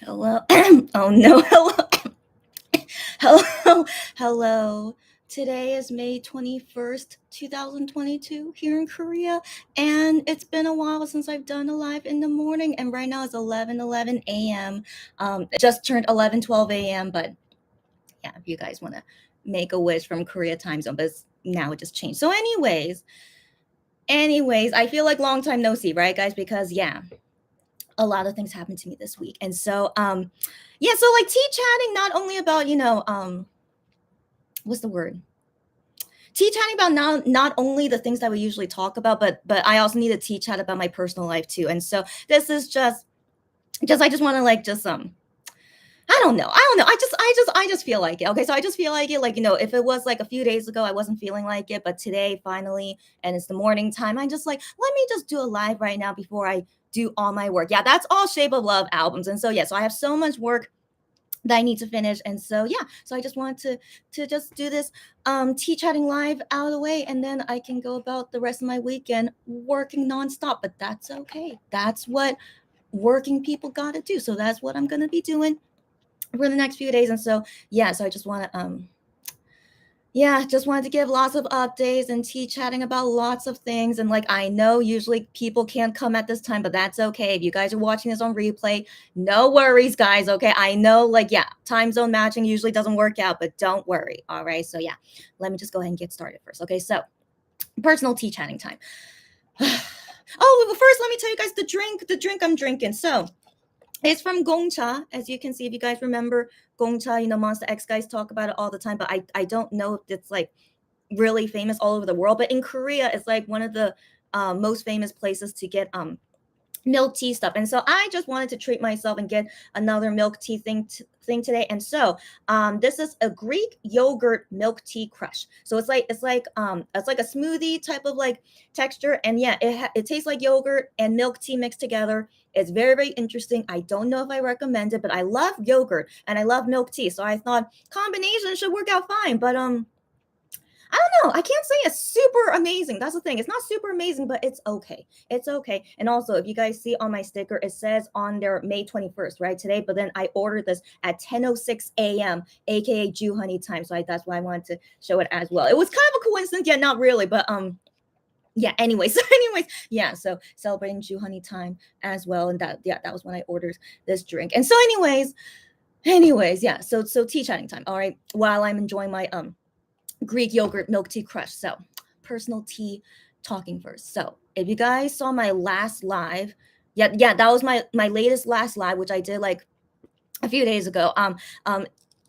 Hello. Oh no. Hello. Hello. Hello. Today is May 21st, 2022 here in Korea, and it's been a while since I've done a live in the morning, and right now it's 11:11 a.m. It just turned 11:12 a.m., but yeah, if you guys want to make a wish from Korea time zone, but now it just changed. So anyways, I feel like long time no see, right guys? Because yeah, a lot of things happened to me this week. And so yeah, so like tea chatting not only about, what's the word? Tea chatting about not only the things that we usually talk about, but I also need to tea chat about my personal life too. And so this is just I just want to like just I don't know. I don't know. I just feel like it. Okay. So I just feel like it. Like, if it was like a few days ago, I wasn't feeling like it. But today, finally, and it's the morning time, I just like, let me just do a live right now before I do all my work. Yeah, that's all Shape of Love albums. And so, yeah, so I have so much work that I need to finish. And so, yeah, so I just wanted to just do this tea chatting live out of the way. And then I can go about the rest of my weekend working nonstop. But that's okay. That's what working people got to do. So that's what I'm going to be doing for the next few days. And so yeah, so I just want to just wanted to give lots of updates and tea chatting about lots of things. And like, I know usually people can't come at this time, but that's okay. If you guys are watching this on replay, no worries, guys. Okay, I know, like, yeah, time zone matching usually doesn't work out, but don't worry. All right, so yeah, let me just go ahead and get started first. Okay, so personal tea chatting time. Oh, well, first let me tell you guys the drink I'm drinking. So it's from Gongcha, as you can see. If you guys remember Gongcha, Monster X guys talk about it all the time, but I don't know if it's like really famous all over the world. But in Korea, it's like one of the most famous places to get milk tea stuff. And so I just wanted to treat myself and get another milk tea thing today. And so this is a Greek yogurt milk tea crush. So it's like a smoothie type of like texture. And yeah, it tastes like yogurt and milk tea mixed together. It's very, very interesting. I don't know if I recommend it, but I love yogurt and I love milk tea. So I thought combination should work out fine. But I don't know. I can't say it's super amazing. That's the thing. It's not super amazing, but it's okay. It's okay. And also, if you guys see on my sticker, it says on there May 21st, right? Today. But then I ordered this at 10:06 a.m., aka Jew honey time. So that's why I wanted to show it as well. It was kind of a coincidence. Yeah, not really, but yeah, anyways. So anyways, yeah, so celebrating Jew honey time as well. And that was when I ordered this drink. And so anyways, yeah. So tea chatting time. All right. While I'm enjoying my Greek yogurt milk tea crush. So, personal tea talking first. So, if you guys saw my last live, yeah, that was my latest last live, which I did like a few days ago.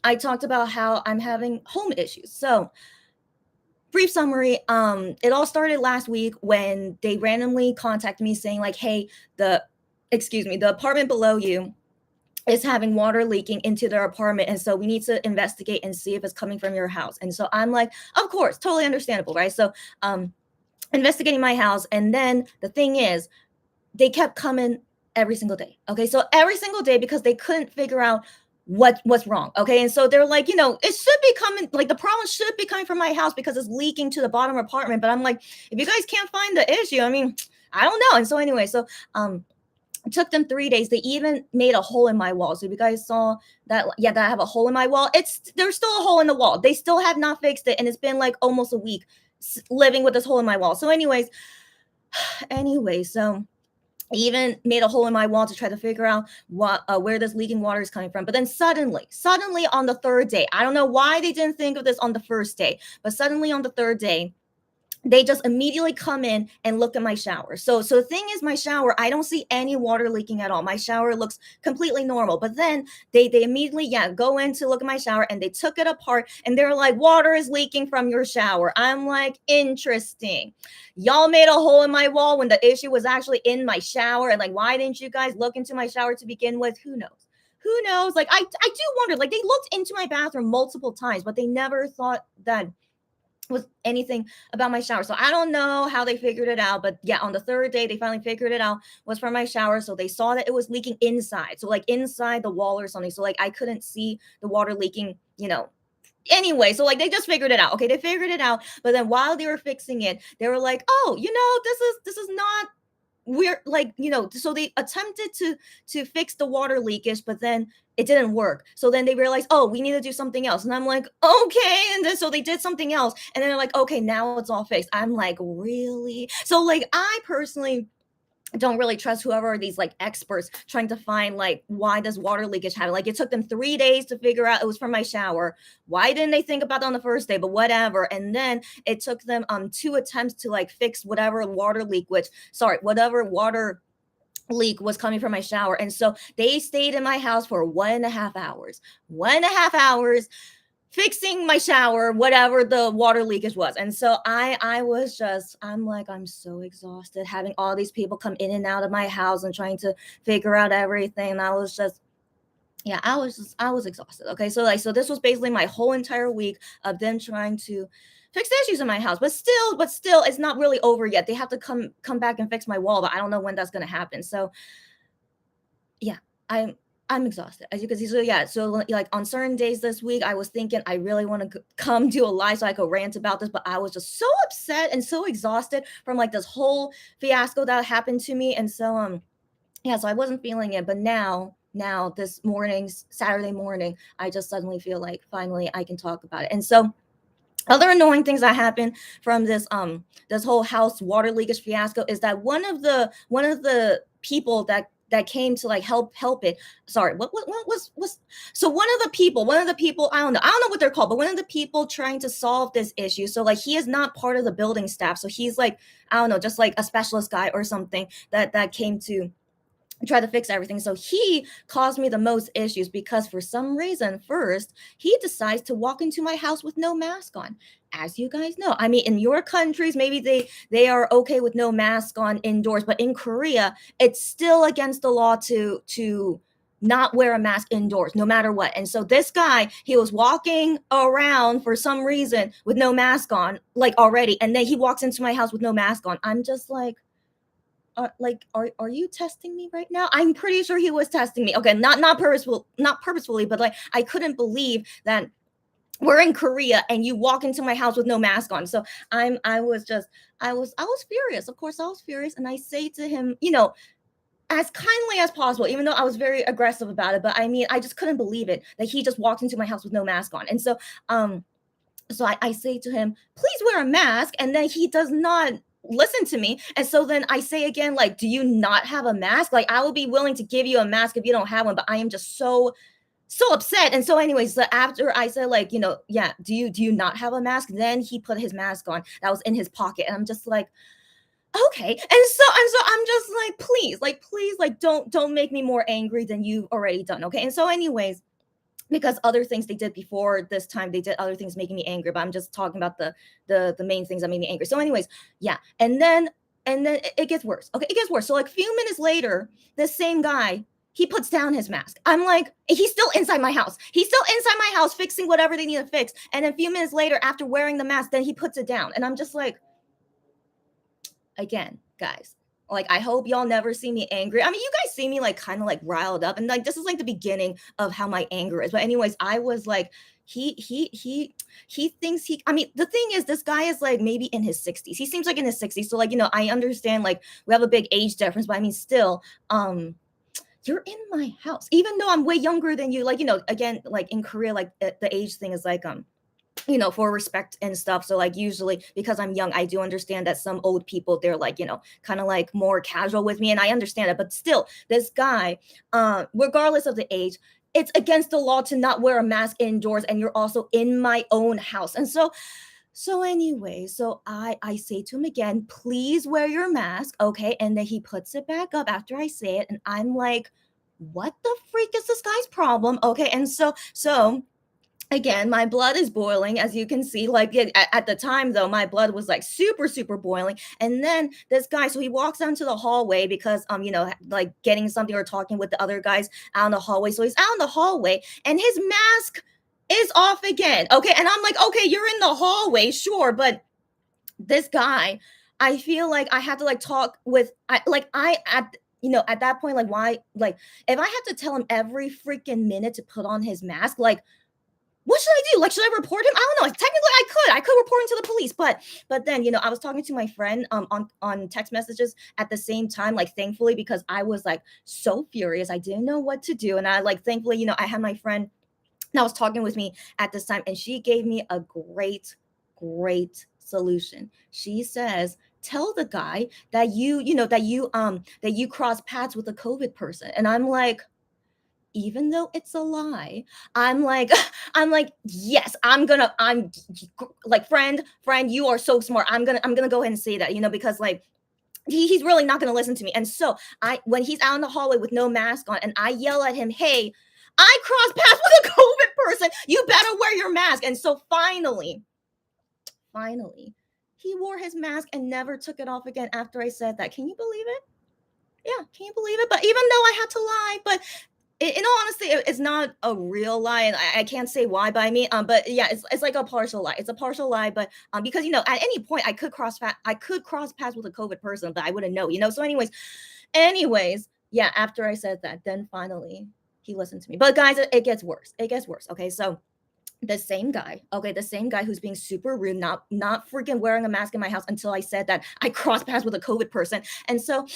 I talked about how I'm having home issues. So, brief summary. It all started last week when they randomly contacted me saying like, "Hey, the apartment below you is having water leaking into their apartment, and so we need to investigate and see if it's coming from your house." And so I'm like, of course, totally understandable, right? So investigating my house, and then the thing is, they kept coming every single day. Okay, so every single day, because they couldn't figure out what's wrong. Okay, and so they're like, it should be coming, like the problem should be coming from my house because it's leaking to the bottom apartment. But I'm like, if you guys can't find the issue, I mean, I don't know. And so anyway, so it took them 3 days. They even made a hole in my wall. So if you guys saw that, yeah, that I have a hole in my wall. There's still a hole in the wall. They still have not fixed it, and it's been like almost a week living with this hole in my wall. So anyway, so even made a hole in my wall to try to figure out where this leaking water is coming from. But then suddenly on the third day, I don't know why they didn't think of this on the first day, but suddenly on the third day, they just immediately come in and look at my shower. So the thing is, my shower, I don't see any water leaking at all. My shower looks completely normal. But then they immediately, yeah, go in to look at my shower, and they took it apart, and they're like, water is leaking from your shower. I'm like, interesting. Y'all made a hole in my wall when the issue was actually in my shower. And like, why didn't you guys look into my shower to begin with? Who knows? Who knows? Like, I do wonder, like, they looked into my bathroom multiple times, but they never thought that was anything about my shower. So I don't know how they figured it out, but yeah, on the third day, they finally figured it out was from my shower. So they saw that it was leaking inside. So like inside the wall or something. So like I couldn't see the water leaking, Anyway, so like they just figured it out. Okay, they figured it out. But then while they were fixing it, they were like, "Oh, this is not we're like, so they attempted to fix the water leakage, but then it didn't work. So then they realized, oh, we need to do something else. And I'm like, okay. And then so they did something else. And then they're like, okay, now it's all fixed. I'm like, really? So like I personally don't really trust whoever are these like experts trying to find like why does water leakage happen. Like it took them 3 days to figure out it was from my shower. Why didn't they think about that on the first day? But whatever. And then it took them 2 attempts to like fix whatever water leak, which sorry, whatever water leak was coming from my shower. And so they stayed in my house for 1.5 hours. 1.5 hours fixing my shower, whatever the water leakage was. And so I was just, I'm like, I'm so exhausted having all these people come in and out of my house and trying to figure out everything. And I was just, yeah, I was exhausted. Okay. So like, so this was basically my whole entire week of them trying to fix the issues in my house. But still it's not really over yet. They have to come back and fix my wall, but I don't know when that's gonna happen. So yeah, I'm exhausted, as you can see. So yeah, so like on certain days this week, I was thinking I really want to come do a live so I could rant about this, but I was just so upset and so exhausted from like this whole fiasco that happened to me, and so yeah, so I wasn't feeling it, but now this morning, Saturday morning, I just suddenly feel like finally I can talk about it, and so other annoying things that happened from this whole house water leakage fiasco is that one of the people that came to like help it. Sorry, what was so one of the people, I don't know what they're called, but one of the people trying to solve this issue, so like he is not part of the building staff, so he's like, I don't know, just like a specialist guy or something that came to try to fix everything. So he caused me the most issues because for some reason, first, he decides to walk into my house with no mask on. As you guys know, I mean, in your countries, maybe they are okay with no mask on indoors, but in Korea, it's still against the law to not wear a mask indoors, no matter what. And so this guy, he was walking around for some reason with no mask on, like already, and then he walks into my house with no mask on. I'm just like, are you testing me right now? I'm pretty sure he was testing me. Okay, not purposefully, but like I couldn't believe that we're in Korea and you walk into my house with no mask on. So I was furious. Of course, I was furious, and I say to him, as kindly as possible, even though I was very aggressive about it. But I mean, I just couldn't believe it that he just walked into my house with no mask on, and so I say to him, please wear a mask. And then he does not listen to me. And so then I say again, like, do you not have a mask? Like, I will be willing to give you a mask if you don't have one, but I am just so upset. And so, anyways, so after I said, like, yeah, do you not have a mask? Then he put his mask on that was in his pocket. And I'm just like, okay. And so I'm just like, please, like, don't make me more angry than you've already done. Okay. And so, anyways, because other things they did before this time, they did other things making me angry, but I'm just talking about the main things that made me angry. So anyways, yeah, and then it gets worse. Okay, it gets worse. So like a few minutes later, this same guy, he puts down his mask. I'm like, he's still inside my house. He's still inside my house fixing whatever they need to fix. And then a few minutes later, after wearing the mask, then he puts it down. And I'm just like, again, guys, like I hope y'all never see me angry. I mean, you guys see me like kind of like riled up, and like this is like the beginning of how my anger is. But anyways, I was like, he thinks I mean, the thing is, this guy is like maybe in his 60s. He seems like in his 60s. So like, I understand like we have a big age difference, but I mean still, you're in my house, even though I'm way younger than you. Like, again, like in Korea, like the age thing is like for respect and stuff. So like usually because I'm young, I do understand that some old people, they're like, kind of like more casual with me, and I understand it. But still, this guy, regardless of the age, it's against the law to not wear a mask indoors, and you're also in my own house. And so anyway, so I say to him again, please wear your mask, okay? And then he puts it back up after I say it, and I'm like, what the freak is this guy's problem? Okay, and so again, my blood is boiling, as you can see. Like at the time, though, my blood was like super, super boiling. And then this guy, so he walks out into the hallway because, like getting something or talking with the other guys out in the hallway. So he's out in the hallway, and his mask is off again. Okay, and I'm like, okay, you're in the hallway, sure, but this guy, I feel like I had to like talk with, at that point, like why, like if I had to tell him every freaking minute to put on his mask, like what should I do? Like, should I report him? I don't know. Like, technically, I could report him to the police, but then I was talking to my friend on text messages at the same time. Like, thankfully, because I was like so furious, I didn't know what to do, and I like thankfully, I had my friend that was talking with me at this time, and she gave me a great solution. She says, tell the guy that you cross paths with a COVID person, and I'm like, even though it's a lie, I'm like, I'm like, yes, I'm like, friend, you are so smart. I'm gonna go ahead and say that, because like he's really not gonna listen to me. And so when he's out in the hallway with no mask on, and I yell at him, hey, I crossed paths with a COVID person. You better wear your mask. And so finally, he wore his mask and never took it off again after I said that. Can you believe it? Yeah, can you believe it? But even though I had to lie, but in all honesty, it's not a real lie, and I can't say why by me. But yeah, it's like a partial lie. It's a partial lie, but because at any point I could cross paths with a COVID person, but I wouldn't know. So anyways, yeah. After I said that, then finally he listened to me. But guys, it gets worse. It gets worse. Okay, so the same guy who's being super rude, not freaking wearing a mask in my house until I said that I crossed paths with a COVID person, and so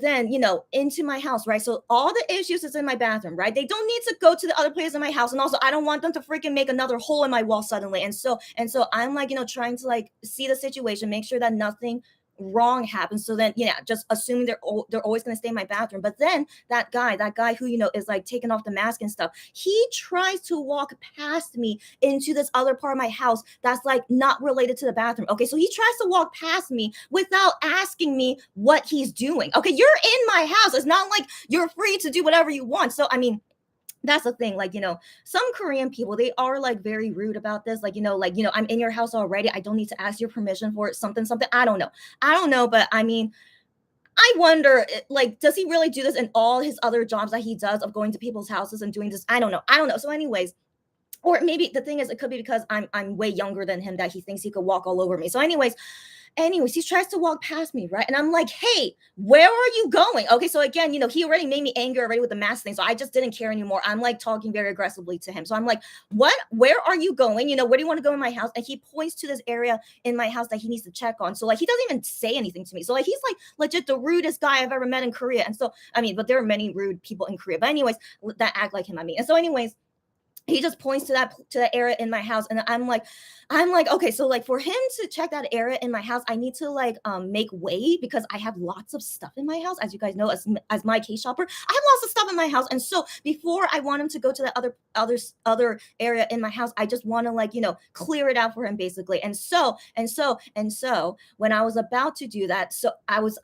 then into my house, right? So all the issues is in my bathroom, right? They don't need to go to the other places in my house, and also I don't want them to freaking make another hole in my wall suddenly. And so I'm like trying to like see the situation, make sure that nothing wrong happens. So then just assuming they're always going to stay in my bathroom. But then that guy who is like taking off the mask and stuff, he tries to walk past me into this other part of my house that's like not related to the bathroom. Okay, so he tries to walk past me without asking me what he's doing. Okay, you're in my house. It's not like you're free to do whatever you want. So I mean, that's the thing. Like, some Korean people, they are like very rude about this. Like, I'm in your house already. I don't need to ask your permission for it, something, something. I don't know, but I mean, I wonder, like, does he really do this in all his other jobs that he does of going to people's houses and doing this? I don't know. I don't know. So, anyways, or maybe the thing is, it could be because I'm way younger than him that he thinks he could walk all over me. So, anyways, he tries to walk past me, right? And I'm like, hey, where are you going? Okay, so again, he already made me angry already with the mask thing. So I just didn't care anymore. I'm like talking very aggressively to him. So I'm like, where are you going? Where do you want to go in my house? And he points to this area in my house that he needs to check on. So like he doesn't even say anything to me. So like he's like legit the rudest guy I've ever met in Korea. And so I mean, but there are many rude people in Korea. But anyways, that act like him, I mean. And so anyways, he just points to that area in my house, and I'm like, okay, so like for him to check that area in my house, I need to like make way because I have lots of stuff in my house, as you guys know, as my case shopper, I have lots of stuff in my house. And so before I want him to go to that other area in my house, I just want to like clear it out for him basically. And so when I was about to do that, so I was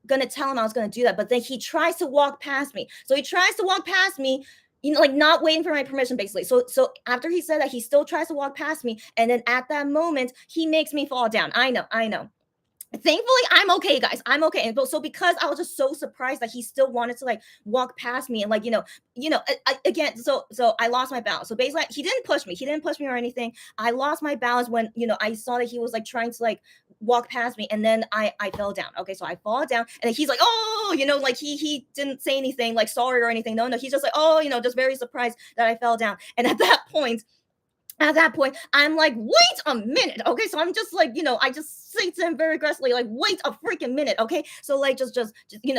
gonna tell him I was gonna do that, but then he tries to walk past me. So he tries to walk past me, like not waiting for my permission, basically. So after he said that, he still tries to walk past me, and then at that moment, he makes me fall down. I know. Thankfully, I'm okay, guys. I'm okay. And so because I was just so surprised that he still wanted to like walk past me and like again, so I lost my balance. So basically, he didn't push me. He didn't push me or anything. I lost my balance when I saw that he was like trying to like walk past me, and then I fell down. Okay, so I fall down, and then he's like, oh, like he didn't say anything like sorry or anything. No, he's just like, oh, just very surprised that I fell down. And at that point, I'm like, wait a minute. Okay. So I'm just like, I just say to him very aggressively, like, wait a freaking minute. Okay. So like, just so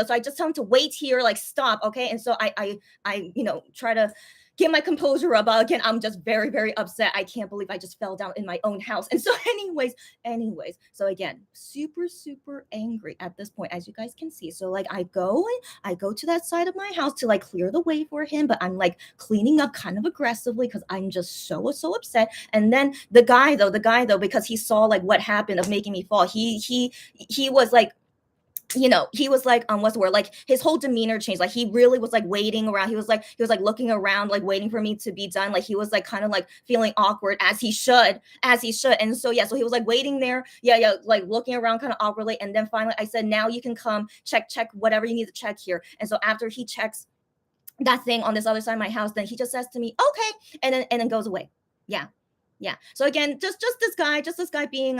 I just tell him to wait here, like, stop. Okay. And so I try to get my composure up. Again, I'm just very, very upset. I can't believe I just fell down in my own house. And so anyways, so again, super, super angry at this point, as you guys can see. So like, I go to that side of my house to like clear the way for him, but I'm like cleaning up kind of aggressively because I'm just so upset. And then the guy though, because he saw like what happened of making me fall, he was like, he was like, what's the word? Like his whole demeanor changed. Like he really was like waiting around. He was like looking around, like waiting for me to be done. Like he was like kind of like feeling awkward as he should. And so, yeah, so he was like waiting there. Yeah. Like looking around kind of awkwardly. And then finally I said, now you can come check whatever you need to check here. And so after he checks that thing on this other side of my house, then he just says to me, okay. And then goes away. Yeah. Yeah. So again, just this guy being,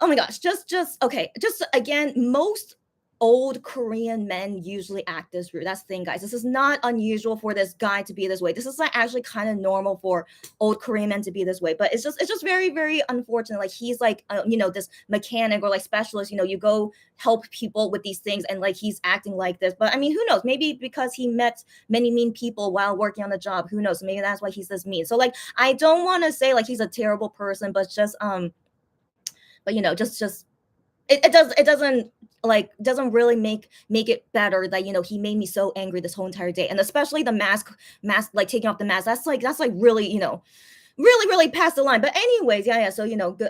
oh my gosh, just okay. Just again, most old Korean men usually act this rude. That's the thing, guys. This is not unusual for this guy to be this way. This is like actually kind of normal for old Korean men to be this way. But it's just very, very unfortunate. Like he's like this mechanic or like specialist. You go help people with these things, and like he's acting like this. But I mean, who knows? Maybe because he met many mean people while working on the job. Who knows? Maybe that's why he's this mean. So like I don't want to say like he's a terrible person, but just but just it doesn't really make it better that he made me so angry this whole entire day, and especially the mask like taking off the mask. That's like really really really past the line. But anyways, yeah, so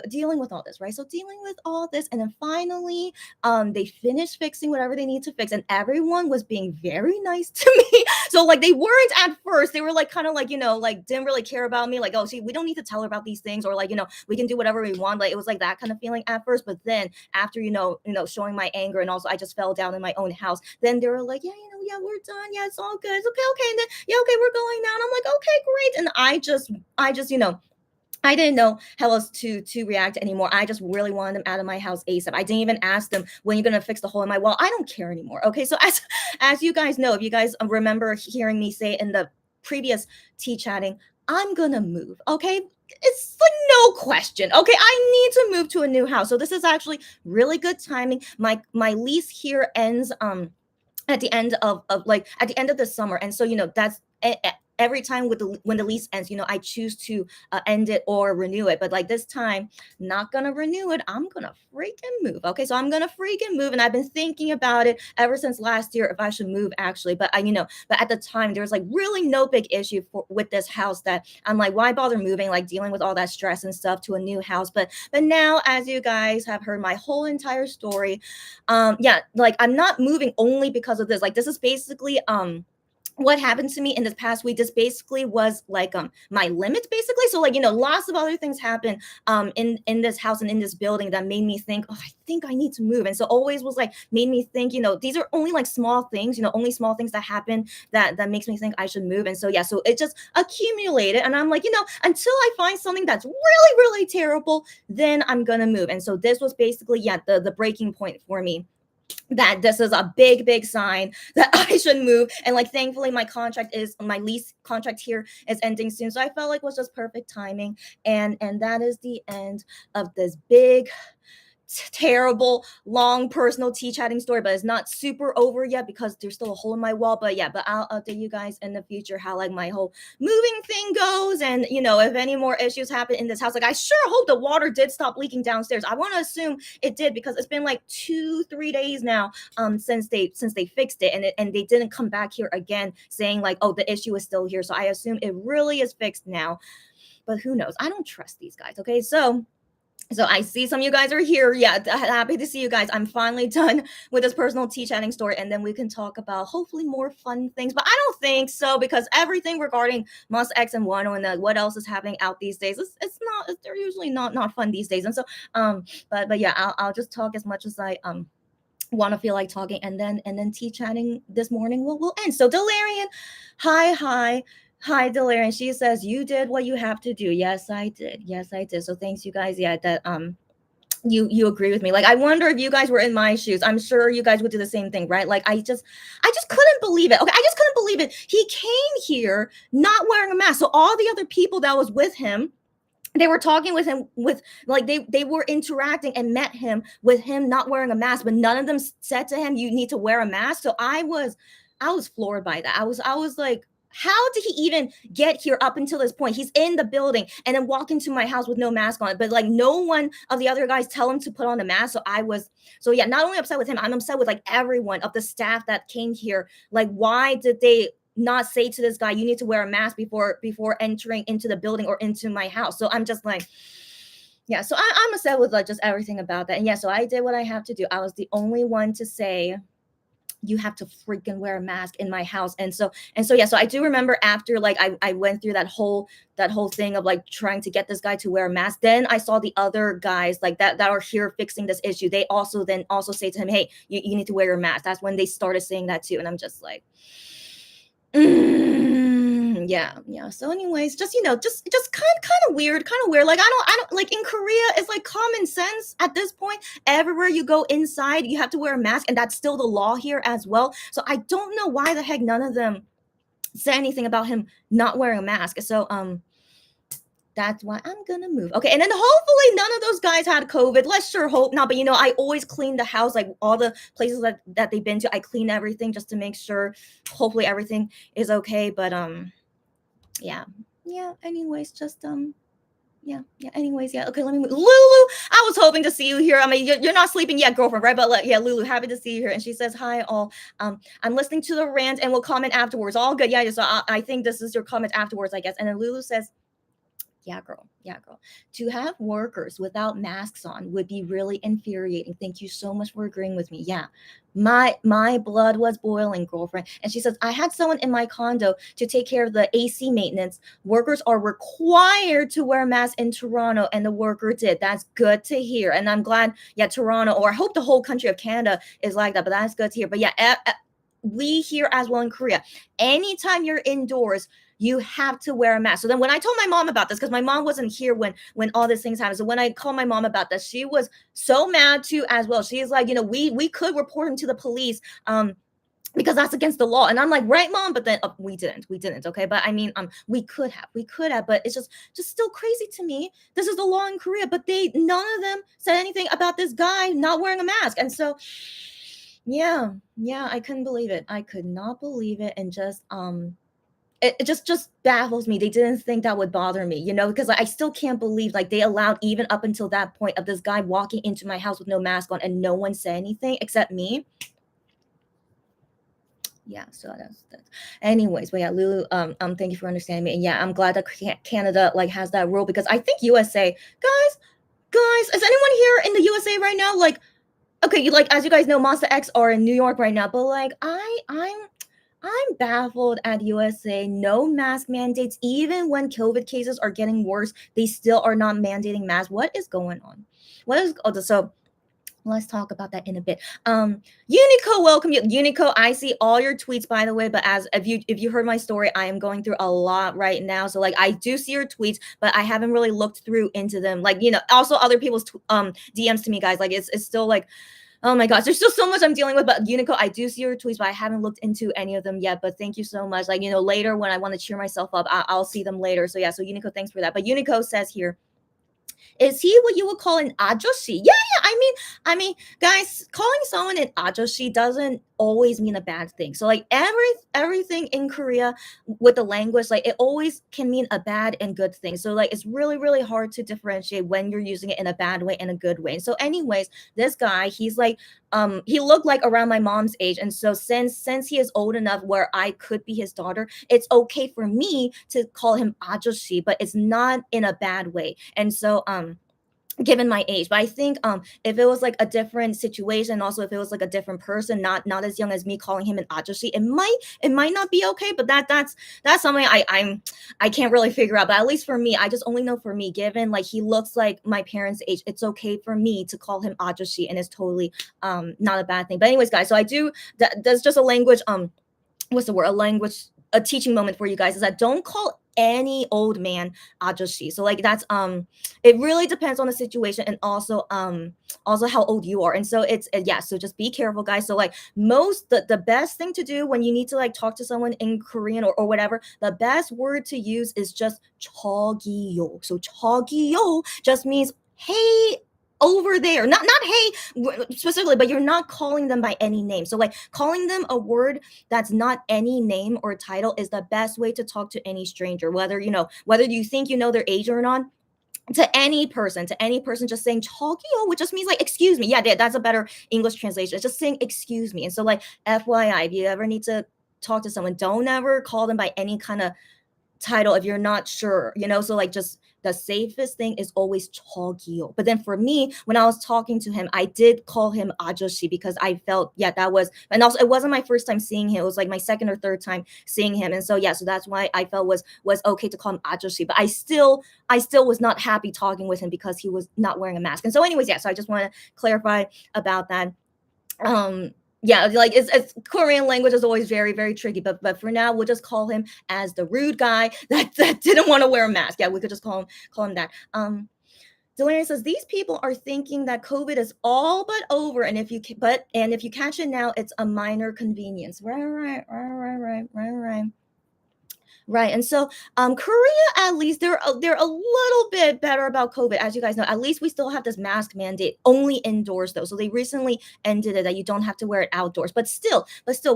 dealing with all this, right? So dealing with all this, and then finally they finished fixing whatever they need to fix, and everyone was being very nice to me. So like they weren't at first. They were like kind of like like didn't really care about me, like, oh, see, we don't need to tell her about these things, or like we can do whatever we want. Like it was like that kind of feeling at first, but then after showing my anger, and also I just fell down in my own house, then they were like, yeah, yeah, we're done, yeah, it's all good, it's okay, and then yeah, okay, we're going now, and I'm like, okay, great. And I just I didn't know how else to react anymore. I just really wanted them out of my house ASAP. I didn't even ask them, when you're gonna fix the hole in my wall. I don't care anymore. Okay, so as you guys know, if you guys remember hearing me say in the previous tea chatting, I'm gonna move. Okay, it's like no question. Okay, I need to move to a new house. So this is actually really good timing. My lease here ends at the end of like at the end of the summer, and so that's every time when the lease ends, I choose to end it or renew it. But like this time, not gonna renew it, I'm gonna freaking move. Okay, so I'm gonna freaking move, and I've been thinking about it ever since last year if I should move actually. But but at the time there was like really no big issue with this house, that I'm like, why bother moving, like dealing with all that stress and stuff to a new house. But now, as you guys have heard my whole entire story, yeah, like I'm not moving only because of this. Like this is basically what happened to me in this past week. This basically was like my limit basically. So like lots of other things happen in this house and in this building that made me think, oh, I think I need to move. And so always was like made me think, these are only like small things, only small things that happen that makes me think I should move. And so yeah, so it just accumulated, and I'm like, until I find something that's really really terrible, then I'm gonna move. And so this was basically, yeah, the breaking point for me, that this is a big big sign that I should move. And like thankfully my lease contract here is ending soon, so I felt like it was just perfect timing. And that is the end of this big terrible long personal tea chatting story. But it's not super over yet because there's still a hole in my wall. But yeah, but I'll update you guys in the future how like my whole moving thing goes, and if any more issues happen in this house. Like I sure hope the water did stop leaking downstairs. I want to assume it did, because it's been like 2-3 days now since they fixed it, and they didn't come back here again saying like, oh, the issue is still here. So I assume it really is fixed now, but who knows? I don't trust these guys. Okay, so I see some of you guys are here. Yeah, happy to see you guys. I'm finally done with this personal tea chatting story, and then we can talk about hopefully more fun things. But I don't think so, because everything regarding Monster X and Wano and what else is happening out these days, it's not. They're usually not fun these days. And so but yeah, I'll just talk as much as I want to feel like talking, and then tea chatting this morning will end. So Delarian, hi, Delarian. She says, you did what you have to do. Yes, I did. Yes, I did. So thanks, you guys. Yeah, that you agree with me. Like I wonder if you guys were in my shoes. I'm sure you guys would do the same thing, right? Like I just couldn't believe it. Okay, I just couldn't believe it. He came here not wearing a mask. So all the other people that was with him, they were talking with him, with like they were interacting and met him with him not wearing a mask, but none of them said to him, you need to wear a mask. So I was floored by that. I was like, how did he even get here up until this point? He's in the building and then walk into my house with no mask on, but like no one of the other guys tell him to put on a mask. So yeah, not only upset with him, I'm upset with like everyone of the staff that came here. Like, why did they not say to this guy, you need to wear a mask before entering into the building or into my house? So I'm just like, yeah, so I'm upset with like just everything about that. And yeah, so I did what I have to do. I was the only one to say, you have to freaking wear a mask in my house. And so yeah, so I do remember after like I went through that whole thing of like trying to get this guy to wear a mask, then I saw the other guys like that are here fixing this issue. They also say to him, hey, you need to wear your mask. That's when they started saying that too. And I'm just like, Yeah, yeah. So anyways, just just kind of weird, kind of weird. Like I don't like in Korea, it's like common sense at this point. Everywhere you go inside, you have to wear a mask, and that's still the law here as well. So I don't know why the heck none of them say anything about him not wearing a mask. So that's why I'm gonna move. Okay, and then hopefully none of those guys had COVID. Let's sure hope not. But I always clean the house, like all the places that they've been to. I clean everything just to make sure. Hopefully everything is okay. But yeah, yeah. Anyways, just yeah, yeah. Anyways, yeah. Okay, let me move. Lulu, I was hoping to see you here. I mean, you're not sleeping yet, girlfriend, right? But yeah, Lulu, happy to see you here. And she says, "Hi, all. I'm listening to the rant, and we'll comment afterwards. All good. Yeah, yeah. So I think this is your comment afterwards, I guess." And then Lulu says, yeah, girl. Yeah, girl. To have workers without masks on would be really infuriating. Thank you so much for agreeing with me. Yeah. My blood was boiling, girlfriend. And she says, I had someone in my condo to take care of the AC maintenance. Workers are required to wear masks in Toronto, and the worker did. That's good to hear. And I'm glad, yeah, Toronto, or I hope the whole country of Canada is like that, but that's good to hear. But yeah, we here as well in Korea, anytime you're indoors, you have to wear a mask. So then when I told my mom about this, because my mom wasn't here when all these things happened. So when I called my mom about this, she was so mad too as well. She's like, we could report him to the police because that's against the law. And I'm like, right, mom, but then we didn't. Okay. But I mean, we could have, but it's just still crazy to me. This is the law in Korea, but none of them said anything about this guy not wearing a mask. And so yeah, yeah, I couldn't believe it. I could not believe it. And just it just baffles me. They didn't think that would bother me, because I still can't believe like they allowed even up until that point of this guy walking into my house with no mask on and no one said anything except me. Yeah, so that's anyways, but yeah, Lulu, thank you for understanding me. And yeah, I'm glad that Canada like has that rule, because I think USA, guys, is anyone here in the USA right now? Like, okay, you like, as you guys know, Monster X are in New York right now, but like I'm baffled at USA. No mask mandates, even when COVID cases are getting worse, they still are not mandating masks. What is going on? So let's talk about that in a bit. Unico, welcome you. Unico, I see all your tweets, by the way, but as if you heard my story, I am going through a lot right now. So like I do see your tweets, but I haven't really looked through into them. Like, also other people's DMs to me, guys. Like it's still like, oh my gosh, there's still so much I'm dealing with. But Unico, I do see your tweets, but I haven't looked into any of them yet. But thank you so much. Like, later when I want to cheer myself up, I'll see them later. So yeah, so Unico, thanks for that. But Unico says here, is he what you would call an ajoshi? Yeah, yeah. I mean, guys, calling someone an ajoshi doesn't always mean a bad thing. So like everything in Korea with the language, like it always can mean a bad and good thing. So like it's really, really hard to differentiate when you're using it in a bad way and a good way. So anyways, this guy, he's like, he looked like around my mom's age. And so since he is old enough where I could be his daughter, it's okay for me to call him ajoshi, but it's not in a bad way. And so given my age, but I think if it was like a different situation, also if it was like a different person, not as young as me, calling him an ajoshi, it might not be okay. But that's something I can't really figure out. But at least for me, I just only know for me, given like he looks like my parents' age, it's okay for me to call him ajoshi, and it's totally not a bad thing. But anyways, guys, so I do that's just a language what's the word, a teaching moment for you guys, is that don't call any old man ajoshi. So like that's it really depends on the situation, and also how old you are. And so it's yeah, so just be careful, guys. So like the best thing to do when you need to like talk to someone in Korean or whatever, the best word to use is just 저기요. So 저기요 just means hey, over there, not hey specifically, but you're not calling them by any name. So like calling them a word that's not any name or title is the best way to talk to any stranger, whether you think you know their age or not. To any person just saying "저기요," which just means like excuse me. Yeah, that's a better English translation. It's just saying excuse me. And so like FYI, if you ever need to talk to someone, don't ever call them by any kind of title if you're not sure. So like just the safest thing is always 저기요. But then for me, when I was talking to him, I did call him ajoshi because I felt, yeah, that was, and also it wasn't my first time seeing him. It was like my second or third time seeing him. And so yeah, so that's why I felt was okay to call him ajoshi. But I still was not happy talking with him because he was not wearing a mask. And so anyways, yeah, so I just want to clarify about that. Yeah, like it's Korean language is always very, very tricky. But for now, we'll just call him as the rude guy that didn't want to wear a mask. Yeah, we could just call him that. Delaney says these people are thinking that COVID is all but over, and if you catch it now, it's a minor convenience. Right. Right. And so Korea, at least they're a little bit better about COVID. As you guys know, at least we still have this mask mandate only indoors though. So they recently ended it that you don't have to wear it outdoors. But still,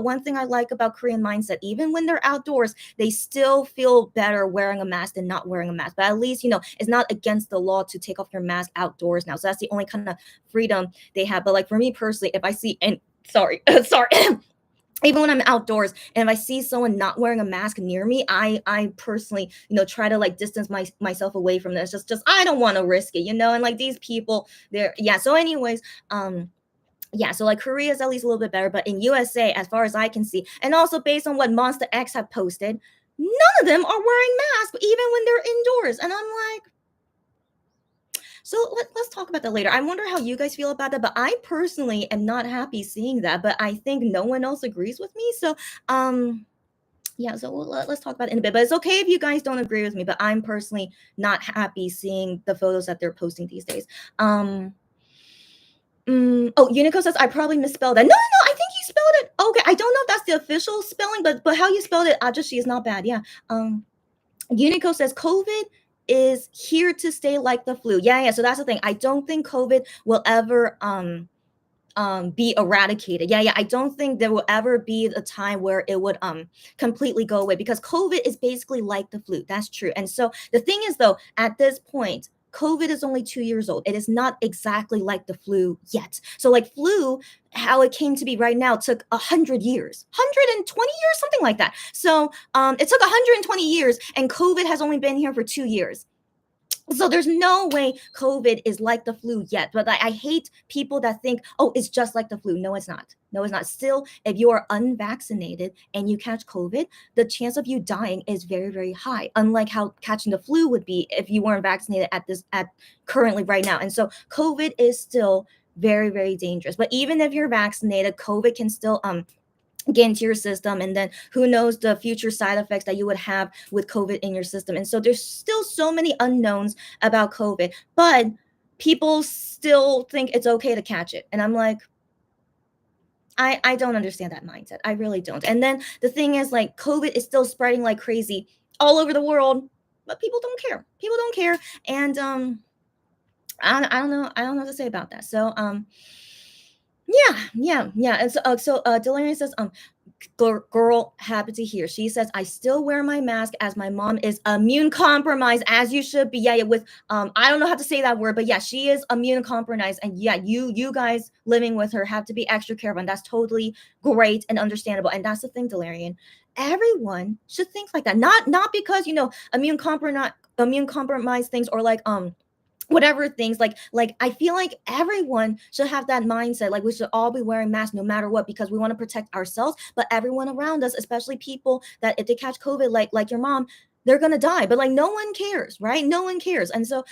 one thing I like about Korean mindset, even when they're outdoors, they still feel better wearing a mask than not wearing a mask. But at least, it's not against the law to take off your mask outdoors now. So that's the only kind of freedom they have. But like for me personally, if I see and sorry, sorry. Even when I'm outdoors and if I see someone not wearing a mask near me, I personally, try to like distance myself away from this. Just I don't want to risk it, and like these people, they're yeah. So, anyways, yeah, so like Korea is at least a little bit better, but in USA, as far as I can see, and also based on what Monster X have posted, none of them are wearing masks, even when they're indoors. And I'm like, so let's talk about that later. I wonder how you guys feel about that, but I personally am not happy seeing that, but I think no one else agrees with me. So, yeah, so let's talk about it in a bit. But it's okay if you guys don't agree with me, but I'm personally not happy seeing the photos that they're posting these days. Oh, Unico says I probably misspelled that. No, I think you spelled it. Okay, I don't know if that's the official spelling, but how you spelled it, Ajashi, is not bad. Yeah. Unico says COVID is here to stay like the flu. Yeah. So that's the thing. I don't think COVID will ever be eradicated. Yeah. I don't think there will ever be a time where it would completely go away because COVID is basically like the flu. That's true. And so the thing is though, at this point, COVID is only 2 years old. It is not exactly like the flu yet. So like flu, how it came to be right now took 100 years, 120 years, something like that. So it took 120 years and COVID has only been here for 2 years. So there's no way COVID is like the flu yet. But I hate people that think, oh, it's just like the flu. No, it's not. No, it's not. Still, if you are unvaccinated and you catch COVID, the chance of you dying is very, very high. Unlike how catching the flu would be if you weren't vaccinated at currently right now. And so COVID is still very, very dangerous. But even if you're vaccinated, COVID can still get into your system, and then who knows the future side effects that you would have with COVID in your system. And so there's still so many unknowns about COVID, but people still think it's okay to catch it. And I'm like, I don't understand that mindset. I really don't. And then the thing is, like, COVID is still spreading like crazy all over the world, but people don't care. People don't care. And I don't know. I don't know what to say about that. So yeah. And so Delaney says, girl, happy to hear. She says, I still wear my mask as my mom is immune compromised, as you should be. Yeah, with I don't know how to say that word, but yeah, she is immune compromised, and yeah, you guys living with her have to be extra careful, and that's totally great and understandable. And that's the thing, Delarian. Everyone should think like that. Not because immune compromised things or like whatever things like I feel like everyone should have that mindset, like we should all be wearing masks no matter what, because we want to protect ourselves, but everyone around us, especially people that if they catch COVID, like your mom, they're gonna die, but like no one cares, right? No one cares. And so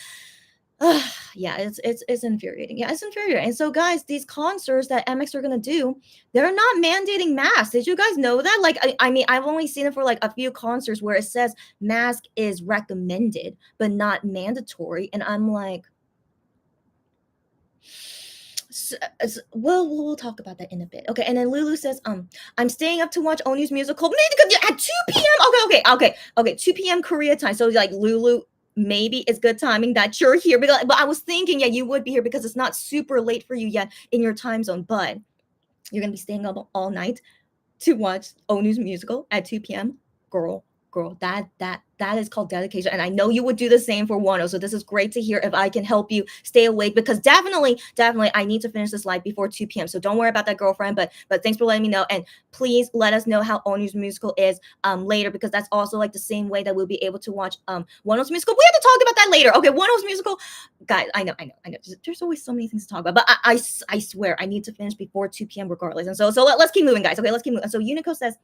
yeah, it's infuriating. Yeah, it's infuriating. And so guys, these concerts that MX are gonna do, they're not mandating masks. Did you guys know that? Like I mean, I've only seen it for like a few concerts where it says mask is recommended but not mandatory, and I'm like, we'll talk about that in a bit. Okay, and then Lulu says, I'm staying up to watch Onu's musical at 2 p.m. Okay, 2 p.m. Korea time. So like Lulu, maybe it's good timing that you're here, but I was thinking, yeah, you would be here because it's not super late for you yet in your time zone, but you're gonna be staying up all night to watch Onu's musical at 2 p.m. Girl, that is called dedication, and I know you would do the same for Wano. So this is great to hear if I can help you stay awake, because definitely I need to finish this live before 2 p.m. So don't worry about that, girlfriend, but thanks for letting me know, and please let us know how Onu's musical is later, because that's also like the same way that we'll be able to watch Wano's musical. We have to talk about that later. Okay, Wano's musical, guys, I know there's always so many things to talk about, but I swear I need to finish before 2 p.m. regardless. And so let's keep moving, guys. Okay, let's keep moving. So Unico says,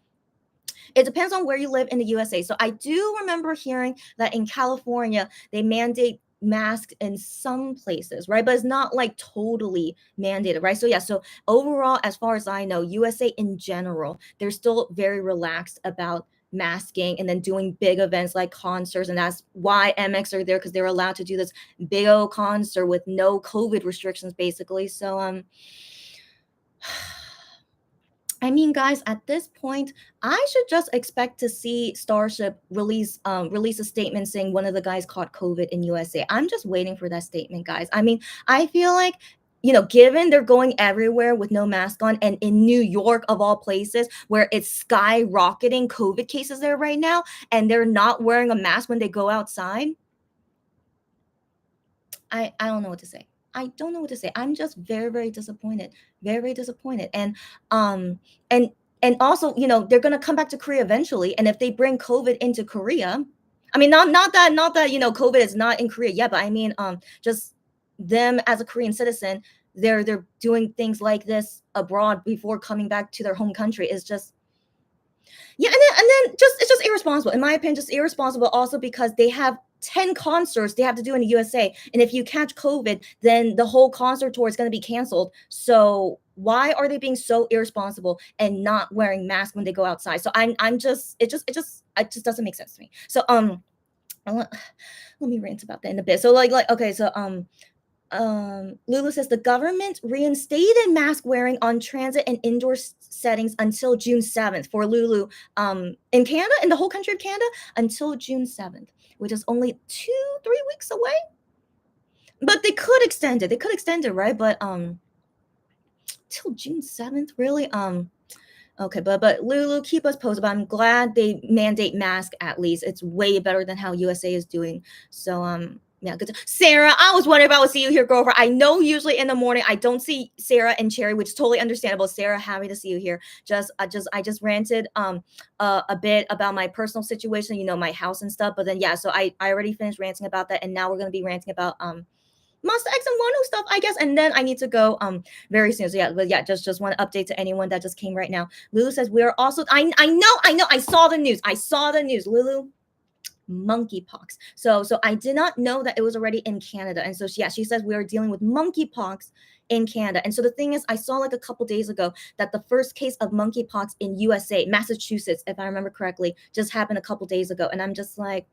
it depends on where you live in the USA. So I do remember hearing that in California, they mandate masked in some places, right? But it's not like totally mandated, right? So yeah, so overall, as far as I know, USA in general, they're still very relaxed about masking and then doing big events like concerts. And that's why MX are there, because they're allowed to do this big old concert with no COVID restrictions, basically. So I mean, guys, at this point, I should just expect to see Starship release a statement saying one of the guys caught COVID in USA. I'm just waiting for that statement, guys. I mean, I feel like, given they're going everywhere with no mask on, and in New York of all places, where it's skyrocketing COVID cases there right now, and they're not wearing a mask when they go outside, I don't know what to say. I don't know what to say. I'm just very, very disappointed. Very, very disappointed. Um and and also, they're gonna come back to Korea eventually. And if they bring COVID into Korea, I mean, not that COVID is not in Korea yet, but I mean, just them as a Korean citizen, they're doing things like this abroad before coming back to their home country is just, yeah, and then just it's just irresponsible, in my opinion, just irresponsible. Also because they have 10 concerts they have to do in the USA, and if you catch COVID, then the whole concert tour is going to be canceled. So why are they being so irresponsible and not wearing masks when they go outside? So I'm just it just doesn't make sense to me. So I want- let me rant about that in a bit. So like okay, so Lulu says the government reinstated mask wearing on transit and indoor settings until June 7th for Lulu. In Canada, in the whole country of Canada, until June 7th, which is only 2-3 weeks away. But they could extend it. They could extend it, right? But till June 7th, really? Okay, but Lulu, keep us posted. But I'm glad they mandate mask at least. It's way better than how USA is doing. So yeah, good. Sarah, I was wondering if I would see you here, girlfriend. I know usually in the morning I don't see Sarah and Cherry, which is totally understandable. Sarah, happy to see you here. I just ranted a bit about my personal situation, my house and stuff. But then yeah, so I already finished ranting about that, and now we're gonna be ranting about Monster X and Wano stuff, I guess. And then I need to go very soon. So yeah, but yeah, just one update to anyone that just came right now. Lulu says we are also I know I saw the news. I saw the news, Lulu. Monkeypox. So I did not know that it was already in Canada. And so yeah, she says we are dealing with monkeypox in Canada. And so the thing is, I saw like a couple days ago that the first case of monkeypox in USA, Massachusetts, if I remember correctly, just happened a couple days ago. And I'm just like,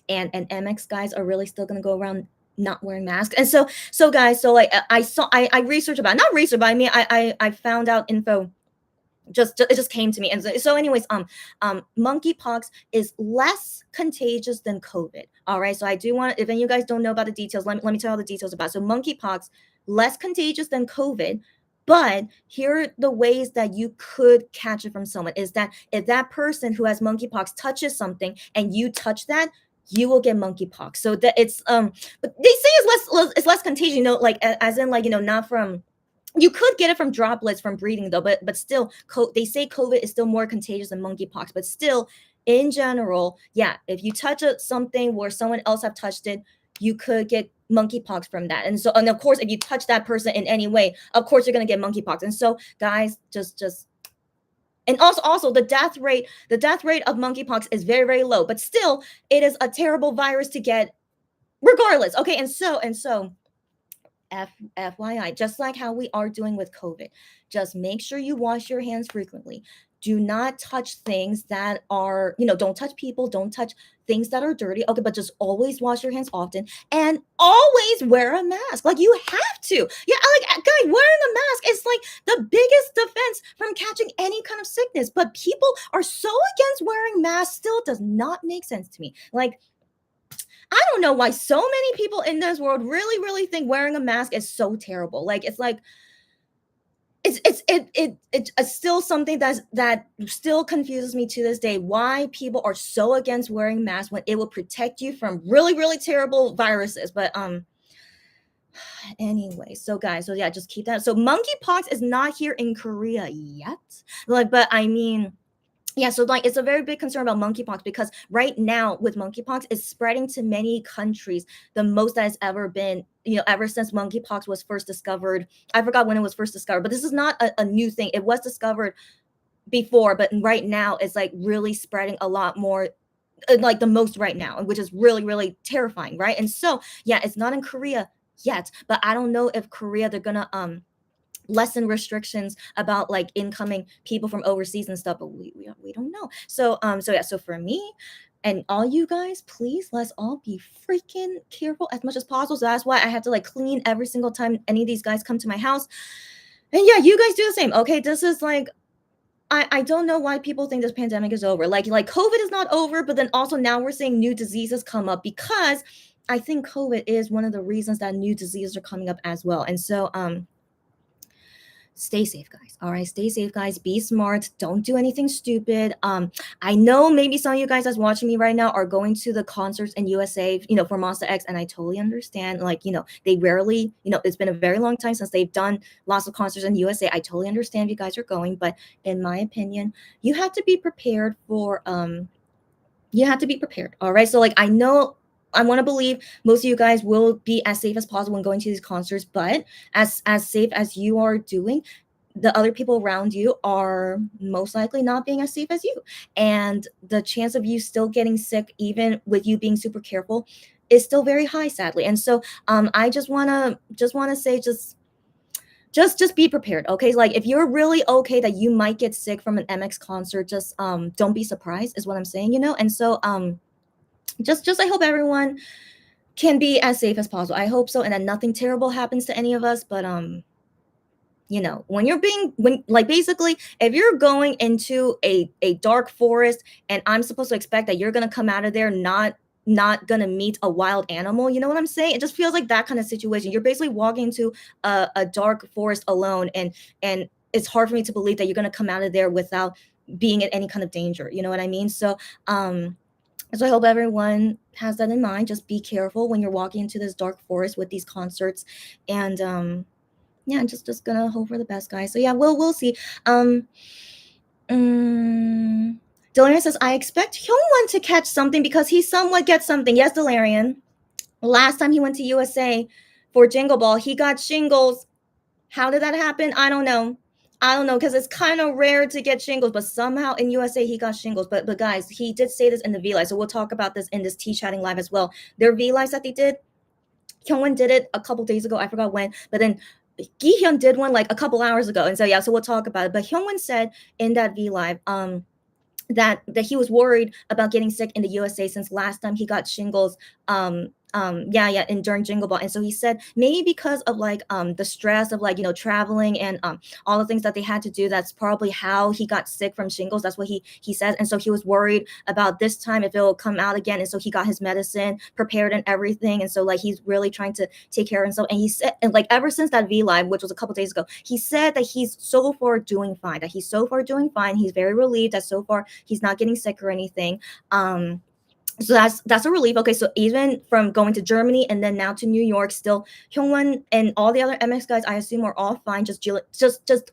and MX guys are really still gonna go around not wearing masks. And so guys, so like I researched about, not research, but I mean I found out info, it just came to me. And so anyways, monkeypox is less contagious than COVID. All right, so I do want, if any of you guys don't know about the details, let me tell you all the details about it. So monkeypox, less contagious than COVID, but here are the ways that you could catch it from someone, is that if that person who has monkeypox touches something and you touch that, you will get monkeypox. So that it's but they say it's less contagious, like as in, like, not from, you could get it from droplets from breathing though, but still, they say COVID is still more contagious than monkeypox. But still, in general, yeah, if you touch something where someone else have touched it, you could get monkeypox from that. And of course, if you touch that person in any way, of course you're gonna get monkeypox. And so, guys, just and also the death rate of monkeypox is very, very low, but still, it is a terrible virus to get regardless. Okay, and so FYI, just like how we are doing with COVID, just make sure you wash your hands frequently. Do not touch things that are, don't touch people, don't touch things that are dirty. Okay, but just always wash your hands often, and always wear a mask. Like, you have to. Yeah, like, guy, wearing a mask is like the biggest defense from catching any kind of sickness. But people are so against wearing masks, still does not make sense to me. Like, I don't know why so many people in this world really, really think wearing a mask is so terrible. Like, it's like it's still something that still confuses me to this day, why people are so against wearing masks when it will protect you from really, really terrible viruses. But anyway, so guys, so yeah, just keep that. So monkeypox is not here in Korea yet. Like, but I mean, yeah, so like it's a very big concern about monkeypox, because right now with monkeypox, it's spreading to many countries, the most that it's ever been, ever since monkeypox was first discovered. I forgot when it was first discovered, but this is not a new thing. It was discovered before, but right now it's like really spreading a lot more like the most right now, which is really, really terrifying, right? And so, yeah, it's not in Korea yet, but I don't know if Korea they're gonna lessen restrictions about like incoming people from overseas and stuff, but we don't know. So so yeah, so for me and all you guys, please let's all be freaking careful as much as possible. So that's why I have to like clean every single time any of these guys come to my house. And yeah, you guys do the same. Okay, this is like I don't know why people think this pandemic is over. Like COVID is not over, but then also now we're seeing new diseases come up because I think COVID is one of the reasons that new diseases are coming up as well. And so stay safe, guys. All right, stay safe, guys. Be smart. Don't do anything stupid. I know maybe some of you guys that's watching me right now are going to the concerts in USA, for Monster X, and I totally understand. Like, they rarely, it's been a very long time since they've done lots of concerts in USA. I totally understand you guys are going, but in my opinion, you have to be prepared for you have to be prepared. All right. So like I know I want to believe most of you guys will be as safe as possible when going to these concerts, but as safe as you are doing, the other people around you are most likely not being as safe as you. And the chance of you still getting sick, even with you being super careful, is still very high, sadly. And so I just wanna say just be prepared, okay? Like if you're really okay that you might get sick from an MX concert, just don't be surprised is what I'm saying. And so just I hope everyone can be as safe as possible. I hope so, and that nothing terrible happens to any of us. But when like basically if you're going into a dark forest and I'm supposed to expect that you're gonna come out of there not gonna meet a wild animal, you know what I'm saying? It just feels like that kind of situation. You're basically walking into a dark forest alone, and it's hard for me to believe that you're gonna come out of there without being in any kind of danger. You know what I mean? So I hope everyone has that in mind. Just be careful when you're walking into this dark forest with these concerts, and yeah, I'm just gonna hope for the best, guys. So yeah, we'll see. Mm, Delarian says I expect Hyungwon to catch something because he somewhat gets something. Yes, Delarian. Last time he went to USA for Jingle Ball, he got shingles. How did that happen? I don't know. I don't know because it's kind of rare to get shingles, but somehow in USA he got shingles. But guys, he did say this in the V Live, so we'll talk about this in this Tea Chatting Live as well. Their V Lives that they did, Hyungwon did it a couple days ago. I forgot when, but then Gi-hyun did one like a couple hours ago, and so yeah, so we'll talk about it. But Hyungwon said in that V Live, that he was worried about getting sick in the USA since last time he got shingles yeah and during Jingle Ball. And so he said maybe because of like the stress of like traveling and all the things that they had to do, that's probably how he got sick from shingles. That's what he says. And so he was worried about this time if it will come out again, and so he got his medicine prepared and everything. And so like he's really trying to take care of himself. And he said, and like ever since that V Live, which was a couple days ago, he said that he's so far doing fine, he's very relieved that so far he's not getting sick or anything. So that's a relief. Okay, so even from going to Germany and then now to New York, still Hyungwon and all the other MX guys, I assume, are all fine. Just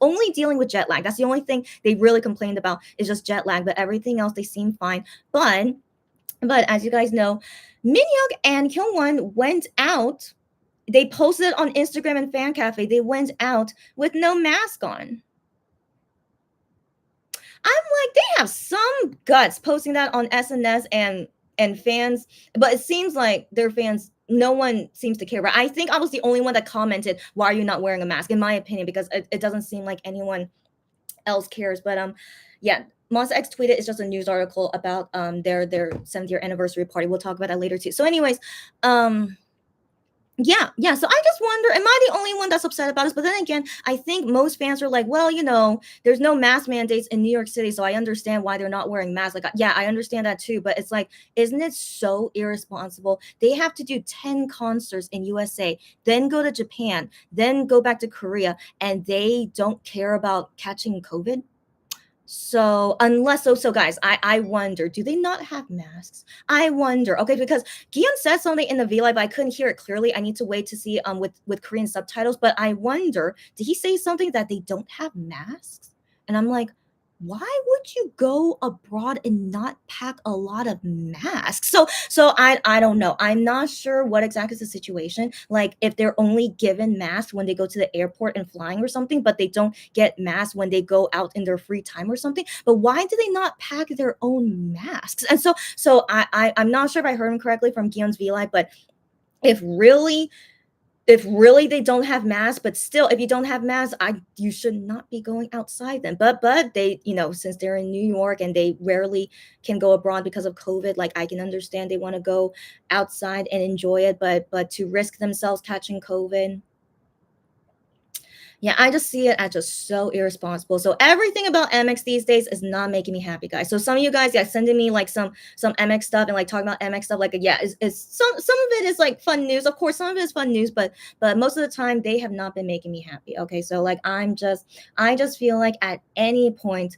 only dealing with jet lag. That's the only thing they really complained about, is just jet lag. But everything else they seem fine. But as you guys know, Minhyuk and Hyungwon went out. They posted on Instagram and Fan Cafe. They went out with no mask on. I'm like, they have some guts posting that on SNS and fans, but it seems like their fans, no one seems to care. Right? I think I was the only one that commented, "Why are you not wearing a mask?" In my opinion, because it doesn't seem like anyone else cares. But yeah, Monster X tweeted, it's just a news article about their 7th year anniversary party. We'll talk about that later too. So, anyways, yeah. So I just wonder, am I the only one that's upset about this? But then again, I think most fans are like, well, there's no mask mandates in New York City, so I understand why they're not wearing masks. Like, yeah, I understand that too. But it's like, isn't it so irresponsible? They have to do 10 concerts in USA, then go to Japan, then go back to Korea, and they don't care about catching COVID. So so guys, I wonder, do they not have masks? I wonder. Okay, because Gion said something in the V Live, but I couldn't hear it clearly. I need to wait to see with Korean subtitles. But I wonder, did he say something that they don't have masks? And I'm like, why would you go abroad and not pack a lot of masks? So I don't know. I'm not sure what exactly is the situation. Like if they're only given masks when they go to the airport and flying or something, but they don't get masks when they go out in their free time or something. But why do they not pack their own masks? And I'm not sure if I heard him correctly from Guillaume's V Live, but if really they don't have masks, but still, if you don't have masks, you should not be going outside then. But they, since they're in New York and they rarely can go abroad because of COVID, like I can understand they want to go outside and enjoy it, but to risk themselves catching COVID, yeah, I just see it as just so irresponsible. So everything about MX these days is not making me happy, guys. So some of you guys, yeah, sending me like some MX stuff and like talking about MX stuff, like yeah, is some of it is like fun news. Of course, some of it is fun news, but most of the time they have not been making me happy. Okay, so like I just feel like at any point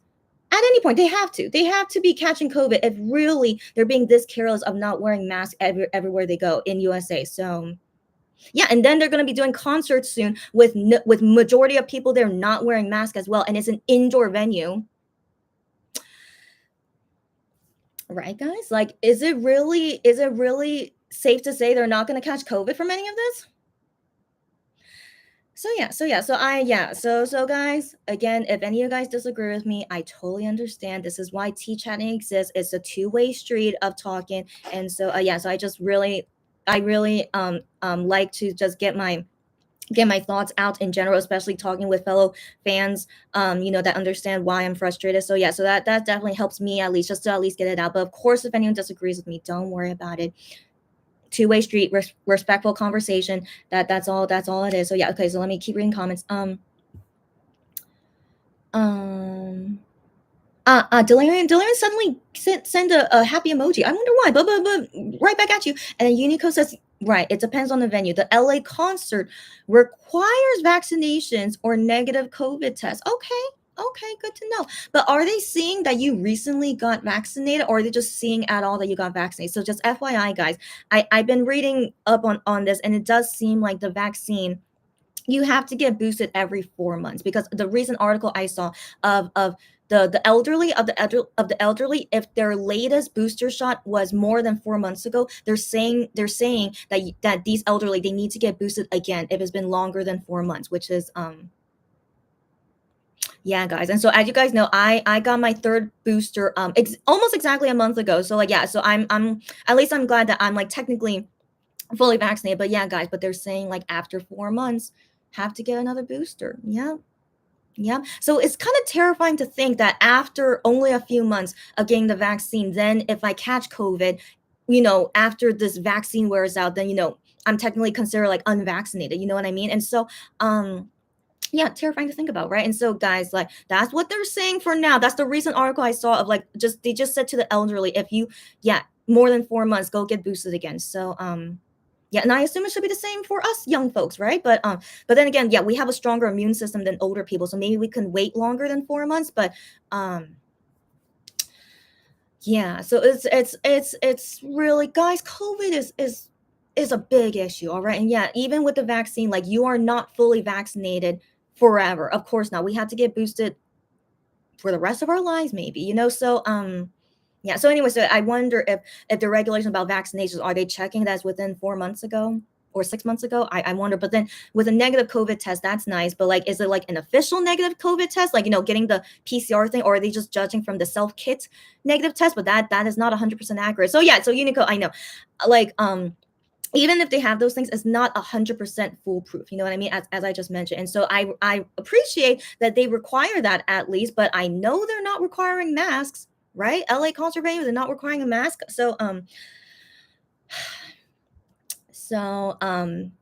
they have to be catching COVID if really they're being this careless of not wearing masks everywhere they go in USA. So yeah, and then they're going to be doing concerts soon with majority of people there not wearing masks as well, and it's an indoor venue, right, guys? Like, is it really safe to say they're not going to catch COVID from any of this? So guys, again, if any of you guys disagree with me, I totally understand. This is why tea chatting exists. It's a two-way street of talking, and so I just really, I really like to just get my thoughts out in general, especially talking with fellow fans, that understand why I'm frustrated. So yeah, so that definitely helps me at least just to at least get it out. But of course, if anyone disagrees with me, don't worry about it. Two-way street, respectful conversation. That's all it is. So yeah, okay. So let me keep reading comments. Um. Delirium suddenly send a happy emoji. I wonder why, but right back at you. And then Unico says, right, it depends on the venue. The LA concert requires vaccinations or negative COVID tests. Okay, good to know. But are they seeing that you recently got vaccinated, or are they just seeing at all that you got vaccinated? So just FYI, guys, I've been reading up on this, and it does seem like the vaccine you have to get boosted every 4 months, because the recent article I saw of the elderly, if their latest booster shot was more than 4 months ago, they're saying that these elderly, they need to get boosted again if it's been longer than 4 months, which is yeah, guys. And so as you guys know, I got my third booster almost exactly a month ago. So like yeah, so I'm at least I'm glad that I'm like technically fully vaccinated. But yeah, guys, but they're saying like after 4 months, have to get another booster. Yeah. Yeah. So it's kind of terrifying to think that after only a few months of getting the vaccine, then if I catch COVID, after this vaccine wears out, then, I'm technically considered like unvaccinated. You know what I mean? And so, yeah, terrifying to think about, right? And so, guys, like that's what they're saying for now. That's the recent article I saw of like they just said to the elderly, if you, yeah, more than 4 months, go get boosted again. So, yeah, and I assume it should be the same for us young folks, right? But then again, yeah, we have a stronger immune system than older people, so maybe we can wait longer than 4 months. But yeah, so it's really, guys, COVID is a big issue, all right? And yeah, even with the vaccine, like you are not fully vaccinated forever. Of course not. We have to get boosted for the rest of our lives, maybe, So yeah. So anyway, so I wonder if the regulations about vaccinations, are they checking that's within 4 months ago or 6 months ago? I wonder. But then with a negative COVID test, that's nice. But like, is it like an official negative COVID test, like getting the PCR thing, or are they just judging from the self kit negative test? But that is not 100% accurate. So yeah. So Unico, I know, like even if they have those things, it's not 100% foolproof. You know what I mean? As I just mentioned. And so I appreciate that they require that at least, but I know they're not requiring masks, right? LA concert venue, they're not requiring a mask. So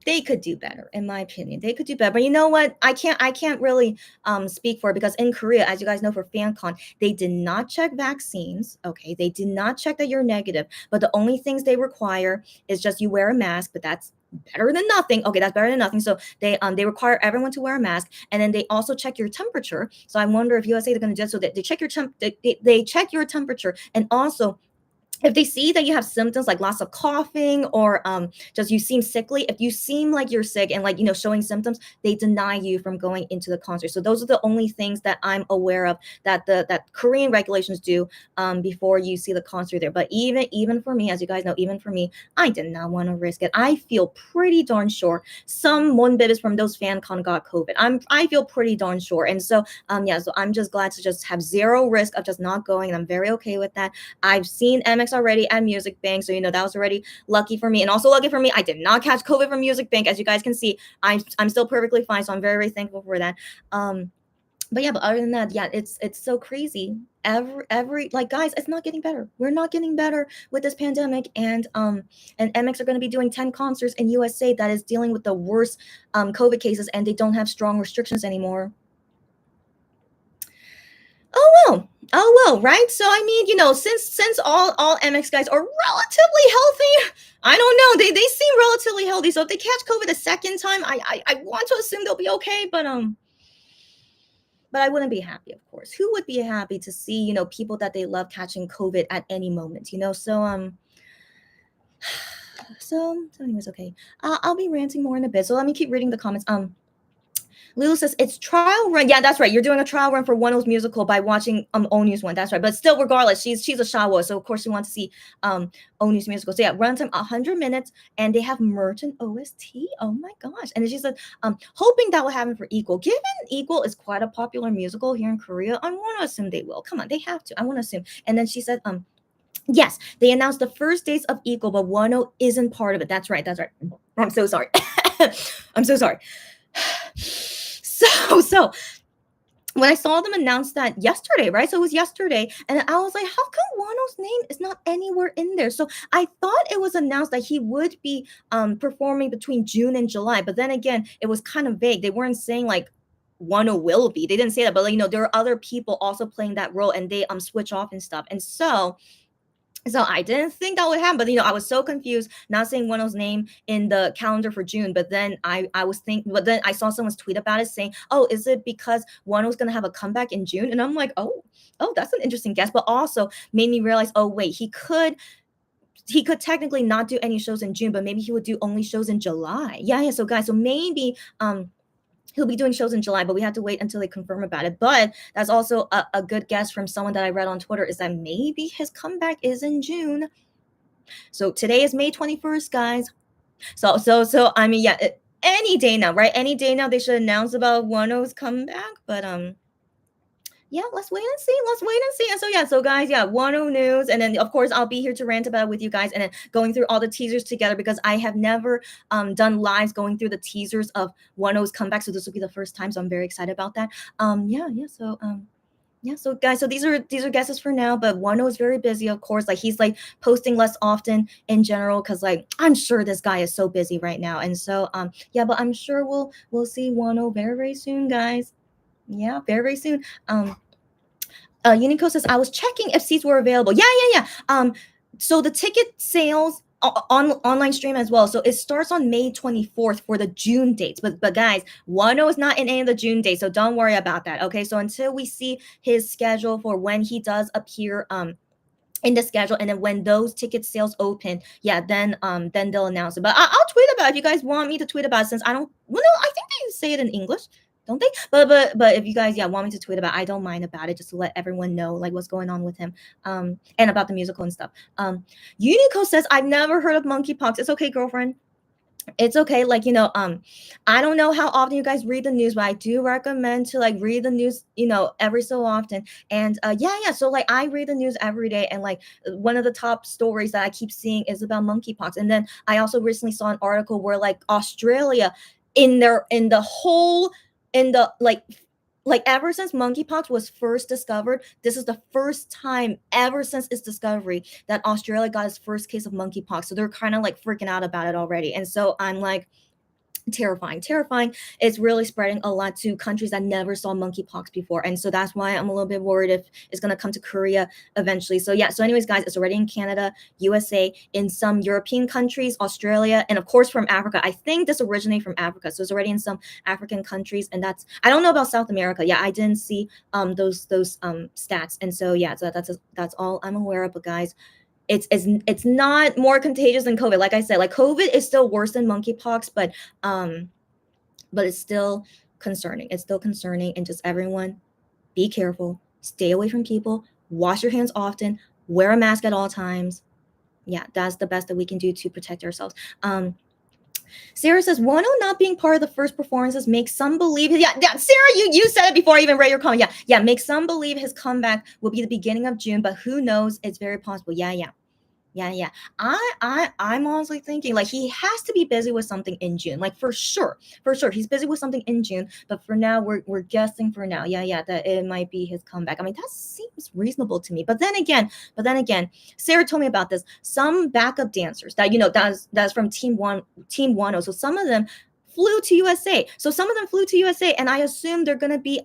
they could do better, in my opinion. They could do better. But you know what? I can't really speak for it, because in Korea, as you guys know, for FanCon, they did not check vaccines. Okay. They did not check that you're negative. But the only things they require is just you wear a mask, but that's better than nothing. Okay, that's better than nothing. So they require everyone to wear a mask, and then they also check your temperature. So I wonder if USA they're gonna do so that they check your they check your temperature, and also if they see that you have symptoms like lots of coughing or just you seem sickly, if you seem like you're sick and like showing symptoms, they deny you from going into the concert. So those are the only things that I'm aware of that that Korean regulations do before you see the concert there. But even for me, as you guys know, even for me, I did not want to risk it. I feel pretty darn sure some monbibis from those fan con got COVID. I feel pretty darn sure. And so yeah, so I'm just glad to just have zero risk of just not going, and I'm very okay with that. I've seen MX already at Music Bank, so that was already lucky for me, and also lucky for me, I did not catch COVID from Music Bank. As you guys can see, I'm still perfectly fine, so I'm very, very thankful for that. But yeah, but other than that, yeah, it's so crazy. Every like guys, it's not getting better. We're not getting better with this pandemic, and MX are going to be doing 10 concerts in USA that is dealing with the worst COVID cases, and they don't have strong restrictions anymore. Oh well. Oh well, right? So I mean, since all MX guys are relatively healthy, I don't know. They seem relatively healthy. So if they catch COVID a second time, I want to assume they'll be okay, but I wouldn't be happy, of course. Who would be happy to see, people that they love catching COVID at any moment, So so anyways, okay. I'll be ranting more in a bit. So let me keep reading the comments. Lulu says it's trial run. Yeah, that's right. You're doing a trial run for Oneo's musical by watching Onu's one. That's right. But still, regardless, she's a Shawo, so of course she wants to see Onu's musical. So yeah, runtime 100 minutes, and they have merch and OST. Oh my gosh! And then she said, hoping that will happen for Equal. Given Equal is quite a popular musical here in Korea, I want to assume they will. Come on, they have to. I want to assume. And then she said, yes, they announced the first days of Equal, but Wano isn't part of it. That's right. That's right. I'm so sorry. I'm so sorry. So when I saw them announce that yesterday, right? So it was yesterday, and I was like, how come Wano's name is not anywhere in there? So I thought it was announced that he would be performing between June and July, but then again, it was kind of vague. They weren't saying like Wano will be. They didn't say that, but there are other people also playing that role, and they switch off and stuff. And so I didn't think that would happen, but I was so confused not seeing Weno's name in the calendar for June. But then I was thinking, but then I saw someone's tweet about it saying, "Oh, is it because Weno's gonna have a comeback in June?" And I'm like, "Oh, that's an interesting guess." But also made me realize, oh wait, he could technically not do any shows in June, but maybe he would do only shows in July. Yeah. So guys, so maybe he'll be doing shows in July, but we have to wait until they confirm about it. But that's also a good guess from someone that I read on Twitter, is that maybe his comeback is in June. So today is May 21st, guys. So I mean, yeah, any day now, right? Any day now they should announce about Wano's comeback. But yeah, let's wait and see. Let's wait and see. And so yeah, so guys, yeah, Wano news, and then of course I'll be here to rant about it with you guys, and then going through all the teasers together, because I have never done lives going through the teasers of Wano's comeback, so this will be the first time. So I'm very excited about that. Yeah, so guys, so these are guesses for now, but Wano is very busy, of course. Like he's like posting less often in general, because like I'm sure this guy is so busy right now. And so yeah, but I'm sure we'll see Wano very, very soon, guys. Yeah, very, very soon. Unico says, I was checking if seats were available. Yeah. So the ticket sales on online stream as well. So it starts on May 24th for the June dates. But guys, Wano is not in any of the June dates, so don't worry about that. Okay, so until we see his schedule for when he does appear in the schedule, and then when those ticket sales open, yeah, then they'll announce it. But I'll tweet about it if you guys want me to tweet about it, since I don't, well, no, I think they say it in English, don't they? But if you guys, yeah, want me to tweet about it, I don't mind about it, just to let everyone know like what's going on with him, and about the musical and stuff. Unico says, I've never heard of monkeypox. It's okay, girlfriend. It's okay. Like, I don't know how often you guys read the news, but I do recommend to like read the news, every so often. And yeah. So like I read the news every day, and like one of the top stories that I keep seeing is about monkeypox. And then I also recently saw an article where like Australia in the like ever since monkeypox was first discovered, this is the first time ever since its discovery that Australia got its first case of monkeypox. So they're kind of like freaking out about it already. And so I'm like, terrifying. It's really spreading a lot to countries that never saw monkeypox before, and so that's why I'm a little bit worried if it's going to come to Korea eventually. So yeah, so anyways, guys, it's already in Canada, USA, in some European countries, Australia, and of course from Africa. I think this originated from Africa, so it's already in some African countries, and I don't know about South America. Yeah, I didn't see those stats, and so yeah, so that's all I'm aware of. But guys, it's not more contagious than COVID. Like I said, like COVID is still worse than monkeypox, but it's still concerning. It's still concerning, and just everyone be careful, stay away from people, wash your hands often, wear a mask at all times. Yeah, that's the best that we can do to protect ourselves. Sarah says, Wano not being part of the first performances makes some believe. Yeah, Sarah, you said it before I even read your comment. Yeah, makes some believe his comeback will be the beginning of June, but who knows? It's very possible. Yeah. I'm honestly thinking like he has to be busy with something in June, like for sure. He's busy with something in June, but for now we're guessing for now. Yeah, that it might be his comeback. I mean, that seems reasonable to me. But then again, Sarah told me about this. Some backup dancers that that's from Team 10. So some of them flew to USA. And I assume they're gonna be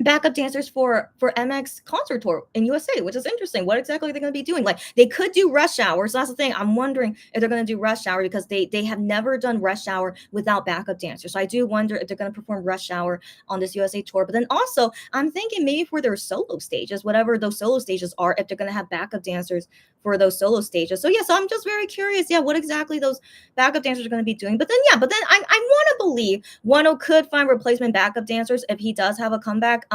backup dancers for MX concert tour in USA, which is interesting. What exactly are they going to be doing? Like they could do Rush Hour. So that's the thing. I'm wondering if they're going to do Rush Hour because they have never done Rush Hour without backup dancers. So I do wonder if they're going to perform Rush Hour on this USA tour. But then also I'm thinking maybe for their solo stages, whatever those solo stages are, if they're going to have backup dancers for those solo stages. So so I'm just very curious. Yeah, what exactly those backup dancers are going to be doing. But then I want to believe Wano could find replacement backup dancers if he does have a comeback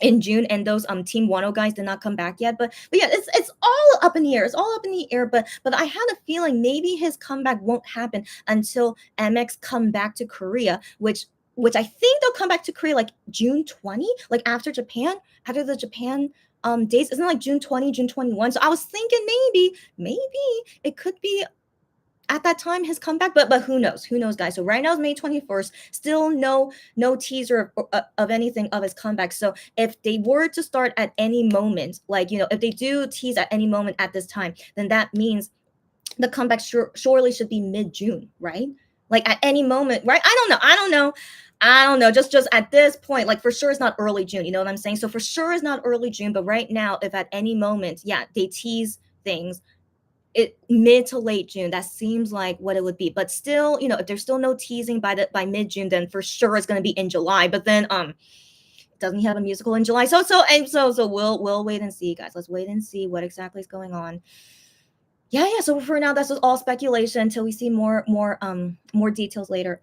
in June, and those Team 10 guys did not come back yet. But yeah, it's all up in the air. It's all up in the air. But I had a feeling maybe his comeback won't happen until MX come back to Korea, which I think they'll come back to Korea like June 20, like after the Japan days. Isn't it like June 20, June 21? So I was thinking maybe it could be at that time his comeback, but who knows, guys. So right now is May 21st, still no teaser of anything of his comeback. So if they were to start at any moment, like if they do tease at any moment at this time, then that means the comeback surely should be mid-June, right? Like at any moment, right? I don't know. Just at this point, like for sure it's not early June, you know what I'm saying? So for sure it's not early June, but right now, if at any moment, they tease things, it mid to late June, that seems like what it would be. But still, if there's still no teasing by mid-June, then for sure it's going to be in July. But then doesn't he have a musical in July? So we'll wait and see, guys. Let's wait and see what exactly is going on. Yeah. So for now, that's just all speculation until we see more details later.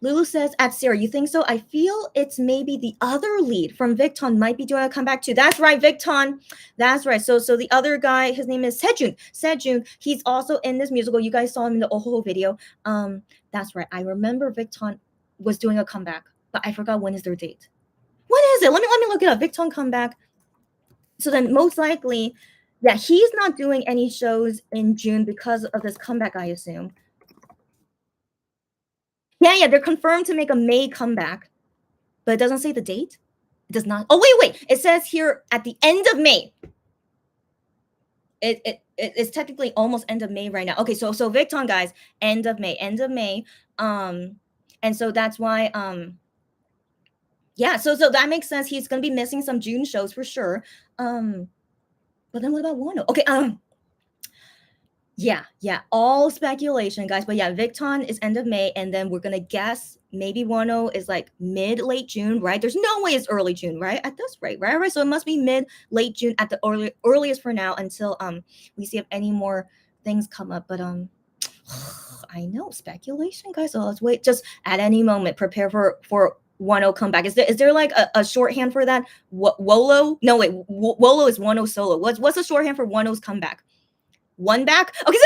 Lulu says, at Sarah, you think so? I feel it's maybe the other lead from Victon might be doing a comeback too. That's right, Victon. That's right. So the other guy, his name is Sejun. He's also in this musical. You guys saw him in the Oho video. That's right. I remember Victon was doing a comeback, but I forgot when is their date. When is it? Let me look it up. Victon comeback. So then most likely, he's not doing any shows in June because of this comeback, I assume. Yeah, they're confirmed to make a May comeback, but it doesn't say the date. It does not. Oh, wait. It says here at the end of May. It's technically almost end of May right now. Okay, so Victon, guys, end of May. And so that's why so that makes sense. He's gonna be missing some June shows for sure. But then what about Wano? Okay, yeah, all speculation, guys. But Victon is end of May, and then we're gonna guess maybe Wano is like late June, right? There's no way it's early June, right? At this rate, right? So it must be late June at the earliest for now until we see if any more things come up. But I know speculation, guys. So let's wait. Just at any moment, prepare for Wano comeback. Is there like a shorthand for that? Wolo? No, wait. Wolo is Wano solo. What's the shorthand for Wano's comeback? One back? Okay.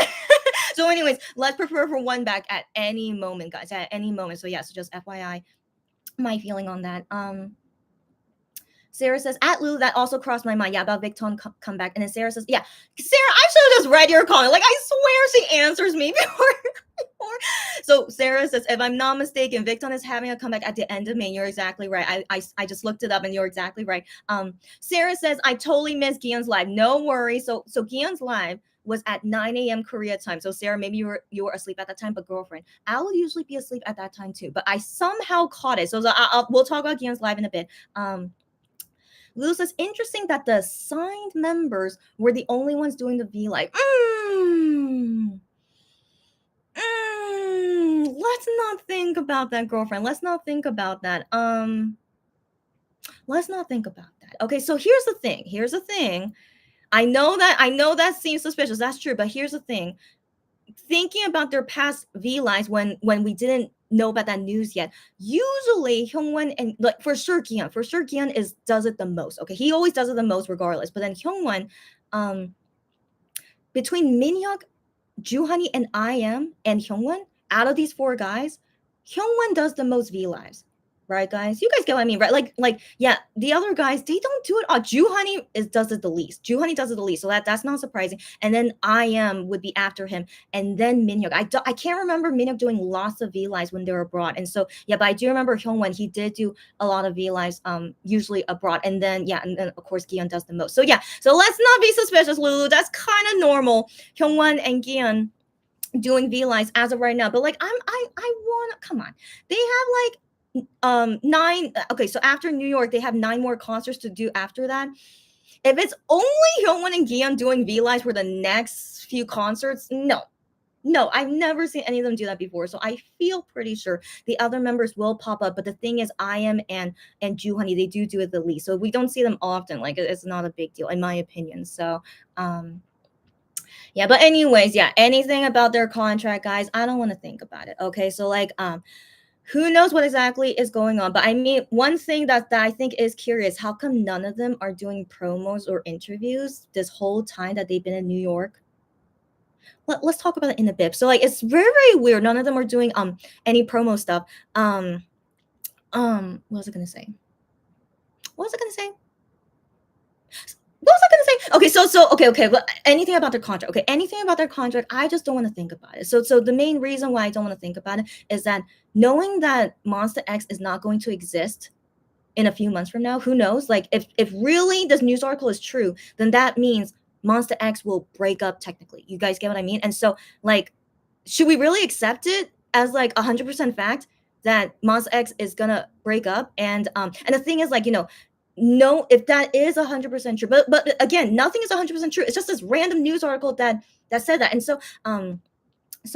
So anyways, let's prepare for one back at any moment, guys. At any moment. So so just FYI, my feeling on that. Sarah says, at Lou, that also crossed my mind. About Victon comeback. And then Sarah says, Sarah, I should have just read your comment. Like, I swear she answers me before. So Sarah says, if I'm not mistaken, Victon is having a comeback at the end of May. You're exactly right. I just looked it up and you're exactly right. Sarah says, I totally missed Gion's live. No worries. So Gion's live was at 9 a.m. Korea time. So Sarah, maybe you were asleep at that time, but girlfriend, I will usually be asleep at that time too. But I somehow caught it. So we'll talk about Gion's live in a bit. Lou says, interesting that the signed members were the only ones doing the V Live. Let's not think about that, girlfriend. Let's not think about that. Let's not think about that. Okay, so here's the thing. I know that seems suspicious. That's true, but here's the thing. Thinking about their past V lives when we didn't know about that news yet. Usually Hyungwon and like for sure Gian is does it the most. Okay, he always does it the most regardless. But then Hyungwon, um, between Minhyuk, Juhani, and IM and Hyungwon, out of these four guys, Hyungwon does the most V lives. Right, guys? You guys get what I mean, right? Yeah, the other guys, they don't do it. Juhani does it the least. Juhani does it the least, so that's not surprising. And then IM would be after him, and then Minhyuk. I can't remember Minhyuk doing lots of V lives when they were abroad, and so yeah, but I do remember Hyungwon. He did do a lot of V lives, usually abroad, and then yeah, and then of course Gion does the most. So yeah, so let's not be suspicious, Lulu. That's kind of normal. Hyungwon and Gion doing V lives as of right now, but like I want come on, they have like nine. Okay, so after New York they have 9 more concerts to do after that. If it's only Hyungwon and Gion doing V lives for the next few concerts, no, I've never seen any of them do that before, so I feel pretty sure the other members will pop up. But the thing is, IM and Juhani, they do it the least, so we don't see them often. Like it's not a big deal in my opinion. So yeah, but anyways, yeah, anything about their contract, guys, I don't want to think about it. Okay, so like who knows what exactly is going on. But I mean, one thing that I think is curious, how come none of them are doing promos or interviews this whole time that they've been in New York? Let's talk about it in a bit. So like it's very, very weird. None of them are doing any promo stuff. What was I gonna say? What was I gonna say? What was I gonna say? Okay, okay. But anything about their contract? Okay, anything about their contract? I just don't want to think about it. So the main reason why I don't want to think about it is that knowing that Monster X is not going to exist in a few months from now, who knows? Like if really this news article is true, then that means Monster X will break up technically. You guys get what I mean? And so like, should we really accept it as like 100% fact that Monster X is gonna break up? And the thing is like, no, if that is 100% true, but again, nothing is 100% true. It's just this random news article that said that. And so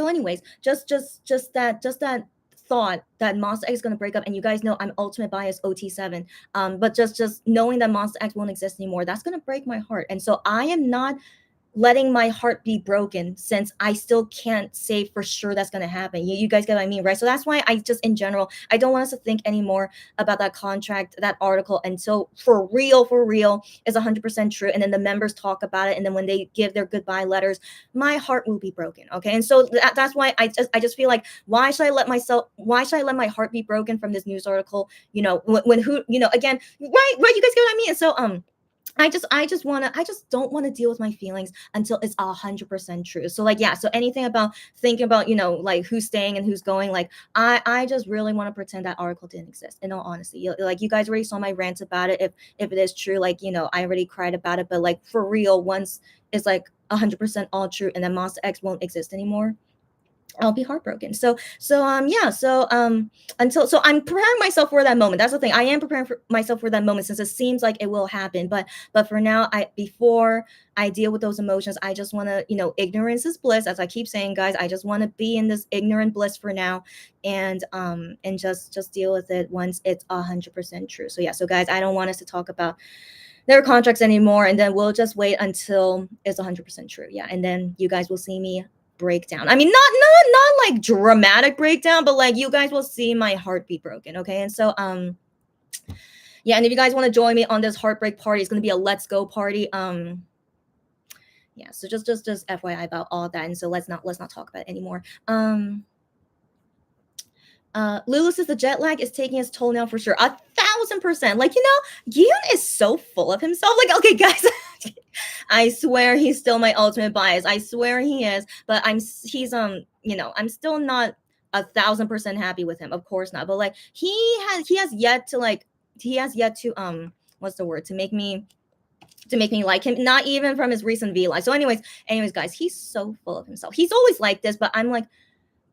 anyways, just that thought that Monster X is going to break up, and you guys know I'm ultimate bias OT7, but just knowing that Monster X won't exist anymore, that's going to break my heart. And so I am not letting my heart be broken, since I still can't say for sure that's going to happen. You guys get what I mean, right? So that's why I just, in general, I don't want us to think anymore about that contract, that article, until for real is 100% true. And then the members talk about it, and then when they give their goodbye letters, my heart will be broken. Okay, and so that's why I just feel like, why should I let my heart be broken from this news article? When who, again, right? You guys get what I mean? And so I just don't want to deal with my feelings until it's 100% true. So like, yeah, so anything about thinking about, like who's staying and who's going, like I just really want to pretend that article didn't exist, in all honesty. Like, you guys already saw my rant about it. If it is true, like, I already cried about it. But like, for real, once it's like 100% all true and then Monster X won't exist anymore, I'll be heartbroken. Until I'm preparing myself for that moment. That's the thing. I am preparing myself for that moment, since it seems like it will happen. But for now, before I deal with those emotions, I just want to, ignorance is bliss, as I keep saying, guys. I just want to be in this ignorant bliss for now, and just deal with it once it's 100% true. So yeah, so guys, I don't want us to talk about their contracts anymore, and then we'll just wait until it's 100% true. Yeah, and then you guys will see me breakdown. I mean, not like dramatic breakdown, but like, you guys will see my heart be broken. Okay, and so yeah, and if you guys want to join me on this heartbreak party, it's gonna be a let's go party. Yeah, so just FYI about all that, and so let's not talk about it anymore. Lulu says the jet lag is taking its toll now for sure. 1,000%. Like, Gion is so full of himself. Like, okay, guys, I swear he's still my ultimate bias. I swear he is. But I'm still not 1,000% happy with him. Of course not. But like, he has yet to what's the word, to make me like him. Not even from his recent V Live. So anyways, guys, he's so full of himself. He's always like this, but I'm like,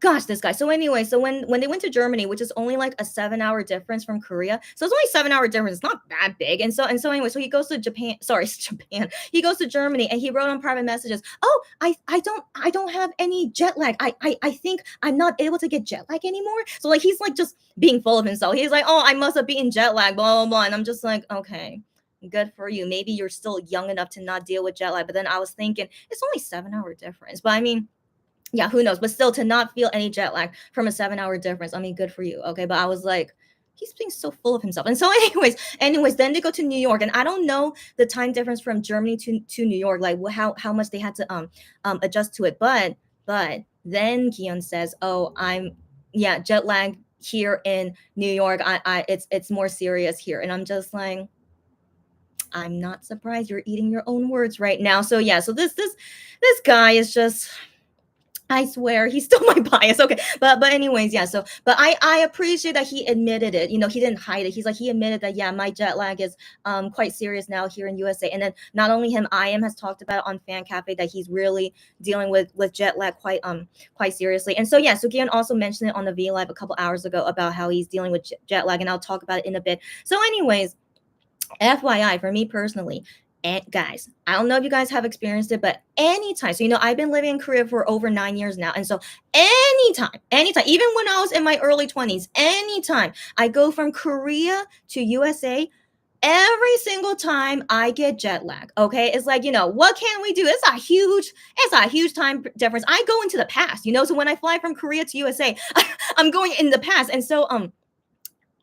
gosh, this guy. So anyway, so when they went to Germany, which is only like a 7-hour difference from Korea, so it's only 7-hour difference. It's not that big. And so anyway, so he goes to Japan. Sorry, it's Japan. He goes to Germany, and he wrote on private messages, "Oh, I don't have any jet lag. I think I'm not able to get jet lag anymore." So like, he's like just being full of himself. He's like, "Oh, I must have been jet lag, blah blah blah." And I'm just like, okay, good for you. Maybe you're still young enough to not deal with jet lag. But then I was thinking it's only 7 hour difference. But I mean, yeah, who knows? But still, to not feel any jet lag from a 7 hour difference, I mean, good for you. Okay, but I was like, he's being so full of himself. And so, anyways, then they go to New York, and I don't know the time difference from Germany to New York, like how much they had to adjust to it. But then Kion says, "Oh, I'm yeah jet lag here in New York. I it's more serious here," and I'm just like. I'm not surprised you're eating your own words right now. So yeah, so this guy is just I swear he's still my bias. Okay. But anyways, yeah. So but I appreciate that he admitted it. You know, he didn't hide it. He's like he admitted that yeah, my jet lag is quite serious now here in USA. And then not only him, IM has talked about on Fan Cafe that he's really dealing with jet lag quite seriously. And so yeah, so Gian also mentioned it on the V Live a couple hours ago about how he's dealing with jet lag, and I'll talk about it in a bit. So anyways, FYI, for me personally, and guys, I don't know if you guys have experienced it, but anytime, so I've been living in Korea for over 9 years now. And so anytime, even when I was in my early 20s, anytime I go from Korea to USA, every single time I get jet lag. Okay. It's like, what can we do? It's a huge time difference. I go into the past, so when I fly from Korea to USA, I'm going in the past. And so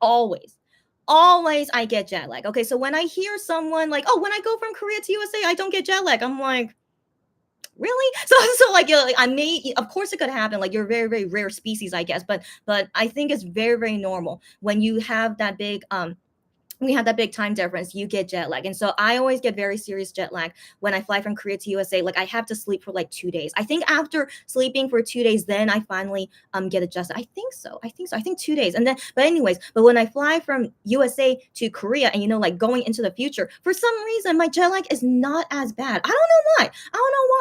always I get jet lag. Okay, so when I hear someone like, "Oh, when I go from Korea to USA, I don't get jet lag," I'm like, really? So like, like, I may, of course, it could happen. Like you're a very very rare species, I guess, but I think it's very very normal when you have that big we have that big time difference, you get jet lag. And so I always get very serious jet lag when I fly from Korea to USA. Like I have to sleep for like 2 days. I think after sleeping for 2 days, then I finally get adjusted. I think so. I think 2 days. And then but when I fly from USA to Korea and like going into the future, for some reason my jet lag is not as bad. I don't know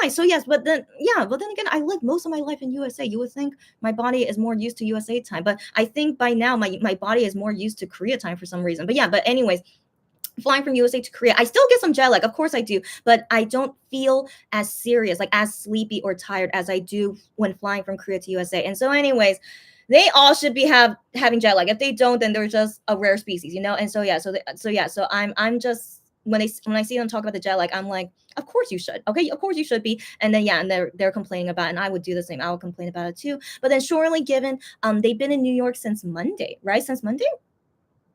why. So yes, but then again, I lived most of my life in USA. You would think my body is more used to USA time, but I think by now my body is more used to Korea time for some reason. But yeah, but anyways, flying from USA to Korea, I still get some jet lag. Of course I do, but I don't feel as serious, like as sleepy or tired as I do when flying from Korea to USA. And so anyways, they all should be having jet lag. If they don't, then they're just a rare species, And so yeah, so I'm just when I see them talk about the jet lag, I'm like, of course you should. Okay, of course you should be. And then and they're complaining about it, and I would do the same. I would complain about it too. But then surely given they've been in New York since Monday, right? Since Monday?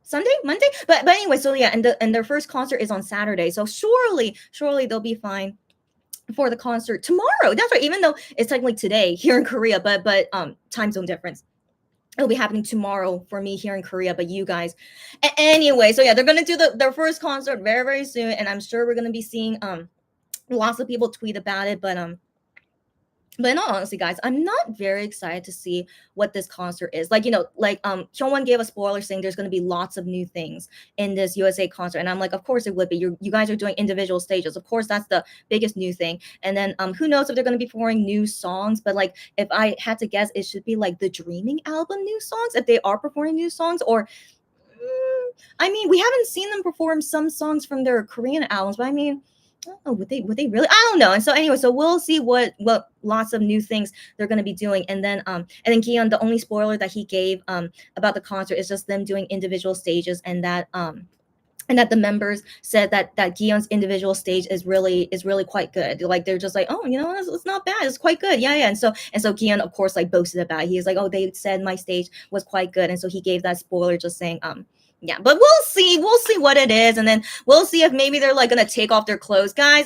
Sunday, Monday. But anyway, so yeah, and their first concert is on Saturday. So surely they'll be fine for the concert tomorrow. That's right. Even though it's technically today here in Korea, but time zone difference. It'll be happening tomorrow for me here in Korea, but you guys. Anyway, so yeah, they're gonna do their first concert very very soon, and I'm sure we're gonna be seeing lots of people tweet about it, but in all honesty, guys, I'm not very excited to see what this concert is. Like, Hyungwon gave a spoiler saying there's going to be lots of new things in this USA concert. And I'm like, of course it would be. You guys are doing individual stages. Of course, that's the biggest new thing. And then who knows if they're going to be performing new songs. But like, if I had to guess, it should be like the Dreaming album new songs, if they are performing new songs. Or, I mean, we haven't seen them perform some songs from their Korean albums, but I mean, oh, would they really? I don't know. And so anyway, so we'll see what lots of new things they're going to be doing. And then Gion, the only spoiler that he gave about the concert is just them doing individual stages, and that the members said that Gion's individual stage is really quite good. Like they're just like, oh, it's not bad. It's quite good. Yeah. And so Gion, of course, like boasted about it. He's like, oh, they said my stage was quite good. And so he gave that spoiler just saying, yeah, but we'll see what it is, and then we'll see if maybe they're like gonna take off their clothes. Guys,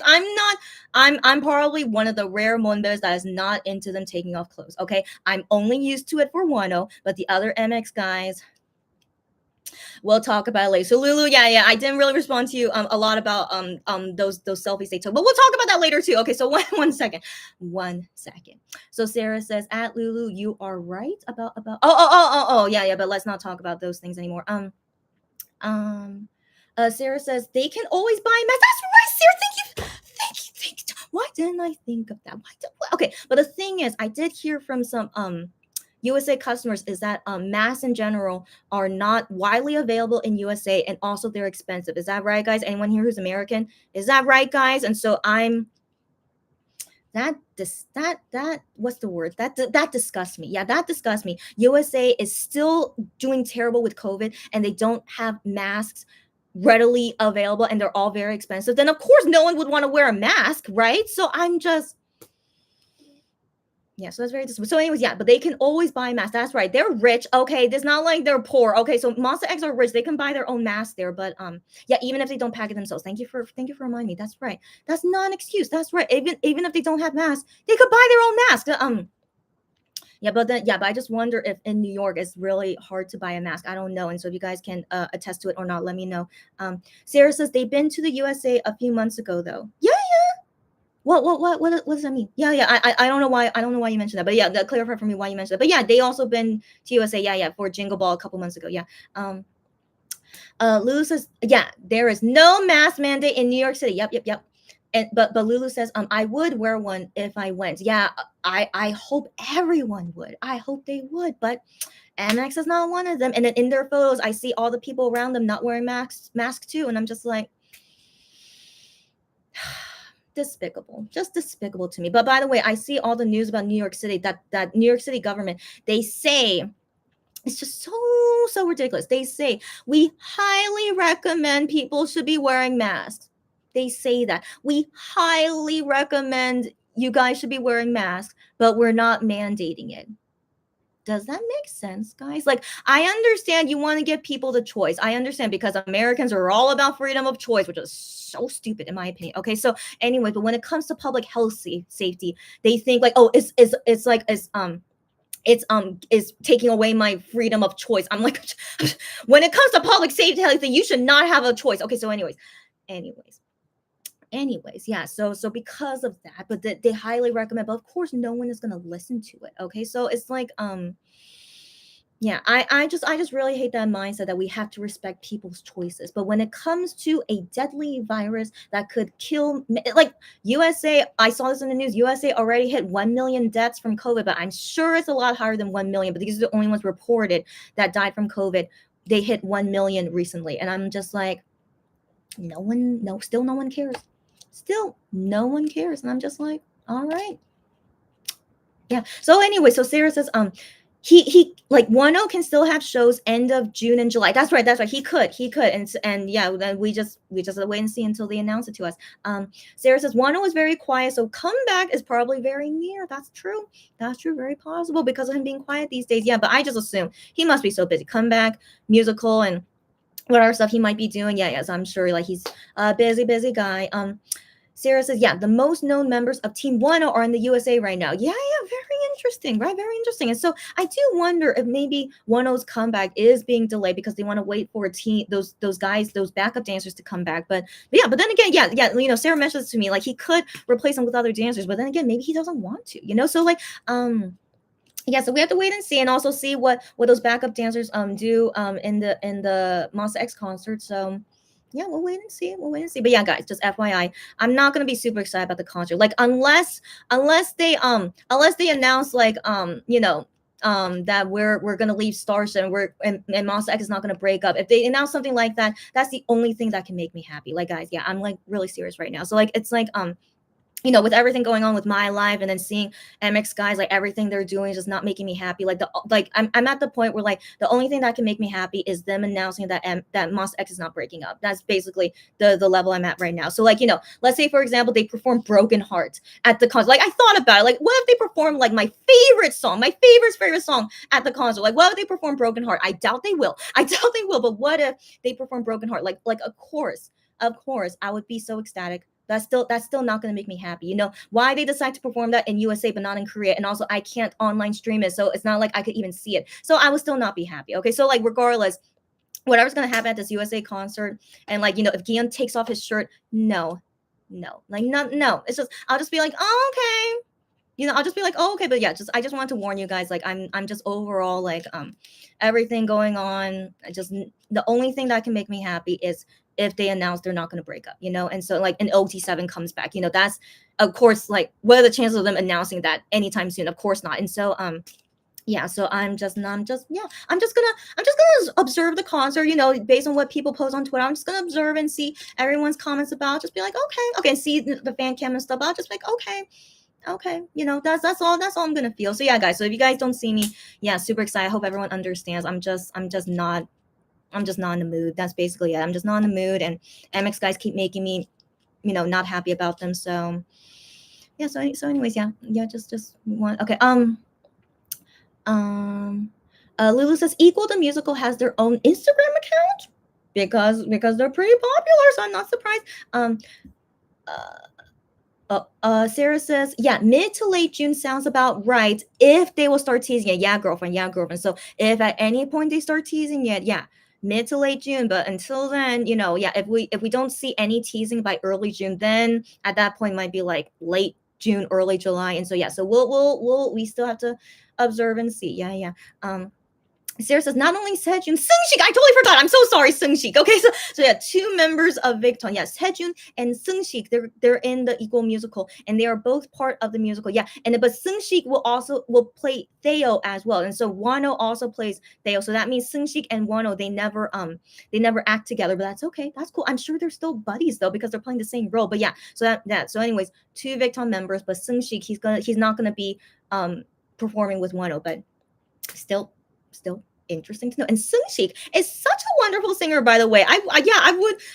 I'm probably one of the rare members that is not into them taking off clothes. Okay, I'm only used to it for Wano, but the other MX guys, we'll talk about it later. So Lulu, yeah, I didn't really respond to you a lot about those selfies they took, but we'll talk about that later too. Okay, so one second. So Sarah says, at Lulu, you are right about yeah, but let's not talk about those things anymore. Sarah says they can always buy masks. That's right, Sarah. Thank you. Why didn't I think of that? Okay, but the thing is, I did hear from some USA customers is that masks in general are not widely available in USA, and also they're expensive. Is that right, guys? Anyone here who's American? Is that right, guys? And so what's the word that disgusts me. Yeah, that disgusts me. USA is still doing terrible with COVID, and they don't have masks readily available and they're all very expensive, then of course no one would want to wear a mask, right? So I'm just, yeah, so that's very so anyways, yeah, but they can always buy masks. That's right. They're rich. Okay. It's not like they're poor. Okay. So Monster Eggs are rich. They can buy their own mask there. But yeah, even if they don't pack it themselves. Thank you for reminding me. That's right. That's not an excuse. That's right. Even if they don't have masks, they could buy their own mask. Yeah, but I just wonder if in New York it's really hard to buy a mask. I don't know. And so if you guys can attest to it or not, let me know. Sarah says they've been to the USA a few months ago though. Yeah. What does that mean? Yeah, I don't know why you mentioned that, but yeah, that clarify for me why you mentioned that. But yeah, they also been to USA, yeah, for Jingle Ball a couple months ago. Yeah. Lulu says, yeah, there is no mask mandate in New York City. Yep. And but Lulu says, I would wear one if I went. Yeah, I hope everyone would. I hope they would, but Amex is not one of them. And then in their photos, I see all the people around them not wearing masks too, and I'm just like, despicable, just despicable to me. But by the way, I see all the news about New York City, that New York City government, they say it's just so ridiculous. They say we highly recommend people should be wearing masks. They say that we highly recommend you guys should be wearing masks, but we're not mandating it. Does that make sense, guys? Like, I understand you want to give people the choice. I understand because Americans are all about freedom of choice, which is so stupid in my opinion. Okay, so anyway, but when it comes to public health safety, they think like, oh, it's like it's is taking away my freedom of choice. I'm like, when it comes to public safety health, you should not have a choice. Okay, so anyways, yeah, so because of that, but they highly recommend, but of course no one is going to listen to it. Okay, so it's like yeah, I just really hate that mindset that we have to respect people's choices. But when it comes to a deadly virus that could kill, like USA, I saw this in the news, USA already hit 1 million deaths from COVID, but I'm sure it's a lot higher than 1 million, but these are the only ones reported that died from COVID. They hit 1 million recently, and I'm just like, still no one cares. Still no one cares. And I'm just like, all right. Yeah. So anyway, so Sarah says, he like Wano can still have shows end of June and July. That's right. He could, and yeah, then we just wait and see until they announce it to us. Sarah says Wano is very quiet, so comeback is probably very near. That's true. Very possible because of him being quiet these days. Yeah, but I just assume he must be so busy. Comeback, musical, and whatever stuff he might be doing. Yeah. So I'm sure like he's a busy guy. Sarah says, yeah, the most known members of Team Wano are in the USA right now. Yeah, very interesting, right? Very interesting. And so I do wonder if maybe Wano's comeback is being delayed because they want to wait for those guys, those backup dancers to come back. But then again, yeah, Sarah mentions to me like he could replace them with other dancers, but then again, maybe he doesn't want to, So like, yeah, so we have to wait and see, and also see what those backup dancers do in the Monster X concert. So yeah, we'll wait and see. But yeah, guys, just FYI, I'm not gonna be super excited about the concert. Like unless they announce like that we're gonna leave Starship and Monster X is not gonna break up. If they announce something like that, that's the only thing that can make me happy. Like guys, yeah, I'm like really serious right now. So like it's like with everything going on with my life and then seeing MX guys, like everything they're doing is just not making me happy. Like I'm at the point where like the only thing that can make me happy is them announcing that that Monster X is not breaking up. That's basically the level I'm at right now. So like, let's say for example, they perform Broken Heart at the concert. Like I thought about it. Like what if they perform like my favorite song at the concert? Like what if they perform Broken Heart? I doubt they will. But what if they perform Broken Heart? Like of course, I would be so ecstatic. That's still not going to make me happy. Why they decide to perform that in USA but not in Korea, and also I can't online stream it, so it's not like I could even see it. So I would still not be happy. Okay, so like regardless, whatever's going to happen at this USA concert, and like if Gian takes off his shirt, no, it's just I'll just be like, oh okay. I'll just be like, oh, okay, but yeah, I just wanted to warn you guys, like I'm just overall like everything going on. The only thing that can make me happy is if they announce they're not going to break up, and so like an OT7 comes back, that's of course like what are the chances of them announcing that anytime soon? Of course not. And so yeah, so I'm just gonna observe the concert, based on what people post on Twitter. I'm just gonna observe and see everyone's comments about, just be like, okay, and see the fan cam and stuff. I'll just be like, okay, that's all I'm gonna feel. So yeah, guys, so if you guys don't see me, yeah, super excited. I hope everyone understands. I'm just not I'm just not in the mood. That's basically it. I'm just not in the mood, and MX guys keep making me, not happy about them. So yeah. So anyways, yeah. Just one. Okay. Um. Lulu says Equal the Musical has their own Instagram account because they're pretty popular, so I'm not surprised. Uh, Sarah says, yeah, mid to late June sounds about right if they will start teasing it. Yeah, girlfriend. Yeah, girlfriend. So if at any point they start teasing it, yeah, mid to late June. But until then, yeah, if we don't see any teasing by early June, then at that point might be like late June, early July. And so yeah, so we still have to observe and see. Yeah. Sarah says, not only Sejun, Seungshik, I totally forgot. I'm so sorry, Seungshik. Okay, so yeah, two members of Victon. Yeah, Sejun and Seungshik, they're in the Equal musical, and they are both part of the musical. Yeah, but Seungshik will play Theo as well, and so Wano also plays Theo. So that means Seungshik and Wano they never act together, but that's okay. That's cool. I'm sure they're still buddies though because they're playing the same role. But yeah, so anyways, two Victon members, but Seungshik he's not gonna be performing with Wano, but still interesting to know. And Seungshik is such a wonderful singer, by the way. I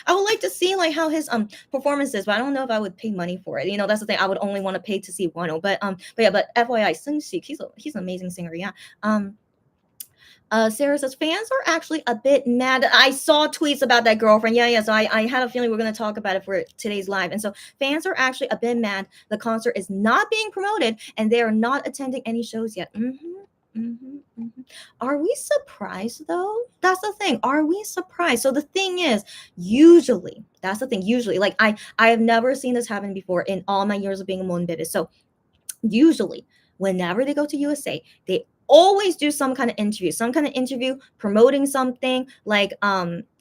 would like to see like how his performance is, but I don't know if I would pay money for it. That's the thing. I would only want to pay to see Wano. But FYI, Seungshik, he's an amazing singer. Yeah. Sarah says fans are actually a bit mad. I saw tweets about that, girlfriend. Yeah. So I had a feeling we're going to talk about it for today's live. And so fans are actually a bit mad. The concert is not being promoted, and they are not attending any shows yet. Are we surprised though? That's the thing. Are we surprised? So the thing is, usually, that's the thing. Usually, like I have never seen this happen before in all my years of being a Moonbibis. So usually, whenever they go to USA, they always do some kind of interview promoting something, like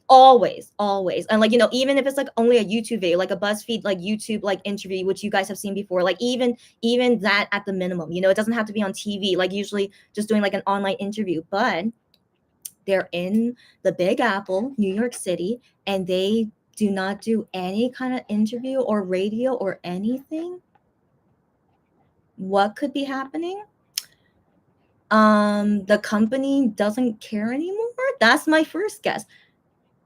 always. And like, even if it's like only a YouTube video, like a BuzzFeed like YouTube like interview, which you guys have seen before, like even that at the minimum, it doesn't have to be on TV, like usually just doing like an online interview. But they're in the Big Apple, New York City, and they do not do any kind of interview or radio or anything. What could be happening? The company doesn't care anymore. That's my first guess.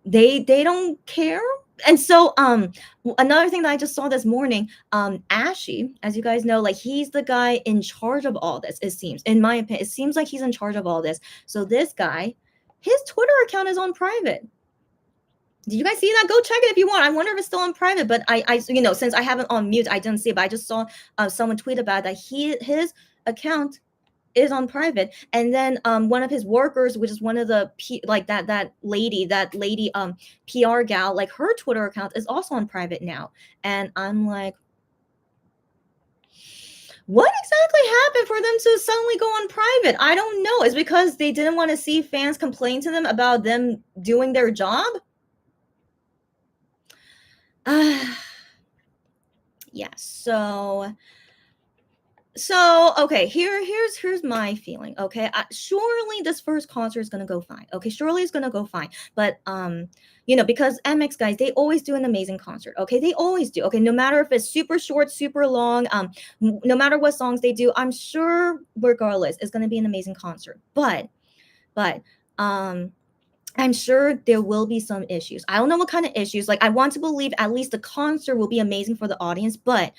They don't care. And so another thing that I just saw this morning, Ashy, as you guys know, like he's the guy in charge of all this. It seems, in my opinion, it seems like he's in charge of all this. So this guy, his Twitter account is on private. Did you guys see that? Go check it if you want. I wonder if it's still on private, but I since I have it on mute, I didn't see it, but I just saw someone tweet about that. His account is on private, and then one of his workers, which is one of the that lady PR gal, like her Twitter account is also on private now. And I'm like, what exactly happened for them to suddenly go on private? I don't know. It's because they didn't want to see fans complain to them about them doing their job. Yeah, so okay, here's my feeling. Okay, surely this first concert is gonna go fine. Okay, surely it's gonna go fine. But because MX guys, they always do an amazing concert. Okay, they always do. Okay, no matter if it's super short, super long, no matter what songs they do, I'm sure regardless, it's gonna be an amazing concert. But I'm sure there will be some issues. I don't know what kind of issues. Like, I want to believe at least the concert will be amazing for the audience, but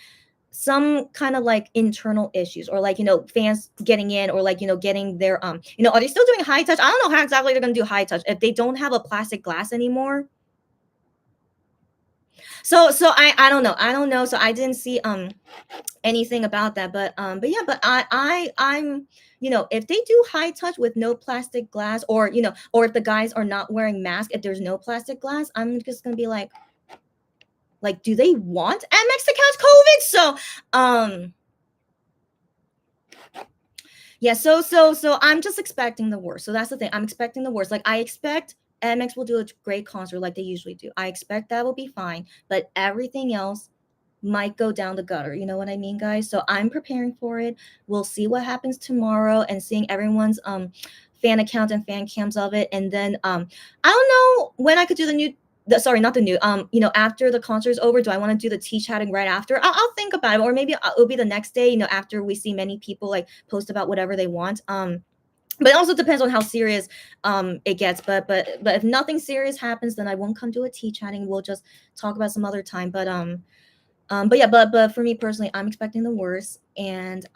some kind of like internal issues, or like, fans getting in, or like, getting their are they still doing high touch? I don't know how exactly they're gonna do high touch if they don't have a plastic glass anymore. So I don't know. So I didn't see anything about that, but yeah, but I'm if they do high touch with no plastic glass, or or if the guys are not wearing masks, if there's no plastic glass, I'm just gonna be like, do they want MX to catch COVID? So yeah, so I'm just expecting the worst. So that's the thing. I'm expecting the worst. Like, I expect MX will do a great concert like they usually do. I expect that will be fine, but everything else might go down the gutter. You know what I mean, guys? So I'm preparing for it. We'll see what happens tomorrow, and seeing everyone's fan account and fan cams of it. And then I don't know when I could do not the new after the concert is over. Do I want to do the tea chatting right after? I'll think about it, or maybe it'll be the next day, after we see many people like post about whatever they want. but it also depends on how serious it gets. But if nothing serious happens, then I won't come to a tea chatting. We'll just talk about some other time. But yeah, but for me personally, I'm expecting the worst. And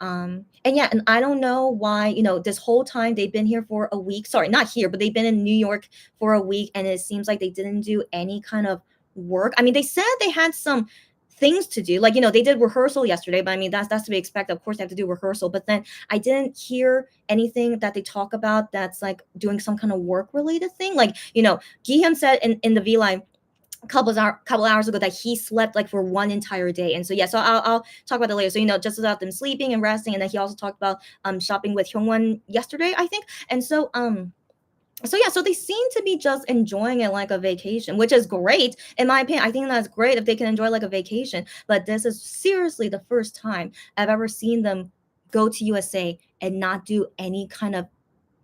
yeah, and I don't know why, this whole time they've been here for a week. Sorry, not here, but they've been in New York for a week, and it seems like they didn't do any kind of work. I mean, they said they had some things to do. Like, they did rehearsal yesterday, but I mean that's to be expected. Of course they have to do rehearsal, but then I didn't hear anything that they talk about that's like doing some kind of work related thing. Like, Gihan said in the V Live couple hours ago that he slept like for one entire day. And so yeah, so I'll talk about that later. So just about them sleeping and resting, and then he also talked about shopping with Hyungwon yesterday, I think. And so yeah, so they seem to be just enjoying it like a vacation, which is great in my opinion. I think that's great if they can enjoy like a vacation, but this is seriously the first time I've ever seen them go to USA and not do any kind of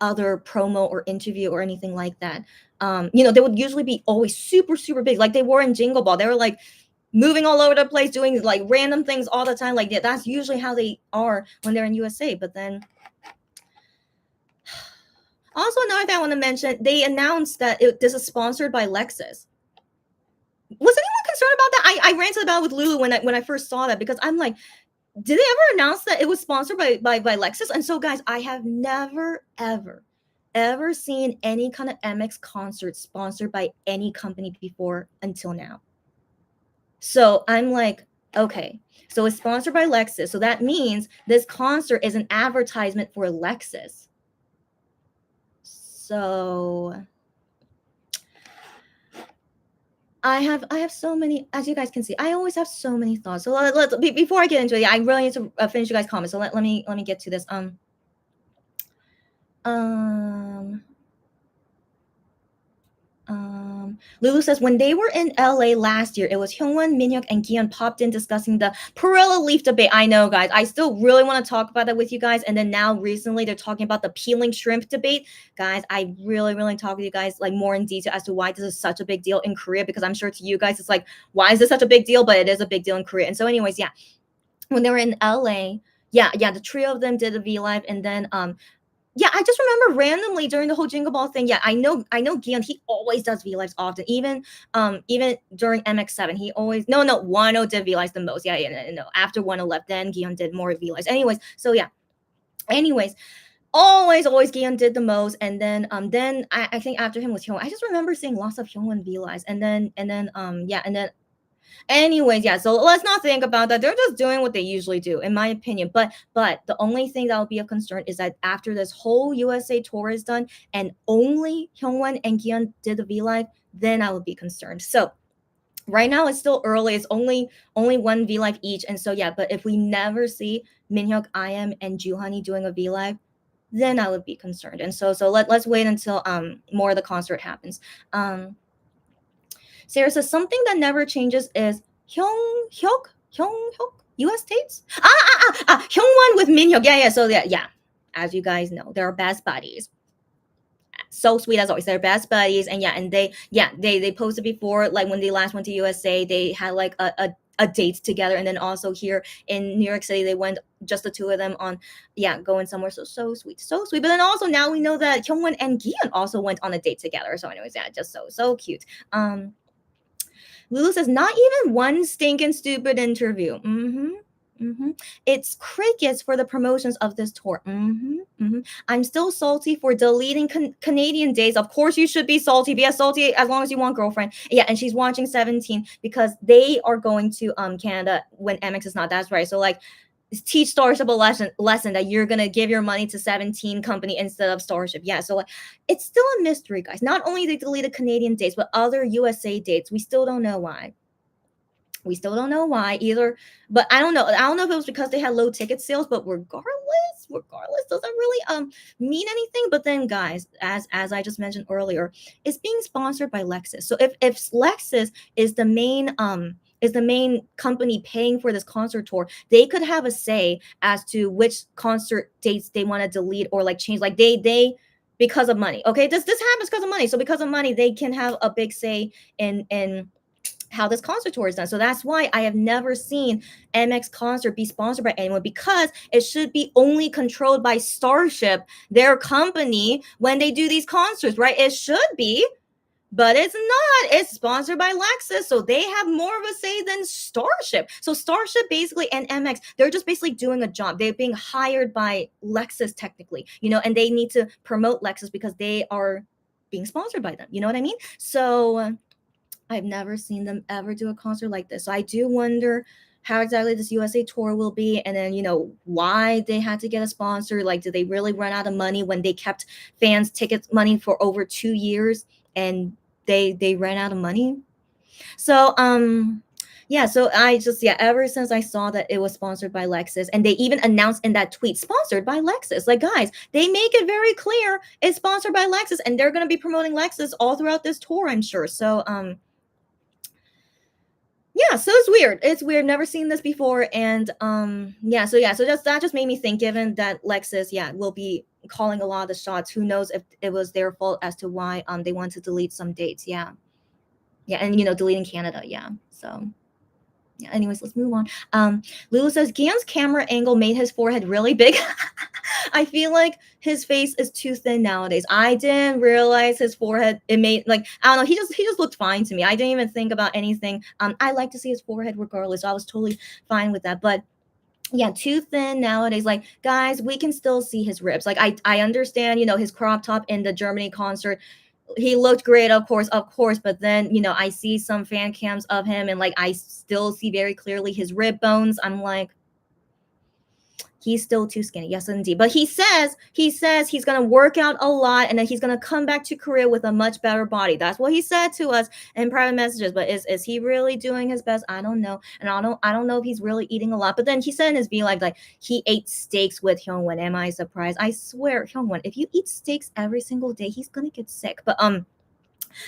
other promo or interview or anything like that. They would usually be always super, super big, like they were in Jingle Ball. They were like moving all over the place, doing like random things all the time. Like that's usually how they are when they're in USA. But then also another thing I want to mention, they announced that this is sponsored by Lexus. Was anyone concerned about that? I ranted about it with Lulu when I first saw that, because I'm like, did they ever announce that it was sponsored by Lexus? And so guys, I have never ever seen any kind of MX concert sponsored by any company before until now. So I'm like, okay, so it's sponsored by Lexus. So that means this concert is an advertisement for Lexus. So I have so many, as you guys can see, I always have so many thoughts. So let's before I get into it, I really need to finish you guys' comments. So let me get to this. Lulu says, when they were in LA last year, it was Hyungwon, Minhyuk, and Gion popped in discussing the Perilla leaf debate. I know, guys. I still really want to talk about that with you guys. And then now recently they're talking about the peeling shrimp debate. Guys, I really talk with you guys like more in detail as to why this is such a big deal in Korea, because I'm sure to you guys it's like, why is this such a big deal? But it is a big deal in Korea. And so anyways, yeah, when they were in LA, yeah, the trio of them did a V Live, and then yeah, I just remember randomly during the whole Jingle Ball thing. Yeah, I know Gion, he always does V Lives often. Even during MX7, he always no 10 did V Lives the most. Yeah, no. After 10 left, then Gion did more V Lives. Anyways, so yeah. Anyways, always Gion did the most, and then I think after him was Hyungwon. I just remember seeing lots of Hyungwon V Lives, and then yeah, and then anyways, yeah, so let's not think about that. They're just doing what they usually do, in my opinion. But the only thing that will be a concern is that after this whole USA tour is done and only Hyungwon and Gion did the V Live, then I would be concerned. So right now it's still early. It's only one V Live each. And so yeah, but if we never see Minhyuk, IM, and Juhani doing a V Live, then I would be concerned. And so let's wait until more of the concert happens. Sarah says, something that never changes is Hyuk US States? Hyungwon with Minhyuk. Yeah. So yeah. As you guys know, they're best buddies. So sweet as always. They're best buddies. And yeah, and they posted before, like when they last went to USA, they had like a date together. And then also here in New York City, they went just the two of them on going somewhere. So sweet. But then also now we know that Hyungwon and Gion also went on a date together. So anyways, yeah, just so cute. Lulu says, not even one stinking stupid interview. It's crickets for the promotions of this tour. I'm still salty for deleting Canadian days. Of course you should be salty. Be as salty as long as you want, girlfriend. Yeah, and she's watching 17 because they are going to Canada when MX is not. That's right. So like, teach Starship a lesson that you're gonna give your money to 17 company instead of Starship. Yeah, so like, it's still a mystery, guys. Not only they deleted Canadian dates, but other USA dates. We still don't know why. We still don't know why either. But I don't know if it was because they had low ticket sales. But regardless, doesn't really mean anything. But then, guys, as I just mentioned earlier, it's being sponsored by Lexus. So if Lexus is the main company paying for this concert tour, they could have a say as to which concert dates they want to delete or like change. Like they because of money. Okay, this happens because of money. So because of money, they can have a big say in how this concert tour is done. So that's why I have never seen MX concert be sponsored by anyone, because it should be only controlled by Starship, their company, when they do these concerts, right? It should be. But it's not. It's sponsored by Lexus, so they have more of a say than Starship. So Starship basically and MX, they're just basically doing a job. They're being hired by Lexus technically, and they need to promote Lexus because they are being sponsored by them. You know what I mean? So I've never seen them ever do a concert like this. So I do wonder how exactly this USA tour will be, and then why they had to get a sponsor. Like, did they really run out of money when they kept fans tickets money for over 2 years and they ran out of money? So yeah, so I just, ever since I saw that it was sponsored by Lexus, and they even announced in that tweet, sponsored by Lexus. Like, guys, they make it very clear it's sponsored by Lexus, and they're going to be promoting Lexus all throughout this tour, I'm sure. So yeah, so it's weird. It's weird. Never seen this before. And so that just made me think, given that Lexus, will be calling a lot of the shots. Who knows if it was their fault as to why they want to delete some dates. Yeah. Yeah, and deleting Canada, yeah. So yeah, anyways, let's move on. Lulu says Guillaume's camera angle made his forehead really big. I feel like his face is too thin nowadays. I didn't realize his forehead, it made, like, I don't know, he just looked fine to me. I didn't even think about anything. I like to see his forehead regardless, so I was totally fine with that. But yeah, too thin nowadays. Like, guys, we can still see his ribs. Like, I understand, his crop top in the Germany concert, he looked great, of course, but then I see some fan cams of him, and like I still see very clearly his rib bones. I'm like, he's still too skinny. Yes, indeed. But he says he's gonna work out a lot, and then he's gonna come back to Korea with a much better body. That's what he said to us in private messages. But is he really doing his best? I don't know. And I don't know if he's really eating a lot. But then he said in his V Live, like, he ate steaks with Hyungwon. Am I surprised? I swear, Hyungwon, if you eat steaks every single day, he's gonna get sick. But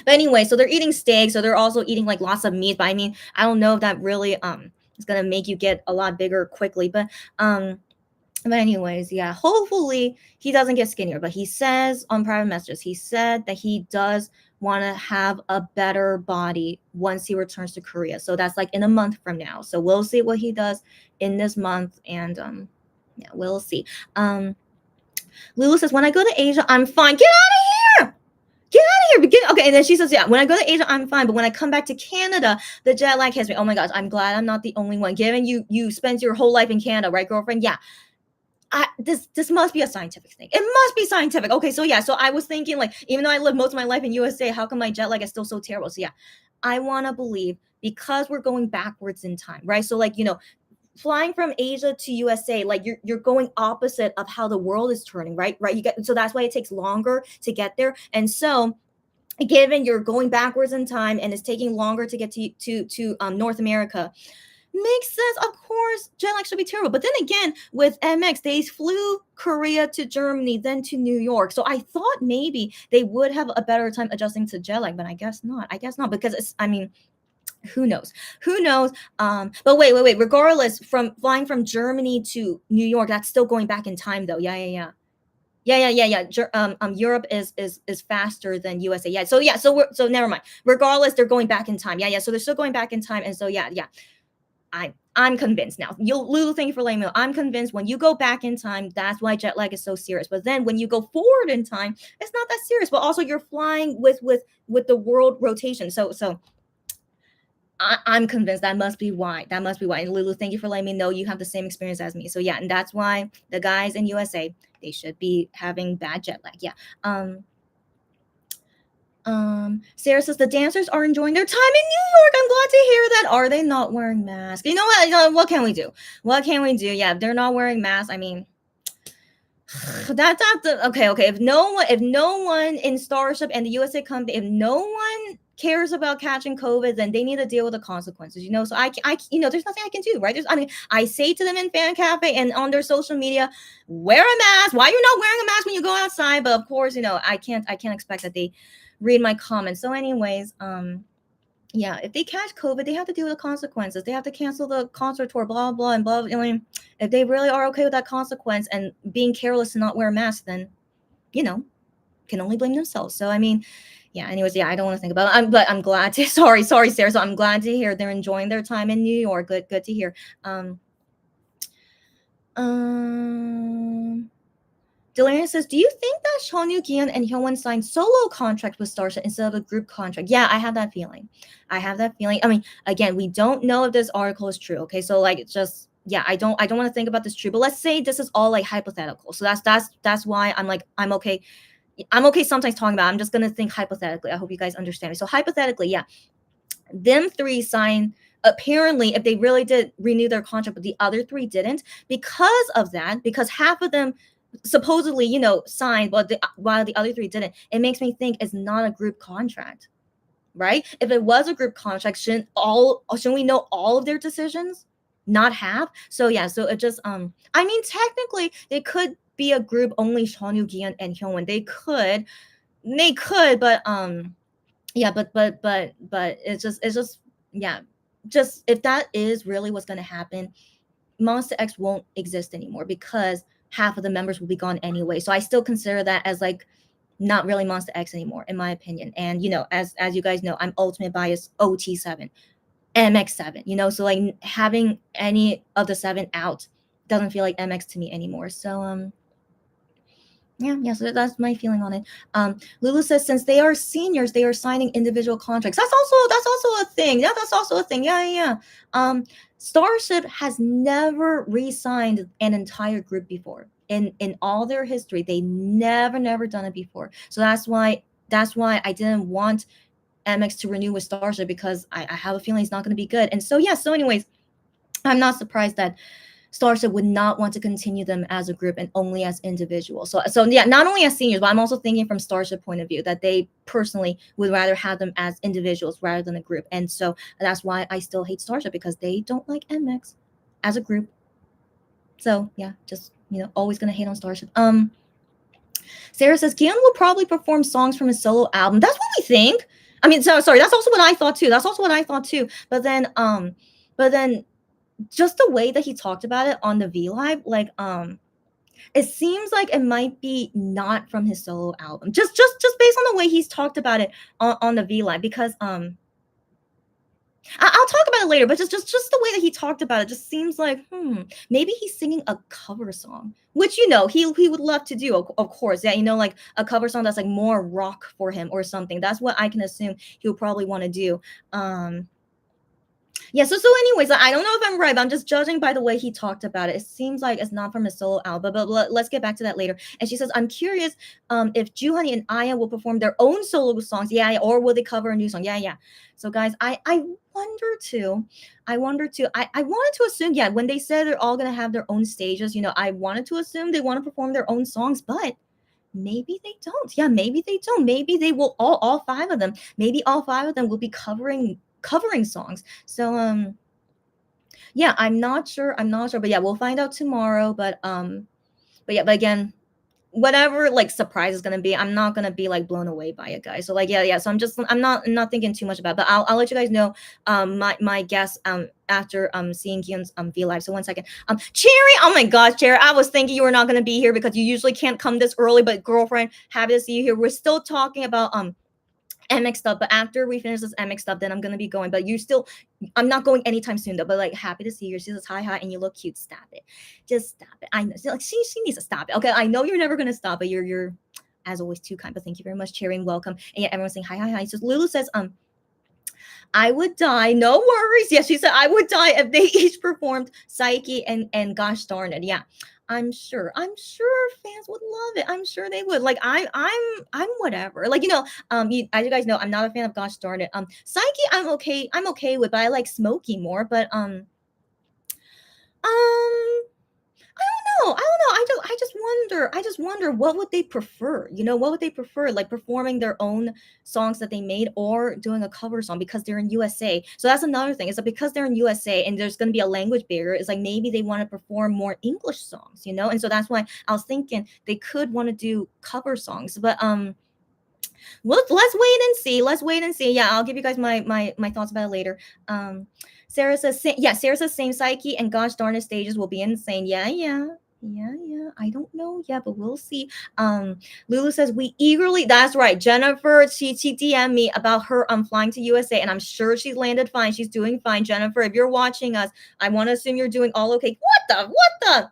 anyway, so they're eating steak, so they're also eating like lots of meat. But I mean, I don't know if that really is gonna make you get a lot bigger quickly. But anyways, yeah, hopefully he doesn't get skinnier. But he says on private messages, he said that he does want to have a better body once he returns to Korea. So that's like in a month from now. So we'll see what he does in this month, and yeah, we'll see. Lulu says, when I go to Asia, I'm fine. Get out of here! Get out of here! Okay, and then she says, yeah, when I go to Asia, I'm fine, but when I come back to Canada, the jet lag hits me. Oh my gosh, I'm glad I'm not the only one. Given you spent your whole life in Canada, right, girlfriend? Yeah. This must be a scientific thing. It must be scientific. Okay, so yeah, so I was thinking, like, even though I lived most of my life in USA, how come my jet lag is still so terrible? So yeah, I want to believe because we're going backwards in time, right? So like, flying from Asia to USA, like you're going opposite of how the world is turning, right? So that's why it takes longer to get there. And so given you're going backwards in time and it's taking longer to get to North America, makes sense. Of course, jet lag should be terrible. But then again, with MX, they flew Korea to Germany, then to New York. So I thought maybe they would have a better time adjusting to jet lag, but I guess not. Because who knows? But wait. Regardless, from flying from Germany to New York, that's still going back in time, though. Yeah. Europe is faster than USA. Yeah. So never mind. Regardless, they're going back in time. Yeah. So they're still going back in time, and so yeah. I'm convinced now. Lulu, thank you for letting me know. I'm convinced when you go back in time, that's why jet lag is so serious. But then when you go forward in time, it's not that serious. But also you're flying with the world rotation. So I'm convinced that must be why. And Lulu, thank you for letting me know you have the same experience as me. So yeah, and that's why the guys in USA, they should be having bad jet lag. Yeah. Sarah says the dancers are enjoying their time in New York. I'm glad to hear that. Are they not wearing masks? You know what? What can we do? Yeah, if they're not wearing masks, I mean, that's not the okay. If no one in Starship and the USA company, if no one cares about catching COVID, then they need to deal with the consequences. So I there's nothing I can do, right? I say to them in fan cafe and on their social media, wear a mask. Why are you not wearing a mask when you go outside? But of course, I can't expect that they read my comments. So anyways, yeah, if they catch COVID, they have to deal with the consequences. They have to cancel the concert tour, blah, blah, and blah. If they really are okay with that consequence and being careless and not wear a mask, then, can only blame themselves. So, I mean, Yeah, anyways, yeah, I don't want to think about it. But I'm glad to sorry, Sarah. So I'm glad to hear they're enjoying their time in New York. Good to hear. Um Delana says, "Do you think that Seonyu Gian and Hyewon signed solo contract with Starship instead of a group contract?" Yeah, I have that feeling. I mean, again, we don't know if this article is true. Okay, so like, it's just yeah, I don't want to think about this true, but let's say this is all like hypothetical. So that's why I'm like I'm okay. I'm okay sometimes talking about. I'm just gonna think hypothetically. I hope you guys understand me. So hypothetically, yeah, them three signed. Apparently, if they really did renew their contract, but the other three didn't, because of that, because half of them supposedly, signed, but while the other three didn't, it makes me think it's not a group contract, right? If it was a group contract, shouldn't we know all of their decisions? Not half. So yeah, so it just I mean, technically it could be a group only Sean Yugi and Hyunwon. They could, but yeah, but it's just yeah, just if that is really what's gonna happen, Monster X won't exist anymore because half of the members will be gone anyway. So I still consider that as like not really Monster X anymore, in my opinion. And as you guys know, I'm ultimate bias OT7, MX7. So like having any of the seven out doesn't feel like MX to me anymore. So yeah, so that's my feeling on it. Lulu says since they are seniors, they are signing individual contracts. That's also a thing. Yeah, that's also a thing. Yeah. Starship has never re-signed an entire group before. In all their history, they never done it before. So that's why I didn't want MX to renew with Starship, because I have a feeling it's not going to be good. And so yeah, so anyways, I'm not surprised that Starship would not want to continue them as a group and only as individuals. So yeah, not only as seniors, but I'm also thinking from Starship point of view that they personally would rather have them as individuals rather than a group. And so that's why I still hate Starship, because they don't like MX as a group. So yeah, just always gonna hate on Starship. Sarah says Keanu will probably perform songs from his solo album. That's what we think. I mean, sorry, that's also what I thought too. But then just the way that he talked about it on the V Live, like it seems like it might be not from his solo album. Just based on the way he's talked about it on the V Live, because I'll talk about it later, but just the way that he talked about it just seems like maybe he's singing a cover song, which he would love to do, of course. Yeah, like a cover song that's like more rock for him or something. That's what I can assume he'll probably want to do. Yeah, so anyways, I don't know if I'm right, but I'm just judging by the way he talked about it. It seems like it's not from his solo album, but let's get back to that later. And she says, I'm curious if Juhani and Aya will perform their own solo songs, yeah, or will they cover a new song? Yeah. So guys, I wonder too. I wanted to assume, yeah, when they said they're all gonna have their own stages, I wanted to assume they want to perform their own songs, but maybe they don't. Yeah, maybe they don't. Maybe they will all five of them. Maybe all five of them will be covering songs. So yeah, I'm not sure, but yeah, we'll find out tomorrow. But again, whatever like surprise is gonna be, I'm not gonna be like blown away by it, guys. So like yeah, so I'm not thinking too much about it, but I'll let you guys know my guess after seeing Kyun's V Live. So one second. Cherry, oh my gosh, Cherry, I was thinking you were not gonna be here because you usually can't come this early, but girlfriend, happy to see you here. We're still talking about MX stuff, but after we finish this MX stuff, then I'm gonna be going. But I'm not going anytime soon though. But like, happy to see you. She says hi, and you look cute. Stop it, just stop it. I know, like she needs to stop it. Okay, I know you're never gonna stop it. You're as always too kind. But thank you very much, Cherry, and welcome. And yeah, everyone's saying hi. So Lulu says I would die. No worries. Yeah, she said I would die if they each performed Psyche and Gosh Darn It. Yeah. I'm sure fans would love it. I'm sure they would. Like I'm whatever. Like as you guys know, I'm not a fan of Gosh Darn It. Psyche, I'm okay with, but I like Smokey more. But I don't know. I just wonder what would they prefer? What would they prefer? Like performing their own songs that they made or doing a cover song, because they're in USA. So that's another thing. Is that because they're in USA and there's going to be a language barrier, it's like maybe they want to perform more English songs, And so that's why I was thinking they could want to do cover songs. But let's wait and see. Yeah, I'll give you guys my thoughts about it later. Sarah says same Psyche and Gosh Darn It stages will be insane. Yeah. Yeah, yeah. I don't know yet, but we'll see. Um, Lulu says we eagerly. That's right. Jennifer, she DM'd me about her flying to USA, and I'm sure she's landed fine. She's doing fine. Jennifer, if you're watching us, I want to assume you're doing all okay. What the?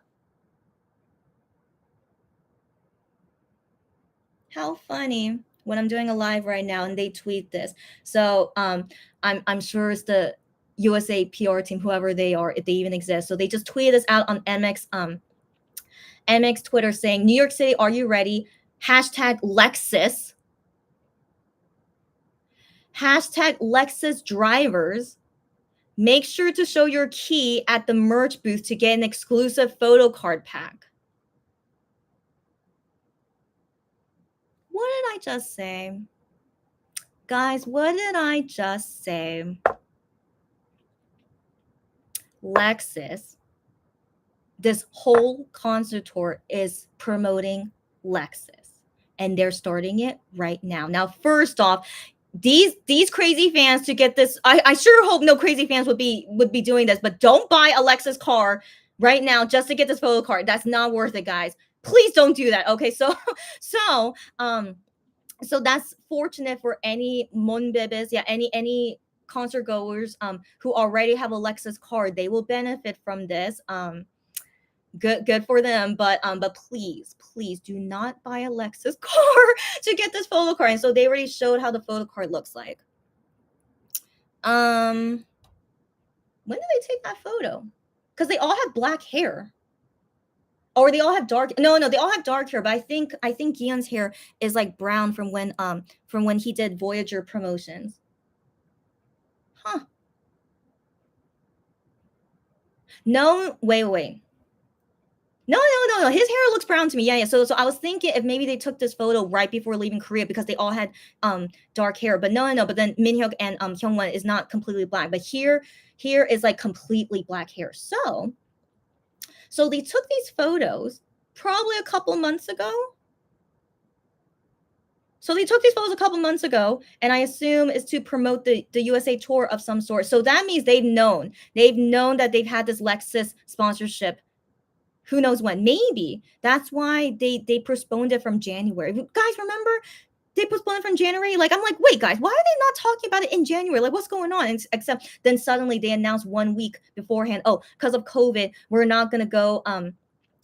How funny when I'm doing a live right now and they tweet this. So I'm sure it's the USA PR team, whoever they are, if they even exist. So they just tweeted this out on MX Twitter saying, New York City, are you ready? Hashtag Lexus. Hashtag Lexus drivers. Make sure to show your key at the merch booth to get an exclusive photo card pack. What did I just say? Guys, what did I just say? Lexus, this whole concert tour is promoting Lexus, and they're starting it right now. Now, first off, these crazy fans to get this, I sure hope no crazy fans would be doing this, but don't buy a Lexus car right now just to get this photo card. That's not worth it, guys. Please don't do that. Okay, so so so that's fortunate for any monbebes, yeah, any concert goers who already have a Lexus card. They will benefit from this. Good for them, but please do not buy a Lexus car to get this photo card. And so they already showed how the photo card looks like. When did they take that photo? Because they all have black hair. Or they all have dark, no, they all have dark hair, but I think Gion's hair is like brown from when he did Voyager promotions. Huh. No, wait. No. His hair looks brown to me. Yeah. So I was thinking if maybe they took this photo right before leaving Korea because they all had dark hair. But no. But then Minhyuk and Hyungwon is not completely black. But here is like completely black hair. So they took these photos probably a couple months ago. So they took these photos a couple months ago, and I assume is to promote the USA tour of some sort. So that means they've known that they've had this Lexus sponsorship. Who knows when? Maybe that's why they postponed it from January. Guys, remember they postponed it from January? Like I'm like, wait, guys, why are they not talking about it in January? Like what's going on? Except then suddenly they announced 1 week beforehand. Oh, because of COVID, we're not gonna go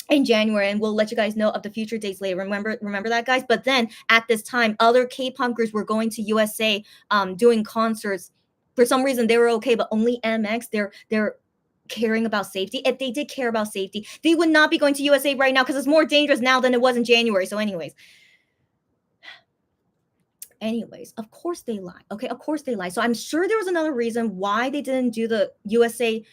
in January, and we'll let you guys know of the future dates later. Remember that, guys. But then at this time, other K-pop groups were going to USA, doing concerts. For some reason, they were okay, but only MX. They're caring about safety. If they did care about safety, they would not be going to USA right now because it's more dangerous now than it was in January. So, anyways, of course they lie. Okay, of course they lie. So I'm sure there was another reason why they didn't do the USA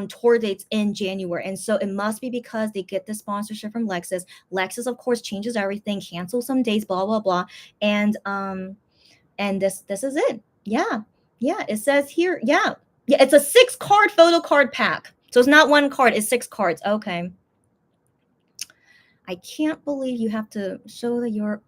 tour dates in January. And so it must be because they get the sponsorship from Lexus. Lexus, of course, changes everything, cancel some dates, blah, blah, blah. And this is it. Yeah. Yeah. It says here, yeah. Yeah, it's a 6-card photo card pack. So it's not 1 card, it's 6 cards. Okay. I can't believe you have to show that you're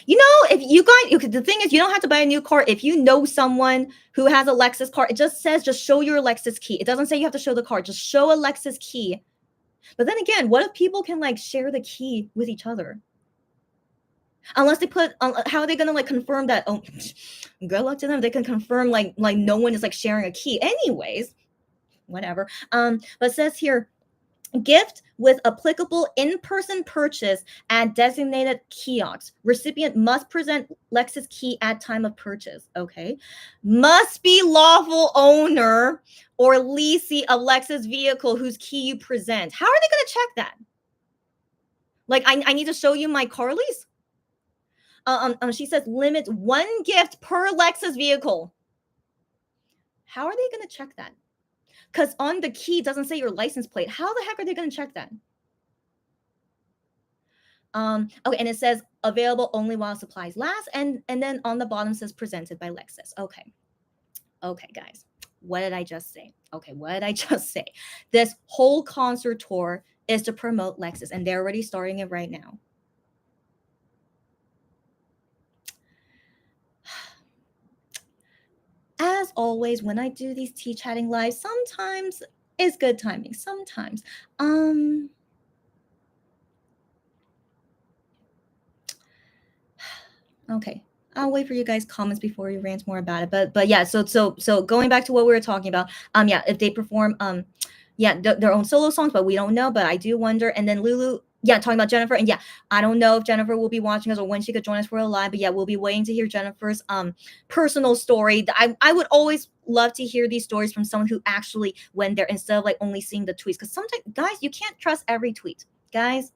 if you guys, the thing is, you don't have to buy a new car. If you know someone who has a Lexus car, it just says just show your Lexus key. It doesn't say you have to show the car. Just show a Lexus key. But then again, what if people can like share the key with each other? Unless they put, how are they gonna like confirm that? Oh, good luck to them. They can confirm like no one is like sharing a key. Anyways, whatever. But it says here, gift with applicable in-person purchase at designated kiosks. Recipient must present Lexus key at time of purchase. Okay. Must be lawful owner or leasee of Lexus vehicle whose key you present. How are they going to check that? Like, I need to show you my car lease? She says limit 1 gift per Lexus vehicle. How are they going to check that? Because on the key doesn't say your license plate. How the heck are they going to check that? Okay, and it says available only while supplies last, and then on the bottom says presented by Lexus. Okay, guys, what did I just say? Okay, what did I just say? This whole concert tour is to promote Lexus, and they're already starting it right now. As always, when I do these chatting live, sometimes it's good timing. Sometimes, Okay. I'll wait for you guys' comments before you rant more about it. But yeah, so going back to what we were talking about, yeah, if they perform yeah, their own solo songs, but we don't know. But I do wonder. And then Lulu, yeah, talking about Jennifer, and yeah, I don't know if Jennifer will be watching us or when she could join us for a live. But yeah, we'll be waiting to hear Jennifer's personal story. I would always love to hear these stories from someone who actually went there instead of like only seeing the tweets. Because sometimes, guys, you can't trust every tweet, guys.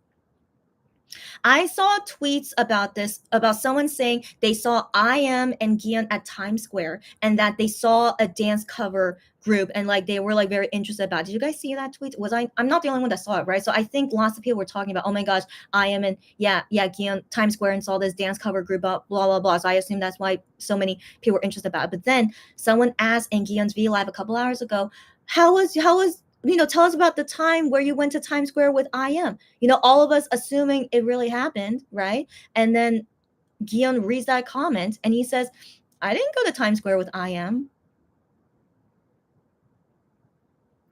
I saw tweets about this, about someone saying they saw I am and Gian at Times Square and that they saw a dance cover group and like they were like very interested about it. Did you guys see that tweet? I'm not the only one that saw it, right? So I think lots of people were talking about, oh my gosh, I am in Gian Times Square and saw this dance cover group blah blah blah. So I assume that's why so many people were interested about it. But then someone asked in Gian's V Live a couple hours ago, how was tell us about the time where you went to Times Square with I am. All of us assuming it really happened, right? And then Guillaume reads that comment and he says, I didn't go to Times Square with I am.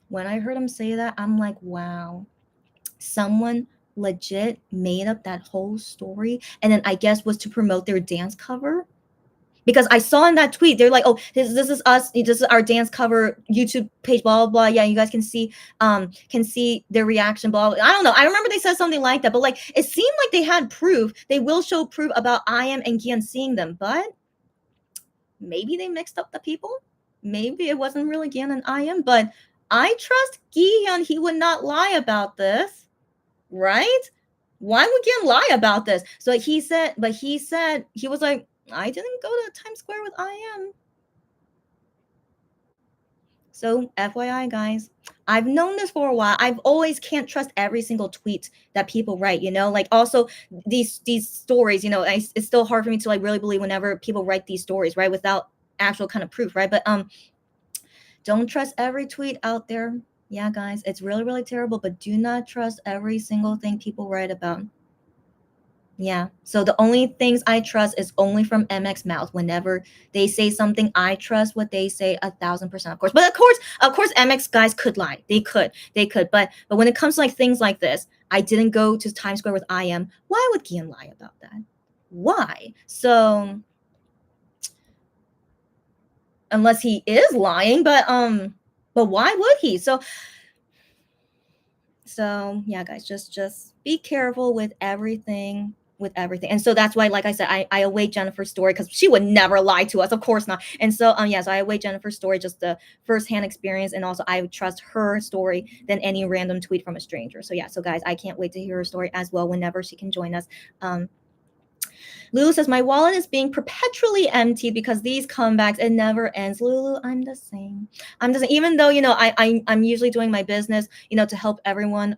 When I heard him say that, I'm like, wow, someone legit made up that whole story. And then I guess was to promote their dance cover. Because I saw in that tweet, they're like, "Oh, this is us. This is our dance cover YouTube page. Blah blah blah. Yeah, you guys can see their reaction. Blah, blah. I don't know. I remember they said something like that, but like it seemed like they had proof. They will show proof about I am and Gian seeing them, but maybe they mixed up the people. Maybe it wasn't really Gian and I am, but I trust Gian. He would not lie about this, right? Why would Gian lie about this? So he said he was like, I didn't go to Times Square with I am. So FYI, guys, I've known this for a while. I've always can't trust every single tweet that people write. Like also these stories. It's still hard for me to like really believe whenever people write these stories, right, without actual kind of proof, right? But don't trust every tweet out there. Yeah, guys, it's really really terrible. But do not trust every single thing people write about. Yeah. So the only things I trust is only from MX mouth. Whenever they say something, I trust what they say 1,000%, of course. But of course, MX guys could lie. They could. But when it comes to like things like this, I didn't go to Times Square with I am. Why would Gian lie about that? Why? So unless he is lying, but why would he? So yeah, guys, just be careful with everything. And so that's why, like I said, I await Jennifer's story because she would never lie to us, of course not. And so yeah, so I await Jennifer's story, just the firsthand experience, and also I would trust her story than any random tweet from a stranger. So yeah, so guys, I can't wait to hear her story as well whenever she can join us. Lulu says, my wallet is being perpetually emptied because these comebacks, it never ends. Lulu, I'm the same. Even though, I'm usually doing my business, to help everyone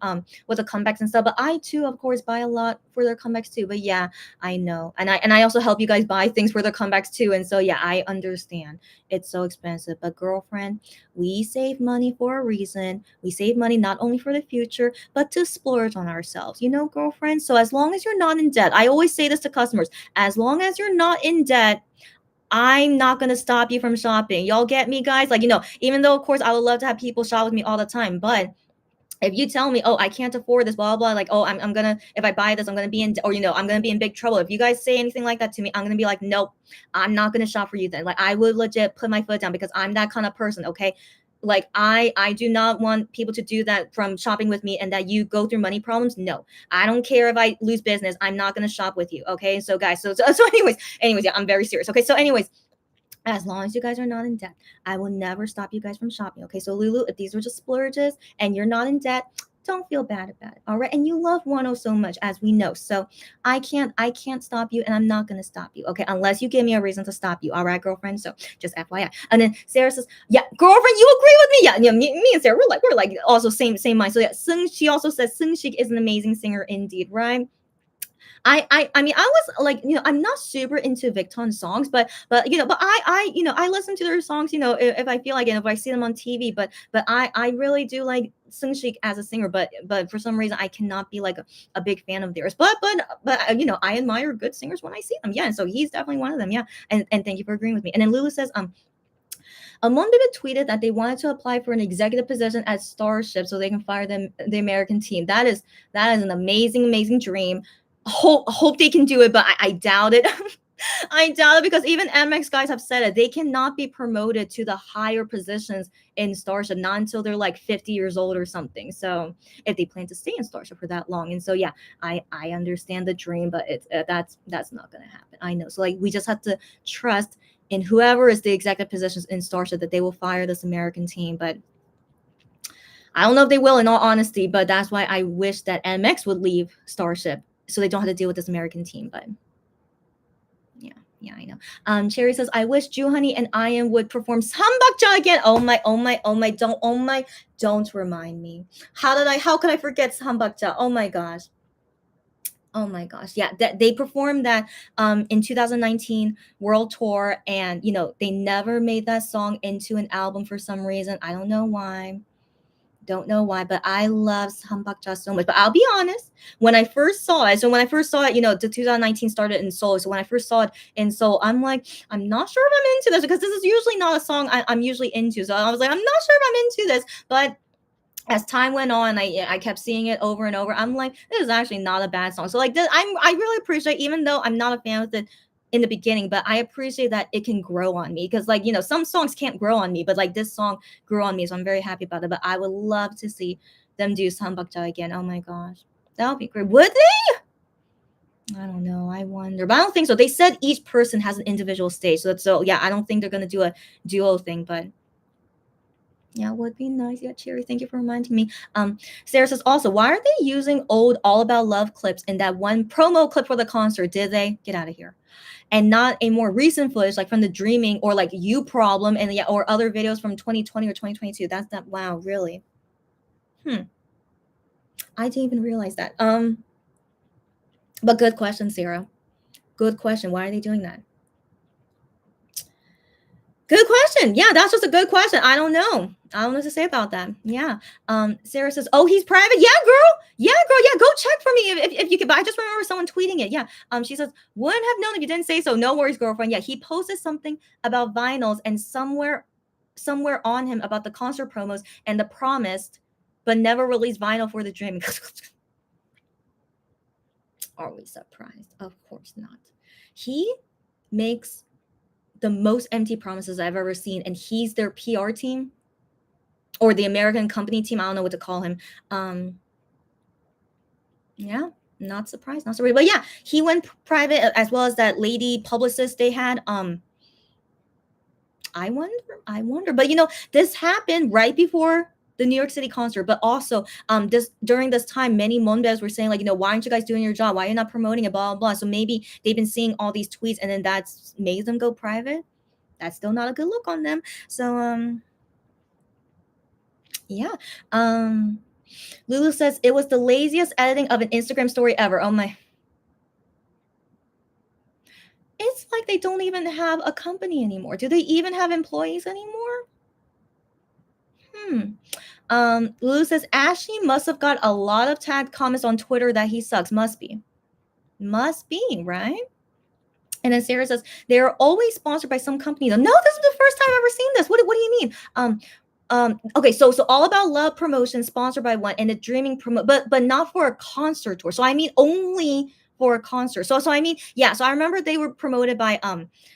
with the comebacks and stuff. But I too, of course, buy a lot for their comebacks too. But yeah, I know. And I also help you guys buy things for their comebacks too. And so yeah, I understand. It's so expensive. But girlfriend, we save money for a reason. We save money not only for the future, but to splurge on ourselves, girlfriend. So as long as you're not in debt, I always say this to customers, as long as you're not in debt, I'm not going to stop you from shopping. Y'all get me, guys? Like, even though, of course, I would love to have people shop with me all the time, but if you tell me, oh, I can't afford this, blah, blah, like, oh, I'm going to, if I buy this, I'm going to be in, or, I'm going to be in big trouble. If you guys say anything like that to me, I'm going to be like, nope, I'm not going to shop for you then. Like, I would legit put my foot down because I'm that kind of person, okay? Like I do not want people to do that from shopping with me and that you go through money problems. No, I don't care if I lose business. I'm not going to shop with you. Okay. So guys, so anyways, yeah, I'm very serious. Okay. So anyways, as long as you guys are not in debt, I will never stop you guys from shopping. Okay. So Lulu, if these are just splurges and you're not in debt, don't feel bad about it. All right. And you love Wano so much, as we know. So I can't stop you, and I'm not gonna stop you. Okay. Unless you give me a reason to stop you. All right, girlfriend. So just FYI. And then Sarah says, yeah, girlfriend, you agree with me? Yeah, me and Sarah, we're like also same mind. So yeah, she also says Sung Shik is an amazing singer indeed, right? I mean, I was like, I'm not super into Victon songs, but I listen to their songs, if I feel like it, if I see them on TV, but I really do like Sung Shik as a singer, but for some reason I cannot be like a big fan of theirs. But I admire good singers when I see them. Yeah, and so he's definitely one of them. Yeah, and thank you for agreeing with me. And then Lulu says, Amon Bibit tweeted that they wanted to apply for an executive position at Starship so they can fire the American team. That is an amazing dream. Hope they can do it, but I doubt it. I doubt it because even MX guys have said it. They cannot be promoted to the higher positions in Starship not until they're like 50 years old or something. So if they plan to stay in Starship for that long, and so yeah, I understand the dream, but it's that's not gonna happen. I know. So like we just have to trust in whoever is the executive positions in Starship that they will fire this American team. But I don't know if they will, in all honesty. But that's why I wish that MX would leave Starship so they don't have to deal with this American team. But yeah, yeah, I know. Cherry says, I wish Jew Honey and Ian would perform Sambakja again. Oh my, oh my, oh my, don't remind me. How could I forget Sambakja? Oh my gosh. Oh my gosh. Yeah, that they performed that in 2019 World Tour, and they never made that song into an album for some reason. I don't know why. Don't know why, but I love Sambakja so much. But I'll be honest, when I first saw it, the 2019 started in Seoul. So when I first saw it in Seoul, I'm like, I'm not sure if I'm into this because this is usually not a song I'm usually into. So I was like, I'm not sure if I'm into this. But as time went on, I kept seeing it over and over. I'm like, this is actually not a bad song. So like this, I really appreciate, even though I'm not a fan of it in the beginning, but I appreciate that it can grow on me because like some songs can't grow on me, but like this song grew on me, so I'm very happy about it. But I would love to see them do Sambakja again. Oh my gosh, that would be great. Would they? I don't know. I wonder, but I don't think so. They said each person has an individual stage, so yeah, I don't think they're gonna do a duo thing, but. Yeah, would be nice. Yeah, Cherry, thank you for reminding me. Sarah says also, why are they using old All About Love clips in that one promo clip for the concert? Did they get out of here? And not a more recent footage like from the Dreaming or like You Problem and yeah, or other videos from 2020 or 2022. That's that. Wow, really? I didn't even realize that. But good question, Sarah. Good question. Why are they doing that? Good question. Yeah, that's just a good question. I don't know. I don't know what to say about that. Yeah. Sarah says, "Oh, he's private." Yeah, girl. Yeah, girl. Yeah, go check for me if you could. But I just remember someone tweeting it. Yeah. She says, "Wouldn't have known if you didn't say so. No worries, girlfriend." Yeah, he posted something about vinyls and somewhere on him about the concert promos and the promised, but never released vinyl for the dream. Are we surprised? Of course not. He makes the most empty promises I've ever seen, and he's their PR team or the American company team. I don't know what to call him. Yeah, not surprised, not surprised. But yeah, he went private as well as that lady publicist they had. I wonder. But this happened right before the New York City concert, but also this during this time, many Monbes were saying like, why aren't you guys doing your job? Why are you not promoting it? Blah blah blah. So maybe they've been seeing all these tweets, and then that's made them go private. That's still not a good look on them. So yeah. Lulu says it was the laziest editing of an Instagram story ever. Oh my. It's like they don't even have a company anymore. Do they even have employees anymore? Lulu says Ashley must have got a lot of tagged comments on Twitter that he sucks. Must be, right? And then Sarah says they're always sponsored by some company. No, this is the first time I've ever seen this. What do you mean? Okay, so All About Love promotion sponsored by one, and the Dreaming promote, but not for a concert tour. So I mean only for a concert. So I mean, yeah. So I remember they were promoted by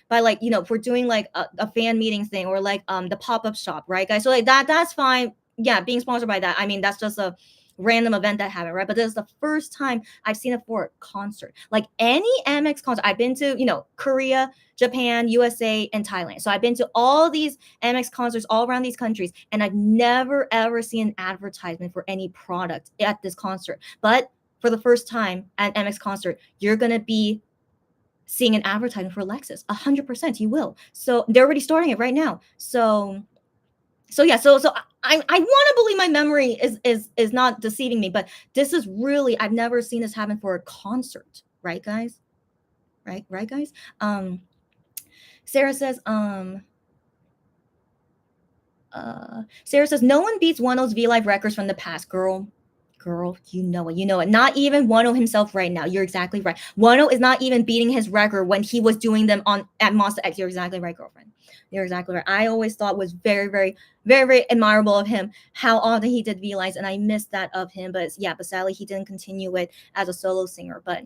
like for doing like a fan meeting thing or like the pop-up shop, right, guys? So like that's fine. Yeah, being sponsored by that. I mean, that's just a random event that happened, right? But this is the first time I've seen it for a concert. Like any MX concert, I've been to, Korea, Japan, USA, and Thailand. So I've been to all these MX concerts all around these countries, and I've never ever seen an advertisement for any product at this concert. But for the first time at MX concert, you're gonna be seeing an advertisement for Lexus. 100% you will. So they're already starting it right now. So yeah, so I want to believe my memory is not deceiving me, but this is really, I've never seen this happen for a concert, right, guys? Right, guys? Sarah says, no one beats Wano's V Live records from the past, girl. You know it. Not even Wano himself right now. You're exactly right. Wano is not even beating his record when he was doing them at Monster X. You're exactly right, girlfriend. You're exactly right. I always thought was very, very, very, very admirable of him how often he did V Lives, and I missed that of him. But sadly he didn't continue it as a solo singer. But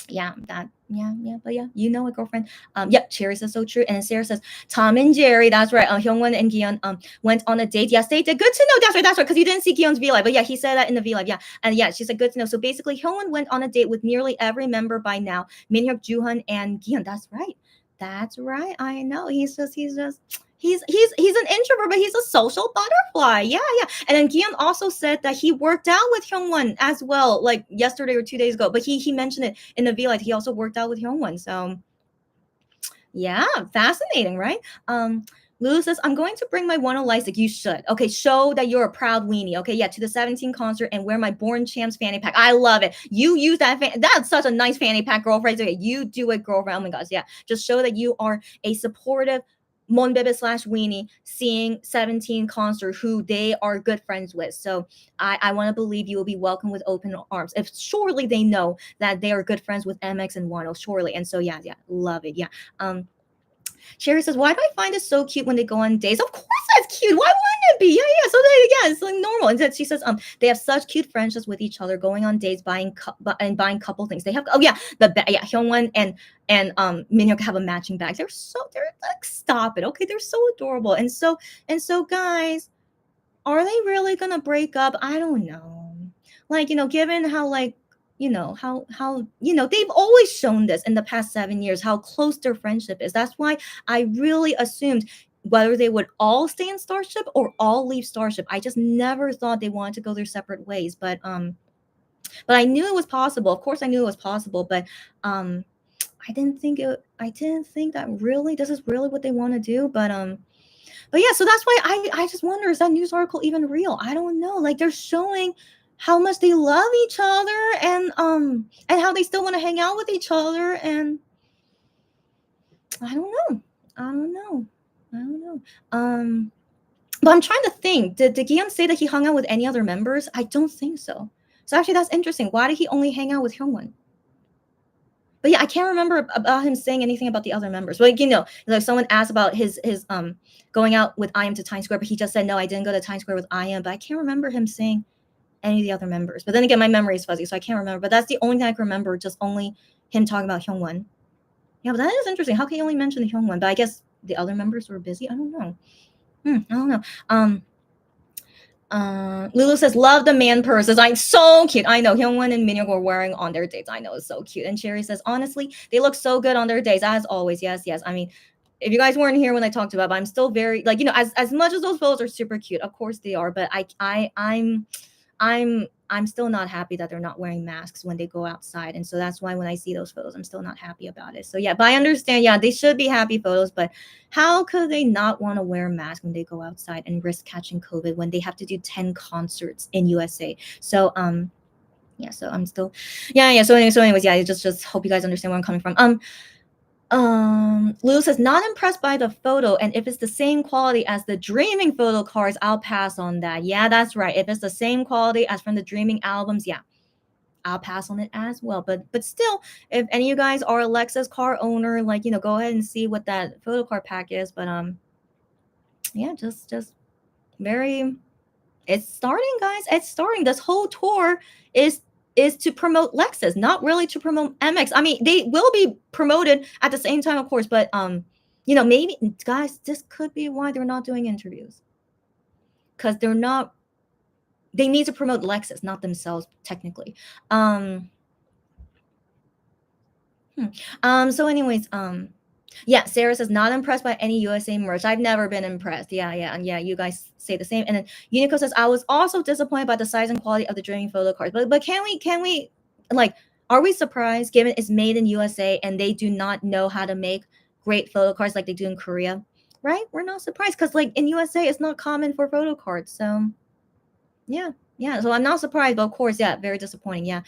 But yeah, you know it, girlfriend. Yeah, Cherry says so true. And then Sarah says, Tom and Jerry, that's right. Hyungwon and Gion went on a date. Yes, they did. Good to know. That's right, because you didn't see Gion's V Live. But yeah, he said that in the V Live. Yeah. And yeah, she said good to know. So basically, Hyungwon went on a date with nearly every member by now. Minhyuk, Joohyun, and Gion. That's right. That's right. I know. He's an introvert, but he's a social butterfly. Yeah. And then Gion also said that he worked out with Hyungwon as well, like yesterday or 2 days ago. But he mentioned it in the V Live. He also worked out with Hyungwon. So yeah, fascinating, right? Lulu says, I'm going to bring my one Like you should. Okay, show that you're a proud weenie. Okay, yeah, to the 17 concert and wear my Born Champs fanny pack. I love it. You use that that's such a nice fanny pack, girlfriend. Okay, you do it, girlfriend. Oh my gosh, yeah. Just show that you are a supportive Monbebe / weenie seeing 17 concert who they are good friends with. So I want to believe you will be welcomed with open arms. If surely they know that they are good friends with MX and Wano, surely. And so yeah, love it. Yeah. Sherry says, why do I find it so cute when they go on dates? Of course that's cute. Why wouldn't it be? Yeah. So it's like normal. And then she says, they have such cute friendships with each other, going on dates, buying couple things. They have Hyungwon and Minhyuk have a matching bag. They're like, stop it. Okay, they're so adorable. And so guys, are they really gonna break up? I don't know. Like, given how how they've always shown this in the past 7 years, how close their friendship is. That's why I really assumed whether they would all stay in Starship or all leave Starship. I just never thought they wanted to go their separate ways. But I knew it was possible. Of course I knew it was possible, but I didn't think that really this is really what they want to do. But yeah, so that's why I just wonder, is that news article even real? I don't know. Like, they're showing how much they love each other and how they still want to hang out with each other, and I don't know. But I'm trying to think, did Gion say that he hung out with any other members? I don't think so. So actually that's interesting. Why did he only hang out with Hyungwon? But yeah, I can't remember about him saying anything about the other members. Like, like someone asked about his going out with IM to Times Square, but he just said, no, I didn't go to Times Square with IM. But I can't remember him saying any of the other members. But then again, my memory is fuzzy, so I can't remember. But that's the only thing I can remember, just only him talking about Hyungwon. Yeah, but that is interesting. How can you only mention the Hyungwon? But I guess the other members were busy. I don't know. I don't know. Lulu says, love the man purses. I'm so cute. I know Hyungwon and Minhyuk were wearing on their dates. I know, it's so cute. And Cherry says, honestly, they look so good on their dates, as always. Yes. I mean, if you guys weren't here when I talked about it, but I'm still very, like, as much as those photos are super cute, of course they are, but I'm still not happy that they're not wearing masks when they go outside. And so that's why when I see those photos, I'm still not happy about it. So yeah, but I understand, yeah, they should be happy photos, but how could they not want to wear a mask when they go outside and risk catching COVID when they have to do 10 concerts in USA? So yeah, so I'm still so anyways, yeah, I just hope you guys understand where I'm coming from. Lulu says, not impressed by the photo, and if it's the same quality as the Dreaming photo cards, I'll pass on that. Yeah, that's right. If it's the same quality as from the Dreaming albums, yeah, I'll pass on it as well. But still, if any of you guys are Alexa's car owner, like, go ahead and see what that photo card pack is. But yeah, just very, it's starting, guys. It's starting. This whole tour is to promote Lexus, not really to promote MX. I mean, they will be promoted at the same time, of course, but maybe, guys, this could be why they're not doing interviews, because they need to promote Lexus, not themselves, technically. So anyways, yeah, Sarah says, not impressed by any USA merch. I've never been impressed. Yeah, you guys say the same. And then Unico says, I was also disappointed by the size and quality of the Dreaming photo cards. But can we like, are we surprised given it's made in USA and they do not know how to make great photo cards like they do in Korea? Right? We're not surprised, because like in USA it's not common for photo cards. So yeah. So I'm not surprised, but of course, yeah, very disappointing. Yeah.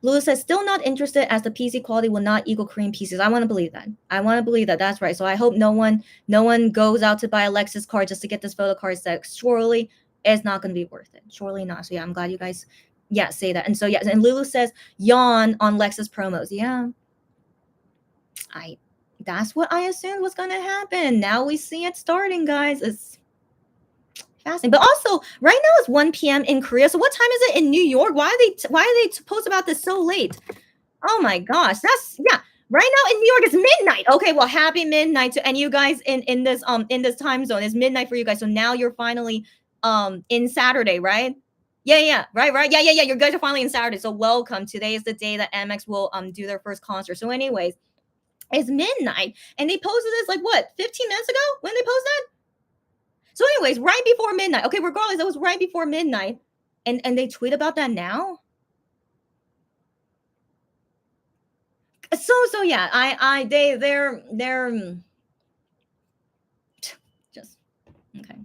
Lulu says, still not interested as the PC quality will not equal Korean PCs. I want to believe that. That's right. So I hope no one goes out to buy a Lexus card just to get this photo card set. Surely it's not going to be worth it. Surely not. So yeah, I'm glad you guys, say that. And so, and Lulu says, yawn on Lexus promos. Yeah. That's what I assumed was going to happen. Now we see it starting, guys. It's fascinating. But also, right now it's 1 p.m. in Korea. So what time is it in New York? Why are they post about this so late? Oh my gosh, that's yeah. Right now in New York, it's midnight. Okay, well, happy midnight to and you guys in this time zone. It's midnight for you guys. So now you're finally in Saturday, right? Yeah, yeah, right. Yeah, yeah, yeah. You guys are finally in Saturday. So welcome. Today is the day that MX will do their first concert. So, anyways, it's midnight. And they posted this like what, 15 minutes ago when they posted? So, anyways, right before midnight. Okay, regardless, it was right before midnight. And they tweet about that now. So yeah, they're just okay,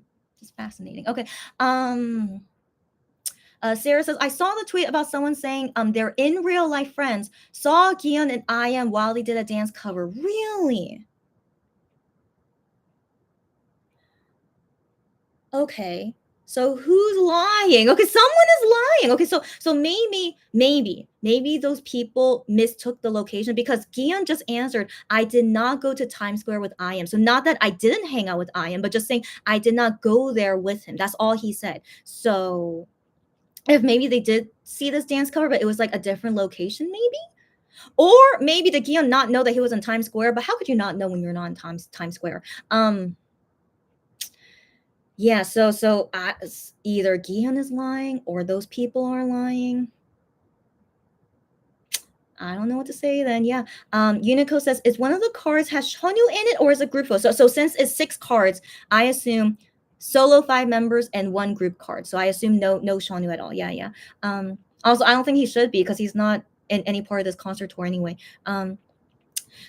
just fascinating. Okay, um, Sarah says I saw the tweet about someone saying they're in real life friends. Saw Gion and I am while they did a dance cover. Really? Okay. So who's lying? Okay, someone is lying. Okay, so maybe those people mistook the location because Gion just answered, I did not go to Times Square with I am. So not that I didn't hang out with I am, but just saying I did not go there with him. That's all he said. So if maybe they did see this dance cover, but it was like a different location, maybe? Or maybe did Gion not know that he was in Times Square? But how could you not know when you're not in Times Square? Yeah, either Gihan is lying or those people are lying. I don't know what to say then. Yeah. Unico says, is one of the cards has Shonu in it or is it group photo? So since it's 6 cards, I assume solo 5 members and 1 group card. So I assume no Shonu at all. Yeah, yeah. Also I don't think he should be because he's not in any part of this concert tour anyway.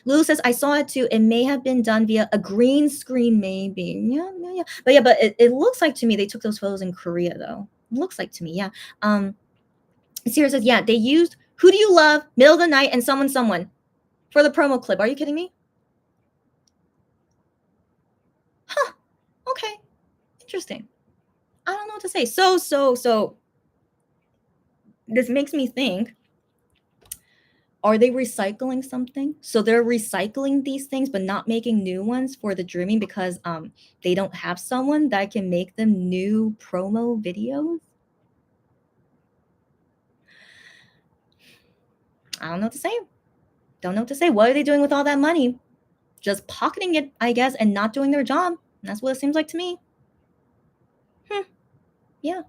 Lulu says, I saw it too. It may have been done via a green screen, maybe. Yeah, yeah, yeah. But yeah, but it looks like to me they took those photos in Korea, though. It looks like to me, yeah. Sierra says, yeah, they used Who Do You Love, Middle of the Night, and Someone for the promo clip. Are you kidding me? Huh. Okay. Interesting. I don't know what to say. So this makes me think, are they recycling something? So they're recycling these things but not making new ones for the Dreaming because they don't have someone that can make them new promo videos? I don't know what to say. Don't know what to say. What are they doing with all that money? Just pocketing it, I guess, and not doing their job. That's what it seems like to me. Yeah.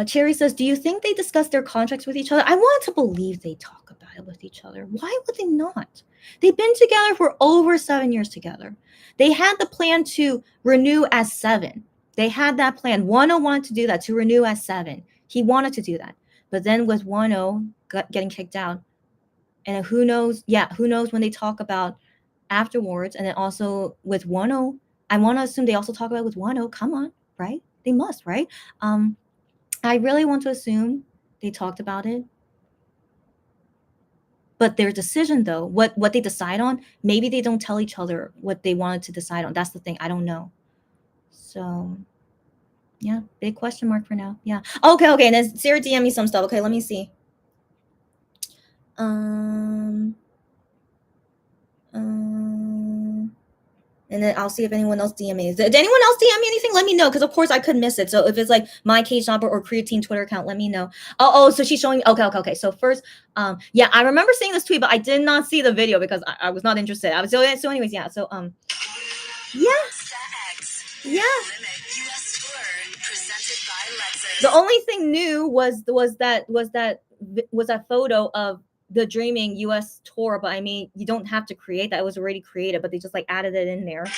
Cherry says, do you think they discussed their contracts with each other? I want to believe they talk about it with each other. Why would they not? They've been together for over 7 years together. They had the plan to renew as 7. They had that plan. Wano wanted to do that, to renew as 7. He wanted to do that. But then with Wano getting kicked out, and who knows when they talk about afterwards, and then also with Wano, I want to assume they also talk about it with Wano. Come on, right? They must, right? I really want to assume they talked about it. But their decision, though, what they decide on, maybe they don't tell each other what they wanted to decide on. That's the thing. I don't know. So, yeah, big question mark for now. Yeah. Okay. And then Sarah DM me some stuff. Okay, let me see. And then I'll see if anyone else DM me. Did anyone else DM me anything? Let me know, because of course I could miss it. So if it's like my Cage Shopper or Creatine Twitter account, let me know. So she's showing me. Okay. So first, yeah, I remember seeing this tweet, but I did not see the video because I was not interested. I was so anyways, yeah. So yeah. The only thing new was that photo of the Dreaming US tour, but I mean, you don't have to create that. It was already created, but they just like added it in there. I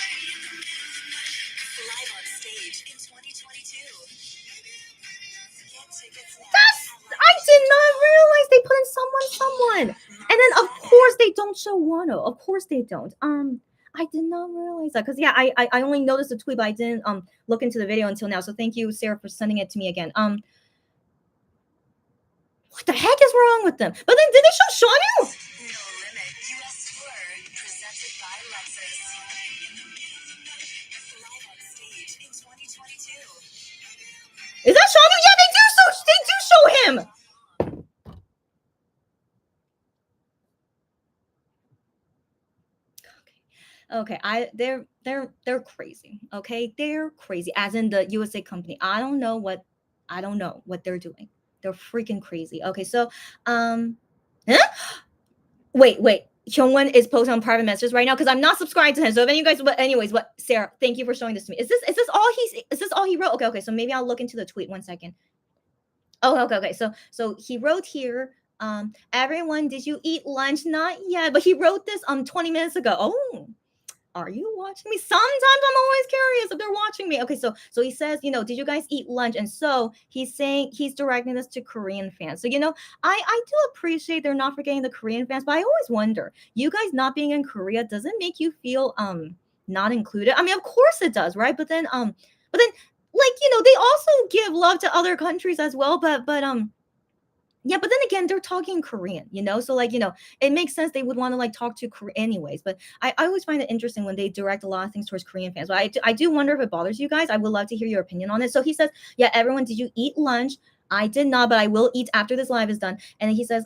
did not realize they put in someone. And then of course they don't show Wano. Of course they don't. I did not realize that because yeah, I only noticed the tweet, but I didn't look into the video until now. So thank you, Sarah, for sending it to me again. What the heck is wrong with them? But then did they show Shonu? Is that Shonu? Yeah, they do show him. Okay, they're crazy. Okay, they're crazy. As in the USA company. I don't know what they're doing. They're freaking crazy. Okay, so huh? Wait. Hyungwon is posting on private messages right now because I'm not subscribed to him. So if any of you guys, but anyways, what Sarah, thank you for showing this to me. Is this all he wrote? Okay. So maybe I'll look into the tweet 1 second. Oh, okay. So he wrote here, everyone, did you eat lunch? Not yet, but he wrote this 20 minutes ago. Oh, are you watching me? Sometimes I'm always curious if they're watching me. Okay, so he says, did you guys eat lunch? And so he's saying he's directing this to Korean fans. So I do appreciate they're not forgetting the Korean fans, but I always wonder, you guys not being in Korea, does it make you feel not included? I mean, of course it does, right? But then like they also give love to other countries as well, but yeah, but then again, they're talking Korean. So it makes sense they would want to like talk to Korea anyways. But I always find it interesting when they direct a lot of things towards Korean fans. But I do wonder if it bothers you guys. I would love to hear your opinion on it. So he says, yeah, everyone, did you eat lunch? I did not, but I will eat after this live is done. And then he says,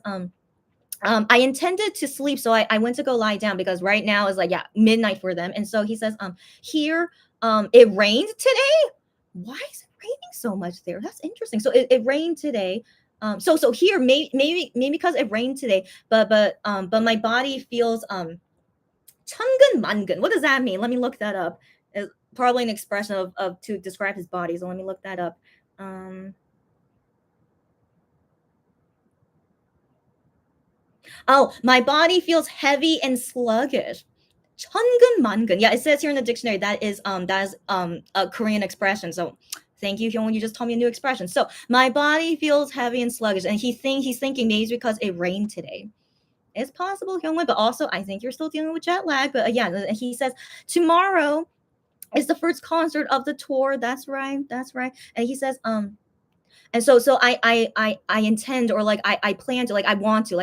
I intended to sleep, so I went to go lie down because right now is like, yeah, midnight for them. And so he says, here, it rained today. Why is it raining so much there? That's interesting. So it rained today. So here, maybe because it rained today, but my body feels 천근 만근. What does that mean? Let me look that up. It's probably an expression of to describe his body. So let me look that up. Oh, my body feels heavy and sluggish. 천근만근. Yeah, it says here in the dictionary that is a Korean expression. So thank you, Hyun. You just told me a new expression. So my body feels heavy and sluggish, and he's thinking maybe it's because it rained today. It's possible, Hyungwon, but also I think you're still dealing with jet lag. But yeah, he says tomorrow is the first concert of the tour. That's right. That's right. And he says, and so I intend, or like I plan to, like I want to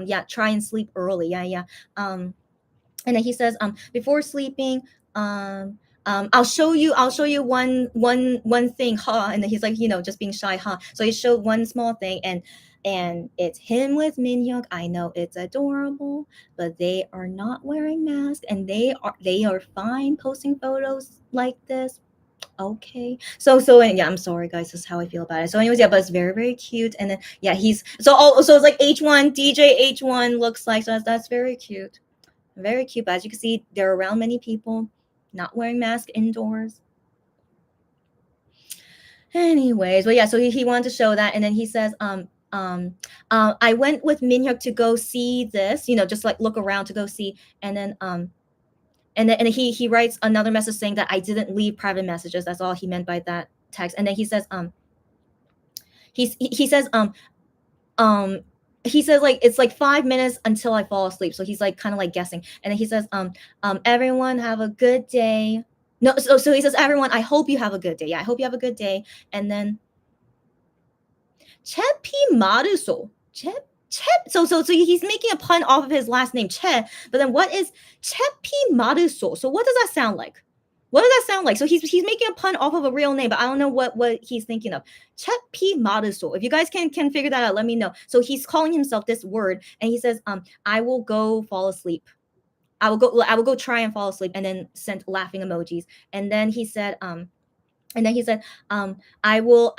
yeah, try and sleep early. Yeah. And then he says, before sleeping, I'll show you one thing, huh? And then he's like, just being shy, huh? So he showed one small thing, and it's him with Minhyuk. I know it's adorable, but they are not wearing masks, and they are fine posting photos like this. Okay. And yeah, I'm sorry guys, this is how I feel about it. So anyways, yeah, but it's very, very cute. And then yeah, so it's like H1, DJ H1 looks like, so that's very cute. Very cute. But as you can see, they're around many people, not wearing masks indoors. Anyways, but yeah, so he wanted to show that, and then he says, I went with Minhyuk to go see this, just like look around to go see, and then and then he writes another message saying that I didn't leave private messages. That's all he meant by that text. And then he says, he says, um he says like it's like 5 minutes until I fall asleep. So he's like kind of like guessing. And then he says, everyone have a good day. No, so he says, everyone, I hope you have a good day. Yeah, I hope you have a good day. And then Chepi Maruso. So he's making a pun off of his last name, Che. But then what is Chepi Maruso? So what does that sound like? What does that sound like? So he's making a pun off of a real name, but I don't know what he's thinking of. Chepi Maruso. If you guys can figure that out, let me know. So he's calling himself this word, and he says, I will go fall asleep. I will go try and fall asleep, and then sent laughing emojis. And then he said, I will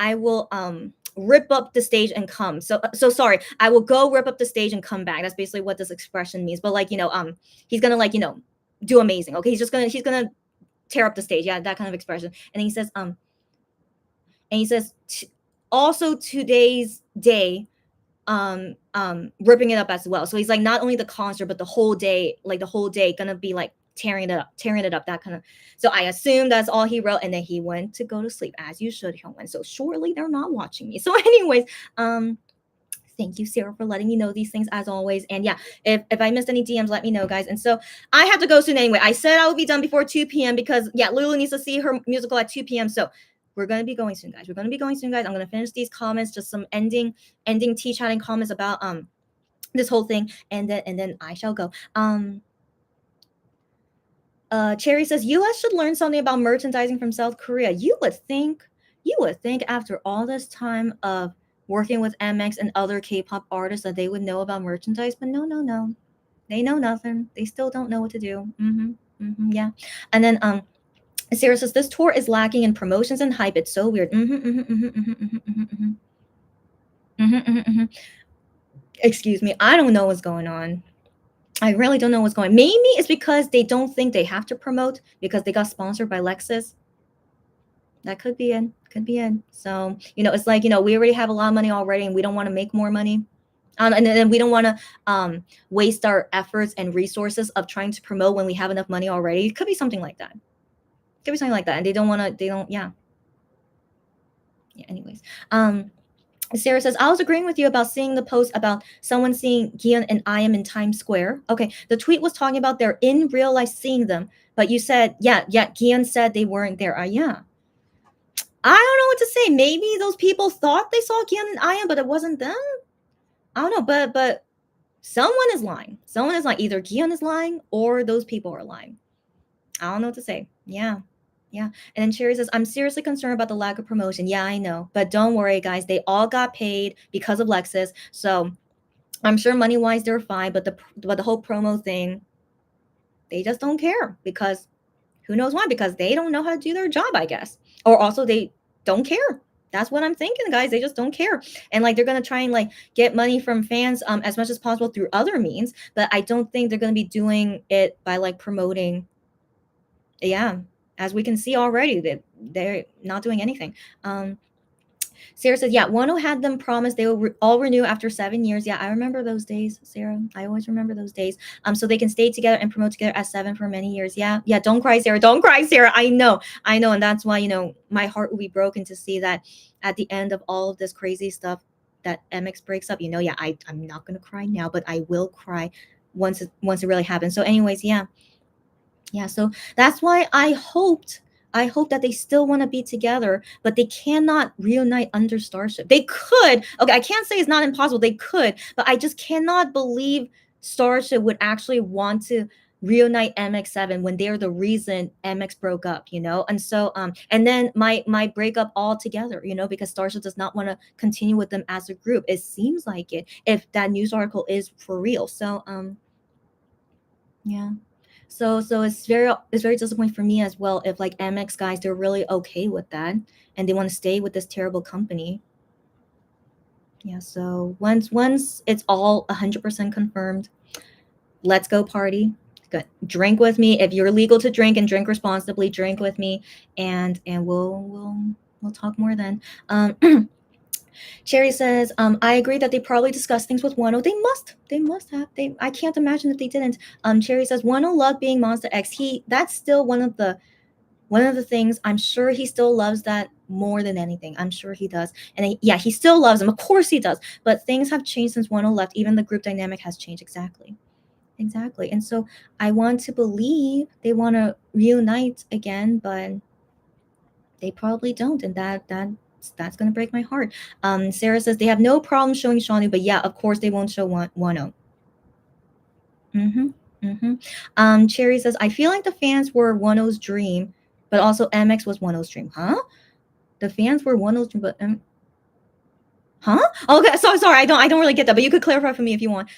rip up the stage and come. So sorry, I will go rip up the stage and come back. That's basically what this expression means. But like, he's gonna like, do amazing. Okay, he's gonna tear up the stage. Yeah, that kind of expression. And he says also today's day, ripping it up as well. So he's like, not only the concert, but the whole day gonna be like tearing it up, that kind of. So I assume that's all he wrote, and then he went to go to sleep, as you should, Hyungwon. So surely they're not watching me. So anyways, thank you, Sarah, for letting me know these things as always. And yeah, if I missed any DMs, let me know, guys. And so I have to go soon anyway. I said I would be done before 2 p.m. because yeah, Lulu needs to see her musical at 2 p.m. So we're gonna be going soon, guys. I'm gonna finish these comments, just some ending tea chatting comments about this whole thing, and then I shall go. Cherry says US should learn something about merchandising from South Korea. You would think after all this time of working with MX and other K-pop artists that they would know about merchandise, but no. They know nothing. They still don't know what to do. Yeah. And then Sarah says this tour is lacking in promotions and hype. It's so weird. Excuse me. I don't know what's going on. I really don't know what's going on. Maybe it's because they don't think they have to promote because they got sponsored by Lexus. That could be it. Could be it. So, it's like, we already have a lot of money already and we don't want to make more money. And then we don't want to waste our efforts and resources of trying to promote when we have enough money already. It could be something like that. Could be something like that. And yeah. Yeah, anyways. Sarah says, I was agreeing with you about seeing the post about someone seeing Gian and I am in Times Square. Okay, the tweet was talking about they're in real life seeing them, but you said, yeah, Gian said they weren't there. Yeah. I don't know what to say. Maybe those people thought they saw Gian and I am, but it wasn't them. I don't know, but someone is lying. Someone is lying. Either Gian is lying or those people are lying. I don't know what to say. Yeah. Yeah. And then Cherry says, I'm seriously concerned about the lack of promotion. Yeah, I know. But don't worry, guys. They all got paid because of Lexus. So I'm sure money wise they're fine. But the whole promo thing, they just don't care because who knows why? Because they don't know how to do their job, I guess. Or also they don't care. That's what I'm thinking, guys. They just don't care. And like they're gonna try and like get money from fans as much as possible through other means. But I don't think they're gonna be doing it by like promoting. Yeah, as we can see already that they're not doing anything. Sarah says, yeah, Wano had them promise they will all renew after 7 years. Yeah, I remember those days, Sarah. I always remember those days. So they can stay together and promote together as Seven for many years. Yeah, yeah. Don't cry, Sarah. Don't cry, Sarah. I know, and that's why my heart will be broken to see that at the end of all of this crazy stuff that MX breaks up. Yeah, I'm not gonna cry now, but I will cry once it really happens. So, anyways, yeah. Yeah, so that's why I hope that they still want to be together, but they cannot reunite under Starship. They could. Okay, I can't say it's not impossible. They could, but I just cannot believe Starship would actually want to reunite MX7 when they're the reason MX broke up, And so and then my breakup altogether, because Starship does not want to continue with them as a group. It seems like it if that news article is for real. So yeah. So it's very disappointing for me as well if like MX guys they're really okay with that and they want to stay with this terrible company. Yeah, so once it's all 100% confirmed, let's go party. Good. Drink with me if you're legal to drink and drink responsibly. Drink with me, and we'll talk more then. Cherry says, I agree that they probably discussed things with Wano. They must have. I can't imagine if they didn't. Cherry says, Wano loved being Monster X. That's still one of the things. I'm sure he still loves that more than anything. I'm sure he does. And yeah, he still loves him. Of course he does. But things have changed since Wano left. Even the group dynamic has changed. Exactly. And so I want to believe they want to reunite again, but they probably don't, and that's gonna break my heart. Sarah says they have no problem showing Shawnee, but yeah, of course they won't show Wano. Cherry says I feel like the fans were Wano's dream, but also MX was Wano's dream. Huh? The fans were Wano's dream, but huh? Okay, sorry, I don't really get that, but you could clarify for me if you want.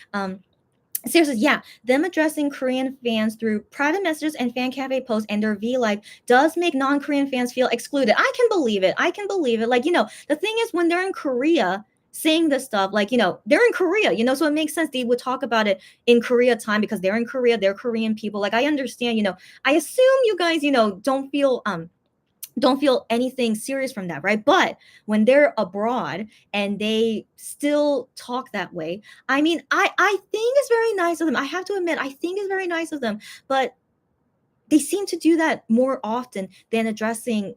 Sarah says, yeah, them addressing Korean fans through private messages and fan cafe posts and their V Live does make non-Korean fans feel excluded. I can believe it. Like, the thing is when they're in Korea saying this stuff, like, they're in Korea, so it makes sense they would talk about it in Korea time because they're in Korea, they're Korean people. Like, I understand, I assume you guys, don't feel anything serious from that, right? But when they're abroad and they still talk that way, I mean, I think it's very nice of them. I have to admit, I think it's very nice of them, but they seem to do that more often than addressing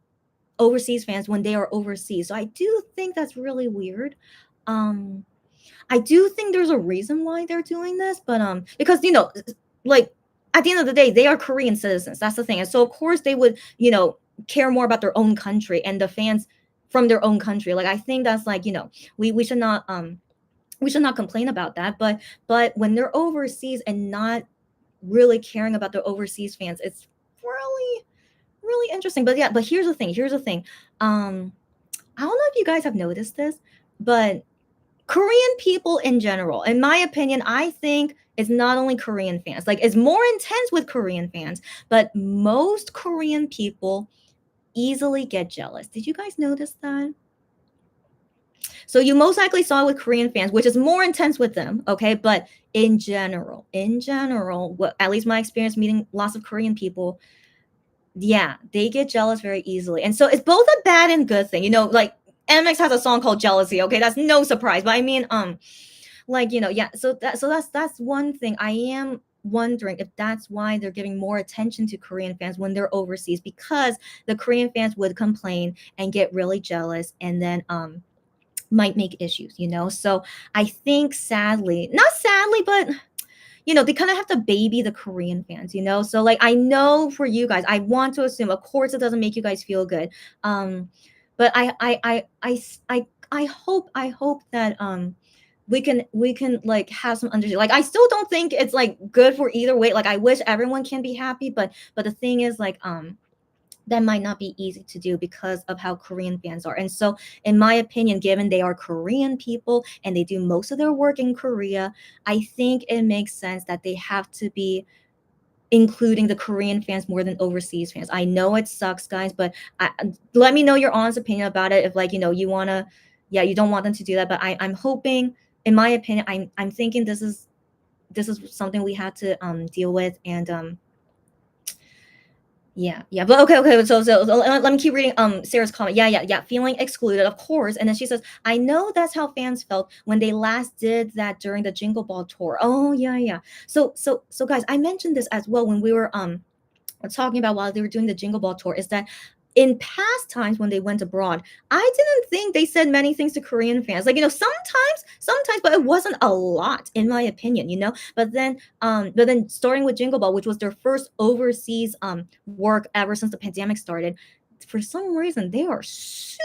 overseas fans when they are overseas. So I do think that's really weird. I do think there's a reason why they're doing this, but because like at the end of the day, they are Korean citizens. That's the thing. And so of course they would, care more about their own country and the fans from their own country. Like I think that's like, we should not complain about that. But when they're overseas and not really caring about their overseas fans, it's really, really interesting. But yeah, but here's the thing. I don't know if you guys have noticed this, but Korean people in general, in my opinion, I think it's not only Korean fans. Like it's more intense with Korean fans, but most Korean people easily get jealous. Did you guys notice that? So you most likely saw it with Korean fans, which is more intense with them, okay? But in general, what at least my experience meeting lots of Korean people, yeah, they get jealous very easily. And so it's both a bad and good thing. Like MX has a song called Jealousy, okay? That's no surprise. But I mean, like, yeah, so that's one thing. I am wondering if that's why they're giving more attention to Korean fans when they're overseas, because the Korean fans would complain and get really jealous and then might make issues. So I think sadly, not sadly, but they kind of have to baby the Korean fans. So like I know for you guys, I want to assume, of course, it doesn't make you guys feel good. But I hope that we can like have some understanding. Like I still don't think it's like good for either way. Like I wish everyone can be happy, but the thing is like that might not be easy to do because of how Korean fans are. And so, in my opinion, given they are Korean people and they do most of their work in Korea, I think it makes sense that they have to be including the Korean fans more than overseas fans. I know it sucks, guys, but let me know your honest opinion about it. If like you wanna, yeah, you don't want them to do that, but I'm hoping, in my opinion, I'm thinking this is something we have to deal with. And yeah, yeah, but okay. So let me keep reading. Sarah's comment. Yeah. Feeling excluded, of course. And then she says, "I know that's how fans felt when they last did that during the Jingle Ball tour." Oh yeah. So guys, I mentioned this as well when we were talking about while they were doing the Jingle Ball tour. Is that in past times when they went abroad, I didn't think they said many things to Korean fans. Like, sometimes, but it wasn't a lot, in my opinion. But then starting with Jingle Ball, which was their first overseas work ever since the pandemic started, for some reason they are super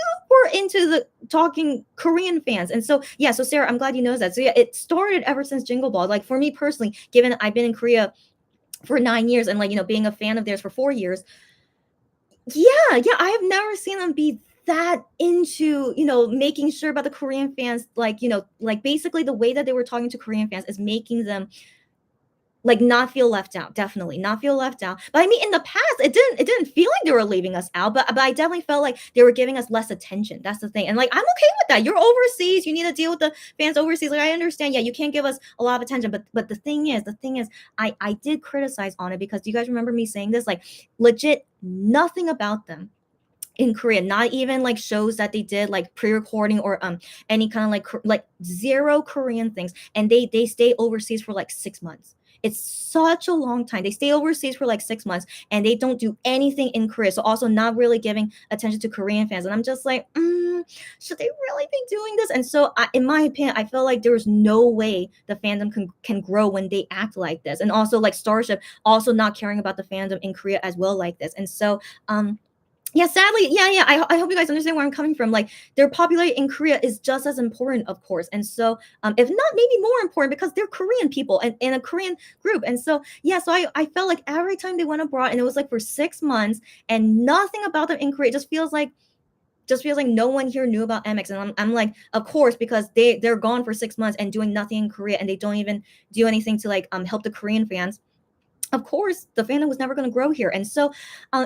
into the talking Korean fans. And so yeah, so Sarah, I'm glad you know that. So yeah, it started ever since Jingle Ball. Like for me personally, given I've been in Korea for 9 years and like being a fan of theirs for 4 years. Yeah, I have never seen them be that into, making sure about the Korean fans, like, like basically the way that they were talking to Korean fans is making them like not feel left out, definitely not feel left out. But I mean, in the past, it didn't feel like they were leaving us out, but I definitely felt like they were giving us less attention. That's the thing. And like I'm okay with that. You're overseas, you need to deal with the fans overseas. Like I understand, yeah, you can't give us a lot of attention, but the thing is, I did criticize on it because do you guys remember me saying this? Like legit nothing about them in Korea, not even like shows that they did like pre-recording or any kind of like zero Korean things, and they stay overseas for like 6 months. It's such a long time. They stay overseas for like 6 months and they don't do anything in Korea. So also not really giving attention to Korean fans. And I'm just like, should they really be doing this? And so in my opinion, I feel like there's no way the fandom can grow when they act like this. And also like Starship also not caring about the fandom in Korea as well like this. And so yeah, sadly, yeah. I hope you guys understand where I'm coming from. Like their popularity in Korea is just as important, of course. And so, if not maybe more important, because they're Korean people and in a Korean group. And so, yeah, so I felt like every time they went abroad and it was like for 6 months and nothing about them in Korea, it just feels like no one here knew about MX. And I'm like, of course, because they're gone for 6 months and doing nothing in Korea and they don't even do anything to like help the Korean fans. Of course the fandom was never going to grow here. And so I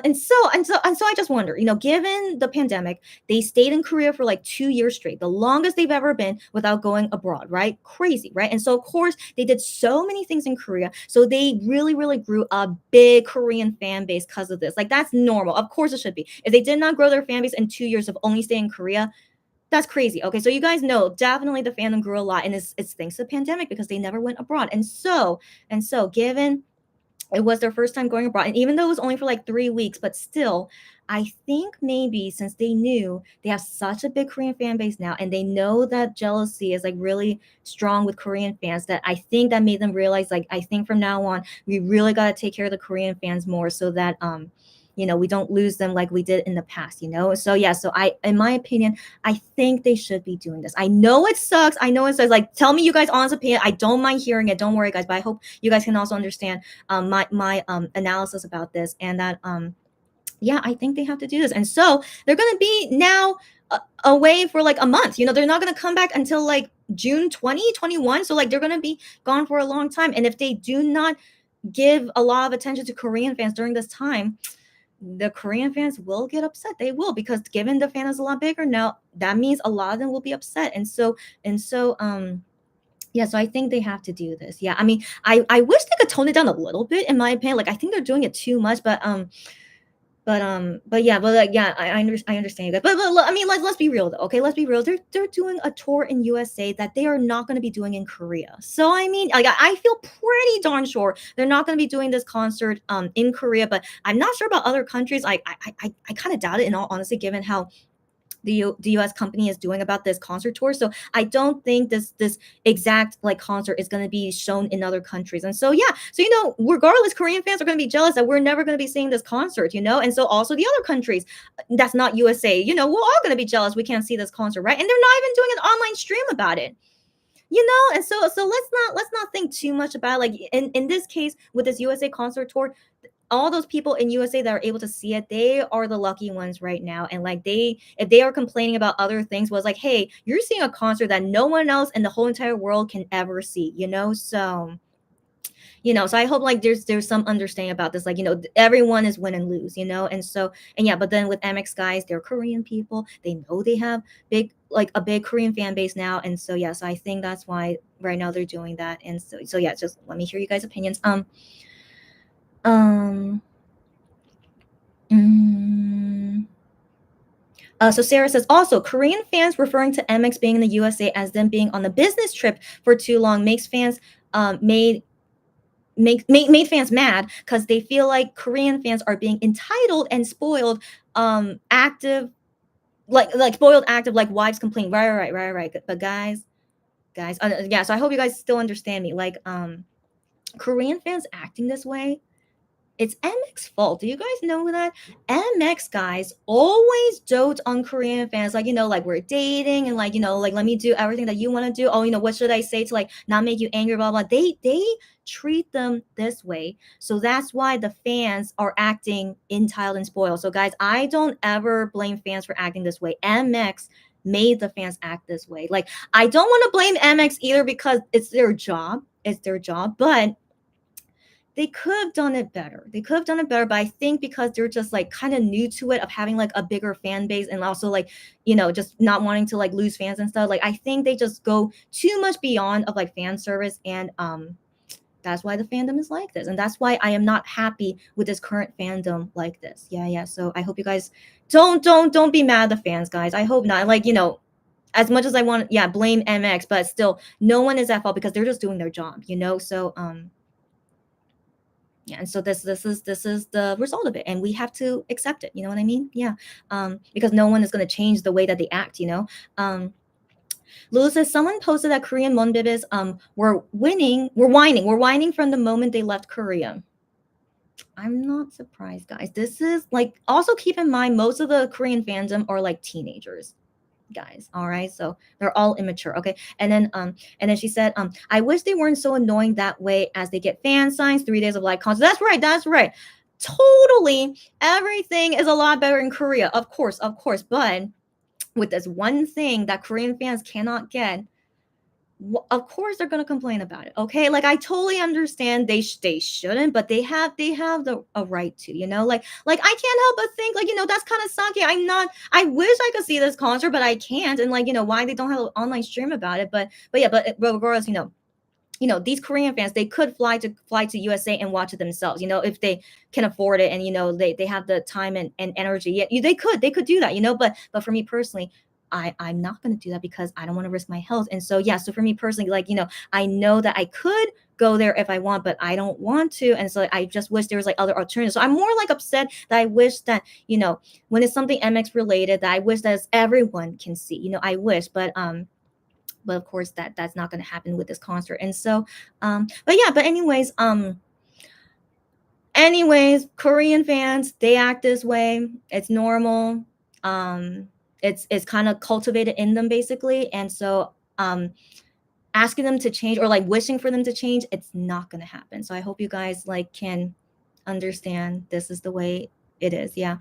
just wonder, given the pandemic, they stayed in Korea for like 2 years straight, the longest they've ever been without going abroad, right? Crazy, right? And so of course they did so many things in Korea, so they really really grew a big Korean fan base because of this. Like that's normal, of course it should be. If they did not grow their fan base in 2 years of only staying in Korea, that's crazy. Okay, so you guys know definitely the fandom grew a lot, and it's thanks to the pandemic because they never went abroad. And so given it was their first time going abroad, and even though it was only for like 3 weeks, but still, I think maybe since they knew they have such a big Korean fan base now, and they know that jealousy is like really strong with Korean fans, that I think that made them realize, like, I think from now on we really got to take care of the Korean fans more, so that we don't lose them like we did in the past. So yeah, so in my opinion, I think they should be doing this. I know it sucks. I know it says like, tell me you guys honest opinion. I don't mind hearing it. Don't worry, guys. But I hope you guys can also understand my analysis about this, and that yeah, I think they have to do this. And so they're gonna be now away for like a month. They're not gonna come back until like June 2021. So like they're gonna be gone for a long time. And if they do not give a lot of attention to Korean fans during this time, the Korean fans will get upset. They will, because given the fan is a lot bigger now, that means a lot of them will be upset. And so yeah, so I think they have to do this. Yeah, I mean, I wish they could tone it down a little bit, in my opinion. Like, I think they're doing it too much, but yeah, but like, yeah, I understand you guys. But I mean, let's be real though. Okay, let's be real. They're doing a tour in USA that they are not going to be doing in Korea. So I mean, like, I feel pretty darn sure they're not going to be doing this concert in Korea. But I'm not sure about other countries. I kind of doubt it, in all honesty, given how the US company is doing about this concert tour. So I don't think this exact like concert is going to be shown in other countries. And so yeah, so regardless, Korean fans are going to be jealous that we're never going to be seeing this concert, and so also the other countries that's not USA, we're all going to be jealous we can't see this concert, right? And they're not even doing an online stream about it. And so let's not think too much about it. Like in this case with this USA concert tour, all those people in USA that are able to see it, they are the lucky ones right now. And like if they are complaining about other things, was like, hey, you're seeing a concert that no one else in the whole entire world can ever see, so I hope like there's some understanding about this. Like, everyone is win and lose, and yeah, but then with MX guys, they're Korean people. They know they have a big Korean fan base now. And so yeah, so I think that's why right now they're doing that. And so yeah, just let me hear you guys' opinions. Um mm, so Sarah says, also Korean fans referring to MX being in the USA as them being on a business trip for too long makes fans made fans mad, because they feel like Korean fans are being entitled and spoiled, active, like spoiled active, like wives complain. Right. But guys, yeah. So I hope you guys still understand me. Like, Korean fans acting this way, it's MX fault. Do you guys know that? MX guys always dote on Korean fans, like, like we're dating, and like, like, let me do everything that you want to do. Oh, what should I say to like not make you angry, blah blah. They treat them this way. So that's why the fans are acting entitled and spoiled. So guys, I don't ever blame fans for acting this way. MX made the fans act this way. Like, I don't want to blame MX either, because it's their job. It's their job, but they could have done it better. But I think because they're just like kind of new to it, of having like a bigger fan base, and also like, just not wanting to like lose fans and stuff. Like, I think they just go too much beyond of like fan service, and that's why the fandom is like this, and that's why I am not happy with this current fandom like this. Yeah. So I hope you guys don't be mad at the fans, guys. I hope not. Like, as much as I want, yeah, blame MX, but still, no one is at fault, because they're just doing their job. So yeah, and so this is the result of it, and we have to accept it. You know what I mean? Yeah. Because no one is going to change the way that they act. Lulu says, someone posted that Korean Monbibis were whining from the moment they left Korea. I'm not surprised, guys. This is like, also keep in mind, most of the Korean fandom are like teenagers, guys. All right, so they're all immature. Okay, and then she said, I wish they weren't so annoying that way, as they get fan signs, 3 days of live concert. That's right. Totally, everything is a lot better in Korea, of course, but with this one thing that Korean fans cannot get, of course they're going to complain about it. Okay, like, I totally understand they shouldn't, but they have a right to, like I can't help but think, like, that's kind of sucky. I wish I could see this concert, but I can't. And like, why they don't have an online stream about it. But yeah, but regardless, these Korean fans, they could fly to USA and watch it themselves, if they can afford it, and they have the time and energy. Yeah, they could do that, but for me personally, I'm not going to do that, because I don't want to risk my health. And so yeah, so for me personally, like, I know that I could go there if I want, but I don't want to. And so I just wish there was like other alternatives. So I'm more like upset that I wish that, when it's something MX related, that I wish that everyone can see, I wish, but of course that's not going to happen with this concert. And so but anyways, Korean fans, they act this way. It's normal. It's kind of cultivated in them, basically. And so asking them to change, or like wishing for them to change, it's not going to happen. So I hope you guys like can understand this is the way it is. Yeah.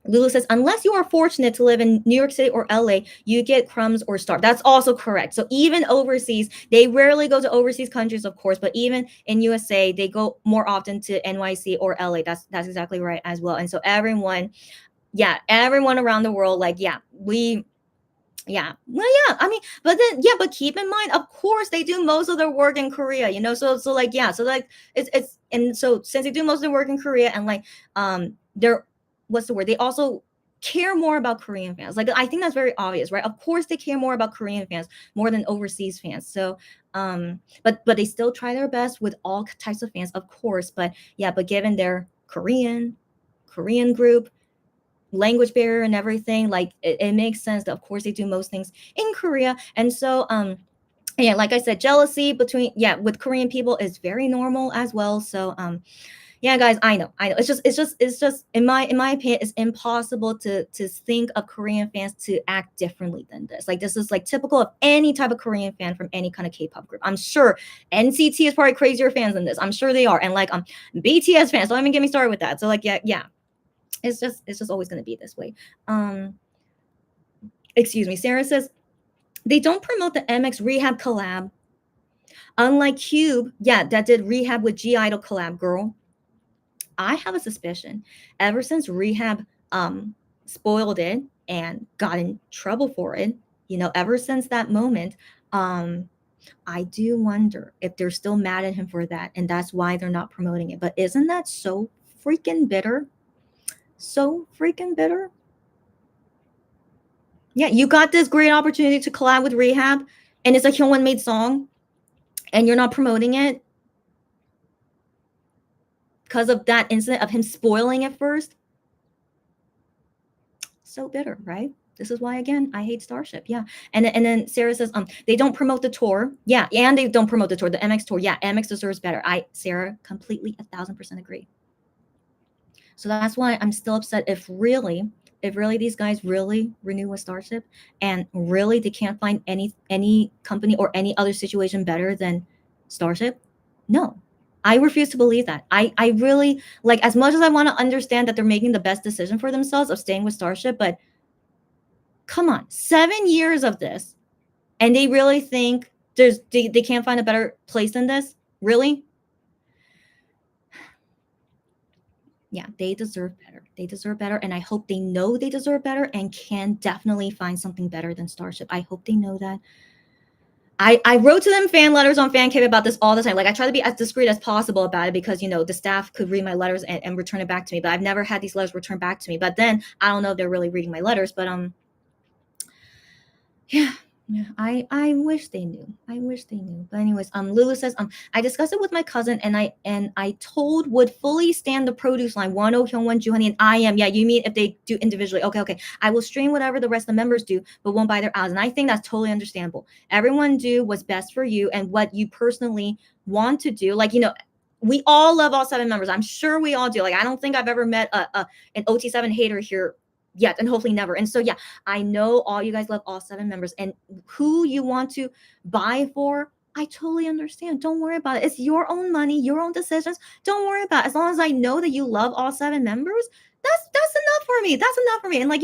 Lulu says, unless you are fortunate to live in New York City or LA, you get crumbs or starve. That's also correct. So even overseas, they rarely go to overseas countries, of course, but even in USA, they go more often to NYC or LA. That's exactly right as well. And so everyone, yeah, everyone around the world, like, yeah, we yeah. Well, yeah. I mean, but then yeah, but keep in mind, of course, they do most of their work in Korea, you know. So like yeah, so like it's and so since they do most of their work in Korea and like they're what's the word? They also care more about Korean fans. Like I think that's very obvious, right? Of course they care more about Korean fans more than overseas fans. So but they still try their best with all types of fans, of course. But yeah, but given their Korean group language barrier and everything, like it makes sense that of course they do most things in Korea. And so yeah, like I said, jealousy between with Korean people is very normal as well. So yeah, guys, I know it's just in my opinion, it's impossible to think of Korean fans to act differently than this. Like this is like typical of any type of Korean fan from any kind of K-pop group. I'm sure NCT is probably crazier fans than this. I'm sure they are. And like BTS fans, don't even get me started with that. So like yeah, it's just always going to be this way. um Excuse me, Sarah says they don't promote the MX Rehab collab, unlike Cube, yeah, that did Rehab with G Idol collab. Girl, I have a suspicion ever since Rehab spoiled it and got in trouble for it, ever since that moment, um I do wonder if they're still mad at him for that and that's why they're not promoting it. But isn't that so freaking bitter? So freaking bitter. Yeah, you got this great opportunity to collab with Rehab, and it's a Hyungwon made song, and you're not promoting it because of that incident of him spoiling it first. So bitter, right? This is why again I hate Starship. Yeah, and then Sarah says they don't promote the tour. Yeah, and they don't promote the tour, the MX tour. Yeah, MX deserves better. Sarah completely 1,000% agree. So that's why I'm still upset if really these guys really renew with Starship and really they can't find any company or any other situation better than Starship. No. I refuse to believe that. I really like as much as I want to understand that they're making the best decision for themselves of staying with Starship, but come on, 7 years of this and they really think they can't find a better place than this? Really? Yeah, they deserve better. They deserve better. And I hope they know they deserve better and can definitely find something better than Starship. I hope they know that. I wrote to them fan letters on FanCave about this all the time. Like I try to be as discreet as possible about it because the staff could read my letters and return it back to me. But I've never had these letters returned back to me. But then I don't know if they're really reading my letters. But yeah. Yeah, I wish they knew. I wish they knew. But anyways, Lulu says, I discussed it with my cousin and I told would fully stand the produce line. Wano, Hyungwon, Juhani, and I am. Yeah, you mean if they do individually. Okay. I will stream whatever the rest of the members do, but won't buy their ads. And I think that's totally understandable. Everyone do what's best for you and what you personally want to do. Like, we all love all 7 members. I'm sure we all do. Like, I don't think I've ever met an OT7 hater here yet, and hopefully never. And so yeah, I know all you guys love all 7 members and who you want to buy for. I totally understand. Don't worry about it. It's your own money, your own decisions. Don't worry about it. As long as I know that you love all 7 members, that's enough for me. That's enough for me. And like,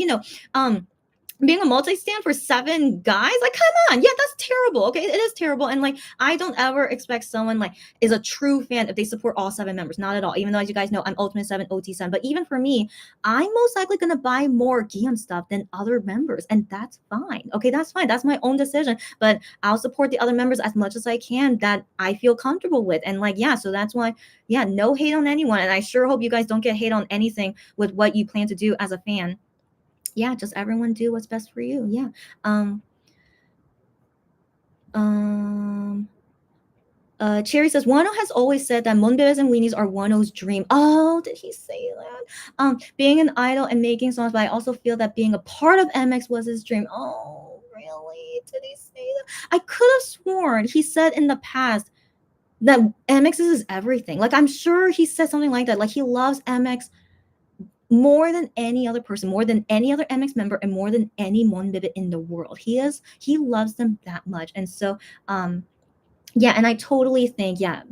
being a multi-stand for 7 guys, like come on, yeah, that's terrible. Okay, it is terrible. And like I don't ever expect someone like is a true fan if they support all 7 members, not at all. Even though, as you guys know, I'm Ultimate 7 OT7, but even for me, I'm most likely gonna buy more Gion stuff than other members, and that's fine. Okay, that's fine. That's my own decision, but I'll support the other members as much as I can that I feel comfortable with. And like yeah, so that's why yeah, no hate on anyone, and I sure hope you guys don't get hate on anything with what you plan to do as a fan. Yeah, just everyone do what's best for you. Yeah. um um Cherry says Wano has always said that Monbebes and Weenies are Wano's dream. Oh, did he say that? Being an idol and making songs, but I also feel that being a part of MX was his dream. Oh, really? Did he say that? I could have sworn he said in the past that MX is his everything. Like I'm sure he said something like that. Like he loves MX more than any other person, more than any other MX member, and more than any Monbebe in the world. He loves them that much. And so yeah, and I totally think, yeah,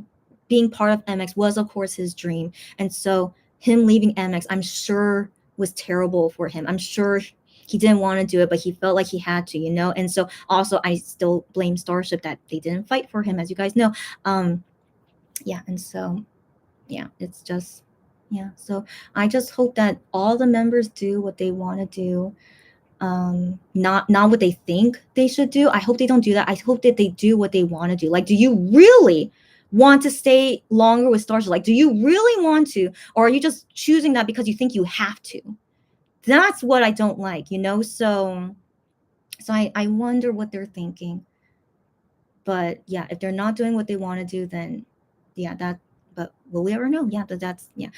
being part of MX was of course his dream. And so him leaving MX, I'm sure was terrible for him. I'm sure he didn't want to do it, but he felt like he had to, And so also I still blame Starship that they didn't fight for him, as you guys know. Yeah, and so yeah, it's just yeah. So I just hope that all the members do what they want to do, not what they think they should do. I hope they don't do that. I hope that they do what they want to do. Like, do you really want to stay longer with Starship? Like, do you really want to, or are you just choosing that because you think you have to? That's what I don't like, so I wonder what they're thinking. But yeah, if they're not doing what they want to do, then yeah, that but will we ever know? Yeah, but that's yeah.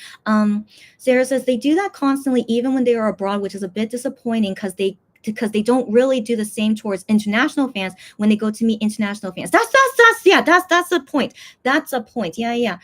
Sarah says they do that constantly even when they are abroad, which is a bit disappointing because they don't really do the same towards international fans when they go to meet international fans. That's yeah, that's a point. That's a point. Yeah, yeah.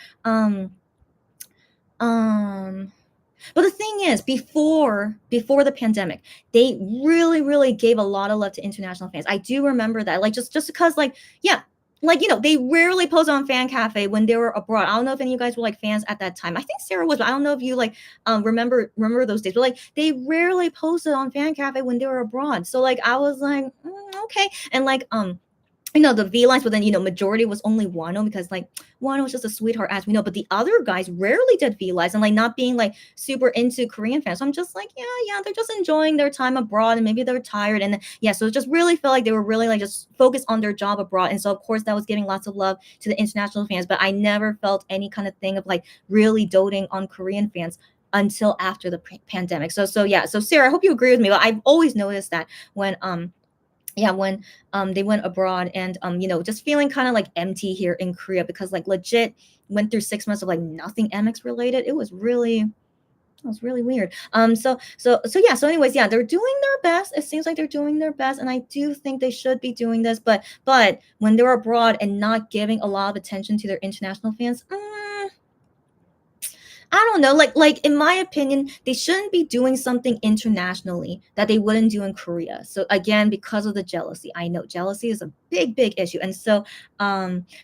But the thing is, before the pandemic, they really gave a lot of love to international fans. I do remember that, like just because, like yeah, like they rarely posted on Fan Cafe when they were abroad. I don't know if any of you guys were like fans at that time. I think Sarah was, but I don't know if you like remember those days. But like they rarely posted on Fan Cafe when they were abroad. So like I was like okay, and like the V lines, but then majority was only Wano because like Wano was just a sweetheart, as we know. But the other guys rarely did V lines and like not being like super into Korean fans. So I'm just like, yeah, they're just enjoying their time abroad and maybe they're tired. And then, yeah, so it just really felt like they were really like just focused on their job abroad. And so of course that was giving lots of love to the international fans. But I never felt any kind of thing of like really doting on Korean fans until after the pandemic. So yeah, so Sarah, I hope you agree with me. But I've always noticed that when when they went abroad and just feeling kind of like empty here in Korea because like legit went through 6 months of like nothing MX related. It was really weird. So anyways, yeah, they're doing their best. It seems like they're doing their best, and I do think they should be doing this, but when they're abroad and not giving a lot of attention to their international fans, I don't know. Like in my opinion, they shouldn't be doing something internationally that they wouldn't do in Korea. So again, because of the jealousy, I know jealousy is a big issue, and so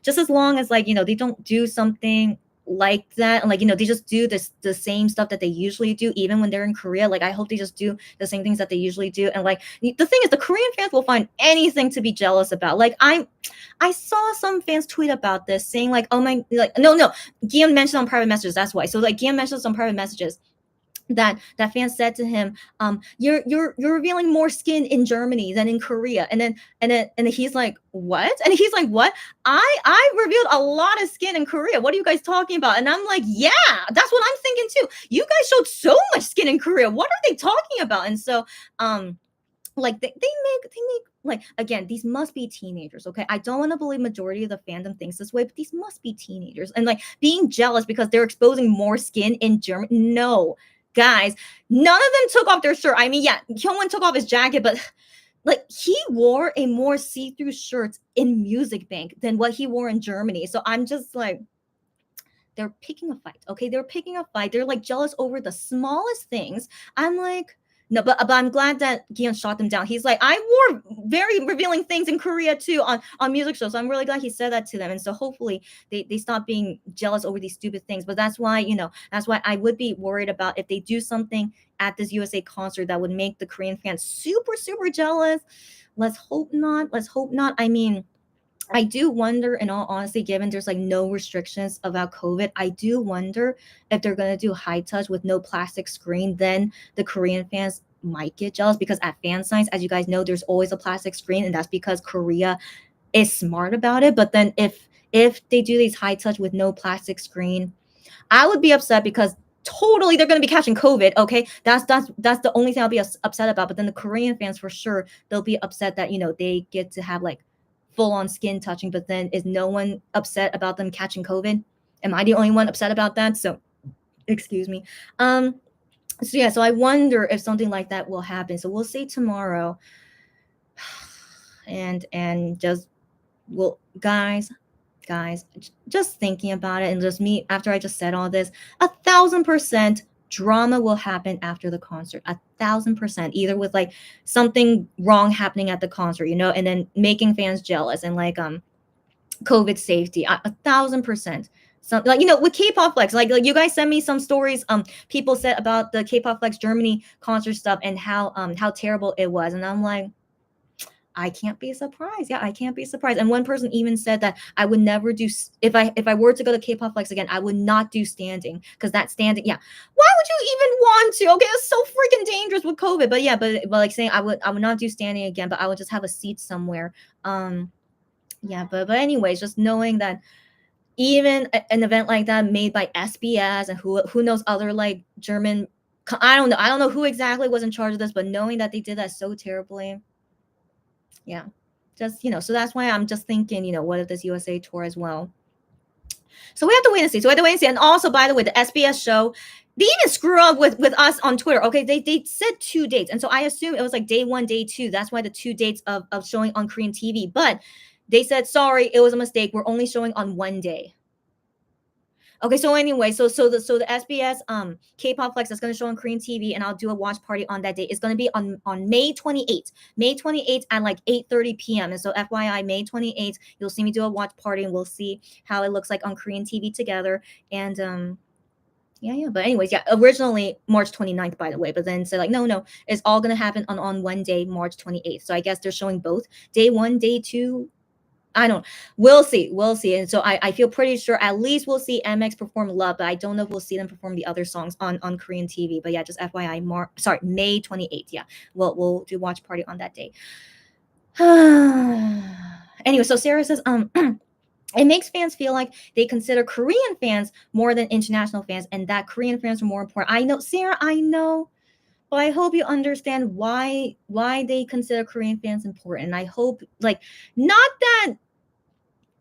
just as long as like they don't do something like that, and like they just do the same stuff that they usually do, even when they're in Korea. Like I hope they just do the same things that they usually do, and like the thing is, the Korean fans will find anything to be jealous about. Like I saw some fans tweet about this, saying like, "Oh my, like no, Guillaume mentioned on private messages. That's why." So like Guillaume mentioned on private messages that fan said to him, you're revealing more skin in Germany than in Korea. And then he's like, what? And he's like, what? I revealed a lot of skin in Korea. What are you guys talking about? And I'm like, yeah, that's what I'm thinking too. You guys showed so much skin in Korea. What are they talking about? And so like they make like, again, these must be teenagers, okay? I don't want to believe majority of the fandom thinks this way, but these must be teenagers and like being jealous because they're exposing more skin in Germany. No, guys, none of them took off their shirt. I mean, yeah, Hyungwon took off his jacket, but like he wore a more see-through shirt in Music Bank than what he wore in Germany. So I'm just like, they're picking a fight, okay? They're picking a fight. They're like jealous over the smallest things. I'm like, no, but I'm glad that Gion shot them down. He's like, I wore very revealing things in Korea too on music shows. So I'm really glad he said that to them. And so hopefully they stop being jealous over these stupid things. But that's why I would be worried about if they do something at this USA concert that would make the Korean fans super jealous. Let's hope not. I mean, I do wonder, in all honesty, given there's like no restrictions about COVID, I do wonder if they're going to do high touch with no plastic screen. Then the Korean fans might get jealous because at fan signs, as you guys know, there's always a plastic screen, and that's because Korea is smart about it. But then if they do these high touch with no plastic screen, I would be upset because totally they're going to be catching COVID. Okay, that's the only thing I'll be upset about. But then the Korean fans, for sure, they'll be upset that they get to have like full on skin touching, but then is no one upset about them catching COVID? Am I the only one upset about that? So excuse me. So yeah, so I wonder if something like that will happen. So we'll see tomorrow. And just, well, guys, just thinking about it, and just me after I just said all this, 1,000% drama will happen after the concert. 1,000%, either with like something wrong happening at the concert, and then making fans jealous, and like COVID safety. 1,000%. some, like, with K-pop Flex, like you guys sent me some stories. People said about the K-pop Flex Germany concert stuff and how terrible it was, and I'm like, I can't be surprised. Yeah, I can't be surprised. And one person even said that I would never do if I were to go to K-pop Flex again, I would not do standing because that standing. Yeah, why would you even want to? Okay, it's so freaking dangerous with COVID. But yeah, but like saying I would not do standing again, but I would just have a seat somewhere. Yeah, but anyways, just knowing that even an event like that made by SBS and who knows other like German. I don't know who exactly was in charge of this, but knowing that they did that so terribly, yeah, just so that's why I'm just thinking, what if this USA tour as well? So we have to wait and see. And also, by the way, the SBS show, they even screw up with us on Twitter. Okay, they said 2 dates, and so I assume it was like day 1, day 2. That's why the 2 dates of showing on Korean TV. But they said sorry, it was a mistake. We're only showing on 1 day. Okay, so anyway, so the SBS K-pop Flex that's gonna show on Korean TV, and I'll do a watch party on that day. It's gonna be on May 28th. May 28th at like 8:30 p.m. And so FYI, May 28th, you'll see me do a watch party, and we'll see how it looks like on Korean TV together. And yeah. But anyways, yeah, originally March 29th, by the way, but then said like no, it's all gonna happen on one day, March 28th. So I guess they're showing both day 1, day 2. I don't. We'll see. We'll see. And so I feel pretty sure at least we'll see MX perform Love, but I don't know if we'll see them perform the other songs on Korean TV. But yeah, just FYI, May 28th. Yeah, we'll do watch party on that day. Anyway, so Sarah says it makes fans feel like they consider Korean fans more than international fans, and that Korean fans are more important. I know, Sarah. I know. But I hope you understand why they consider Korean fans important. I hope, like, not that,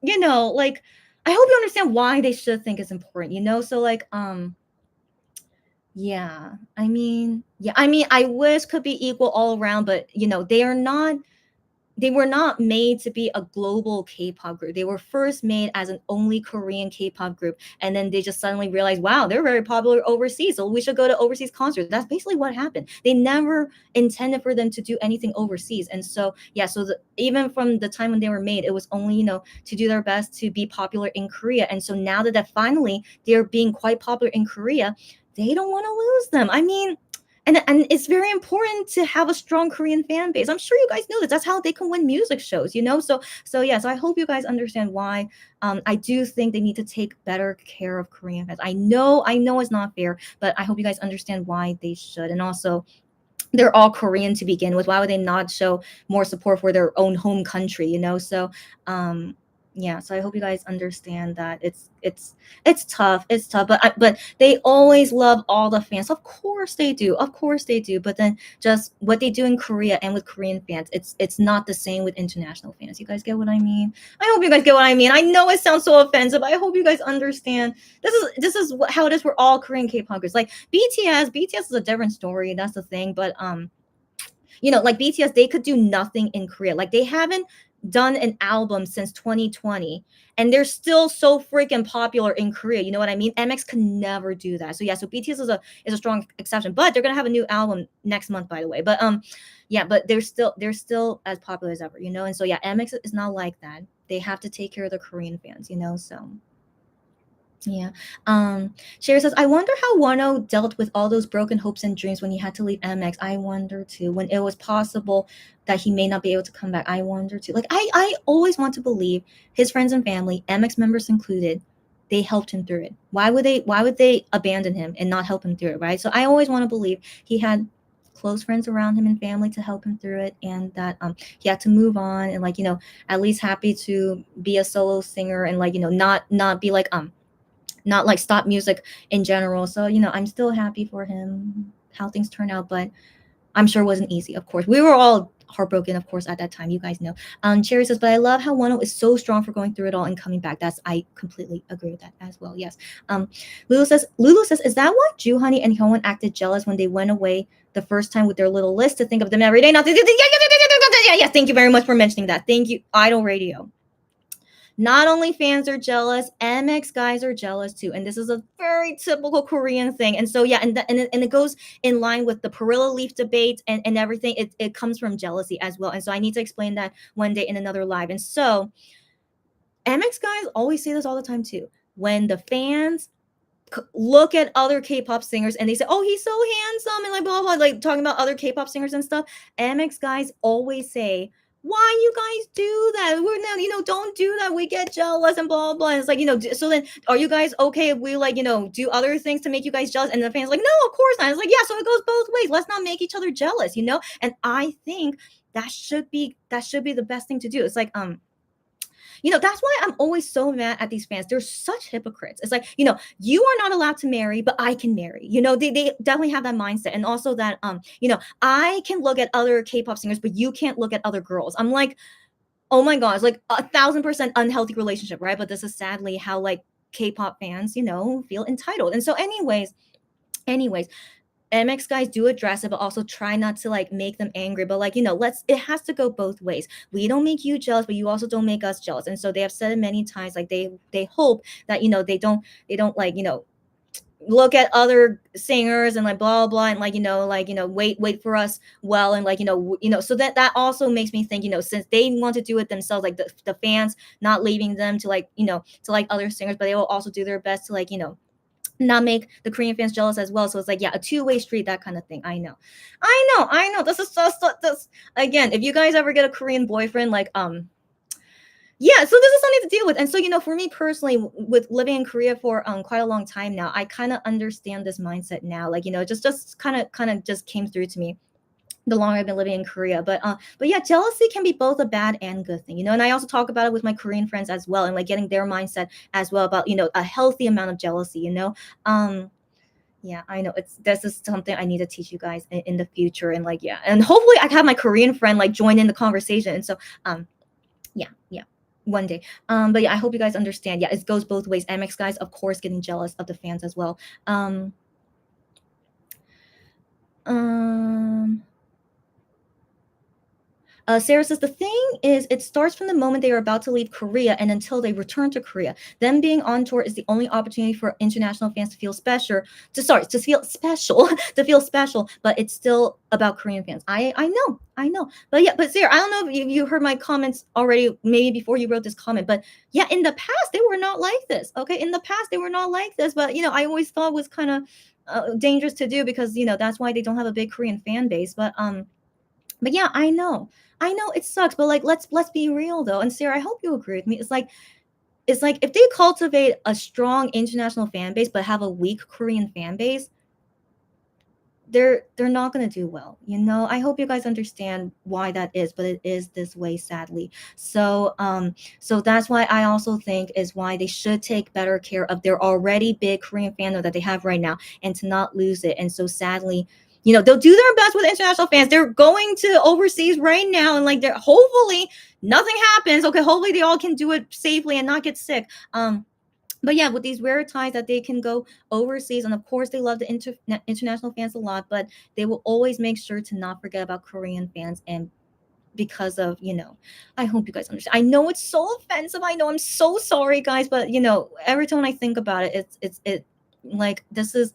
like, I hope you understand why they should think it's important. So like yeah, I wish could be equal all around, but they were not made to be a global K-pop group. They were first made as an only Korean K-pop group, and then they just suddenly realized, wow, they're very popular overseas, so we should go to overseas concerts. That's basically what happened. They never intended for them to do anything overseas, and so yeah, so even from the time when they were made, it was only to do their best to be popular in Korea. And so now that finally they're being quite popular in Korea, they don't want to lose them. And it's very important to have a strong Korean fan base. I'm sure you guys know this. That's how they can win music shows. So yeah. So I hope you guys understand why. I do think they need to take better care of Korean fans. I know it's not fair, but I hope you guys understand why they should. And also, they're all Korean to begin with. Why would they not show more support for their own home country? So yeah, so I hope you guys understand that it's tough. It's tough, but they always love all the fans. Of course they do. Of course they do. But then just what they do in Korea and with Korean fans, it's not the same with international fans. You guys get what I mean? I hope you guys get what I mean. I know it sounds so offensive. I hope you guys understand. This is how it is for all Korean K-pop groups. Like BTS is a different story. That's the thing. But like BTS, they could do nothing in Korea. Like they haven't done an album since 2020, and they're still so freaking popular in Korea. You know what I mean? MX could never do that. So yeah, so BTS is a strong exception, but they're gonna have a new album next month, by the way. But yeah, but they're still as popular as ever. And so yeah, MX is not like that. They have to take care of the Korean fans. So. Yeah. Sherry says, I wonder how Wano dealt with all those broken hopes and dreams when he had to leave MX. I wonder too. When it was possible that he may not be able to come back. I wonder too. Like I always want to believe his friends and family, MX members included, they helped him through it. Why would they abandon him and not help him through it, right? So I always want to believe he had close friends around him and family to help him through it, and that he had to move on, and at least happy to be a solo singer, and not be like not like stop music in general. So, I'm still happy for him, how things turn out, but I'm sure it wasn't easy, of course. We were all heartbroken, of course, at that time. You guys know. Cherry says, but I love how Wano is so strong for going through it all and coming back. I completely agree with that as well. Yes. Lulu says, is that why Honey and Hyewon acted jealous when they went away the first time with their little list to think of them every day? Yeah, thank you very much for mentioning that. Thank you, Idol Radio. Not only fans are jealous, MX guys are jealous too. And this is a very typical Korean thing. And so, yeah, and it goes in line with the Perilla Leaf debate and everything. It comes from jealousy as well. And so I need to explain that one day in another live. And so MX guys always say this all the time too. when the fans look at other K-pop singers and they say, "Oh, he's so handsome," and like blah blah, like talking about other K-pop singers and stuff. MX guys always say, "Why you guys do that? We're not, don't do that. We get jealous and blah blah." And it's like, so then are you guys okay if we like, do other things to make you guys jealous? And the fans like, "No, of course not." It's like, yeah, so it goes both ways. Let's not make each other jealous. And I think that should be the best thing to do. It's like, that's why I'm always so mad at these fans. They're such hypocrites. It's like, you are not allowed to marry, but I can marry. They definitely have that mindset. And also that, I can look at other K-pop singers, but you can't look at other girls. I'm like, oh my God, it's like 1,000% unhealthy relationship, right? But this is sadly how like K-pop fans, feel entitled. And so anyways, MX guys do address it, but also try not to like make them angry. But like, it has to go both ways. We don't make you jealous, but you also don't make us jealous. And so they have said it many times, like they hope that, they don't like, look at other singers and like blah blah and like, wait for us well, and like, so that also makes me think, since they want to do it themselves, like the fans not leaving them to like, to like other singers, but they will also do their best to like, not make the Korean fans jealous as well. So it's like, yeah, a two-way street, that kind of thing. I know. This is so this again. If you guys ever get a Korean boyfriend, like, yeah, so this is something to deal with. And so, for me personally, with living in Korea for quite a long time now, I kind of understand this mindset now. Like, just kind of just came through to me the longer I've been living in Korea. But yeah, jealousy can be both a bad and good thing. And I also talk about it with my Korean friends as well, and like getting their mindset as well about, a healthy amount of jealousy. Yeah, I know this is something I need to teach you guys in the future, and like, yeah, and hopefully I can have my Korean friend like join in the conversation. And so, yeah, one day. But yeah, I hope you guys understand. Yeah, it goes both ways. MX guys, of course, getting jealous of the fans as well. Um Sarah says the thing is, it starts from the moment they are about to leave Korea and until they return to Korea. Them being on tour is the only opportunity for international fans to feel special. To feel special, to feel special. But it's still about Korean fans. I know. But yeah, but Sarah, I don't know if you heard my comments already, maybe before you wrote this comment. But yeah, in the past they were not like this. Okay, in the past they were not like this. But I always thought it was kind of dangerous to do because that's why they don't have a big Korean fan base. But yeah, I know it sucks, but like let's be real though. And Sarah, I hope you agree with me. It's like if they cultivate a strong international fan base but have a weak Korean fan base, they're not going to do well. I hope you guys understand why that is, but it is this way sadly. So that's why I also think is why they should take better care of their already big Korean fandom that they have right now, and to not lose it. And so sadly, they'll do their best with international fans. They're going to overseas right now, and like they're hopefully nothing happens. Okay, hopefully they all can do it safely and not get sick. But yeah, with these rare ties that they can go overseas, and of course they love the international fans a lot, but they will always make sure to not forget about Korean fans. And because of, I hope you guys understand. I know it's so offensive. I know, I'm so sorry, guys, but every time I think about it, it's like this is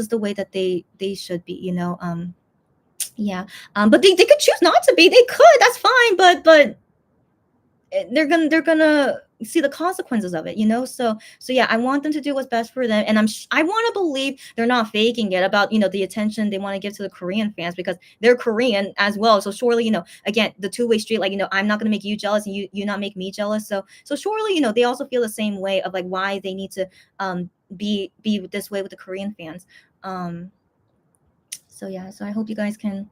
the way that they should be. Yeah. But they could choose not to be. They could. That's fine. But they're gonna see the consequences of it. So yeah, I want them to do what's best for them, and I want to believe they're not faking it about the attention they want to give to the Korean fans, because they're Korean as well. So surely, again, the two-way street, like, I'm not going to make you jealous and you not make me jealous. So surely, they also feel the same way of like why they need to be this way with the Korean fans. So yeah, so I hope you guys can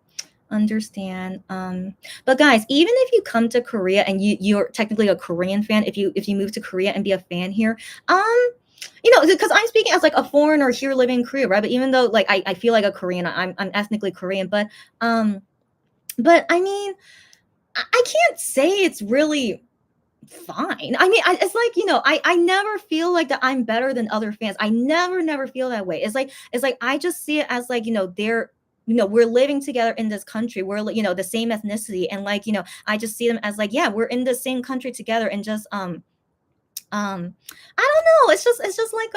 understand. But guys, even if you come to Korea and you're technically a Korean fan, if you move to Korea and be a fan here, because I'm speaking as like a foreigner here living in Korea, right? But even though like I feel like a Korean, I'm ethnically Korean, but I mean, I can't say it's really fine. I mean, it's like, I never feel like that I'm better than other fans. I never feel that way. It's like I just see it as like, they're, we're living together in this country. We're, the same ethnicity, and like, I just see them as like, yeah, we're in the same country together, and just I don't know. It's just like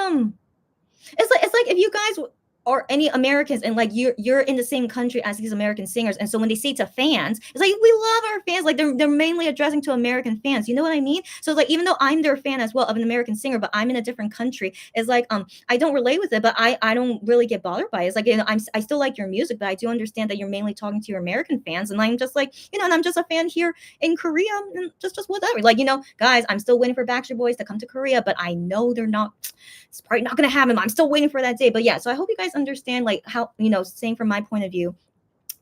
it's like if you guys or any Americans, and like you're in the same country as these American singers, and so when they say to fans, it's like we love our fans. Like they're mainly addressing to American fans. You know what I mean? So like even though I'm their fan as well of an American singer, but I'm in a different country, it's like I don't relate with it, but I don't really get bothered by it. It's like, I still like your music, but I do understand that you're mainly talking to your American fans, and I'm just like, and I'm just a fan here in Korea, and just whatever. Like, guys, I'm still waiting for Backstreet Boys to come to Korea, but I know they're not. It's probably not gonna happen. I'm still waiting for that day. But yeah, so I hope you guys understand like how, saying from my point of view,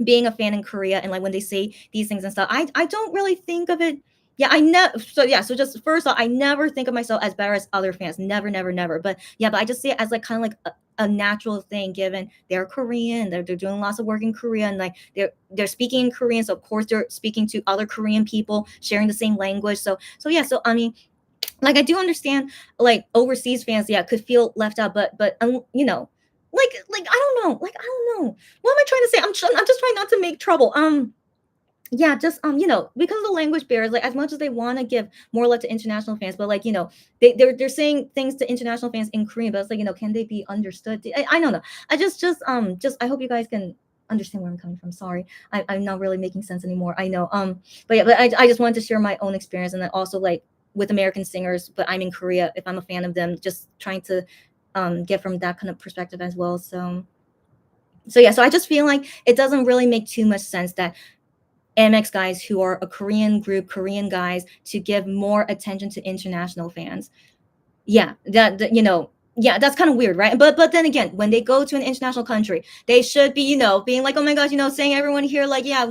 being a fan in Korea, and like when they say these things and stuff, I don't really think of it. Yeah, I never. So yeah, so just first off, I never think of myself as better as other fans. Never, never, never. But yeah, but I just see it as like kind of like a natural thing, given they're Korean, they're doing lots of work in Korea, and like they're speaking in Korean, so of course they're speaking to other Korean people, sharing the same language. So yeah, so I mean, like I do understand like overseas fans, yeah, could feel left out, but like I don't know, like I don't know, what am I trying to say? I'm just trying not to make trouble. Yeah, just because of the language barriers, like as much as they want to give more love to international fans, but like they're saying things to international fans in Korean, but it's like, can they be understood? I don't know. I just I hope you guys can understand where I'm coming from. Sorry, I'm not really making sense anymore, I know. But yeah, but I just wanted to share my own experience, and then also like with American singers, but I'm in Korea, if I'm a fan of them, just trying to get from that kind of perspective as well. So yeah, so I just feel like it doesn't really make too much sense that MX guys, who are a Korean group, Korean guys, to give more attention to international fans. Yeah, yeah, that's kind of weird, right? But then again, when they go to an international country, they should be, being like, oh my gosh, saying everyone here, like, yeah,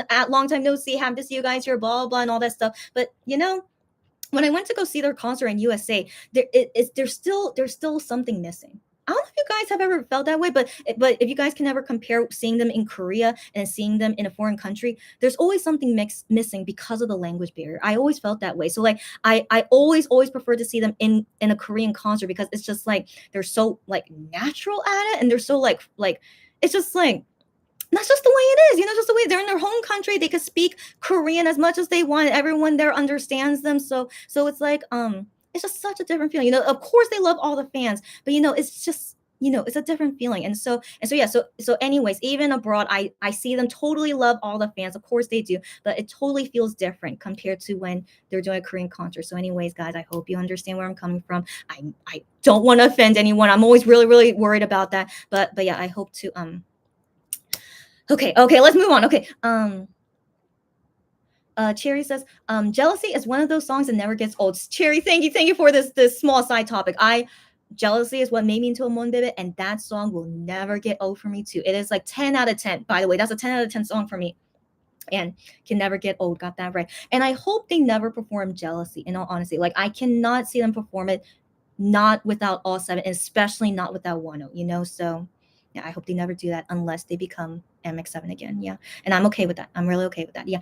at long time no see, happy to see you guys here, blah blah blah, and all that stuff. But when I went to go see their concert in USA, there's still something missing. I don't know if you guys have ever felt that way, but if you guys can ever compare seeing them in Korea and seeing them in a foreign country, there's always something missing because of the language barrier. I always felt that way. So like I always prefer to see them in a Korean concert, because it's just like they're so like natural at it, and they're so like it's just like that's just the way it is, just the way they're in their home country. They could speak Korean as much as they want. Everyone there understands them. So it's like it's just such a different feeling. Of course they love all the fans, but it's just it's a different feeling. And so yeah, so anyways, even abroad, I see them totally love all the fans. Of course they do, but it totally feels different compared to when they're doing a Korean concert. So anyways, guys, I hope you understand where I'm coming from. I don't want to offend anyone. I'm always really, really worried about that. But yeah, I hope to Okay, let's move on. Okay. Cherry says, jealousy is one of those songs that never gets old. Cherry, thank you for this small side topic. Jealousy is what made me into a Mon Bebe, and that song will never get old for me too. It is like 10 out of 10. By the way, that's a 10 out of 10 song for me. And can never get old. Got that right. And I hope they never perform Jealousy, in all honesty. Like I cannot see them perform it not without all seven, especially not without Wano, so yeah, I hope they never do that unless they become MX7 again. Yeah. And I'm okay with that. I'm really okay with that. Yeah.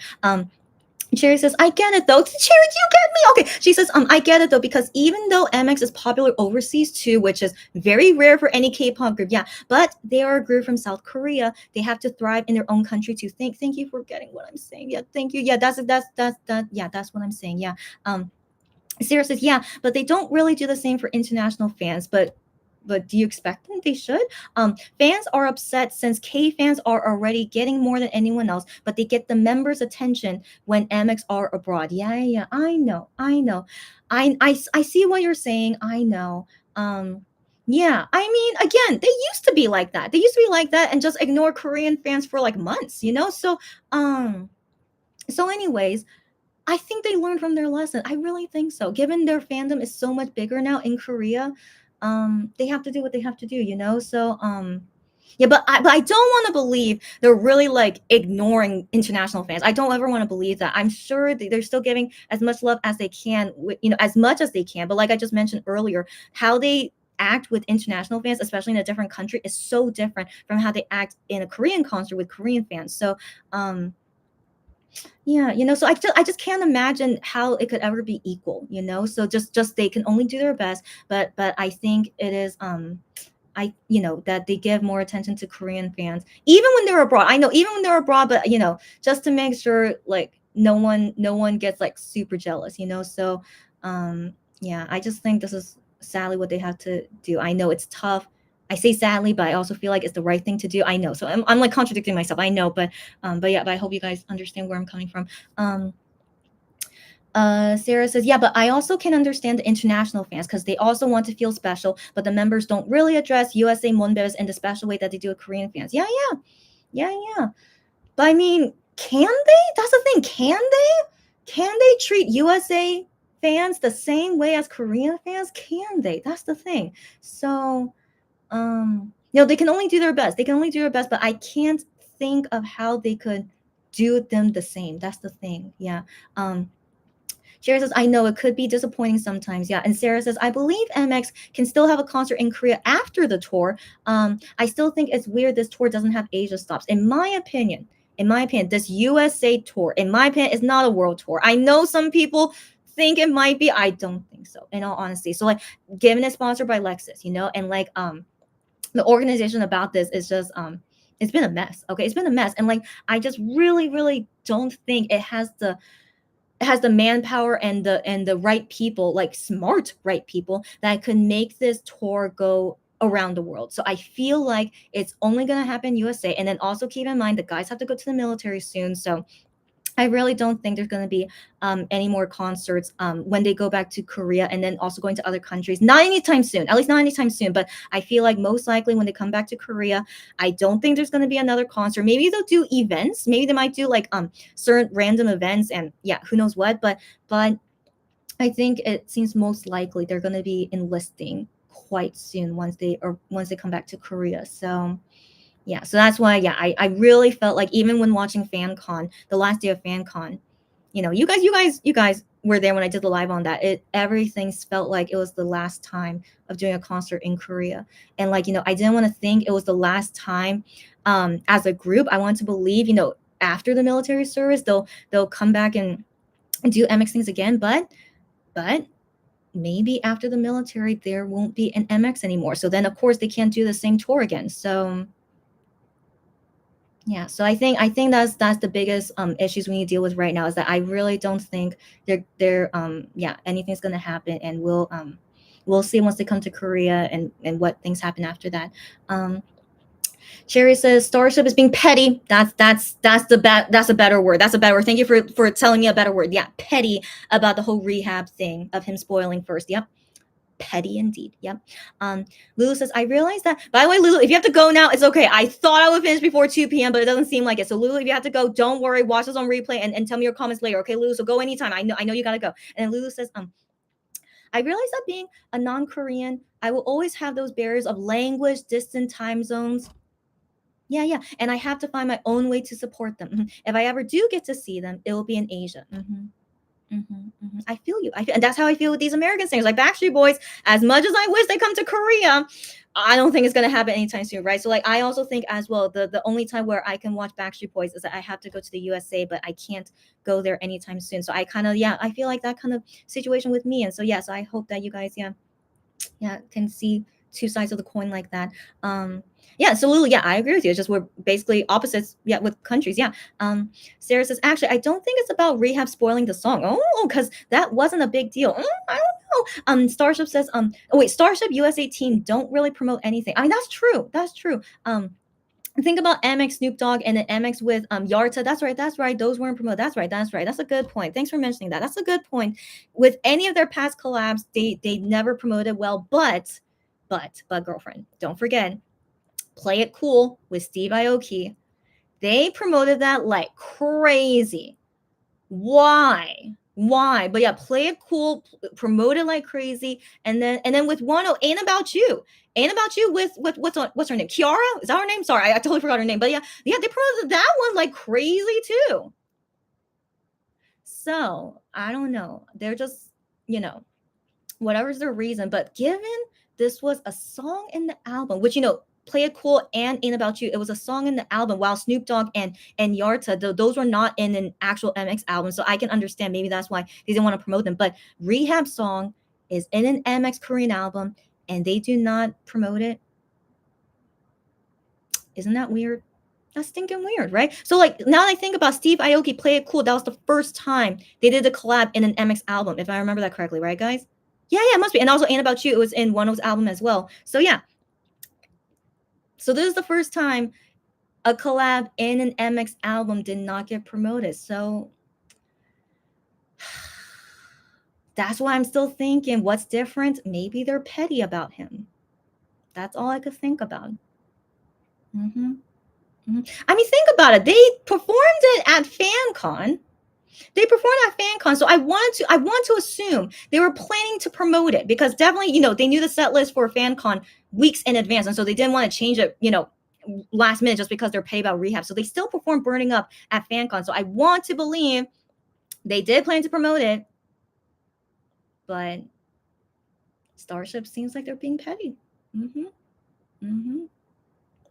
Cherry says, I get it though. Cherry, you get me? Okay. She says, I get it though, because even though MX is popular overseas too, which is very rare for any K-pop group, yeah, but they are a group from South Korea. They have to thrive in their own country too. Thank you for getting what I'm saying. Yeah, thank you. Yeah, that's yeah, that's what I'm saying. Yeah. Sarah says, yeah, but they don't really do the same for international fans. But do you expect them? They should. Fans are upset since K fans are already getting more than anyone else, but they get the members' attention when MX are abroad. Yeah. I know. I see what you're saying. I know. Yeah. I mean, again, they used to be like that. They used to be like that and just ignore Korean fans for like months. So anyways, I think they learned from their lesson. I really think so. Given their fandom is so much bigger now in Korea, they have to do what they have to do. So yeah, but I don't want to believe they're really like ignoring international fans. I don't ever want to believe that. I'm sure they're still giving as much love as they can, as much as they can. But like I just mentioned earlier, how they act with international fans, especially in a different country, is so different from how they act in a Korean concert with Korean fans. So yeah, so I just can't imagine how it could ever be equal. So just they can only do their best, but I think it is that they give more attention to Korean fans even when they're abroad. I know even when they're abroad, but just to make sure like no one gets like super jealous. So yeah, I just think this is sadly what they have to do. I know it's tough. I say sadly, but I also feel like it's the right thing to do. I know, so I'm like contradicting myself. I know, but yeah, but I hope you guys understand where I'm coming from. Sarah says, yeah, but I also can understand the international fans because they also want to feel special, but the members don't really address USA Monbebs in the special way that they do with Korean fans. Yeah. But I mean, can they? That's the thing. Can they? Can they treat USA fans the same way as Korean fans? Can they? That's the thing. So, they can only do their best. They can only do their best, but I can't think of how they could do them the same. That's the thing. Yeah. Sarah says, I know it could be disappointing sometimes. Yeah. And Sarah says, I believe MX can still have a concert in Korea after the tour. I still think it's weird this tour doesn't have Asia stops. In my opinion, this USA tour, in my opinion, is not a world tour. I know some people think it might be. I don't think so, in all honesty. So, like, given it's sponsored by Lexus, and like the organization about this is just it's been a mess. Okay. It's been a mess. And like I just really, really don't think it has the manpower and the right people, like smart right people, that could make this tour go around the world. So I feel like it's only going to happen USA. And then also keep in mind the guys have to go to the military soon. So I really don't think there's going to be any more concerts when they go back to Korea and then also going to other countries. Not anytime soon, at least not anytime soon. But I feel like most likely when they come back to Korea, I don't think there's going to be another concert. Maybe they'll do events. Maybe they might do like certain random events and yeah, who knows what. But I think it seems most likely they're going to be enlisting quite soon once they come back to Korea. So yeah, so that's why, yeah, I really felt like even when watching FanCon, the last day of FanCon, you guys were there when I did the live on that. Everything felt like it was the last time of doing a concert in Korea. And like, I didn't want to think it was the last time as a group. I want to believe, after the military service, they'll come back and do MX things again. But maybe after the military, there won't be an MX anymore. So then of course they can't do the same tour again. So yeah, so I think that's the biggest issues we need to deal with right now, is that I really don't think they're anything's gonna happen, and we'll see once they come to Korea and what things happen after that. Sherry says Starship is being petty. That's a better word. That's a better word. Thank you for telling me a better word. Yeah, petty about the whole rehab thing of him spoiling first. Yep. Petty indeed. Yep. Lulu says, I realize that. By the way, Lulu, if you have to go now, it's okay. I thought I would finish before 2 p.m., but it doesn't seem like it. So Lulu, if you have to go, don't worry. Watch this on replay and tell me your comments later. Okay, Lulu. So go anytime. I know you gotta go. And then Lulu says, I realize that being a non-Korean, I will always have those barriers of language, distant time zones. Yeah. And I have to find my own way to support them. If I ever do get to see them, it will be in Asia. I feel you. And that's how I feel with these American singers, like Backstreet Boys. As much as I wish they come to Korea, I don't think it's gonna happen anytime soon, right? So like, I also think as well, the only time where I can watch Backstreet Boys is that I have to go to the USA, but I can't go there anytime soon. So I kind of, I feel like that kind of situation with me. And so so I hope that you guys, can see two sides of the coin like that. So Lulu, I agree with you. It's just we're basically opposites, with countries. Sarah says, actually, I don't think it's about rehab spoiling the song. Oh, because that wasn't a big deal. I don't know. Starship says, Starship USA team don't really promote anything. I mean, that's true. Think about MX Snoop Dogg and then MX with Yarta. That's right. Those weren't promoted. That's right. That's a good point. Thanks for mentioning that. That's a good point. With any of their past collabs, they never promoted well. But girlfriend, don't forget, Play It Cool with Steve Aoki. They promoted that like crazy. Why? But yeah, Play It Cool, promoted like crazy, and then with Ain't About You with what's her name? Kiara? Is that her name? Sorry, I totally forgot her name. But yeah, they promoted that one like crazy too. So I don't know. They're just, whatever's their reason. But given this was a song in the album, which Play It Cool and Ain't About You, it was a song in the album, while Snoop Dogg and Yarta, those were not in an actual MX album. So I can understand maybe that's why they didn't want to promote them. But Rehab Song is in an MX Korean album and they do not promote it. Isn't that weird? That's stinking weird, right? So like, now that I think about Steve Aoki, Play It Cool, that was the first time they did a collab in an MX album, if I remember that correctly, right, guys? Yeah, it must be. And also Ain't About You, it was in one of those album as well. So yeah, So this is the first time a collab in an MX album did not get promoted. So that's why I'm still thinking, what's different? Maybe they're petty about him. That's all I could think about. Hmm. I mean, think about it. They performed it at FanCon. They performed at FanCon, so I want to assume they were planning to promote it because definitely, they knew the set list for FanCon weeks in advance, and so they didn't want to change it, last minute just because they're paid about rehab. So they still performed "Burning Up" at FanCon. So I want to believe they did plan to promote it, but Starship seems like they're being petty. Mm-hmm. Mm-hmm.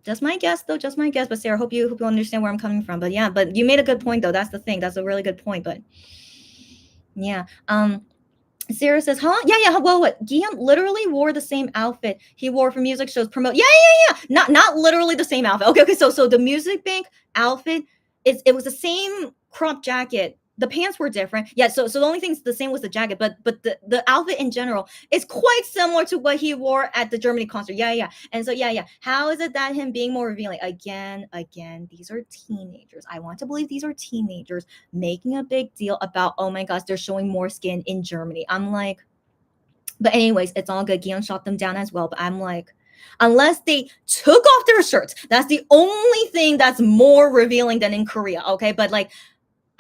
Just my guess, though. Just my guess. But Sarah, hope you understand where I'm coming from. But yeah, but you made a good point, though. That's the thing. That's a really good point. But yeah. Sarah says, huh? Yeah. Well, what? Guillaume literally wore the same outfit he wore for music shows promote. Yeah. Not literally the same outfit. Okay. So the music bank outfit it was the same crop jacket. The pants were different. Yeah. So the only thing the same was the jacket, but the outfit in general is quite similar to what he wore at the Germany concert. Yeah. And so yeah. How is it that him being more revealing? Again, these are teenagers. I want to believe these are teenagers making a big deal about, oh my gosh, they're showing more skin in Germany. I'm like, but anyways, it's all good. Guillaume shot them down as well. But I'm like, unless they took off their shirts, that's the only thing that's more revealing than in Korea. Okay. But like,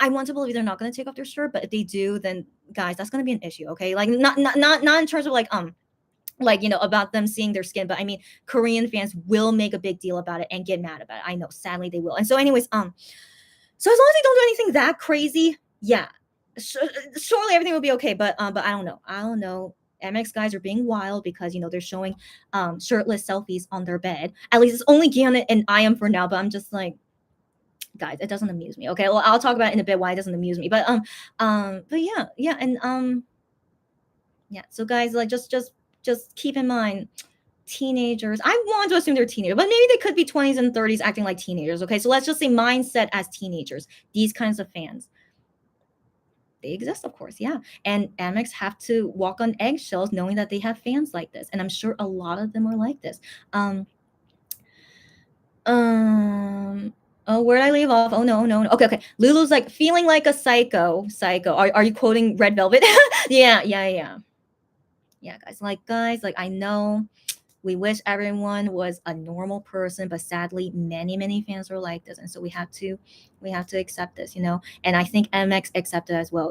I want to believe they're not going to take off their shirt, but if they do, then guys, that's going to be an issue. Okay. Like not in terms of like, about them seeing their skin, but I mean, Korean fans will make a big deal about it and get mad about it. I know, sadly they will. And so anyways, so as long as they don't do anything that crazy, yeah, surely everything will be okay. But I don't know. MX guys are being wild because they're showing shirtless selfies on their bed. At least it's only Gian and I am for now, but I'm just like, guys, it doesn't amuse me. Okay, well, I'll talk about it in a bit why it doesn't amuse me. But yeah, and yeah. So guys, like just keep in mind, teenagers. I want to assume they're teenagers, but maybe they could be 20s and 30s acting like teenagers. Okay, so let's just say mindset as teenagers. These kinds of fans, they exist, of course, yeah. And Amex have to walk on eggshells knowing that they have fans like this, and I'm sure a lot of them are like this. Oh, where did I leave off? Oh no. Okay. Lulu's like feeling like a psycho. Are you quoting Red Velvet? Yeah. Yeah, guys, like I know we wish everyone was a normal person, but sadly many fans are like this. And so we have to accept this, And I think MX accepted as well,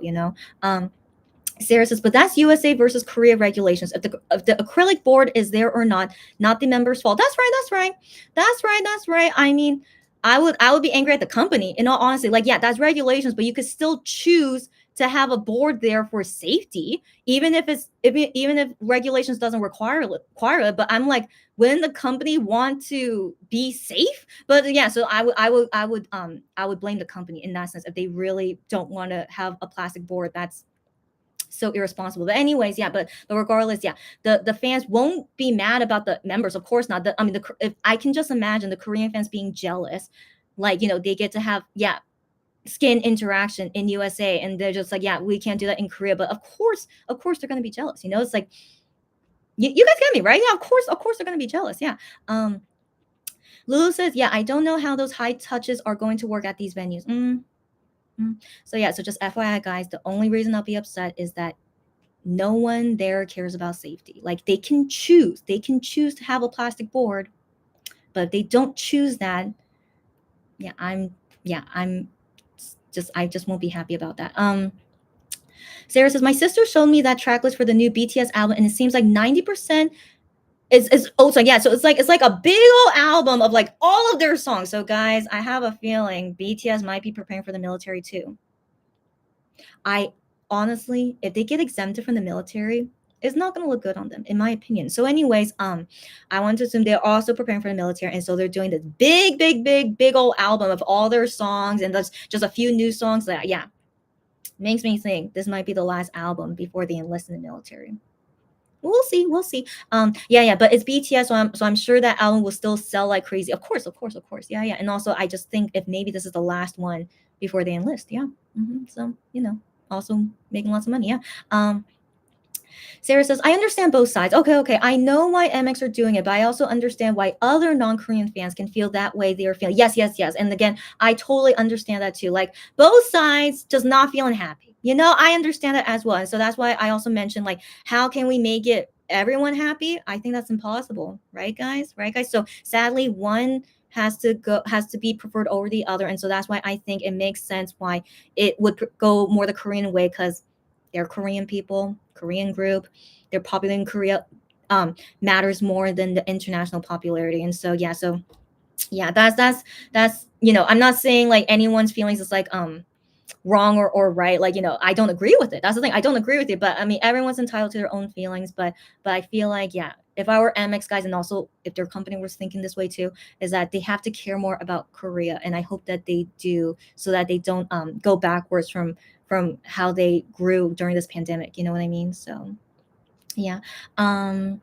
Sarah says, but that's USA versus Korea regulations. If the acrylic board is there or not the member's fault. That's right. I mean, I would be angry at the company. In all honesty, like, yeah, that's regulations, but you could still choose to have a board there for safety, even if regulations doesn't require it. But I'm like, wouldn't the company want to be safe? But yeah, so I would blame the company in that sense if they really don't want to have a plastic board. That's so irresponsible. But anyways, yeah, but regardless, yeah, the fans won't be mad about the members, of course not. If I can just imagine the Korean fans being jealous, like they get to have skin interaction in USA, and they're just like, yeah, we can't do that in Korea. But of course they're gonna be jealous. It's like you guys get me right? Yeah, of course they're gonna be jealous. Yeah. Lulu says, yeah, I don't know how those high touches are going to work at these venues. So yeah, so just FYI, guys, the only reason I'll be upset is that no one there cares about safety. Like they can choose to have a plastic board, but if they don't choose that, I just won't be happy about that. Sarah says, my sister showed me that track list for the new BTS album, and it seems like 90% is also, yeah, so it's like a big old album of like all of their songs. So guys, I have a feeling BTS might be preparing for the military too. I honestly, if they get exempted from the military, it's not going to look good on them, in my opinion. So anyways, I want to assume they're also preparing for the military, and so they're doing this big old album of all their songs, and that's just a few new songs that, yeah, makes me think this might be the last album before they enlist in the military. We'll see. Yeah, but it's BTS, so I'm sure that album will still sell like crazy. Of course. Yeah. And also, I just think if maybe this is the last one before they enlist. Yeah. So also making lots of money. Yeah. Sarah says, I understand both sides. Okay, okay. I know why MX are doing it, but I also understand why other non-Korean fans can feel that way they are feeling. Yes, yes, yes. And again, I totally understand that too. Like both sides just not feeling happy. I understand that as well. And so that's why I also mentioned like how can we make it everyone happy? I think that's impossible, right, guys? Right, guys? So sadly, one has to be preferred over the other. And so that's why I think it makes sense why it would go more the Korean way because they're Korean people, Korean group. They're popular in Korea matters more than the international popularity. And so yeah, that's I'm not saying like anyone's feelings is like wrong or right. Like, I don't agree with it. That's the thing. I don't agree with it. But I mean everyone's entitled to their own feelings. But I feel like, yeah, if I were MX guys and also if their company was thinking this way too, is that they have to care more about Korea. And I hope that they do so that they don't go backwards from how they grew during this pandemic. You know what I mean? So yeah. Um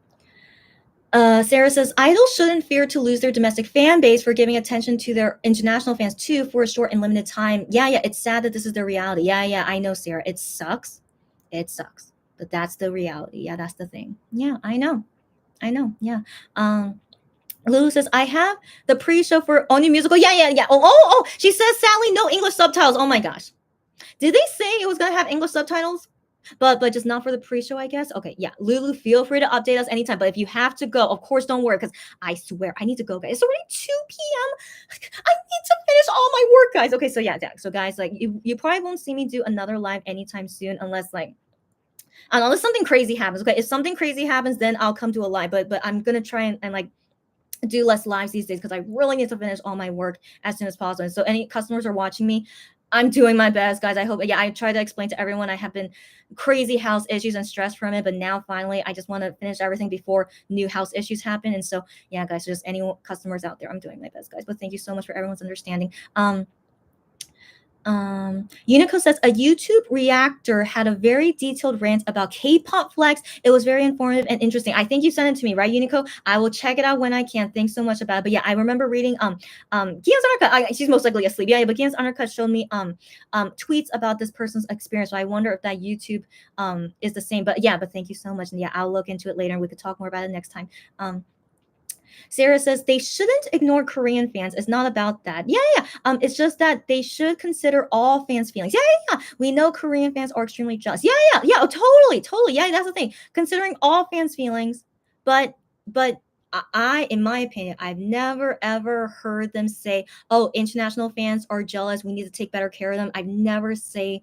Sarah says idols shouldn't fear to lose their domestic fan base for giving attention to their international fans too for a short and limited time. Yeah, yeah, it's sad that this is the reality. Yeah, yeah, I know, Sarah. It sucks. It sucks. But that's the reality. Yeah, that's the thing. Yeah, I know. I know. Yeah. Lulu says, I have the pre-show for Only Musical. Yeah, yeah, yeah. Oh. She says, sadly, no English subtitles. Oh my gosh. Did they say it was gonna have English subtitles? But just not for the pre-show, I guess. Okay, yeah. Lulu, feel free to update us anytime. But if you have to go, of course, don't worry, because I swear I need to go, guys. It's already 2 p.m. I need to finish all my work, guys. Okay, so yeah. So guys, like you probably won't see me do another live anytime soon unless like I don't know, unless something crazy happens. Okay. If something crazy happens, then I'll come to a live. But I'm gonna try and like do less lives these days because I really need to finish all my work as soon as possible. And so any customers are watching me, I'm doing my best, guys. I hope. Yeah, I try to explain to everyone I have been crazy house issues and stress from it, but now finally I just want to finish everything before new house issues happen. And so yeah, guys, so just any customers out there, I'm doing my best, guys. But thank you so much for everyone's understanding. Unico says a YouTube reactor had a very detailed rant about K-pop flex. It was very informative and interesting. I think you sent it to me, right, Unico? I will check it out when I can. Thanks so much about it. But yeah, I remember reading Gian's Undercut. She's most likely asleep. Yeah, but Gian's Undercut showed me tweets about this person's experience. So I wonder if that YouTube is the same. But yeah, but thank you so much. And yeah, I'll look into it later and we could talk more about it next time. Sarah says they shouldn't ignore Korean fans. It's not about that. Yeah, yeah. It's just that they should consider all fans' feelings. Yeah, yeah, yeah. We know Korean fans are extremely jealous. Yeah, yeah, yeah. Oh, totally, totally. Yeah, that's the thing. Considering all fans' feelings, but in my opinion, I've never ever heard them say, "Oh, international fans are jealous. We need to take better care of them." I've never say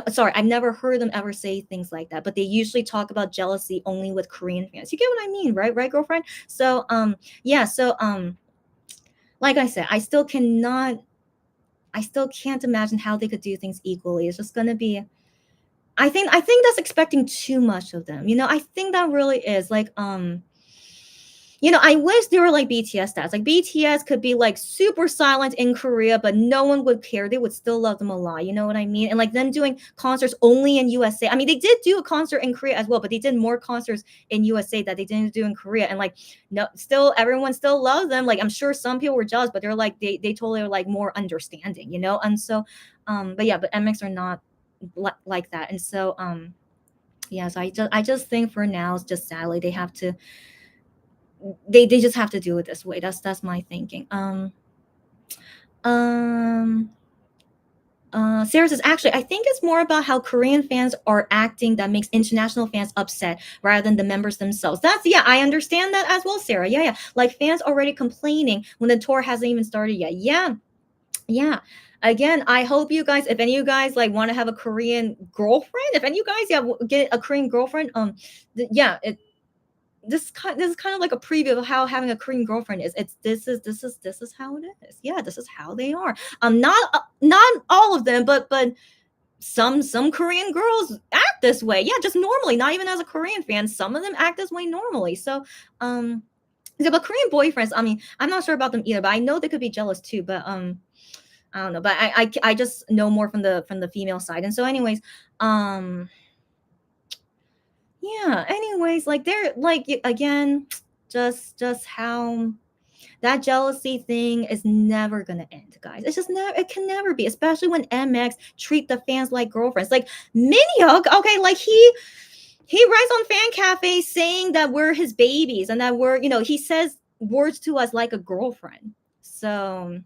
sorry, I've never heard them ever say things like that, but they usually talk about jealousy only with Korean fans. You get what I mean, right? Right, girlfriend? So, yeah, so like I said, I still can't imagine how they could do things equally. It's just gonna be I think that's expecting too much of them. I think that really is like I wish they were like BTS stats. Like BTS could be like super silent in Korea, but no one would care. They would still love them a lot. You know what I mean? And like them doing concerts only in USA. I mean, they did do a concert in Korea as well, but they did more concerts in USA that they didn't do in Korea. And like, no, still everyone still loves them. Like I'm sure some people were jealous, but they're like they totally are like more understanding, And so, but yeah, but MX are not like that. And so, yeah. So I just think for now, it's just sadly they just have to do it this way. That's my thinking. Um Sarah says, actually, I think it's more about how Korean fans are acting that makes international fans upset rather than the members themselves. Yeah, I understand that as well, Sarah. Yeah, yeah. Like fans already complaining when the tour hasn't even started yet. Yeah, yeah. Again, I hope you guys, if any of you guys like want to have a Korean girlfriend, if any of you guys get a Korean girlfriend, yeah, this is kind of like a preview of how having a Korean girlfriend is. This is how it is. Yeah, this is how they are. Not all of them, but some Korean girls act this way. Yeah, just normally, not even as a Korean fan. Some of them act this way normally. So, yeah, but Korean boyfriends, I mean, I'm not sure about them either, but I know they could be jealous too. But I don't know. But I just know more from the female side. And so, anyways, yeah, anyways, like they're like again, just how that jealousy thing is never gonna end, guys. It's just never it can never be, especially when MX treat the fans like girlfriends. Like Minhyuk, okay, like He writes on Fan Cafe saying that we're his babies and that we're, he says words to us like a girlfriend. So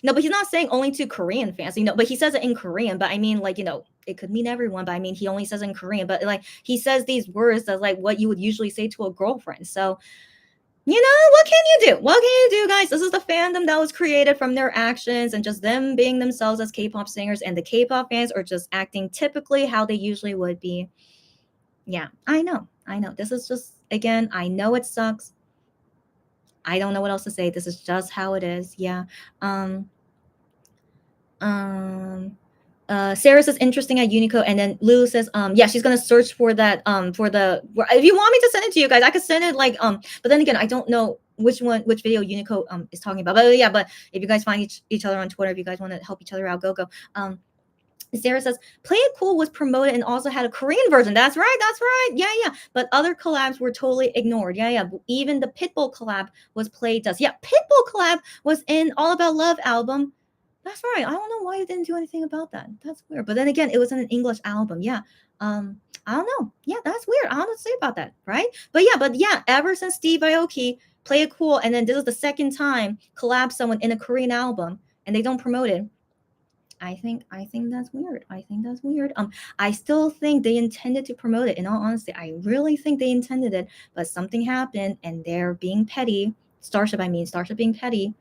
no, but he's not saying only to Korean fans, but he says it in Korean. But I mean, like, it could mean everyone, but I mean, he only says it in Korean. But like, he says these words that's like what you would usually say to a girlfriend. So, what can you do? What can you do, guys? This is the fandom that was created from their actions and just them being themselves as K-pop singers, and the K-pop fans are just acting typically how they usually would be. Yeah, I know. This is just, again, I know it sucks. I don't know what else to say. This is just how it is. Yeah. Um, Sarah says interesting at Unico, and then Lulu says, yeah, she's gonna search for that, if you want me to send it to you guys, I could send it like, but then again, I don't know which video Unico is talking about. But yeah, but if you guys find each other on Twitter, if you guys want to help each other out, go. Sarah says, Play It Cool was promoted and also had a Korean version. That's right. Yeah. But other collabs were totally ignored. Yeah. Even the Pitbull collab was played. Yeah, Pitbull collab was in All About Love album. That's right. I don't know why you didn't do anything about that. That's weird. But then again, it was in an English album. Yeah. I don't know. Yeah, that's weird. I don't know what to say about that, right? But yeah, ever since Steve Aoki Play It Cool, and then this is the second time collab someone in a Korean album and they don't promote it. I think that's weird. I still think they intended to promote it. In all honesty, I really think they intended it, but something happened and they're being petty. Starship being petty.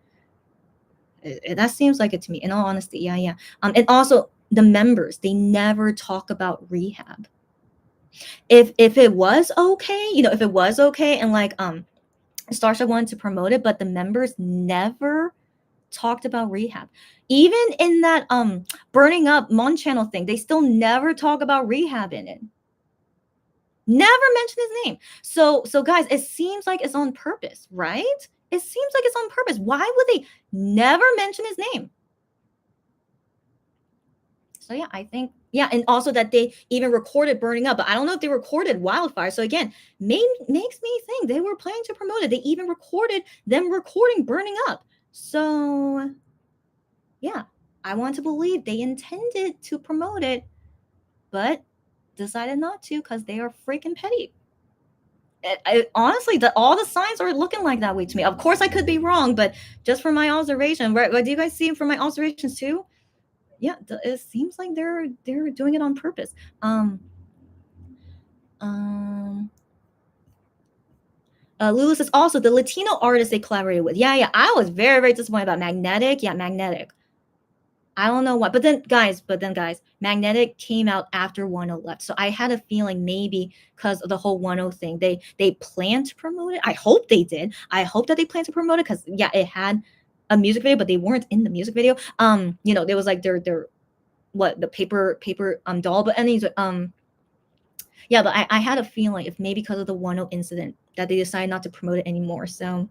That seems like it to me. In all honesty, yeah. And also the members, they never talk about rehab. If it was okay, and like Starship wanted to promote it, but the members never talked about rehab. Even in that burning up Mon channel thing, they still never talk about rehab in it. Never mention his name. So guys, it seems like it's on purpose, right? It seems like it's on purpose. Why would they never mention his name? So yeah, I think, yeah, and also that they even recorded burning up, but I don't know if they recorded wildfire. So again, makes me think they were planning to promote it. They even recorded them recording burning up. So yeah, I want to believe they intended to promote it, but decided not to because they are freaking petty. Honestly, all the signs are looking like that way to me. Of course, I could be wrong, but just from my observation, right? Do you guys see from my observations too? Yeah, it seems like they're doing it on purpose. Lulu says also the Latino artist they collaborated with. Yeah. I was very, very disappointed about Magnetic. Yeah, Magnetic. I don't know why, but then guys, Magnetic came out after 1O left, so I had a feeling maybe because of the whole 1O thing, they planned to promote it. I hope they did. I hope that they planned to promote it because yeah, it had a music video, but they weren't in the music video. There was like their the paper doll, but anyways, yeah, but I had a feeling if maybe because of the 1O incident that they decided not to promote it anymore. So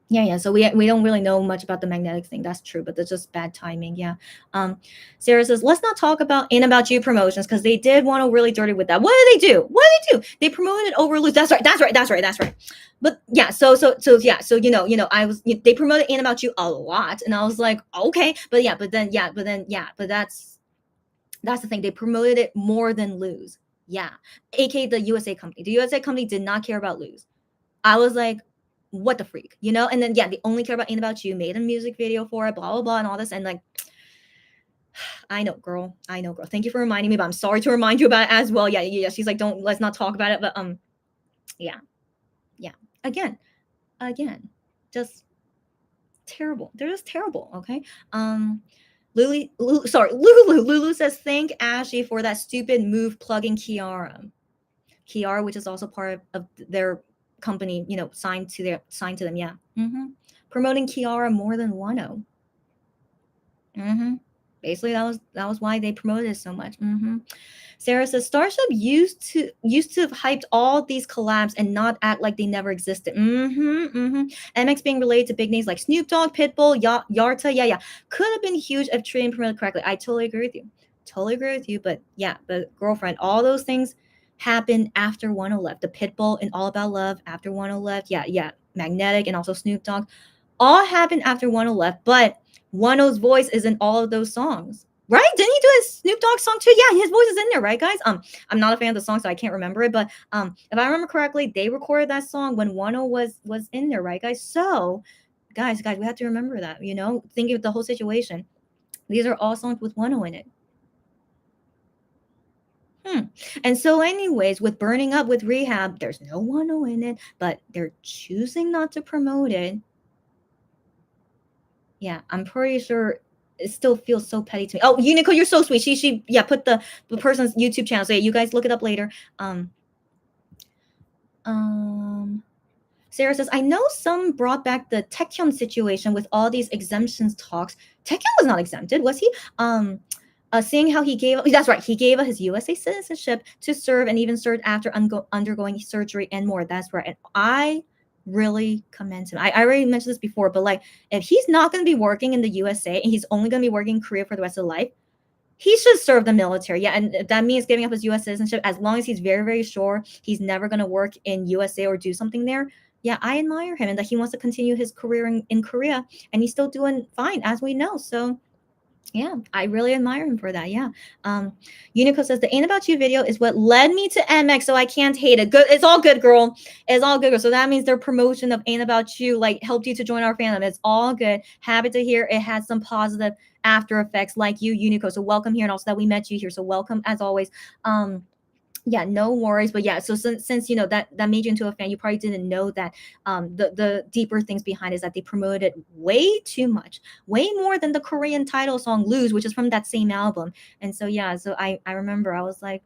yeah. So we don't really know much about the Magnetic thing. That's true, but that's just bad timing. Yeah. Sarah says, let's not talk about In About You promotions because they did want to really dirty with that. What did they do? They promoted over Lose. That's right. But yeah, so yeah, so they promoted In About You a lot, and I was like, okay, but that's the thing. They promoted it more than Lose. Yeah, aka the USA company. The USA company did not care about Lose. I was like, what the freak, and then yeah, they only care about Ain't About You, made a music video for it, blah blah blah, and all this, and like, I know girl, thank you for reminding me, but I'm sorry to remind you about it as well. Yeah, she's like, let's not talk about it, but yeah, again, just terrible. They're just terrible. Okay. Lulu says thank Ashley for that stupid move plugging Kiara, which is also part of their company, signed to them. Yeah. Promoting Kiara more than 1O. Basically, that was why they promoted it so much. Sarah says Starship used to have hyped all these collabs and not act like they never existed. MX being related to big names like Snoop Dogg, Pitbull, Yarta. Yeah. Could have been huge if treated and promoted correctly. I totally agree with you. But yeah, but girlfriend, all those things happened after 1O left. The Pitbull and All About Love after 1O left. Yeah. Magnetic and also Snoop Dogg all happened after 1O left, but 1O's voice is in all of those songs. Right? Didn't he do his Snoop Dogg song too? Yeah, his voice is in there, right, guys? I'm not a fan of the song, so I can't remember it, but if I remember correctly, they recorded that song when Wano was in there, right, guys? So, guys, we have to remember that. Think of the whole situation. These are all songs with Wano in it. Hmm. And so, anyways, with Burning Up with Rehab, there's no Wano in it, but they're choosing not to promote it. Yeah, I'm pretty sure it still feels so petty to me. Oh, Unico, you're so sweet. She yeah, put the person's YouTube channel. So yeah, you guys look it up later. Um um Sarah says, I know some brought back the Taekyon situation with all these exemptions talks. Taekyon was not exempted, was he? Seeing how he gave, that's right, he gave up his USA citizenship to serve and even served after undergoing surgery and more. That's right. And I really commend him. I already mentioned this before, but like, if he's not going to be working in the USA and he's only going to be working in Korea for the rest of life, he should serve the military. Yeah, and that means giving up his U.S. citizenship as long as he's very, very sure he's never going to work in USA or do something there. Yeah, I admire him and that he wants to continue his career in Korea, and he's still doing fine, as we know. So yeah, I really admire him for that. Yeah. Um, Unico says the Ain't About You video is what led me to MX, so I can't hate it. Good, it's all good, girl. It's all good, girl. So that means their promotion of Ain't About You like helped you to join our fandom. It's all good. Happy to hear it had some positive after effects like you, Unico. So welcome here, and also that we met you here. So welcome as always. Yeah, no worries. But yeah, so since that made you into a fan, you probably didn't know that the deeper things behind is that they promoted it way too much, way more than the Korean title song Lose, which is from that same album. And so yeah, so I remember I was like,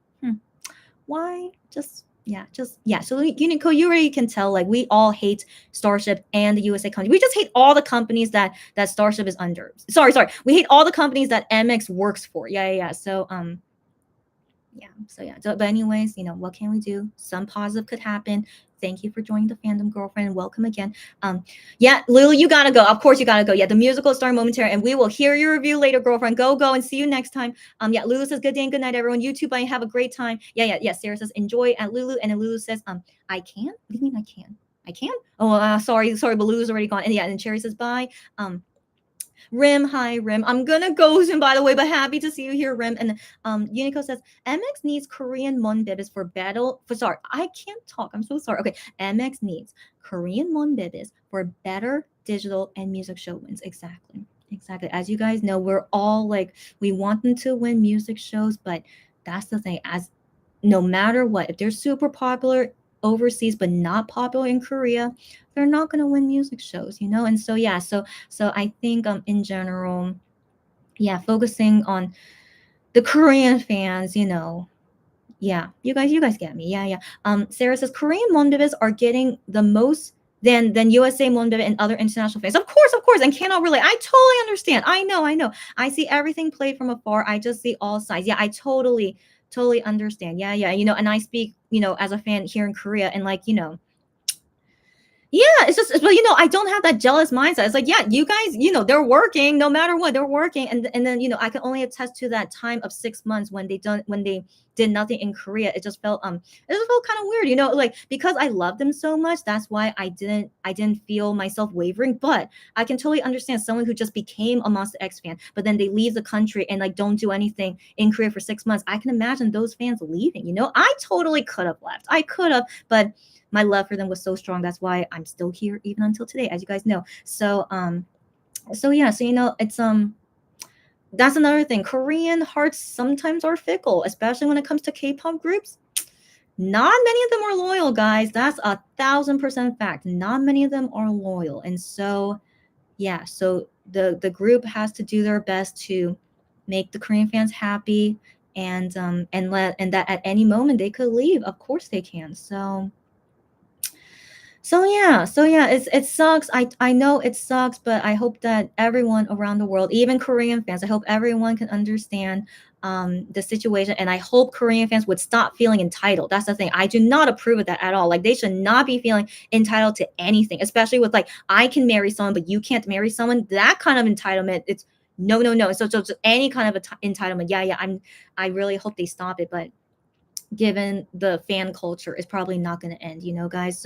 why? Just so Unico, you already can tell, like, we all hate Starship and the USA company. We just hate all the companies that Starship is under. Sorry, we hate all the companies that MX works for. Yeah. So but anyways, what can we do? Some positive could happen. Thank you for joining the fandom, girlfriend, and welcome again. Yeah, Lily, you gotta go. Of course you gotta go. Yeah, the musical star momentary, and we will hear your review later, girlfriend. Go, and see you next time. Yeah, Lulu says good day and good night, everyone. YouTube, I have a great time. Yeah. Sarah says enjoy at Lulu, and then Lulu says, I can. What do you mean I can? I can? Oh, sorry, but Lulu's already gone. And yeah, and Cherry says bye. Rim, hi Rim. I'm gonna go soon, by the way, but happy to see you here, Rim. And Unico says MX needs Korean Monbibis for battle. Sorry, I can't talk. I'm so sorry. Okay, MX needs Korean Monbibis for better digital and music show wins. Exactly. As you guys know, we're all like, we want them to win music shows, but that's the thing. As no matter what, if they're super popular overseas but not popular in Korea, they're not going to win music shows. And so yeah, so I think in general, yeah, focusing on the Korean fans. Yeah, you guys get me. Yeah. Sarah says Korean Monbibis are getting the most than USA Monbibis and other international fans. Of course, and cannot relate. I totally understand. I know. I see everything played from afar. I just see all sides. Yeah, I totally understand. Yeah. And I speak, as a fan here in Korea, and like, yeah, it's just, but I don't have that jealous mindset. It's like, yeah, you guys, they're working no matter what, they're working, and then I can only attest to that time of 6 months when they did nothing in Korea. It just felt kind of weird, like, because I love them so much. That's why I didn't feel myself wavering. But I can totally understand someone who just became a Monster X fan, but then they leave the country and like don't do anything in Korea for 6 months. I can imagine those fans leaving. I totally could have left. I could have, but my love for them was so strong. That's why I'm still here even until today, as you guys know. So yeah, so it's that's another thing. Korean hearts sometimes are fickle, especially when it comes to K-pop groups. Not many of them are loyal, guys. That's 1,000% fact. Not many of them are loyal. And so yeah, so the group has to do their best to make the Korean fans happy, and that at any moment they could leave. Of course they can. So yeah, it sucks. I know it sucks, but I hope that everyone around the world, even Korean fans, I hope everyone can understand the situation, and I hope Korean fans would stop feeling entitled. That's the thing. I do not approve of that at all. Like, they should not be feeling entitled to anything, especially with like, I can marry someone, but you can't marry someone. That kind of entitlement, it's no. So just any kind of entitlement. Yeah. I really hope they stop it, but given the fan culture, it's probably not going to end, guys.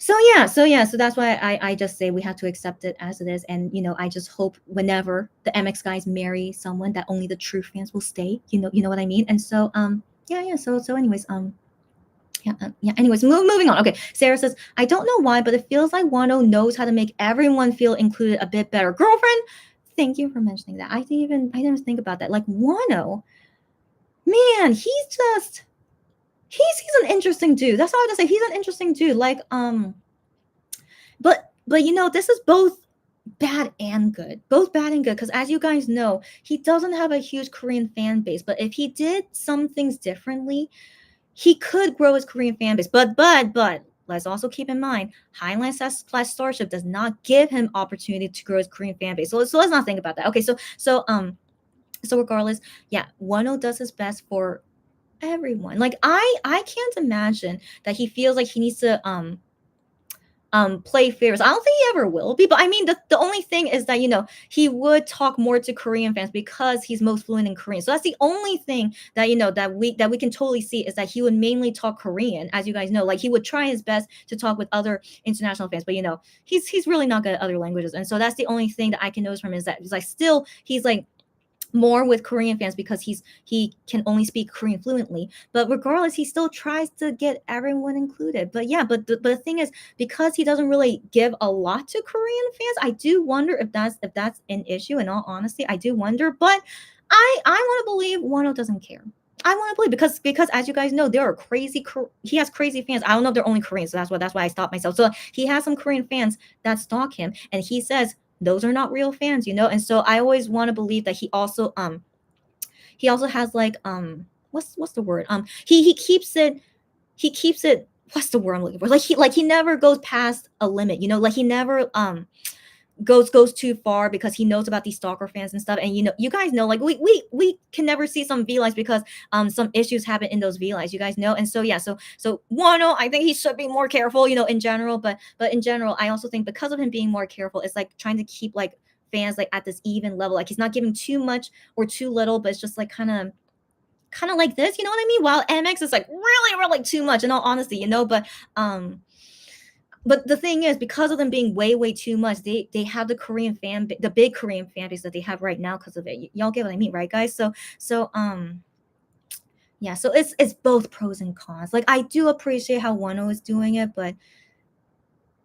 So that's why I just say we have to accept it as it is, and I just hope whenever the MX guys marry someone that only the true fans will stay. You know what I mean? And so yeah. So anyways, yeah. Anyways, moving on. Okay, Sarah says, I don't know why, but it feels like Wano knows how to make everyone feel included a bit better. Girlfriend, thank you for mentioning that. I didn't even think about that. Like Wano, man, he's an interesting dude. That's all I have to say. He's an interesting dude. Like but this is both bad and good. Both bad and good, because as you guys know, he doesn't have a huge Korean fan base. But if he did some things differently, he could grow his Korean fan base. But let's also keep in mind, Highland slash Starship does not give him opportunity to grow his Korean fan base. So let's not think about that. Okay, so regardless, yeah, Wano does his best for everyone. Like I can't imagine that he feels like he needs to play favorites. I don't think he ever will be, but I mean the only thing is that he would talk more to Korean fans because he's most fluent in Korean. So that's the only thing that that we can totally see, is that he would mainly talk Korean. As you guys know, like he would try his best to talk with other international fans, but he's really not good at other languages. And so that's the only thing that I can notice from him, is that he's like more with Korean fans because he can only speak Korean fluently. But regardless, he still tries to get everyone included. But yeah, but the thing is, because he doesn't really give a lot to Korean fans, I do wonder if that's an issue. In all honesty, I do wonder. But I want to believe Wano doesn't care. I want to believe, because as you guys know, there are he has crazy fans. I don't know if they're only Korean, so that's why I stopped myself. So he has some Korean fans that stalk him, and he says those are not real fans. And so I always want to believe that he also has like what's the word, he keeps it what's the word I'm looking for, like he never goes past a limit, like he never goes too far, because he knows about these stalker fans and stuff. And you guys know, like we can never see some V lives because some issues happen in those V lives, you guys know. And so yeah, so Wano, I think he should be more careful, in general. But in general, I also think because of him being more careful, it's like trying to keep like fans like at this even level. Like he's not giving too much or too little, but it's just like kind of like this, you know what I mean? While MX is like really too much, in all honesty, but the thing is, because of them being way too much, they have the the big Korean fan base that they have right now because of it. Y'all get what I mean, right, guys? So yeah, so it's both pros and cons. Like I do appreciate how Wano is doing it, but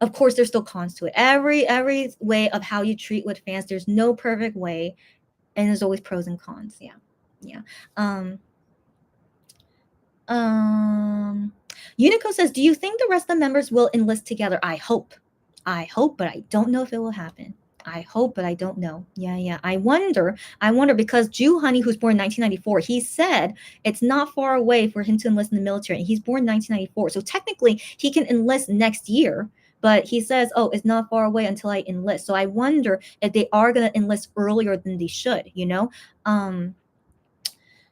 of course there's still cons to it. Every way of how you treat with fans, there's no perfect way, and there's always pros and cons. Yeah. Unico says, do you think the rest of the members will enlist together? I hope, but I don't know if it will happen. I hope, but I don't know. Yeah. I wonder because Ju Honey, who's born in 1994, he said it's not far away for him to enlist in the military. And he's born in 1994. So technically he can enlist next year. But he says, oh, it's not far away until I enlist. So I wonder if they are going to enlist earlier than they should,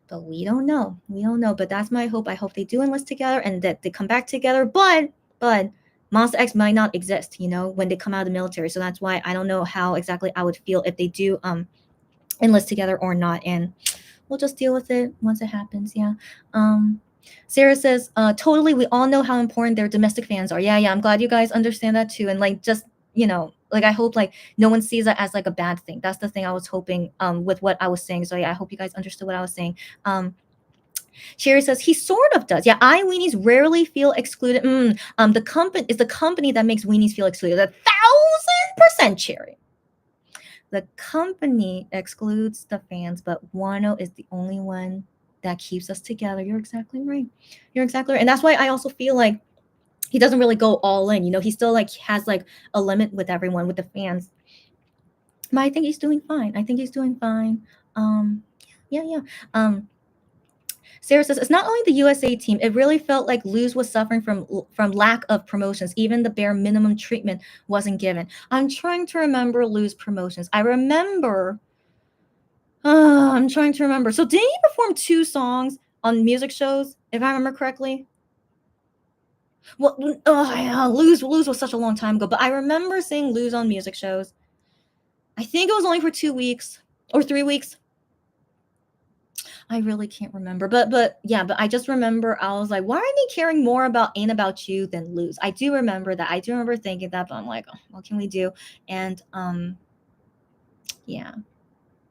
But we don't know. But that's my hope. I hope they do enlist together and that they come back together. But Monster X might not exist, when they come out of the military. So that's why I don't know how exactly I would feel if they do enlist together or not. And we'll just deal with it once it happens. Yeah. Sarah says, totally, we all know how important their domestic fans are. Yeah. I'm glad you guys understand that too. And like just like I hope like no one sees that as like a bad thing. That's the thing I was hoping with what I was saying. So yeah, I hope you guys understood what I was saying. Sherry says he sort of does. Yeah, weenies rarely feel excluded. The company that makes weenies feel excluded. 1,000%, Sherry. The company excludes the fans, but Wano is the only one that keeps us together. You're exactly right. And that's why I also feel like he doesn't really go all in. He still like has like a limit with everyone, with the fans. But I think he's doing fine. Yeah. Sarah says, it's not only the USA team. It really felt like Luz was suffering from lack of promotions. Even the bare minimum treatment wasn't given. I'm trying to remember Luz promotions. I'm trying to remember. So did he perform 2 songs on music shows, if I remember correctly? Well, Luz was such a long time ago, but I remember seeing Luz on music shows. I think it was only for 2 weeks or 3 weeks. I really can't remember, but yeah, but I just remember I was like, why are they caring more about Ain't About You than Lose? I do remember that. I do remember thinking that, but I'm like, oh, what can we do? And yeah,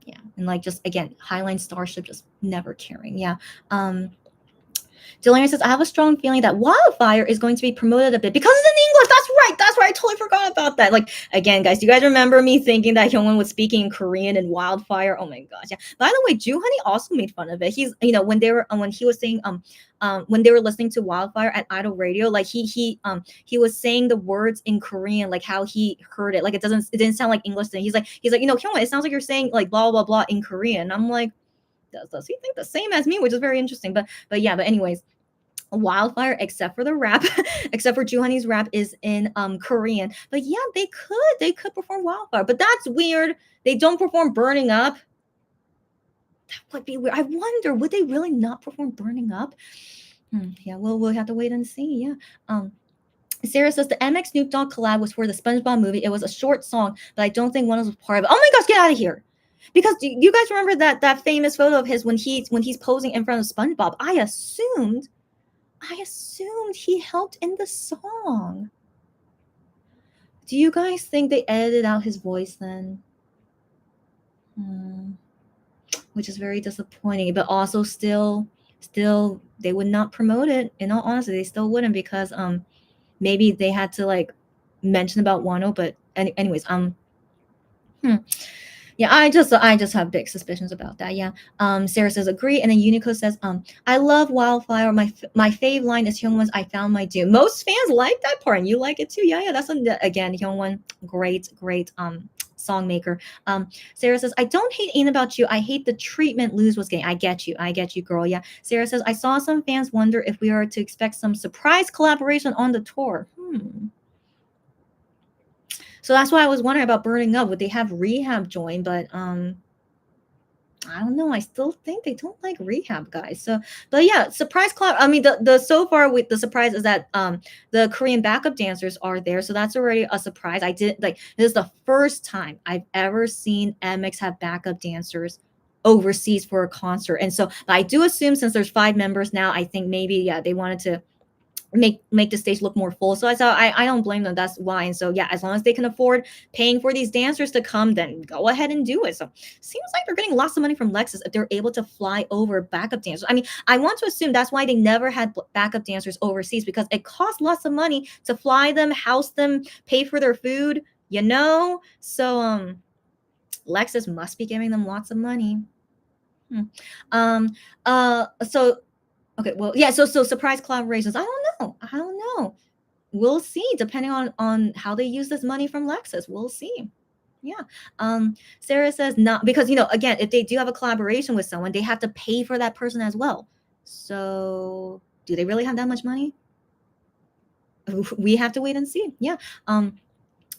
yeah, and like just again, Highline Starship just never caring. Yeah. Delaney says, I have a strong feeling that Wildfire is going to be promoted a bit because it's in English. That's right. That's right. I totally forgot about that. Like, again, guys, do you guys remember me thinking that Hyungwon was speaking in Korean in Wildfire? Oh my gosh. Yeah. By the way, Honey also made fun of it. He's, when they were, when he was saying, when they were listening to Wildfire at Idol Radio, like he was saying the words in Korean, like how he heard it. Like it didn't sound like English thing. He's like, Hyungwon, it sounds like you're saying like blah, blah, blah in Korean. I'm like, does he think the same as me? Which is very interesting. But yeah, but anyways, Wildfire, except for the rap, except for Honey's rap, is in Korean. But yeah, they could perform Wildfire, but that's weird. They don't perform Burning Up. That would be weird. I wonder, would they really not perform Burning Up? Yeah, we'll have to wait and see. Yeah. Sarah says the MX Snoop Dogg collab was for the SpongeBob movie. It was a short song, but I don't think one was part of it. Oh my gosh, get out of here! Because do you guys remember that famous photo of his when he's posing in front of SpongeBob? I assumed he helped in the song. Do you guys think they edited out his voice then? Which is very disappointing, but also still they would not promote it. In all honesty, they still wouldn't because maybe they had to like mention about Wano, but anyways, yeah, I just have big suspicions about that. Yeah. Sarah says agree, and then Unico says, I love Wildfire. My fave line is Hyungwon's "I found my doom." Most fans like that part, and you like it too. Yeah. That's again Hyungwon, great song maker. Sarah says, I don't hate Ain't About You. I hate the treatment Luz was getting. I get you, girl. Yeah. Sarah says, I saw some fans wonder if we are to expect some surprise collaboration on the tour. So that's why I was wondering about Burning Up. Would they have Rehab join? But I don't know. I still think they don't like Rehab, guys. So, but yeah, surprise collab. I mean, the so far with the surprise is that the Korean backup dancers are there, so that's already a surprise. I did like this is the first time I've ever seen MX have backup dancers overseas for a concert, and so I do assume since there's 5 members now, I think maybe they wanted to make the stage look more full. So I don't blame them. That's why. And so yeah, as long as they can afford paying for these dancers to come, then go ahead and do it. So seems like they're getting lots of money from Lexus if they're able to fly over backup dancers. I mean, I want to assume that's why they never had backup dancers overseas, because it costs lots of money to fly them, house them, pay for their food, So Lexus must be giving them lots of money. So okay, well, yeah, so surprise collaborations. I don't know. We'll see, depending on how they use this money from Lexus. We'll see. Yeah. Sarah says not because again, if they do have a collaboration with someone, they have to pay for that person as well. So do they really have that much money? We have to wait and see. Yeah.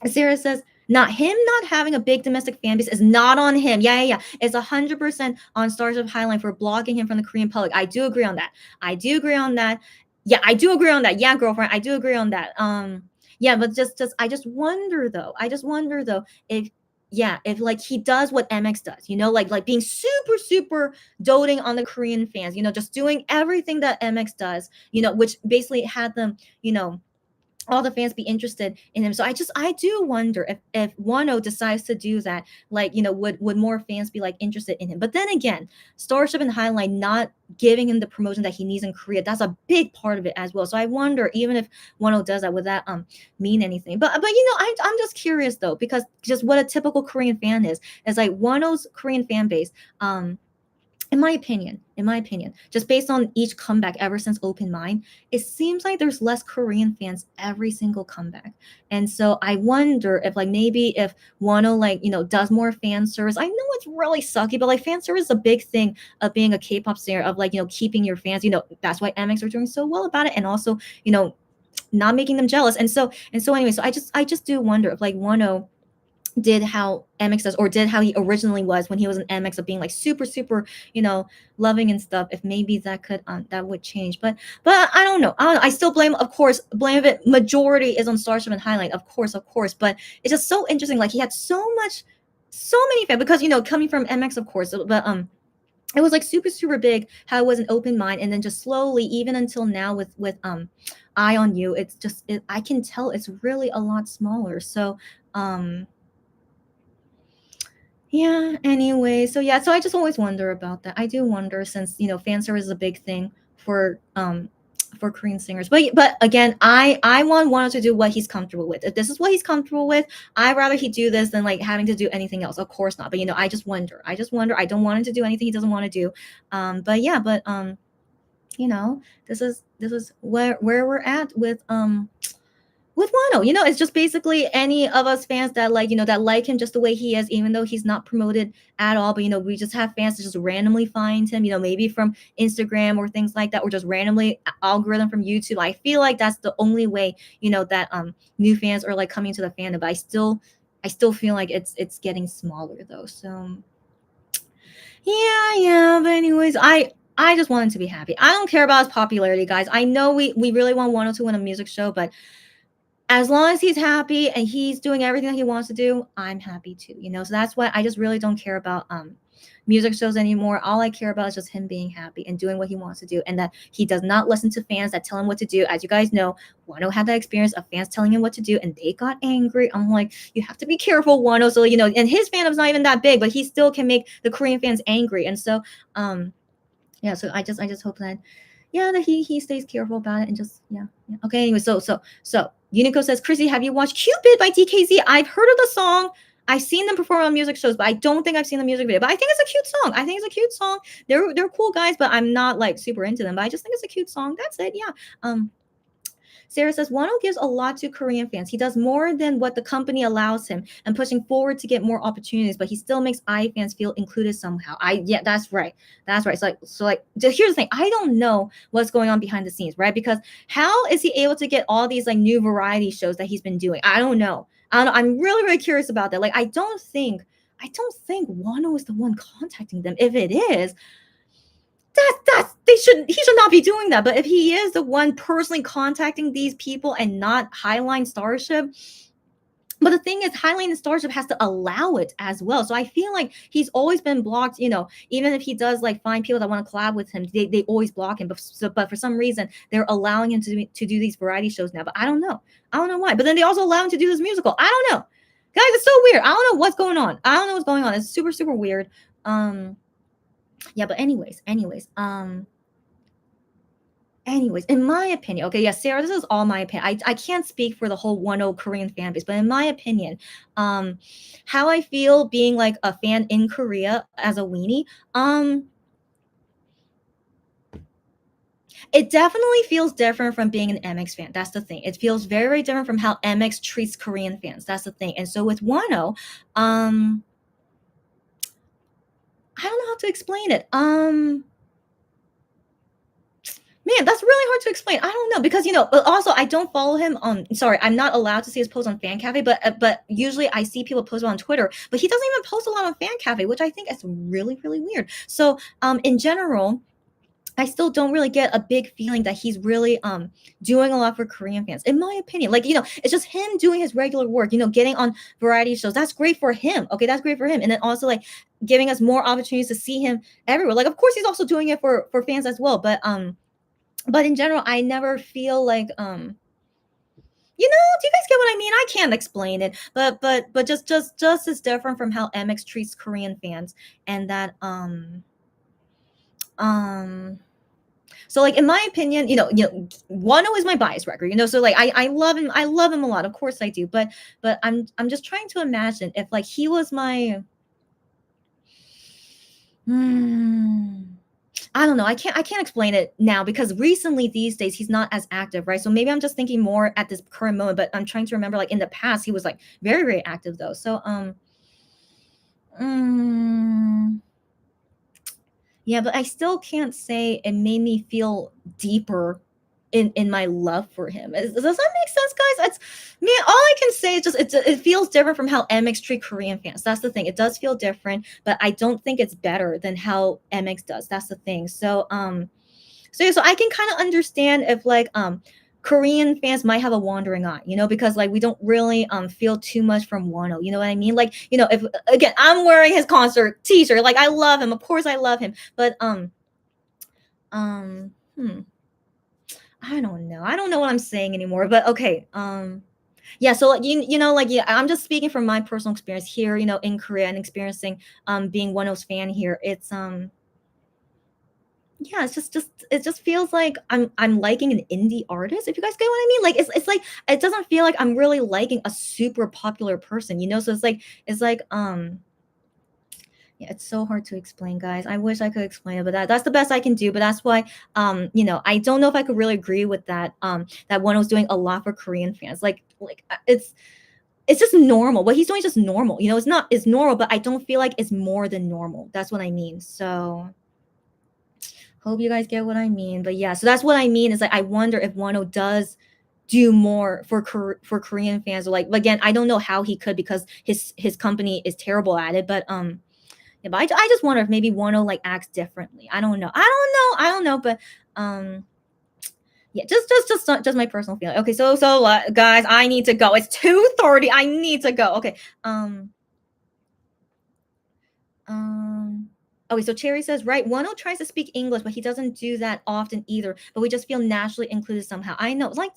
Sarah says not having a big domestic fan base is not on him. Yeah. It's 100% on Stars of Highline for blocking him from the Korean public. I do agree on that. Yeah, I do agree on that. Yeah, girlfriend, I do agree on that. Yeah, but just I just wonder though. If like he does what MX does, like being super doting on the Korean fans, just doing everything that MX does, which basically had them, all the fans be interested in him. So I do wonder if Wano decides to do that, like, would more fans be like interested in him? But then again, Starship and Highline not giving him the promotion that he needs in Korea, that's a big part of it as well. So I wonder, even if Wano does that, would that mean anything? But I'm just curious though, because just what a typical Korean fan is like Wano's Korean fan base, in my opinion, just based on each comeback ever since Open Mind, it seems like there's less Korean fans every single comeback. And so I wonder if maybe if Wano does more fan service. I know it's really sucky, but fan service is a big thing of being a K-pop singer, of keeping your fans. That's why MX are doing so well about it, and also not making them jealous. And so anyway, so I just do wonder if Wano did how MX does, or did how he originally was when he was an MX, of being super loving and stuff. If maybe that could that would change, but I don't know. I still blame of it. Majority is on Starship and Highlight, of course. But it's just so interesting. He had so many fans, because coming from MX, of course. But it was like super super big how it was an open mind, and then just slowly even until now with Eye on You, it's just I can tell it's really a lot smaller. So um yeah, anyway, so yeah, so I just always wonder about that. I do wonder, since fan service is a big thing for Korean singers. But again, I want Wano to do what he's comfortable with. If this is what he's comfortable with, I'd rather he do this than like having to do anything else. Of course not. But I just wonder. I just wonder. I don't want him to do anything he doesn't want to do. But yeah, but this is where we're at with Wano. It's just basically any of us fans that that like him just the way he is, even though he's not promoted at all. But we just have fans that just randomly find him, maybe from Instagram or things like that, or just randomly algorithm from YouTube. I feel like that's the only way, that new fans are like coming to the fandom. But I still feel like it's getting smaller though. So yeah. But anyways, I just want him to be happy. I don't care about his popularity, guys. I know we really want Wano to win a music show, but as long as he's happy and he's doing everything that he wants to do, I'm happy too. So that's why I just really don't care about music shows anymore. All I care about is just him being happy and doing what he wants to do, and that he does not listen to fans that tell him what to do. As you guys know, Wano had that experience of fans telling him what to do and they got angry. I'm like, you have to be careful, Wano. So and his fandom's not even that big, but he still can make the Korean fans angry. And so yeah, so I just hope that that he stays careful about it, and just okay. Anyway, so Unico says, Chrissy, have you watched Cupid by DKZ? I've heard of the song. I've seen them perform on music shows, but I don't think I've seen the music video. But I think it's a cute song. I think it's a cute song. They're cool guys, but I'm not like super into them. But I just think it's a cute song. That's it. Yeah. Sarah says, Wano gives a lot to Korean fans. He does more than what the company allows him, and pushing forward to get more opportunities, but he still makes I fans feel included somehow. Yeah, that's right. That's right. So here's the thing. I don't know what's going on behind the scenes, right? Because how is he able to get all these like new variety shows that he's been doing? I don't know. I'm really, really curious about that. Like, I don't think Wano is the one contacting them. If it is, he should not be doing that. But if he is the one personally contacting these people and not Highline Starship, but the thing is, Highline and Starship has to allow it as well. So I feel like he's always been blocked. Even if he does like find people that want to collab with him, they always block him. But for some reason, they're allowing him to do these variety shows now. But I don't know why. But then they also allow him to do this musical. I don't know, guys. It's so weird. I don't know what's going on. I don't know what's going on. It's super super weird. Yeah, but anyways, in my opinion, okay, yeah, Sarah, this is all my opinion. I can't speak for the whole 1-0 Korean fan base, but in my opinion, how I feel being like a fan in Korea as a weenie, it definitely feels different from being an MX fan. That's the thing. It feels very different from how MX treats Korean fans. That's the thing. And so with 1-0, I don't know how to explain it. Man, that's really hard to explain. I don't know, because also I don't follow him on. Sorry, I'm not allowed to see his post on Fan Cafe, but usually I see people post on Twitter. But he doesn't even post a lot on Fan Cafe, which I think is really really weird. So in general, I still don't really get a big feeling that he's really doing a lot for Korean fans, in my opinion. Like, it's just him doing his regular work, getting on variety shows. That's great for him. Okay, that's great for him. And then also like giving us more opportunities to see him everywhere. Like, of course, he's also doing it for fans as well. But in general, I never feel like do you guys get what I mean? I can't explain it, but just is different from how MX treats Korean fans, and that so like in my opinion, Wano is my bias record, so like I love him a lot, of course I do, but I'm just trying to imagine if like he was my I don't know. I can't explain it now, because recently these days he's not as active, right? So maybe I'm just thinking more at this current moment, but I'm trying to remember like in the past he was like very, very active though. So yeah, but I still can't say it made me feel deeper in my love for him. Does that make sense, guys? It's me. All I can say is just it feels different from how MX treat Korean fans. That's the thing. It does feel different, but I don't think it's better than how MX does. That's the thing. So so I can kind of understand if like Korean fans might have a wandering eye, because like we don't really feel too much from Wano. You know what I mean? Like, if again I'm wearing his concert t-shirt, like I love him. Of course I love him. But um hmm, I don't know. I don't know what I'm saying anymore. But okay. Yeah, so like like yeah, I'm just speaking from my personal experience here, in Korea and experiencing being Wano's fan here. It's yeah, it's just it just feels like I'm liking an indie artist, if you guys get what I mean. Like it's like it doesn't feel like I'm really liking a super popular person, so it's like yeah, it's so hard to explain, guys. I wish I could explain it, but that's the best I can do. But that's why I don't know if I could really agree with that that one was doing a lot for Korean fans. Like it's just normal. What he's doing is just normal. It's normal, but I don't feel like it's more than normal. That's what I mean. So hope you guys get what I mean. But yeah, so that's what I mean is like I wonder if Wano does do more for Korean fans. Or like again, I don't know how he could because his company is terrible at it. But yeah, but I just wonder if maybe Wano like acts differently. I don't know. I don't know. But yeah, just my personal feeling. Okay, so guys, I need to go. It's 2:30. I need to go. Okay. Okay, so Cherry says, right, Wano tries to speak English, but he doesn't do that often either. But we just feel naturally included somehow. I know, like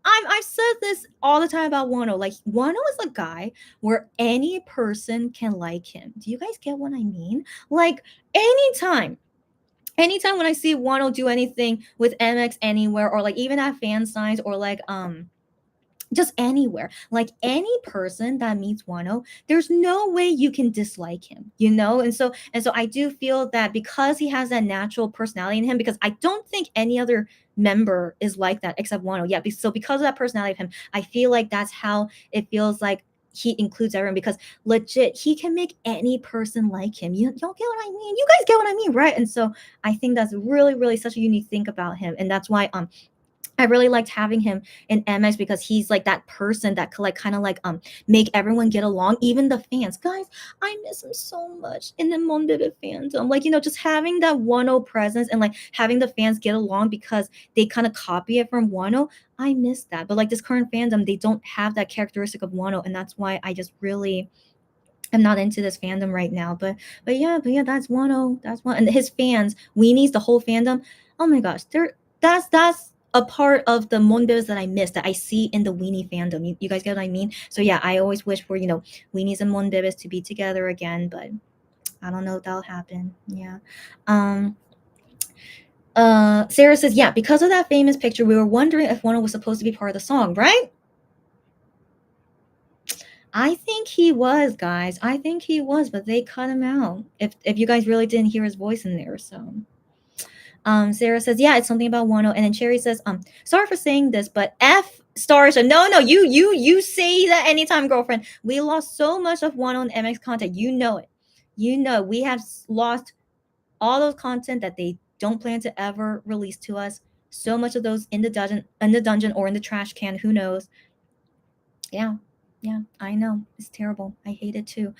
I've said this all the time about Wano. Like Wano is a guy where any person can like him. Do you guys get what I mean? Like anytime when I see Wano do anything with MX anywhere, or like even at fan signs, or like just anywhere, like any person that meets Wano, there's no way you can dislike him, and so I do feel that because he has that natural personality in him, because I don't think any other member is like that except Wano. Yeah, so because of that personality of him, I feel like that's how it feels like he includes everyone, because legit he can make any person like him. You don't get what I mean? You guys get what I mean, right? And so I think that's really, really such a unique thing about him, and that's why I really liked having him in MX, because he's like that person that could like kind of like make everyone get along, even the fans. Guys, I miss him so much in the Monbebe fandom. Like, just having that Wano presence and like having the fans get along because they kind of copy it from Wano. I miss that. But like this current fandom, they don't have that characteristic of Wano, and that's why I just really am not into this fandom right now. But yeah, that's Wano. That's one, and his fans, weenies, the whole fandom. Oh my gosh, that's a part of the Monbebes that I miss, that I see in the weenie fandom. You guys get what I mean? So yeah, I always wish for weenies and Monbebes to be together again, but I don't know if that'll happen. Yeah. Sarah says, yeah, because of that famous picture, we were wondering if Wano was supposed to be part of the song, right? I think he was, guys. I think he was, but they cut him out. If you guys really didn't hear his voice in there, so. Sarah says, yeah, it's something about Wano. And then Cherry says, sorry for saying this, but F Starsha. No, you say that anytime, girlfriend. We lost so much of Wano and MX content. You know it. We have lost all those content that they don't plan to ever release to us. So much of those in the dungeon or in the trash can. Who knows? Yeah, I know. It's terrible. I hate it too.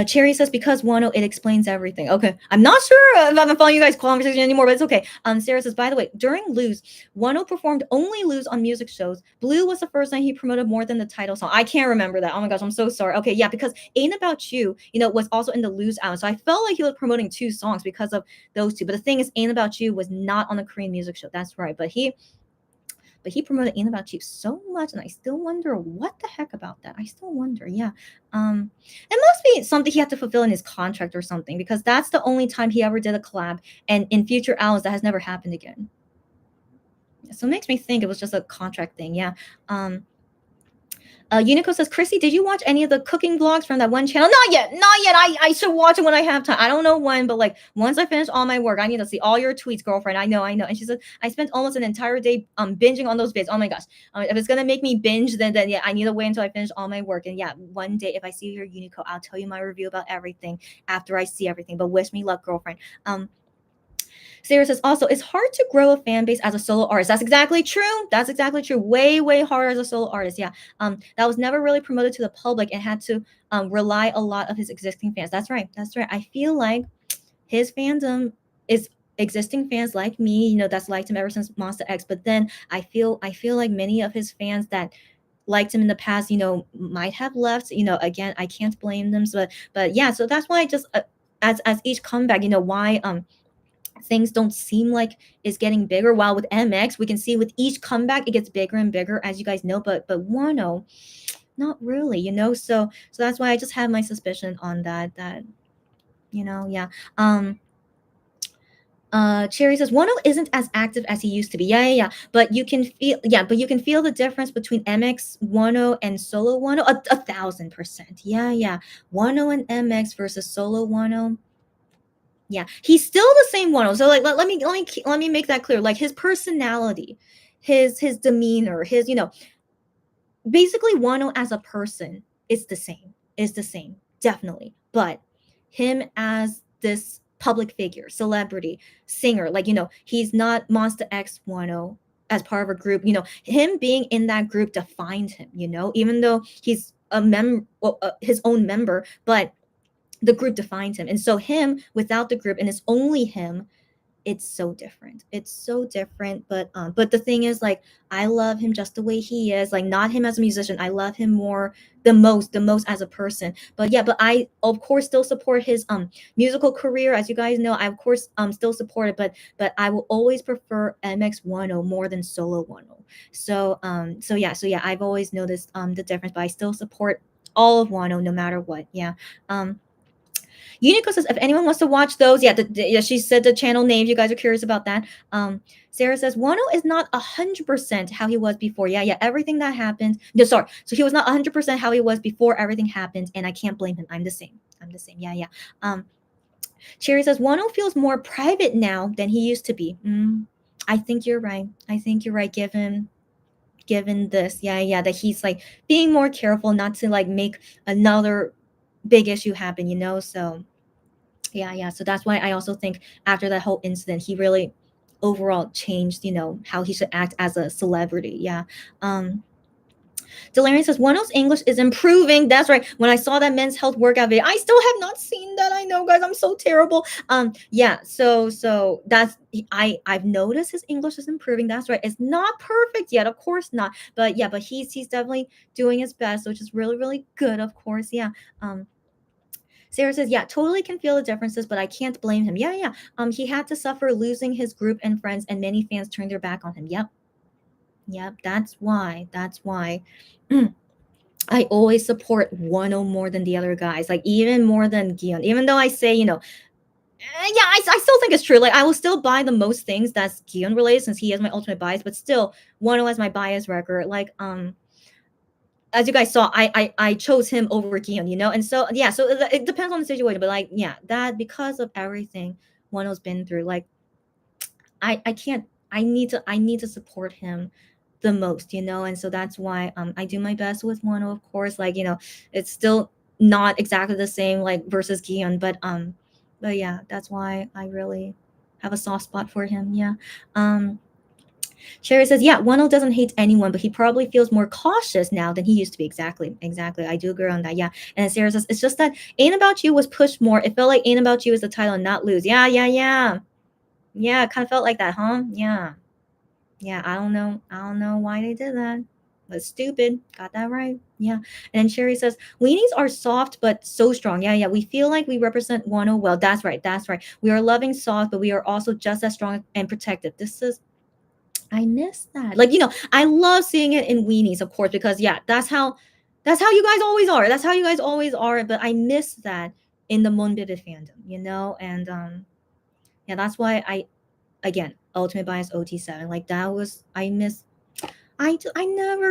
Cherry says, because Wano, it explains everything. Okay. I'm not sure if I'm following you guys' conversation anymore, but it's okay. Sarah says, by the way, during Lose, Wano performed only Lose on music shows. Blue was the first night he promoted more than the title song. I can't remember that. Oh my gosh, I'm so sorry. Okay, yeah, because Ain't About You, was also in the Lose album. So I felt like he was promoting two songs because of those two. But the thing is, Ain't About You was not on the Korean music show. That's right. But he promoted Ain't About You so much, and I still wonder what the heck about that. I still wonder. Yeah. It must be something he had to fulfill in his contract or something, because that's the only time he ever did a collab, and in future albums that has never happened again. So it makes me think it was just a contract thing. Yeah. Unico says, Chrissy, did you watch any of the cooking vlogs from that one channel? Not yet. I should watch it when I have time. I don't know when, but like once I finish all my work, I need to see all your tweets, girlfriend. I know. And she said, I spent almost an entire day binging on those vids. Oh my gosh. If it's gonna make me binge, then yeah, I need to wait until I finish all my work. And yeah, one day if I see your Unico, I'll tell you my review about everything after I see everything. But wish me luck, girlfriend. Sarah says, also, it's hard to grow a fan base as a solo artist. That's exactly true. Way, way harder as a solo artist. Yeah. That was never really promoted to the public and had to rely a lot of his existing fans. That's right. I feel like his fandom is existing fans like me, that's liked him ever since Monster X. But then I feel like many of his fans that liked him in the past, might have left. Again, I can't blame them. But yeah, so that's why I just as each comeback, why things don't seem like it's getting bigger. While with MX, we can see with each comeback it gets bigger and bigger, as you guys know. But Wano, not really, so that's why I just have my suspicion on that. Yeah. Cherry says Wano isn't as active as he used to be. Yeah. But you can feel the difference between MX Wano and solo Wano 1,000%. Yeah. Wano and MX versus solo Wano. Yeah, he's still the same Wano. So like let me make that clear. Like his personality, his demeanor, his basically Wano as a person is the same. Is the same, definitely. But him as this public figure, celebrity, singer, like he's not Monster X Wano as part of a group. Him being in that group defined him. Even though he's his own member, but the group defines him. And so him without the group, and it's only him, it's so different. It's so different. But the thing is, like, I love him just the way he is. Like, not him as a musician. I love him more, the most as a person. But yeah, but I of course still support his musical career. As you guys know, I of course still support it, but I will always prefer MX10 more than solo 10. So yeah, I've always noticed the difference, but I still support all of Wano no matter what. Yeah. Unico says, if anyone wants to watch those, yeah, she said the channel name. You guys are curious about that. Sarah says, Wano is not 100% how he was before. Yeah, everything that happened. No, sorry. So he was not 100% how he was before everything happened, and I can't blame him. I'm the same. Yeah. Cherry says, Wano feels more private now than he used to be. I think you're right. Given this, yeah, that he's like being more careful not to like make another big issue happen, so yeah, so that's why I also think after that whole incident he really overall changed, how he should act as a celebrity. Yeah. Delarian says Wano's English is improving. That's right. When I saw that men's health workout video, I still have not seen that. I know, guys, I'm so terrible. Yeah, so that's I've noticed his English is improving. That's right. It's not perfect yet, of course not. But yeah, but he's definitely doing his best, which is really, really good, of course. Yeah. Sarah says, yeah, totally can feel the differences, but I can't blame him. Yeah. He had to suffer losing his group and friends, and many fans turned their back on him. Yep. That's why. I always support Wano more than the other guys, like even more than Gion. Even though I say, yeah, I still think it's true. Like I will still buy the most things that's Gion related since he is my ultimate bias, but still Wano as my bias record. Like as you guys saw, I chose him over Gion, and so yeah, so it depends on the situation, but like yeah, that because of everything Wano's been through, like I can't I need to support him the most, and so that's why I do my best with Wano, of course. Like it's still not exactly the same like versus Gion, but yeah, that's why I really have a soft spot for him. Yeah. Sherry says, yeah, Wano doesn't hate anyone, but he probably feels more cautious now than he used to be. Exactly. I do agree on that. Yeah. And Sarah says, it's just that Ain't About You was pushed more. It felt like Ain't About You is the title and not Lose. Yeah. Yeah, it kind of felt like that, huh? Yeah. I don't know why they did that. But stupid. Got that right. Yeah. And then Sherry says, weenies are soft but so strong. Yeah. We feel like we represent Wano well. That's right. We are loving soft, but we are also just as strong and protective. I miss that. Like, I love seeing it in weenies, of course, because yeah, that's how you guys always are. That's how you guys always are. But I miss that in the Monbibit fandom, and yeah, that's why again, Ultimate Bias OT7. Like that was I never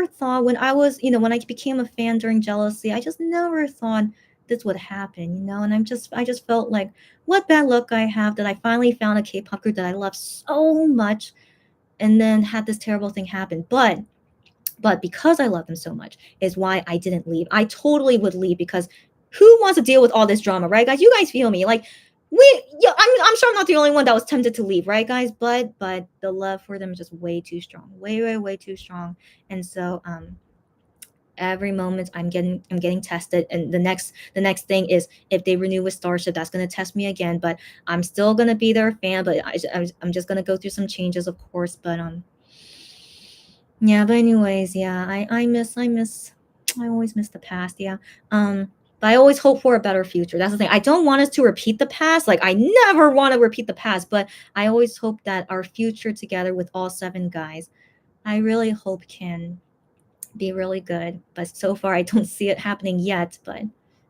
thought when I was, when I became a fan during Jealousy, I just never thought this would happen, and I just felt like what bad luck I have that I finally found a K-pop group that I love so much and then had this terrible thing happen. But because I love them so much is why I didn't leave. I totally would leave because who wants to deal with all this drama, right, guys? You guys feel me? Like yeah, I'm sure I'm not the only one that was tempted to leave, right, guys? But the love for them is just way too strong, way too strong, and so Every moment I'm getting tested, and the next thing is if they renew with Starship, that's gonna test me again. But I'm still gonna be their fan. But I'm just gonna go through some changes, of course. But yeah. But anyways, yeah. I always miss the past. Yeah. But I always hope for a better future. That's the thing. I don't want us to repeat the past. Like I never want to repeat the past. But I always hope that our future together with all seven guys, I really hope can be really good. But so far, I don't see it happening yet. But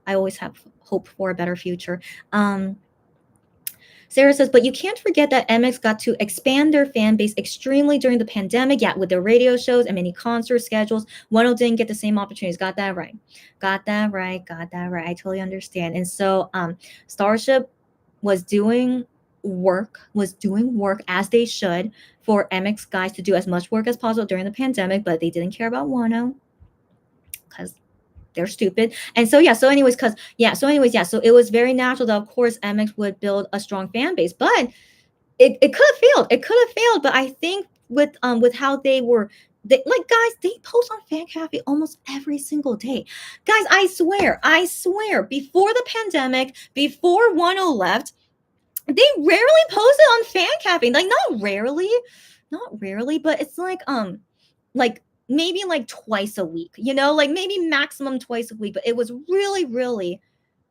I always have hope for a better future. Um, Sarah says, but you can't forget that MX got to expand their fan base extremely during the pandemic. Yeah, with their radio shows and many concert schedules. One didn't get the same opportunities. Got that right. Got that right. Got that right. I totally understand. And so, Starship was doing work as they should for MX guys to do as much work as possible during the pandemic, but they didn't care about Wano because they're stupid. And so yeah, so anyways, yeah, so it was very natural that of course MX would build a strong fan base, but it could have failed. It could have failed, but I think with how like guys, they post on Fan Cafe almost every single day. Guys, I swear, before the pandemic, before 10 left, they rarely posted on Fan Cafe. Like not rarely, but it's like maybe like twice a week, like maybe maximum twice a week. But it was really, really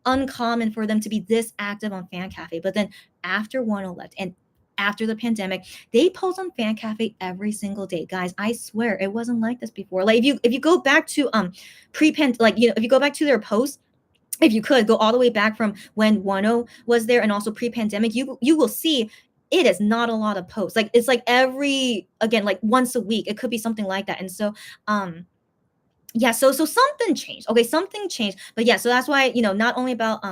uncommon for them to be this active on Fan Cafe. But then after 10 left and after the pandemic, they post on Fan Cafe every single day. Guys, I swear it wasn't like this before. Like if you go back to pre-pand, like if you go back to their posts, if you could go all the way back from when Wano was there and also pre-pandemic, you will see it is not a lot of posts. Like it's like like once a week. It could be something like that. And so yeah, so something changed. Okay, something changed. But yeah, so that's why, not only about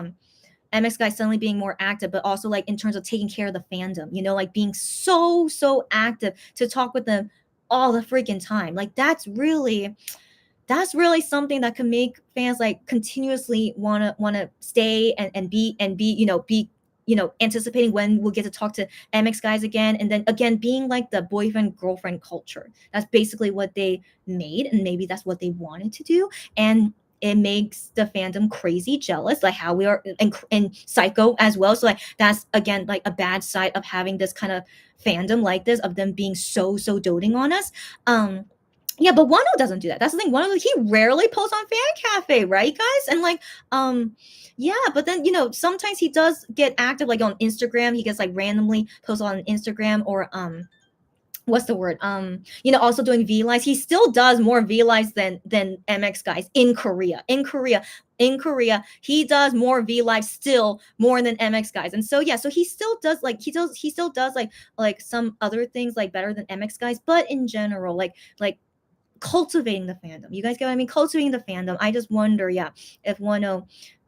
MX guys suddenly being more active, but also like in terms of taking care of the fandom, like being so active to talk with them all the freaking time. Like that's really something that can make fans like continuously wanna stay and be anticipating when we'll get to talk to MX guys again, and then again being like the boyfriend girlfriend culture. That's basically what they made, and maybe that's what they wanted to do, and it makes the fandom crazy jealous, like how we are in Psycho as well. So like that's again like a bad side of having this kind of fandom like this, of them being so doting on us. Yeah, but Wano doesn't do that. That's the thing. Wano, he rarely posts on Fan Cafe, right, guys? And like, yeah, but then sometimes he does get active, like on Instagram. He gets like randomly posts on Instagram or what's the word? Also doing V lives. He still does more V lives than MX guys in Korea. He does more V lives still more than MX guys. And so yeah, so he still does like some other things like better than MX guys, but in general, like cultivating the fandom. You guys get what I mean? Cultivating the fandom. I just wonder, yeah, if Wano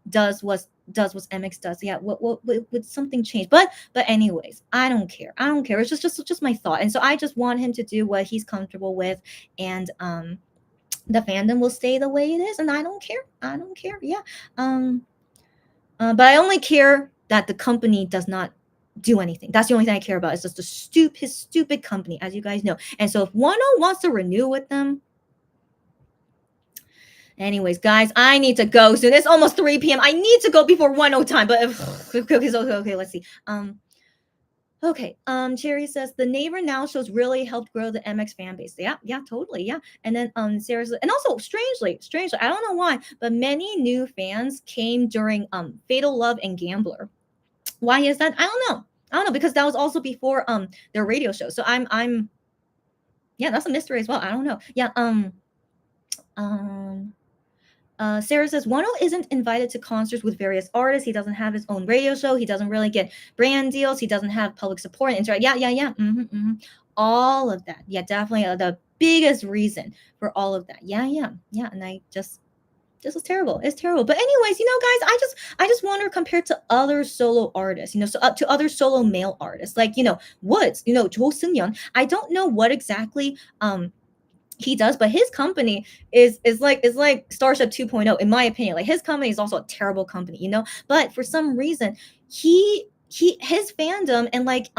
does what MX does. Yeah, what would something change? But anyways, I don't care. It's just my thought. And so I just want him to do what he's comfortable with, and the fandom will stay the way it is, and I don't care. Yeah. But I only care that the company does not do anything. That's the only thing I care about. It's just his stupid company, as you guys know. And so if Wano wants to renew with them, anyways, guys, I need to go soon. It's almost 3 p.m. I need to go before 10 time. But okay, let's see. Okay. Cherry says the Neighbor Now shows really helped grow the MX fan base. Yeah, totally. Yeah. And then Sarah says, and also strangely, I don't know why, but many new fans came during Fatal Love and Gambler. Why is that? I don't know, because that was also before their radio show. So I'm yeah, that's a mystery as well. I don't know. Yeah, Sarah says Wano isn't invited to concerts with various artists. He doesn't have his own radio show. He doesn't really get brand deals. He doesn't have public support. And yeah. All of that. Yeah, definitely the biggest reason for all of that. Yeah. And I just this is terrible. It's terrible. But anyways, guys, I just wonder compared to other solo artists, so up to other solo male artists, like Woods, Jo Seung-yeon. I don't know what exactly he does, but his company is like Starship 2.0 in my opinion. Like his company is also a terrible company, but for some reason he his fandom and like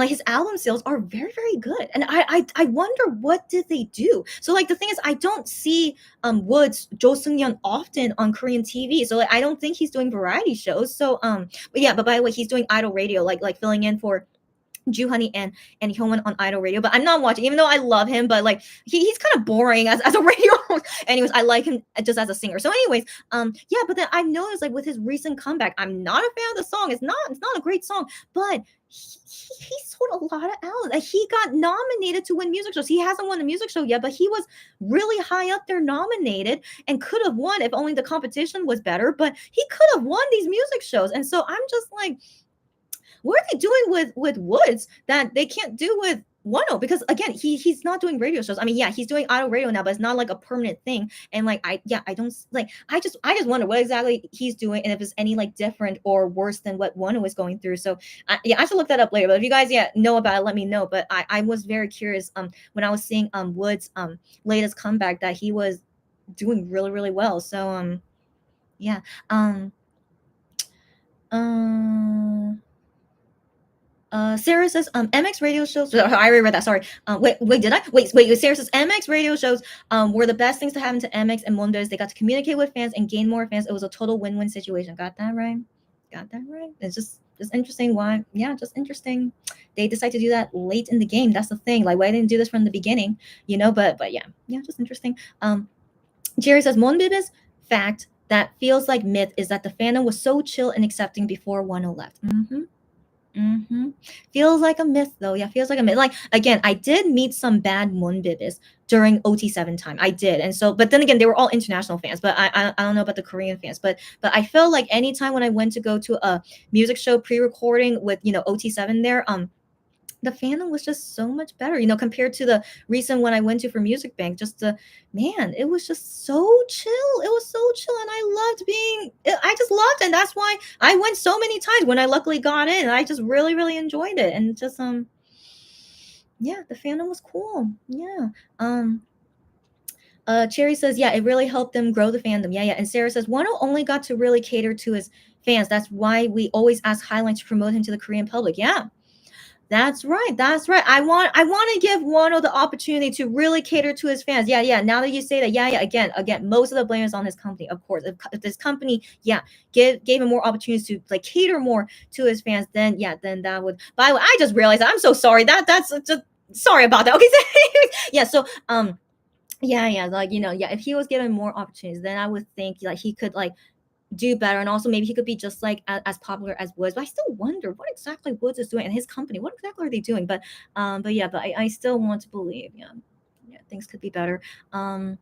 his album sales are very, very good. And I wonder what did they do. So like the thing is, I don't see Woods Jo Seung Yeon often on Korean TV. So like I don't think he's doing variety shows. So but yeah, but by the way, he's doing Idol Radio, like filling in for Honey and Hyunwon on Idol Radio, but I'm not watching, even though I love him, but like he's kind of boring as a radio host. Anyways, I like him just as a singer. So, anyways, yeah, but then I've noticed like with his recent comeback, I'm not a fan of the song. It's not a great song, but he sold a lot of albums. Like, he got nominated to win music shows. He hasn't won a music show yet, but he was really high up there, nominated, and could have won if only the competition was better. But he could have won these music shows, and so I'm just like, what are they doing with Woods that they can't do with Wano? Because again, he's not doing radio shows. I mean, yeah, he's doing auto radio now, but it's not like a permanent thing. And like I don't like I just wonder what exactly he's doing and if it's any like different or worse than what Wano is going through. So I have to look that up later. But if you guys know about it, let me know. But I was very curious when I was seeing Woods latest comeback that he was doing really, really well. So yeah. Sarah says, MX radio shows. I already read that. Sorry. Wait, did I? Wait. Sarah says, MX radio shows were the best things to happen to MX and Wonders. They got to communicate with fans and gain more fans. It was a total win-win situation. Got that right? It's just interesting. Why? Yeah, just interesting. They decide to do that late in the game. That's the thing. Like, why didn't do this from the beginning? But yeah, just interesting. Jerry says, Monbib's fact that feels like myth is that the fandom was so chill and accepting before Wano left. Feels like a myth though. Yeah, feels like a myth. Like, again, I did meet some bad Monbibis during OT7 time. I did. And so, but then again, they were all international fans, but I don't know about the Korean fans. But I felt like anytime when I went to go to a music show pre-recording with OT7 there, the fandom was just so much better, compared to the recent one I went to for Music Bank. It was just so chill. It was so chill, and I just loved it. And that's why I went so many times when I luckily got in. I just really, really enjoyed it. And just, yeah, the fandom was cool. Yeah. Cherry says, yeah, it really helped them grow the fandom. Yeah. And Sarah says, Wano only got to really cater to his fans. That's why we always ask Highline to promote him to the Korean public. Yeah. That's right. I want to give Wano the opportunity to really cater to his fans. Yeah. Now that you say that, yeah. Again, most of the blame is on his company, of course. If this company, gave him more opportunities to like cater more to his fans, then that would. By the way, I just realized I'm so sorry. That's just sorry about that. Okay, yeah. So like if he was given more opportunities, then I would think like he could like do better, and also maybe he could be just like as popular as Woods. But I still wonder what exactly Woods is doing and his company. What exactly are they doing? But I still want to believe, things could be better. Sarah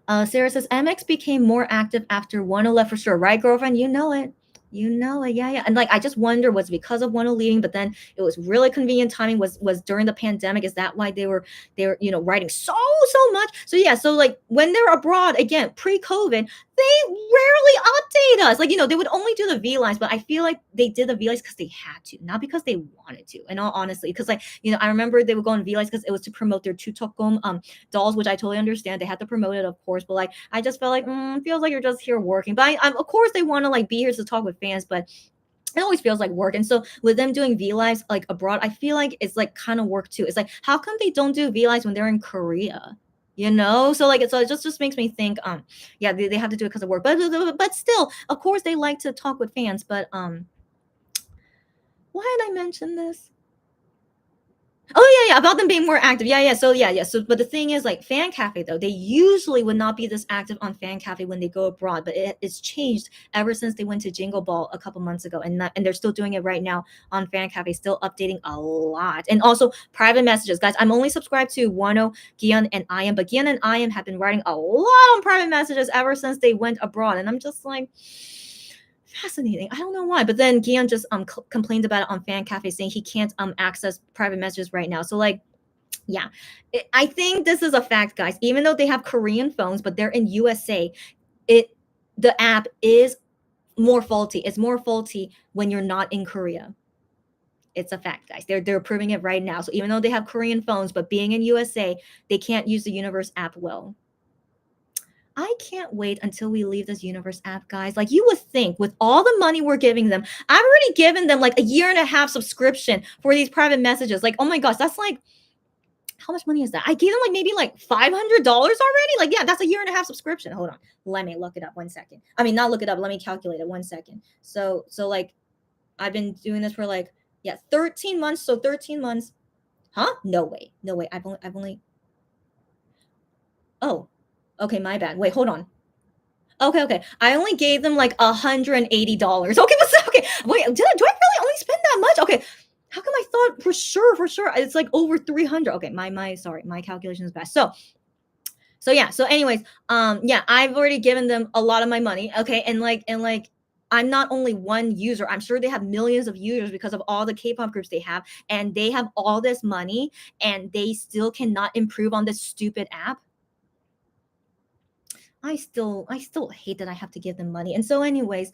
says MX became more active after Wano left for sure, right, girlfriend? You know it. Yeah. And like I just wonder, was it because of Wano leaving, but then it was really convenient timing, was during the pandemic. Is that why they were writing so much? So yeah, so like when they're abroad again, pre-COVID, they rarely update us. Like, they would only do the V lines, but I feel like they did the V lines because they had to, not because they wanted to. In all honesty, because like, I remember they would go on V lines because it was to promote their Tutokum dolls, which I totally understand. They had to promote it, of course, but like I just felt like it feels like you're just here working. But I of course they want to like be here to talk with fans, but it always feels like work. And so with them doing V lives like abroad, I feel like it's like kind of work too. It's like, how come they don't do V lives when they're in Korea? So like it just makes me think they have to do it because of work, but still, of course, they like to talk with fans. But why did I mention this? Oh yeah, about them being more active. Yeah. So but the thing is, like Fan Cafe though, they usually would not be this active on Fan Cafe when they go abroad, but it's changed ever since they went to Jingle Ball a couple months ago, and they're still doing it right now on Fan Cafe, still updating a lot. And also private messages, guys. I'm only subscribed to Wano, Gian, and Iam, but Gian and Iam have been writing a lot on private messages ever since they went abroad, and I'm just like, fascinating. I don't know why, but then Gian just complained about it on Fan Cafe, saying he can't access private messages right now. So like, yeah, I think this is a fact, guys. Even though they have Korean phones, but they're in USA, the app is more faulty. It's more faulty when you're not in Korea. It's a fact, guys. They're proving it right now. So even though they have Korean phones, but being in USA, they can't use the Universe app well. I can't wait until we leave this universe app, guys. Like, you would think with all the money we're giving them, I've already given them like a year and a half subscription for these private messages. Like, oh my gosh, that's like, how much money is that? I gave them like maybe like $500 already. Like, yeah, that's a year and a half subscription. Hold on, let me look it up 1 second. I mean, not look it up. Let me calculate it 1 second. So like, I've been doing this for like, yeah, 13 months. So 13 months. Huh? No way. No way. I've only. Oh, okay. My bad. Wait, hold on. Okay. I only gave them like $180. Okay, what's that? Okay, wait. Do I really only spend that much? Okay, how come I thought for sure it's like over 300? Okay, sorry, my calculation is bad. So yeah. So anyways, yeah, I've already given them a lot of my money. Okay, and like. I'm not only one user. I'm sure they have millions of users because of all the K-pop groups they have, and they have all this money, and they still cannot improve on this stupid app. I still hate that I have to give them money. And so anyways,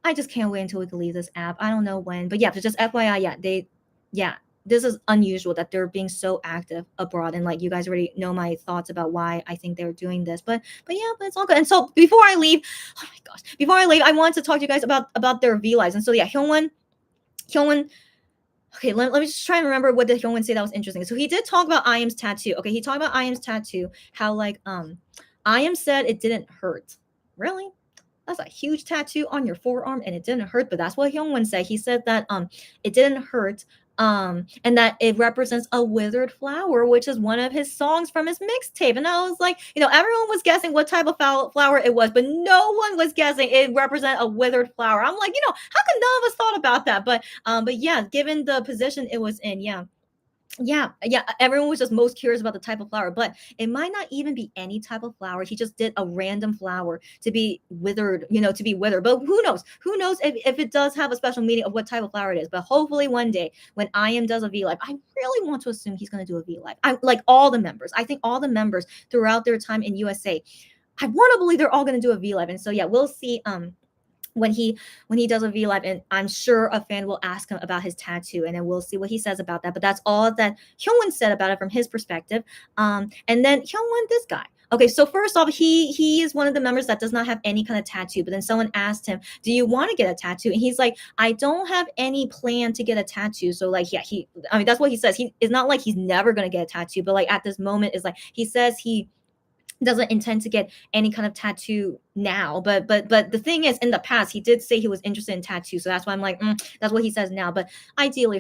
I just can't wait until we can leave this app. I don't know when, but yeah, but just FYI, yeah, this is unusual that they're being so active abroad. And like, you guys already know my thoughts about why I think they're doing this, but yeah, but it's all good. And so before I leave, oh my gosh, before I leave, I wanted to talk to you guys about their V lives. And so yeah, Hyungwon. Okay, let me just try and remember what did Hyungwon say that was interesting. So he did talk about IM's tattoo. Okay, he talked about IM's tattoo, how like IM said it didn't hurt. Really? That's a huge tattoo on your forearm and it didn't hurt, but that's what Hyungwon said. He said that it didn't hurt, and that it represents a withered flower, which is one of his songs from his mixtape. And I was like, everyone was guessing what type of flower it was, but no one was guessing it represent a withered flower. I'm like, how come none of us thought about that? But yeah, given the position it was in, yeah, everyone was just most curious about the type of flower, but it might not even be any type of flower. He just did a random flower to be withered, but who knows if it does have a special meaning of what type of flower it is. But hopefully one day when IM does a V live, I really want to assume he's going to do a V live. I like all the members. I think all the members throughout their time in USA, I want to believe they're all going to do a V live. And so yeah, we'll see when he does a V live, and I'm sure a fan will ask him about his tattoo, and then we'll see what he says about that. But that's all that Hyungwon said about it from his perspective. And then Hyungwon, this guy. Okay, so first off, he is one of the members that does not have any kind of tattoo. But then someone asked him, "Do you want to get a tattoo?" And he's like, "I don't have any plan to get a tattoo." So like, yeah, I mean, that's what he says. It's not like he's never gonna get a tattoo, but like at this moment, is like he says he doesn't intend to get any kind of tattoo now, but the thing is, in the past he did say he was interested in tattoos, so that's why I'm like, that's what he says now. But ideally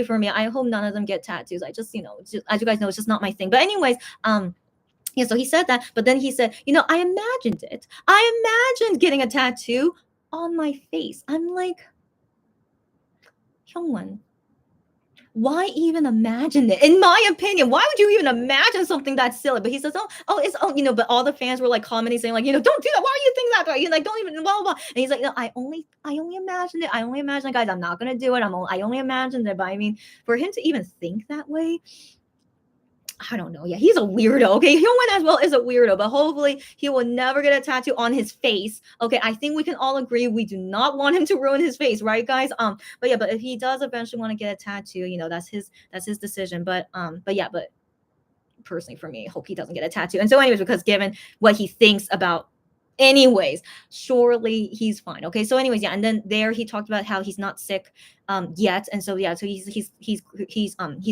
for me, I hope none of them get tattoos. I just, as you guys know, it's just not my thing. But anyways, yeah, so he said that, but then he said, I imagined getting a tattoo on my face. I'm like, Hyungwon, why even imagine it? In my opinion, why would you even imagine something that silly? But he says, but all the fans were like commenting saying like, don't do that. Why do you think that way? Like, don't even blah, blah, blah. And he's like, no, I only imagined it. I only imagined it, guys. I'm not gonna do it. I only imagined it. But I mean, for him to even think that way, I don't know. Yeah, he's a weirdo. Okay, Hyungwon as well is a weirdo, but hopefully he will never get a tattoo on his face. Okay, I think we can all agree we do not want him to ruin his face, right, guys? But yeah, but if he does eventually want to get a tattoo, that's his decision. But yeah, but personally for me, I hope he doesn't get a tattoo. And so, anyways, because given what he thinks about, anyways, surely he's fine. Okay, so anyways, yeah, and then there he talked about how he's not sick yet, and so yeah, so he's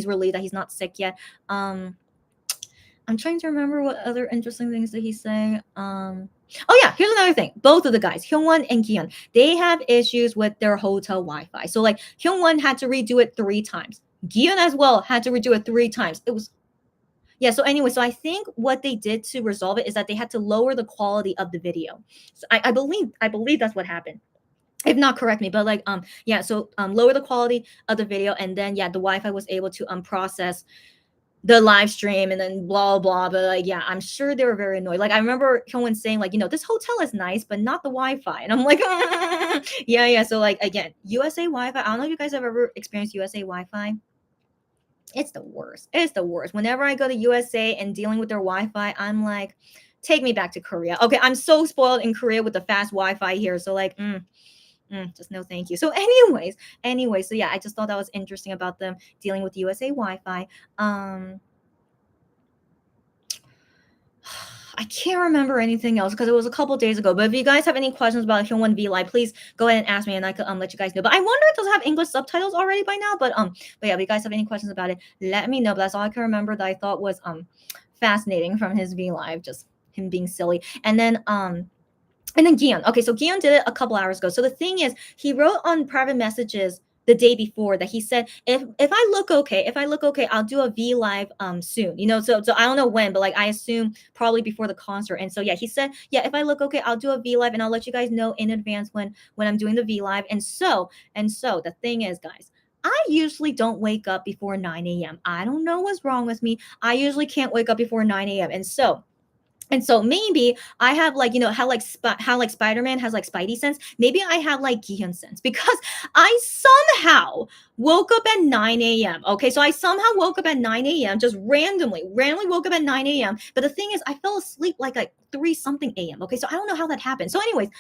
relieved that he's not sick yet. I'm trying to remember what other interesting things that he's saying. Oh yeah, here's another thing. Both of the guys, Hyungwon and Giyeon, they have issues with their hotel Wi-Fi. So like Hyungwon had to redo it 3 times. Giyeon as well had to redo it 3 times. It was, yeah, so anyway, so I think what they did to resolve it is that they had to lower the quality of the video. So I believe that's what happened. If not, correct me, but like yeah, so lower the quality of the video, and then yeah, the Wi-Fi was able to process the live stream, and then blah blah. But like, yeah, I'm sure they were very annoyed. Like I remember Hyungwon saying like, this hotel is nice, but not the Wi-Fi. And I'm like, yeah. So like again, USA Wi-Fi. I don't know if you guys have ever experienced USA Wi-Fi. It's the worst. It's the worst. Whenever I go to USA and dealing with their Wi-Fi, I'm like, take me back to Korea. Okay, I'm so spoiled in Korea with the fast Wi-Fi here. So like, just no thank you. So anyways, so yeah, I just thought that was interesting about them dealing with USA Wi-Fi. I can't remember anything else because it was a couple days ago. But if you guys have any questions about Hyungwon V Live, please go ahead and ask me, and I could let you guys know. But I wonder if those have English subtitles already by now. But yeah, if you guys have any questions about it, let me know. But that's all I can remember that I thought was fascinating from his V Live, just him being silly. And then Gian. Okay, so Gian did it a couple hours ago. So the thing is, he wrote on private messages the day before that he said, if I look okay, I'll do a V Live soon. So I don't know when, but like I assume probably before the concert. And so yeah, he said, yeah, if I look okay, I'll do a V Live and I'll let you guys know in advance when I'm doing the V Live. And so the thing is, guys, I usually don't wake up before 9 a.m. I don't know what's wrong with me. I usually can't wake up before 9 a.m. And so maybe I have like how like Spider-Man has like Spidey sense. Maybe I have like Gihyun sense because I somehow woke up at 9 a.m. Okay, so I somehow woke up at 9 a.m. just randomly woke up at 9 a.m. But the thing is, I fell asleep like 3 something a.m. Okay, so I don't know how that happened. So anyways,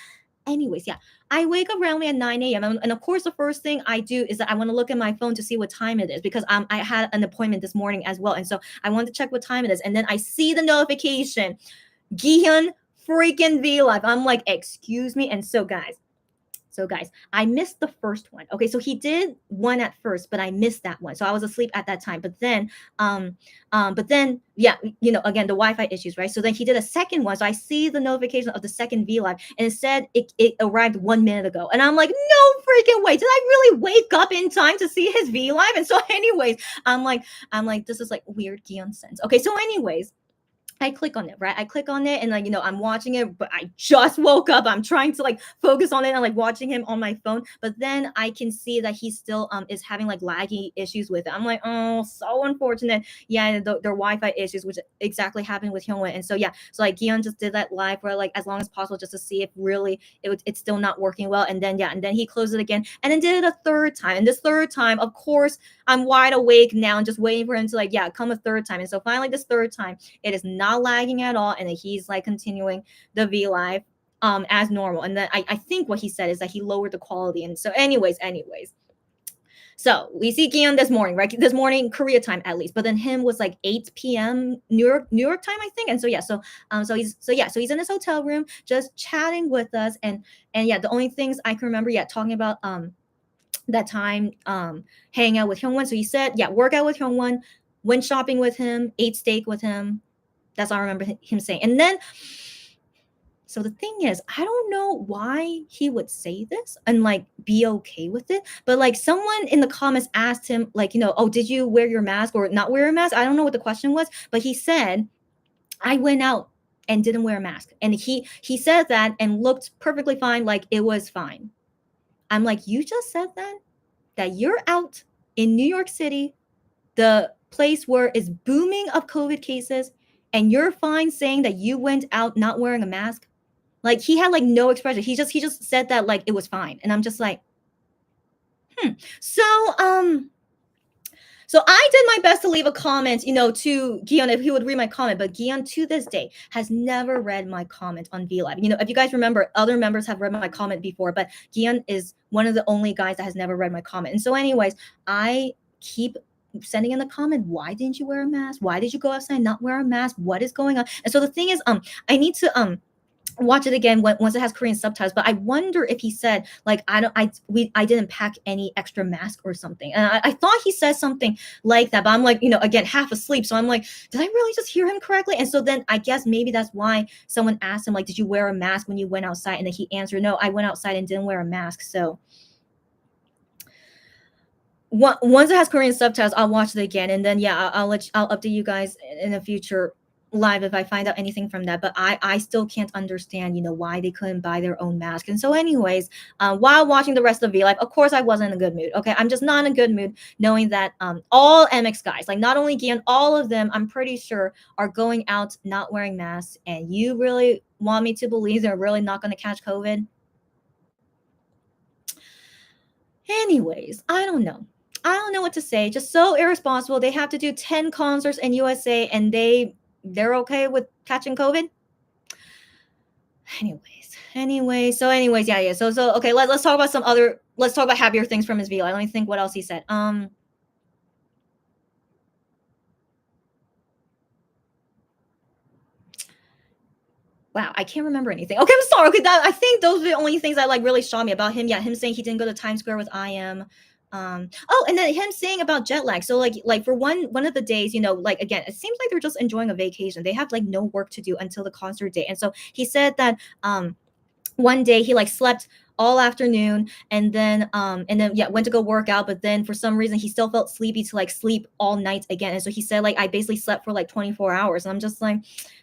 yeah, I wake up randomly at 9 a.m. And of course, the first thing I do is that I want to look at my phone to see what time it is because I had an appointment this morning as well. And so I wanted to check what time it is. And then I see the notification, Gihyun freaking V Live. I'm like, excuse me. And so guys, I missed the first one. Okay, so he did one at first, but I missed that one. So I was asleep at that time. But then, yeah, again, the Wi-Fi issues, right? So then he did a second one. So I see the notification of the second V Live, and it said it arrived 1 minute ago. And I'm like, no freaking way. Did I really wake up in time to see his V Live? And so, anyways, I'm like, this is like weird Gion sense. Okay, so anyways, I click on it, right? I click on it and like, I'm watching it, but I just woke up. I'm trying to like focus on it and like watching him on my phone. But then I can see that he still is having like laggy issues with it. I'm like, oh, so unfortunate. Yeah, their Wi-Fi issues, which exactly happened with Hyungwon. And so yeah, so like Gion just did that live for like as long as possible just to see if really it's still not working well. And then he closed it again and then did it a third time. And this third time, of course, I'm wide awake now and just waiting for him to like, yeah, come a third time. And so finally this third time, it is not lagging at all, and he's like continuing the V Live as normal. And then I think what he said is that he lowered the quality. And so, anyways. So we see Gion this morning, right? This morning, Korea time at least. But then him was like 8 p.m. New York time, I think. And so yeah, so he's in his hotel room just chatting with us. And yeah, the only things I can remember, yeah, talking about that time hanging out with Hyungwon. So he said, yeah, work out with Hyungwon, went shopping with him, ate steak with him. That's all I remember him saying. And then, so the thing is, I don't know why he would say this and like be okay with it. But like someone in the comments asked him, like, oh, did you wear your mask or not wear a mask? I don't know what the question was, but he said, I went out and didn't wear a mask. And he said that and looked perfectly fine, like it was fine. I'm like, you just said that you're out in New York City, the place where it's booming of COVID cases, and you're fine saying that you went out not wearing a mask? Like he had like no expression. He just said that like it was fine. And I'm just like, So so I did my best to leave a comment, to Gion if he would read my comment, but Gion to this day has never read my comment on VLive. If you guys remember, other members have read my comment before, but Gion is one of the only guys that has never read my comment. And so anyways, I keep sending in the comment, why didn't you wear a mask? Why did you go outside not wear a mask? What is going on? And so the thing is, I need to watch it again once it has Korean subtitles. But I wonder if he said like I didn't pack any extra mask or something. And I thought he said something like that, but I'm like, again, half asleep. So I'm like, did I really just hear him correctly? And so then I guess maybe that's why someone asked him like, did you wear a mask when you went outside? And then he answered, no, I went outside and didn't wear a mask. So once it has Korean subtitles, I'll watch it again, and then yeah, I'll update you guys in a future live if I find out anything from that. But I still can't understand why they couldn't buy their own mask. And so anyways, while watching the rest of V Live, of course I wasn't in a good mood. Okay, I'm just not in a good mood knowing that all MX guys, like not only Gian, all of them, I'm pretty sure are going out not wearing masks. And you really want me to believe they're really not going to catch COVID? Anyways, I don't know what to say. Just so irresponsible. They have to do 10 concerts in USA and they're okay with catching COVID. Anyways, yeah. So okay, let's talk about let's talk about happier things from his video. Let me think what else he said. Wow, I can't remember anything. Okay, I'm sorry. Okay, that I think those are the only things that like really shocked me about him. Yeah, him saying he didn't go to Times Square with I am. Oh, and then him saying about jet lag. So like for one of the days, like again, it seems like they're just enjoying a vacation. They have like no work to do until the concert day. And so he said that one day he like slept all afternoon and then yeah went to go work out, but then for some reason he still felt sleepy to like sleep all night again. And so he said like I basically slept for like 24 hours, and I'm just like,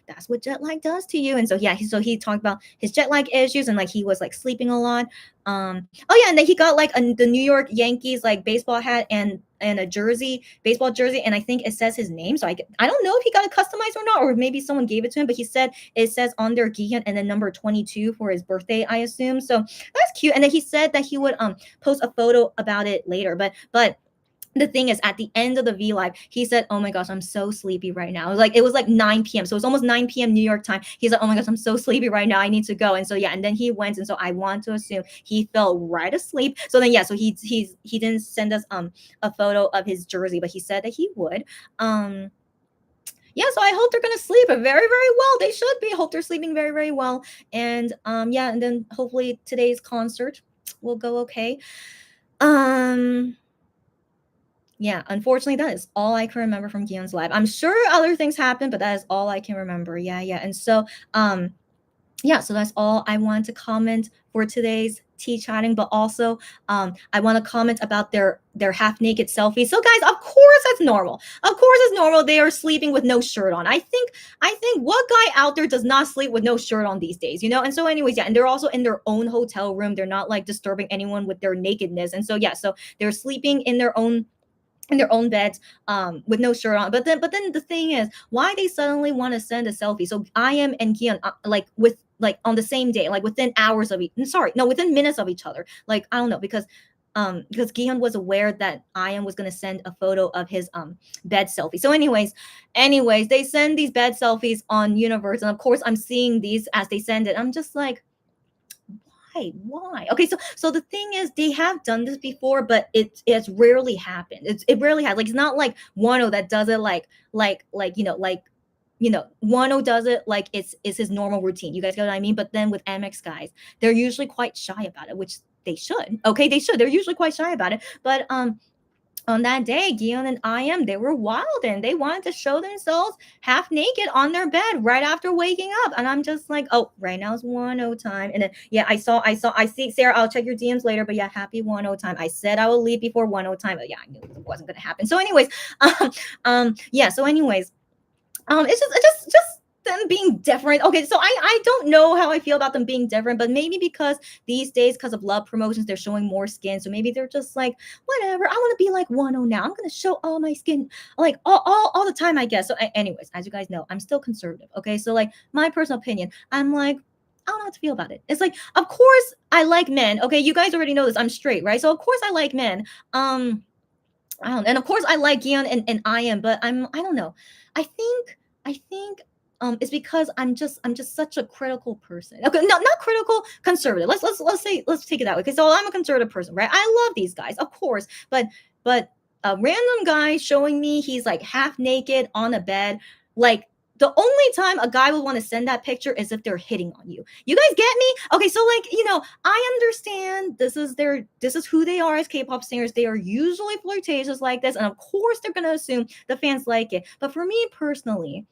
that's what jet lag does to you. And so yeah, he talked about his jet lag issues and like he was like sleeping a lot. Oh yeah, and then he got like the New York Yankees like baseball hat and a jersey, baseball jersey, and I think it says his name. So I don't know if he got it customized or not, or maybe someone gave it to him, but he said it says on there Gian and then number 22 for his birthday, I assume. So that's cute. And then he said that he would post a photo about it later. But the thing is, at the end of the V Live, he said, "Oh my gosh, I'm so sleepy right now." It was like 9 p.m. So it's almost 9 p.m. New York time. He's like, "Oh my gosh, I'm so sleepy right now. I need to go." And so yeah, and then he went, and so I want to assume he fell right asleep. So then yeah, so he didn't send us a photo of his jersey, but he said that he would. Yeah, so I hope they're gonna sleep very, very well. They should be. I hope they're sleeping very, very well. And yeah, and then hopefully today's concert will go okay. Um, yeah, unfortunately, that is all I can remember from Gion's live. I'm sure other things happened, but that is all I can remember. Yeah, yeah. And so, yeah, so that's all I want to comment for today's tea chatting. But also, I want to comment about their half naked selfies. So, guys, of course that's normal. Of course it's normal. They are sleeping with no shirt on. I think what guy out there does not sleep with no shirt on these days, you know? And so, anyways, yeah, and they're also in their own hotel room. They're not like disturbing anyone with their nakedness. And so, yeah, so they're sleeping in their own beds with no shirt on. But then the thing is, why they suddenly want to send a selfie? So I am and Gian like with like on the same day, like within hours of each, sorry, no, within minutes of each other. Like I don't know, because Gian was aware that Ian was gonna send a photo of his bed selfie. So anyways, they send these bed selfies on Universe, and of course I'm seeing these as they send it. I'm just like, why? Okay, so the thing is, they have done this before, but it's rarely happened. It rarely has. Like it's not like Wano that does it like Wano does it like it's his normal routine. You guys get what I mean? But then with MX guys, they're usually quite shy about it, which they should. Okay, they should. They're usually quite shy about it. But on that day, Gion and I they were wild and they wanted to show themselves half naked on their bed right after waking up. And I'm just like, oh, right now it's 1:00 time. And then yeah, I see Sarah, I'll check your DMs later, but yeah, happy 1:00 time. I said I will leave before 1:00 time, but yeah, I knew it wasn't gonna happen. So, anyways, yeah, so anyways, it's just them being different. Okay, so I don't know how I feel about them being different, but maybe because these days, because of love promotions, they're showing more skin. So maybe they're just like, whatever. I want to be like 1:00 now. I'm gonna show all my skin like all the time, I guess. So, anyways, as you guys know, I'm still conservative. Okay, so like my personal opinion, I'm like, I don't know what to feel about it. It's like, of course I like men. Okay, you guys already know this. I'm straight, right? So of course I like men. And of course I like Gian and I am, but I don't know. I think it's because I'm just such a critical person. Okay, no, not critical, conservative. Let's take it that way. Okay, so I'm a conservative person, right? I love these guys, of course, but a random guy showing me he's like half naked on a bed, like the only time a guy would want to send that picture is if they're hitting on you. You guys get me? Okay, so like, I understand this is who they are as K-pop singers. They are usually flirtatious like this, and of course they're gonna assume the fans like it. But for me personally,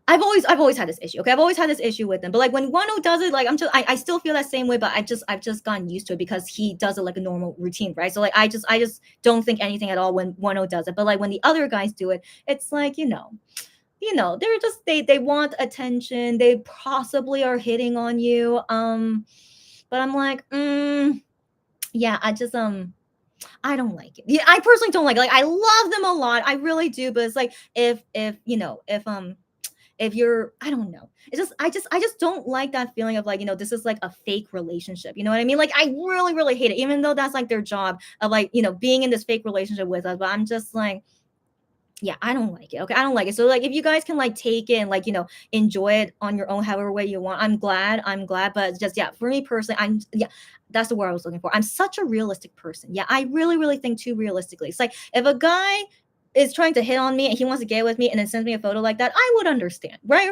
I've always had this issue. Okay, I've always had this issue with them. But like when Wano does it, like I still feel that same way. But I've just gotten used to it because he does it like a normal routine, right? So like I just don't think anything at all when Wano does it. But like when the other guys do it, it's like they're just they want attention. They possibly are hitting on you. But I'm like, yeah, I don't like it. Yeah, I personally don't like it. Like I love them a lot. I really do. But it's like if you're, I don't know, it's just I just don't like that feeling of like, this is like a fake relationship. You know what I mean? Like I really really hate it, even though that's like their job of like being in this fake relationship with us. But I'm just like, yeah, I don't like it. Okay, I don't like it. So like if you guys can like take it and like enjoy it on your own however way you want, I'm glad. But it's just, yeah, for me personally, yeah, that's the word I was looking for. I'm such a realistic person. Yeah, I really really think too realistically. It's like if a guy is trying to hit on me and he wants to get with me and then sends me a photo like that, I would understand. Right.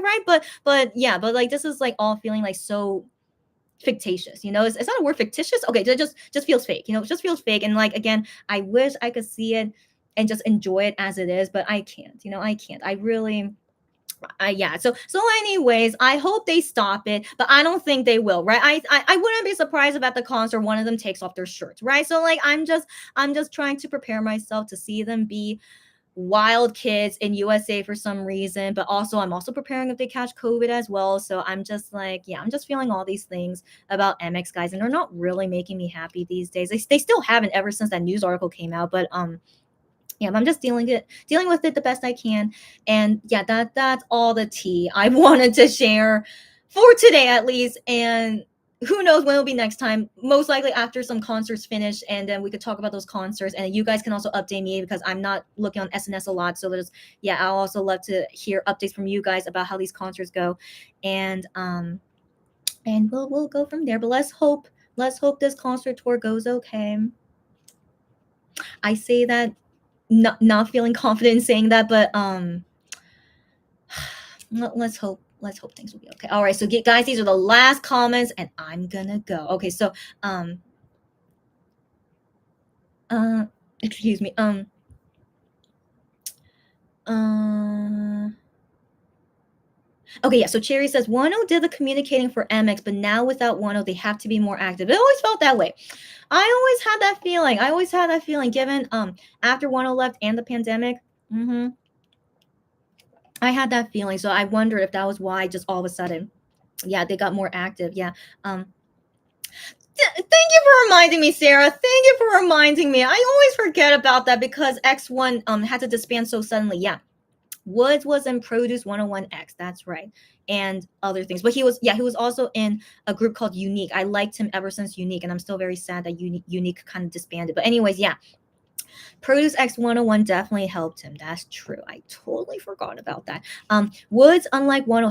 But yeah, but like this is like all feeling like so fictitious, it's not a word, fictitious. Okay, just feels fake, it just feels fake. And like again, I wish I could see it and just enjoy it as it is, but I can't, I can't. I really yeah. So anyways, I hope they stop it, but I don't think they will, right? I wouldn't be surprised if at the concert one of them takes off their shirts, right? So like I'm just trying to prepare myself to see them be wild kids in USA for some reason, but also I'm also preparing if they catch COVID as well. So I'm just like, yeah, I'm just feeling all these things about MX guys, and they're not really making me happy these days. They still haven't ever since that news article came out, but yeah, I'm just dealing with it the best I can. And yeah, that's all the tea I wanted to share for today at least. And who knows when it'll be next time, most likely after some concerts finish, and then we could talk about those concerts, and you guys can also update me because I'm not looking on SNS a lot. So there's, yeah, I'll also love to hear updates from you guys about how these concerts go. And we'll go from there. But let's hope this concert tour goes okay. I say that not feeling confident in saying that, but let's hope things will be okay. All right, so guys, these are the last comments and I'm gonna go. Okay, so excuse me, okay, yeah, so Cherry says Wano did the communicating for MX, but now without Wano they have to be more active. It always felt that way. I always had that feeling given after Wano left and the pandemic. I had that feeling, so I wondered if that was why just all of a sudden, yeah, they got more active. Yeah. Thank you for reminding me, Sarah. Thank you for reminding me. I always forget about that because X1 had to disband so suddenly. Yeah. Woods was in Produce 101X, that's right, and other things. But he was also in a group called Unique. I liked him ever since Unique, and I'm still very sad that Unique kind of disbanded. But anyways, yeah, Produce X 101 definitely helped him. That's true. I totally forgot about that. Woods, unlike 10,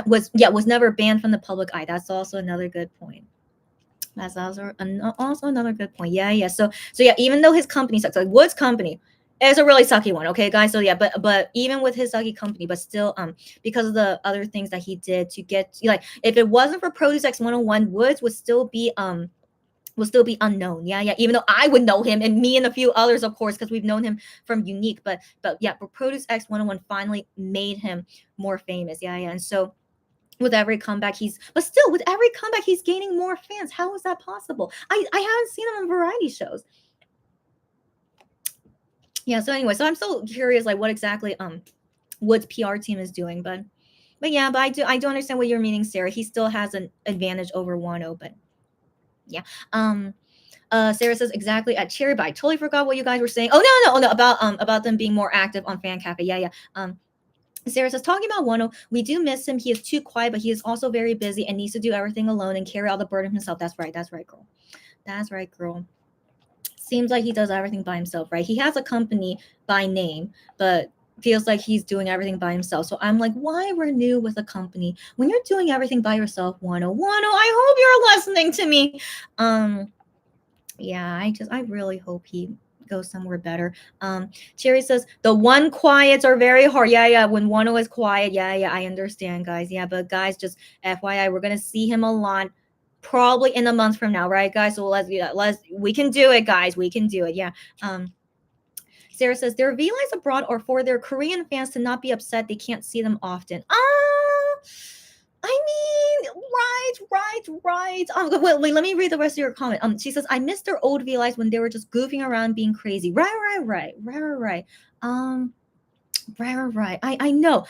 was never banned from the public eye. That's also another good point. That's also another good point. Yeah. So yeah, even though his company sucks, like Woods' company is a really sucky one. Okay, guys. So yeah, but even with his sucky company, but still, because of the other things that he did to get, like, if it wasn't for Produce X 101, Woods would still be unknown. Yeah. Even though I would know him, and me and a few others, of course, because we've known him from Unique. But yeah, but Produce X 101 finally made him more famous. Yeah. And so with every comeback he's gaining more fans. How is that possible? I haven't seen him on variety shows. Yeah, so anyway, so I'm so curious, like, what exactly Wood's PR team is doing, but yeah, but I do understand what you're meaning, Sarah. He still has an advantage over Wano, but yeah. Sarah says exactly at Cherry, but I totally forgot what you guys were saying. Oh no, about them being more active on Fan Cafe. Yeah. Sarah says, talking about Wano, we do miss him. He is too quiet, but he is also very busy and needs to do everything alone and carry all the burden himself. That's right, girl. That's right, girl. Seems like he does everything by himself, right? He has a company by name, but feels like he's doing everything by himself. So I'm like, why renew with a company when you're doing everything by yourself? Wano, I hope you're listening to me. Yeah, I really hope he go somewhere better. Cherry says the one quiets are very hard. Yeah. When Wano is quiet, yeah. I understand, guys. Yeah, but guys, just FYI, we're gonna see him a lot, probably in a month from now, right, guys? So we can do it, guys. We can do it. Yeah. Sarah says their V-Lives abroad or for their Korean fans to not be upset they can't see them often. I mean, right. Wait, let me read the rest of your comment. She says, I miss their old V-Lives when they were just goofing around being crazy. Right. Right. I know.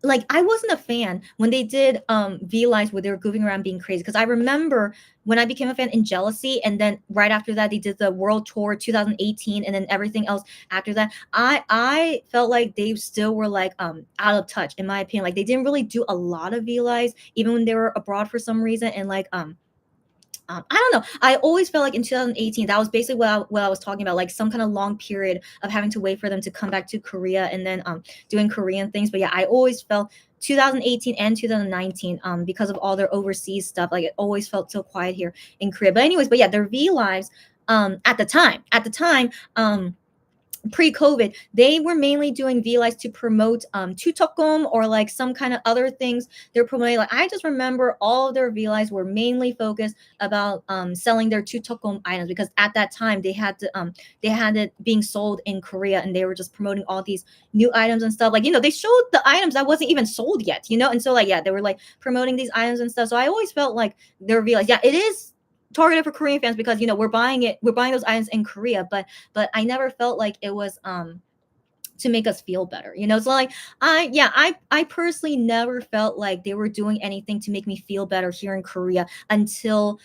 Like, I wasn't a fan when they did V-Lives where they were goofing around being crazy, because I remember when I became a fan in Jealousy, and then right after that they did the World Tour 2018, and then everything else after that. I felt like they still were like out of touch, in my opinion. Like, they didn't really do a lot of V-Lives even when they were abroad for some reason. And like I don't know. I always felt like in 2018, that was basically what I was talking about, like some kind of long period of having to wait for them to come back to Korea and then doing Korean things. But yeah, I always felt 2018 and 2019 because of all their overseas stuff, like it always felt so quiet here in Korea. But anyways, but yeah, their V-Lives at the time pre-COVID, they were mainly doing V lives to promote tutokum or like some kind of other things they're promoting. Like I just remember all of their V lives were mainly focused about selling their tutokum items, because at that time they had it being sold in Korea, and they were just promoting all these new items and stuff. Like, they showed the items that wasn't even sold yet, and so like, yeah, they were like promoting these items and stuff. So I always felt like their V lives, yeah, it is targeted for Korean fans, because we're buying those items in Korea, but I never felt like it was to make us feel better. So like I personally never felt like they were doing anything to make me feel better here in Korea until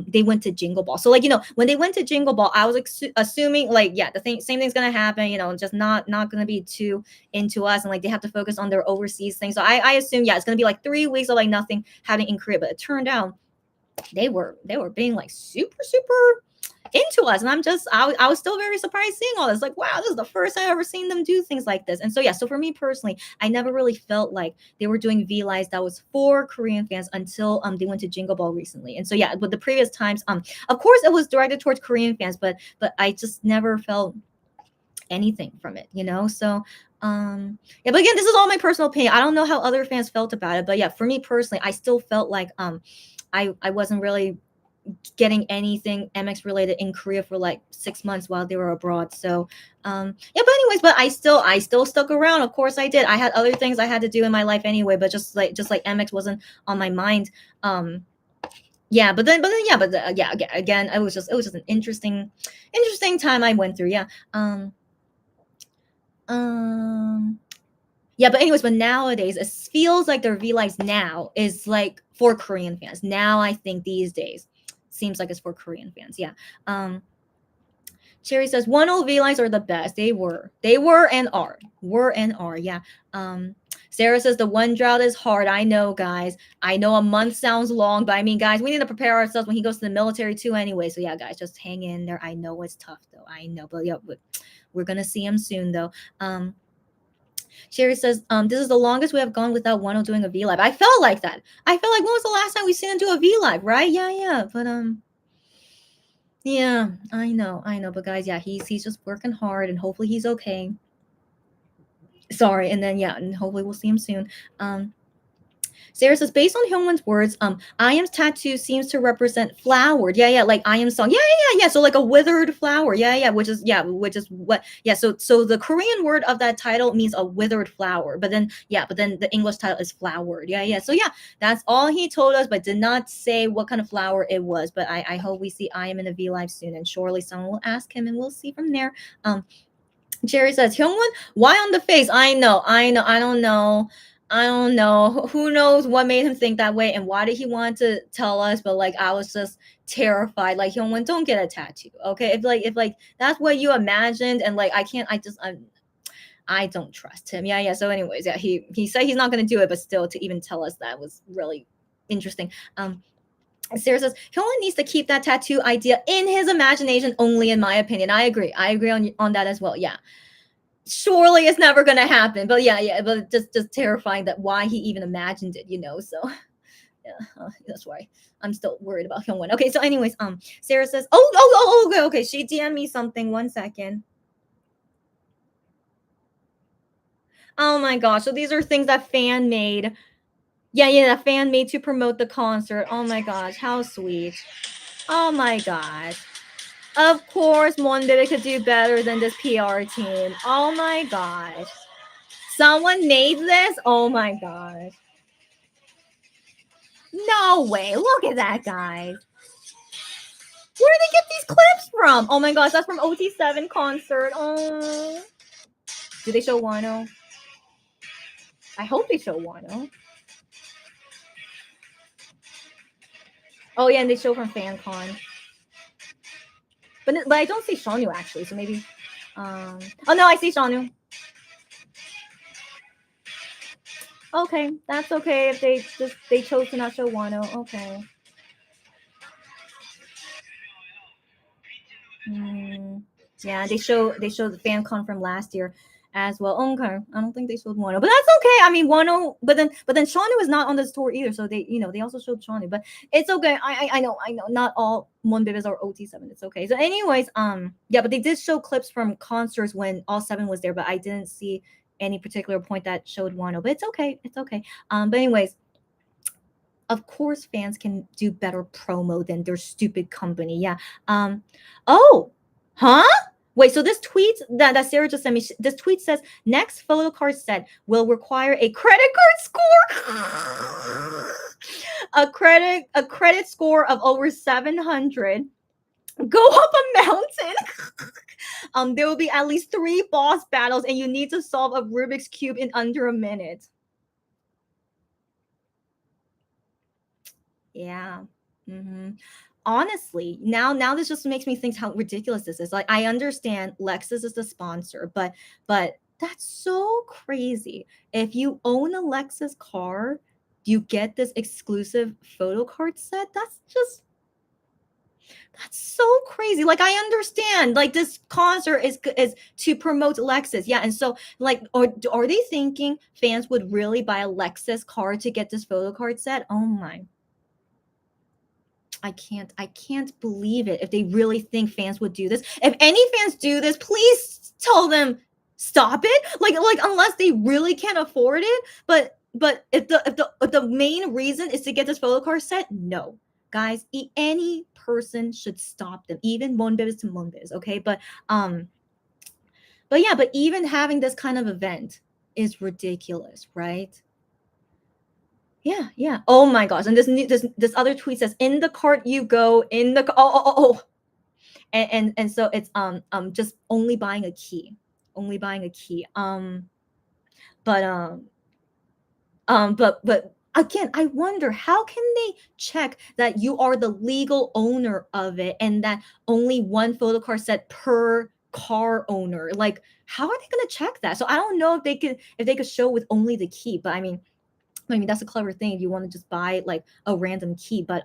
they went to Jingle Ball. So like, when they went to Jingle Ball, I was assuming like, yeah, same thing's gonna happen, just not gonna be too into us, and like they have to focus on their overseas thing. So I assume, yeah, it's gonna be like 3 weeks of like nothing happening in Korea. But it turned out they were being like super into us, and I was still very surprised seeing all this. Like, wow, this is the first time I've ever seen them do things like this. And so yeah, so for me personally, I never really felt like they were doing V lives that was for Korean fans until they went to Jingle Ball recently. And so yeah, but the previous times, of course it was directed towards Korean fans, but I just never felt anything from it, so yeah. But again, this is all my personal opinion. I don't know how other fans felt about it, but yeah, for me personally, I still felt like I wasn't really getting anything MX related in Korea for like 6 months while they were abroad. So yeah, but anyways, but I still stuck around. Of course I did. I had other things I had to do in my life anyway, but just like MX wasn't on my mind. Yeah, yeah, again, it was just an interesting time I went through. Yeah. Yeah, but anyways, but nowadays it feels like their V lives now is like for Korean fans. Now I think these days seems like it's for Korean fans. Yeah. Cherry says 1-0 V lives are the best. They were and are. Yeah. Sarah says the one drought is hard. I know, guys. I know a month sounds long, but I mean, guys, we need to prepare ourselves when he goes to the military too anyway. So yeah, guys, just hang in there. I know it's tough though. I know, but yeah, we're gonna see him soon though. Sherry says, this is the longest we have gone without Wano doing a V live. I felt like that. I felt like, when was the last time we seen him do a V live, right? Yeah. But yeah, I know. But guys, yeah, he's just working hard, and hopefully he's okay. Sorry, and then yeah, and hopefully we'll see him soon. Sarah says, based on Hyungwon's words, I am's tattoo seems to represent flowered. Yeah, like I am song. Yeah. So like a withered flower. Yeah, which is what. Yeah, so the Korean word of that title means a withered flower. But then the English title is flowered. Yeah. So yeah, that's all he told us, but did not say what kind of flower it was. But I hope we see I am in a V live soon, and surely someone will ask him, and we'll see from there. Jerry says, Hyungwon, why on the face? I know. I don't know. Who knows what made him think that way, and why did he want to tell us? But like, I was just terrified. Like, Hyungwon, don't get a tattoo, okay? If that's what you imagined, and like I don't trust him. Yeah. So anyways, yeah, he said he's not gonna do it, but still, to even tell us that was really interesting. Sarah says Hyunwon needs to keep that tattoo idea in his imagination only, in my opinion. I agree on that as well. Yeah, surely it's never gonna happen. But yeah, but just terrifying that why he even imagined it. So yeah, that's why I'm still worried about Hyungwon. Okay, so anyways, Sarah says, okay. She DM'd me something. 1 second. Oh my gosh! So these are things that fan made. Yeah, that fan made to promote the concert. Oh my gosh, how sweet. Oh my gosh. Of course, Monday could do better than this PR team. Oh my gosh. Someone made this? Oh my gosh. No way. Look at that, guys. Where did they get these clips from? Oh my gosh, that's from OT7 concert. Oh. Do they show Wano? I hope they show Wano. Oh yeah, and they show from FanCon. But I don't see Shonu actually, so maybe. Oh no, I see Shonu. Okay, that's okay if they chose to not show Wano. Okay. Yeah, they show the FanCon from last year. as well. Okay, I don't think they showed Wano, but that's okay. I mean, Wano, but then Shanu is not on this tour either, so they also showed Shanu, but it's okay. I know, not all Monbibis are OT7. It's okay. So, anyways, yeah, but they did show clips from concerts when all seven was there, but I didn't see any particular point that showed Wano, but it's okay. It's okay. But anyways, of course fans can do better promo than their stupid company. Yeah. Oh, huh? Wait, so this tweet that Sarah just sent me, this tweet says next photo card set will require a credit card score. a credit score of over 700. Go up a mountain. There will be at least 3 boss battles, and you need to solve a Rubik's Cube in under a minute. Yeah. Honestly, now this just makes me think how ridiculous this is. Like, I understand Lexus is the sponsor, but that's so crazy. If you own a Lexus car, you get this exclusive photo card set. That's so crazy. Like, I understand, like, this concert is to promote Lexus. Yeah, and so, like, are they thinking fans would really buy a Lexus car to get this photo card set? Oh my. I can't believe it. If they really think fans would do this. If any fans do this, please tell them stop it. Like unless they really can't afford it. But if the main reason is to get this photo card set, no. Guys, any person should stop them. Even Monbibs to Monbibs, okay? But yeah, but even having this kind of event is ridiculous, right? Yeah. Oh my gosh. And this other tweet says, "In the cart you go, in the oh." And so it's just only buying a key. Only buying a key. But but again, I wonder how can they check that you are the legal owner of it and that only one photo card set per car owner. Like, how are they gonna check that? So I don't know if they could show with only the key, but I mean that's a clever thing if you want to just buy like a random key, but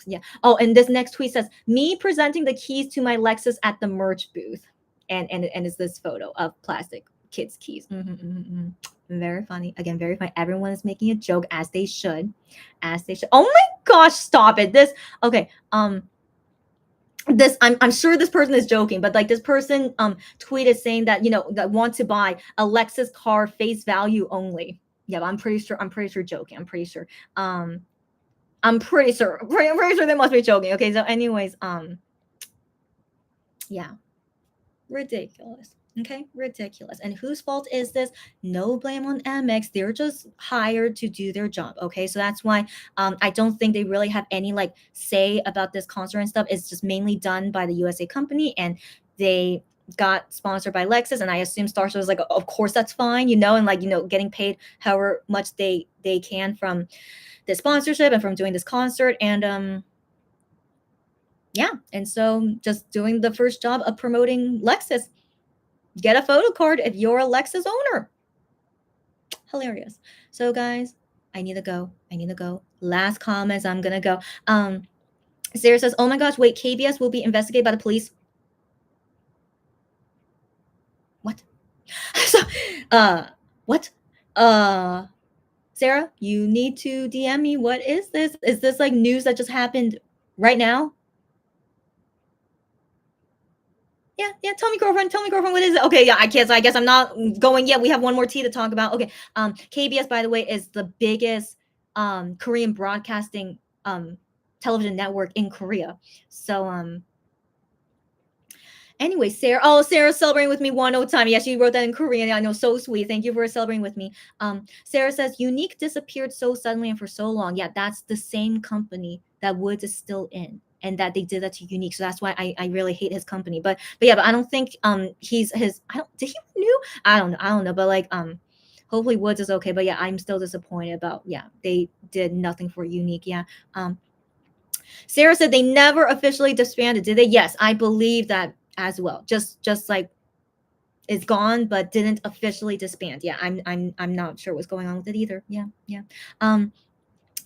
yeah. Oh, and this next tweet says, "Me presenting the keys to my Lexus at the merch booth," and it's this photo of plastic kids' keys. Very funny. Again, very funny. Everyone is making a joke, as they should, Oh my gosh, stop it! This okay. This I'm sure this person is joking, but like this person tweeted saying that that want to buy a Lexus car face value only. Yeah, but I'm pretty sure joking. I'm pretty sure they must be joking. Okay, so anyways, yeah, ridiculous. Okay, ridiculous. And whose fault is this? No blame on MX. They're just hired to do their job. Okay, so that's why I don't think they really have any like say about this concert and stuff. It's just mainly done by the USA company, and they got sponsored by Lexus, and I assume Starship was like, of course that's fine, and like getting paid however much they can from the sponsorship and from doing this concert, and yeah, and so just doing the first job of promoting Lexus. Get a photo card if you're a Lexus owner. Hilarious. So guys, I need to go. Last comments, I'm gonna go. Sarah says, "Oh my gosh, wait, KBS will be investigated by the police." What? So, what? Sarah, you need to DM me. What is this? Is this like news that just happened right now? Yeah. Tell me, girlfriend. What is it? Okay, yeah. I guess I'm not going yet. We have one more tea to talk about. Okay. KBS, by the way, is the biggest Korean broadcasting television network in Korea. So anyway, Sarah's celebrating with me one time. Yeah, she wrote that in Korean. I know, so sweet. Thank you for celebrating with me. Sarah says, "Unique disappeared so suddenly and for so long." Yeah, that's the same company that Woods is still in, and that they did that to Unique. So that's why I really hate his company. But I don't think he's his. Did he renew? I don't know. But like hopefully Woods is okay. But yeah, I'm still disappointed about they did nothing for Unique. Yeah. Sarah said they never officially disbanded, did they? Yes, I believe that as well. Just like it's gone, but didn't officially disband. Yeah, I'm not sure what's going on with it either. Yeah.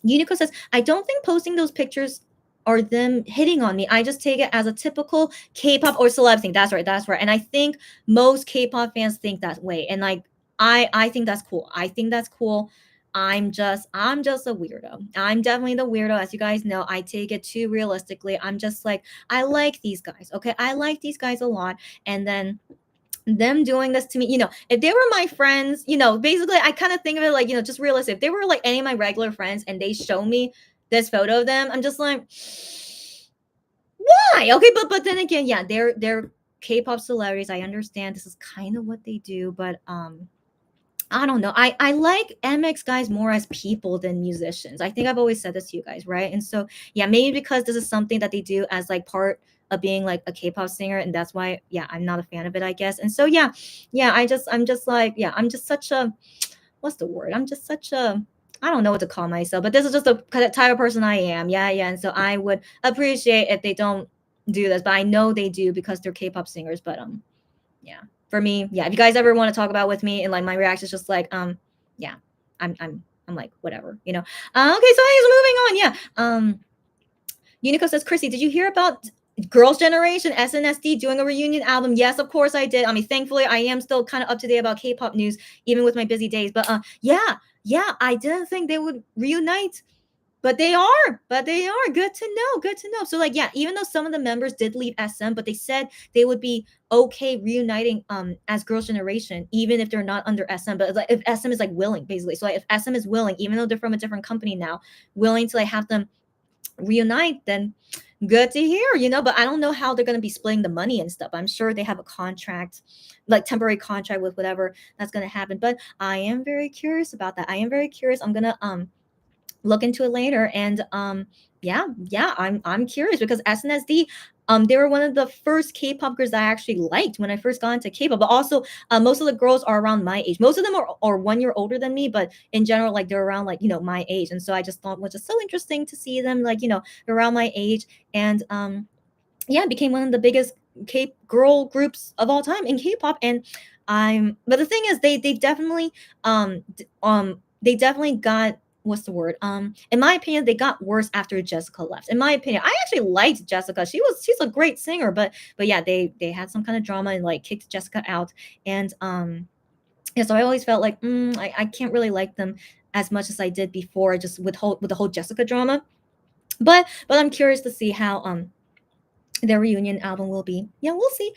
Unico says, "I don't think posting those pictures or them hitting on me. I just take it as a typical K-pop or celeb thing. That's right. That's right. And I think most K-pop fans think that way. And like I think that's cool. I think that's cool. I'm just a weirdo. I'm definitely the weirdo. As you guys know, I take it too realistically. I'm just like, I like these guys. Okay. I like these guys a lot. And then them doing this to me, if they were my friends, basically I kind of think of it like, just realistic. If they were like any of my regular friends and they show me this photo of them, I'm just like, why? Okay, but then again, yeah, they're K-pop celebrities. I understand this is kind of what they do, but I don't know. I like MX guys more as people than musicians. I think I've always said this to you guys, right? And so yeah, maybe because this is something that they do as like part of being like a K-pop singer, and that's why yeah, I'm not a fan of it, I guess. And so yeah, I'm just like yeah, I'm just such a what's the word? I'm just such a I don't know what to call myself, but this is just the kind of type of person I am. Yeah, yeah. And so I would appreciate if they don't do this, but I know they do because they're K-pop singers. But yeah, for me, yeah. If you guys ever want to talk about with me, and like my reaction is just like yeah, I'm like whatever, you know. Okay, so anyways, moving on. Yeah, Unico says, Chrissy, did you hear about Girls' Generation SNSD doing a reunion album? Yes, of course I did. I mean, thankfully, I am still kind of up to date about K-pop news, even with my busy days. But yeah, I didn't think they would reunite, but they are. But they are. Good to know. Good to know. So like, yeah, even though some of the members did leave SM, but they said they would be okay reuniting as Girls' Generation, even if they're not under SM. But like, if SM is like willing, basically. So like, if SM is willing, even though they're from a different company now, willing to like have them reunite, then good to hear, but I don't know how they're going to be splitting the money and stuff. I'm sure they have a contract, like temporary contract with whatever that's going to happen, but I am very curious about that. I am very curious. I'm going to look into it later. And yeah, I'm curious because SNSD, they were one of the first K-pop girls I actually liked when I first got into K-pop. But also, most of the girls are around my age. Most of them are 1 year older than me, but in general, like they're around like my age. And so I just thought it was just so interesting to see them like around my age. And yeah, it became one of the biggest K girl groups of all time in K-pop. And but the thing is, they definitely they definitely got what's the word? In my opinion, they got worse after Jessica left. In my opinion, I actually liked Jessica. She's a great singer, but yeah, they had some kind of drama and like kicked Jessica out. And yeah, so I always felt like I can't really like them as much as I did before, just with the whole Jessica drama. But I'm curious to see how their reunion album will be. Yeah, we'll see.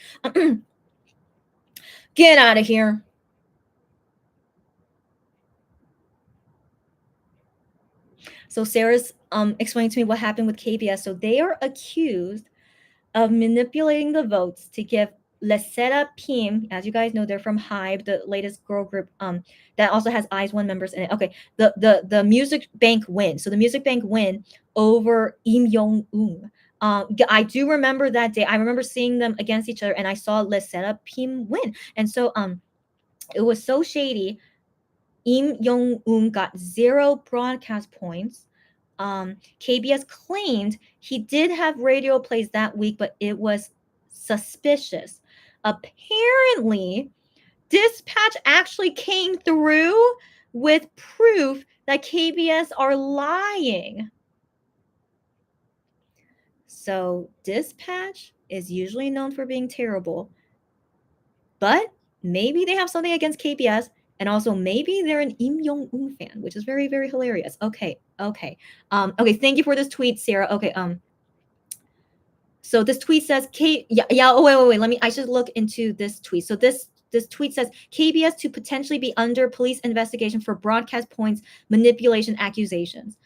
Get out of here. So Sarah's explaining to me what happened with KBS. So they are accused of manipulating the votes to give Lesera Pim, as you guys know, they're from Hive, the latest girl group that also has Eyes One members in it. Okay, the Music Bank win. So the Music Bank win over Im Young Un. I do remember that day. I remember seeing them against each other, and I saw Lesera Pim win. And so it was so shady. Im Young Un got 0 broadcast points. KBS claimed he did have radio plays that week, but it was suspicious. Apparently, Dispatch actually came through with proof that KBS are lying. So, Dispatch is usually known for being terrible, but maybe they have something against KBS. And also, maybe they're an Im Young Un fan, which is very, very hilarious. Okay. Okay. Thank you for this tweet, Sarah. Okay. So this tweet says yeah. Oh, wait. I should look into this tweet. So this tweet says KBS to potentially be under police investigation for broadcast points manipulation accusations.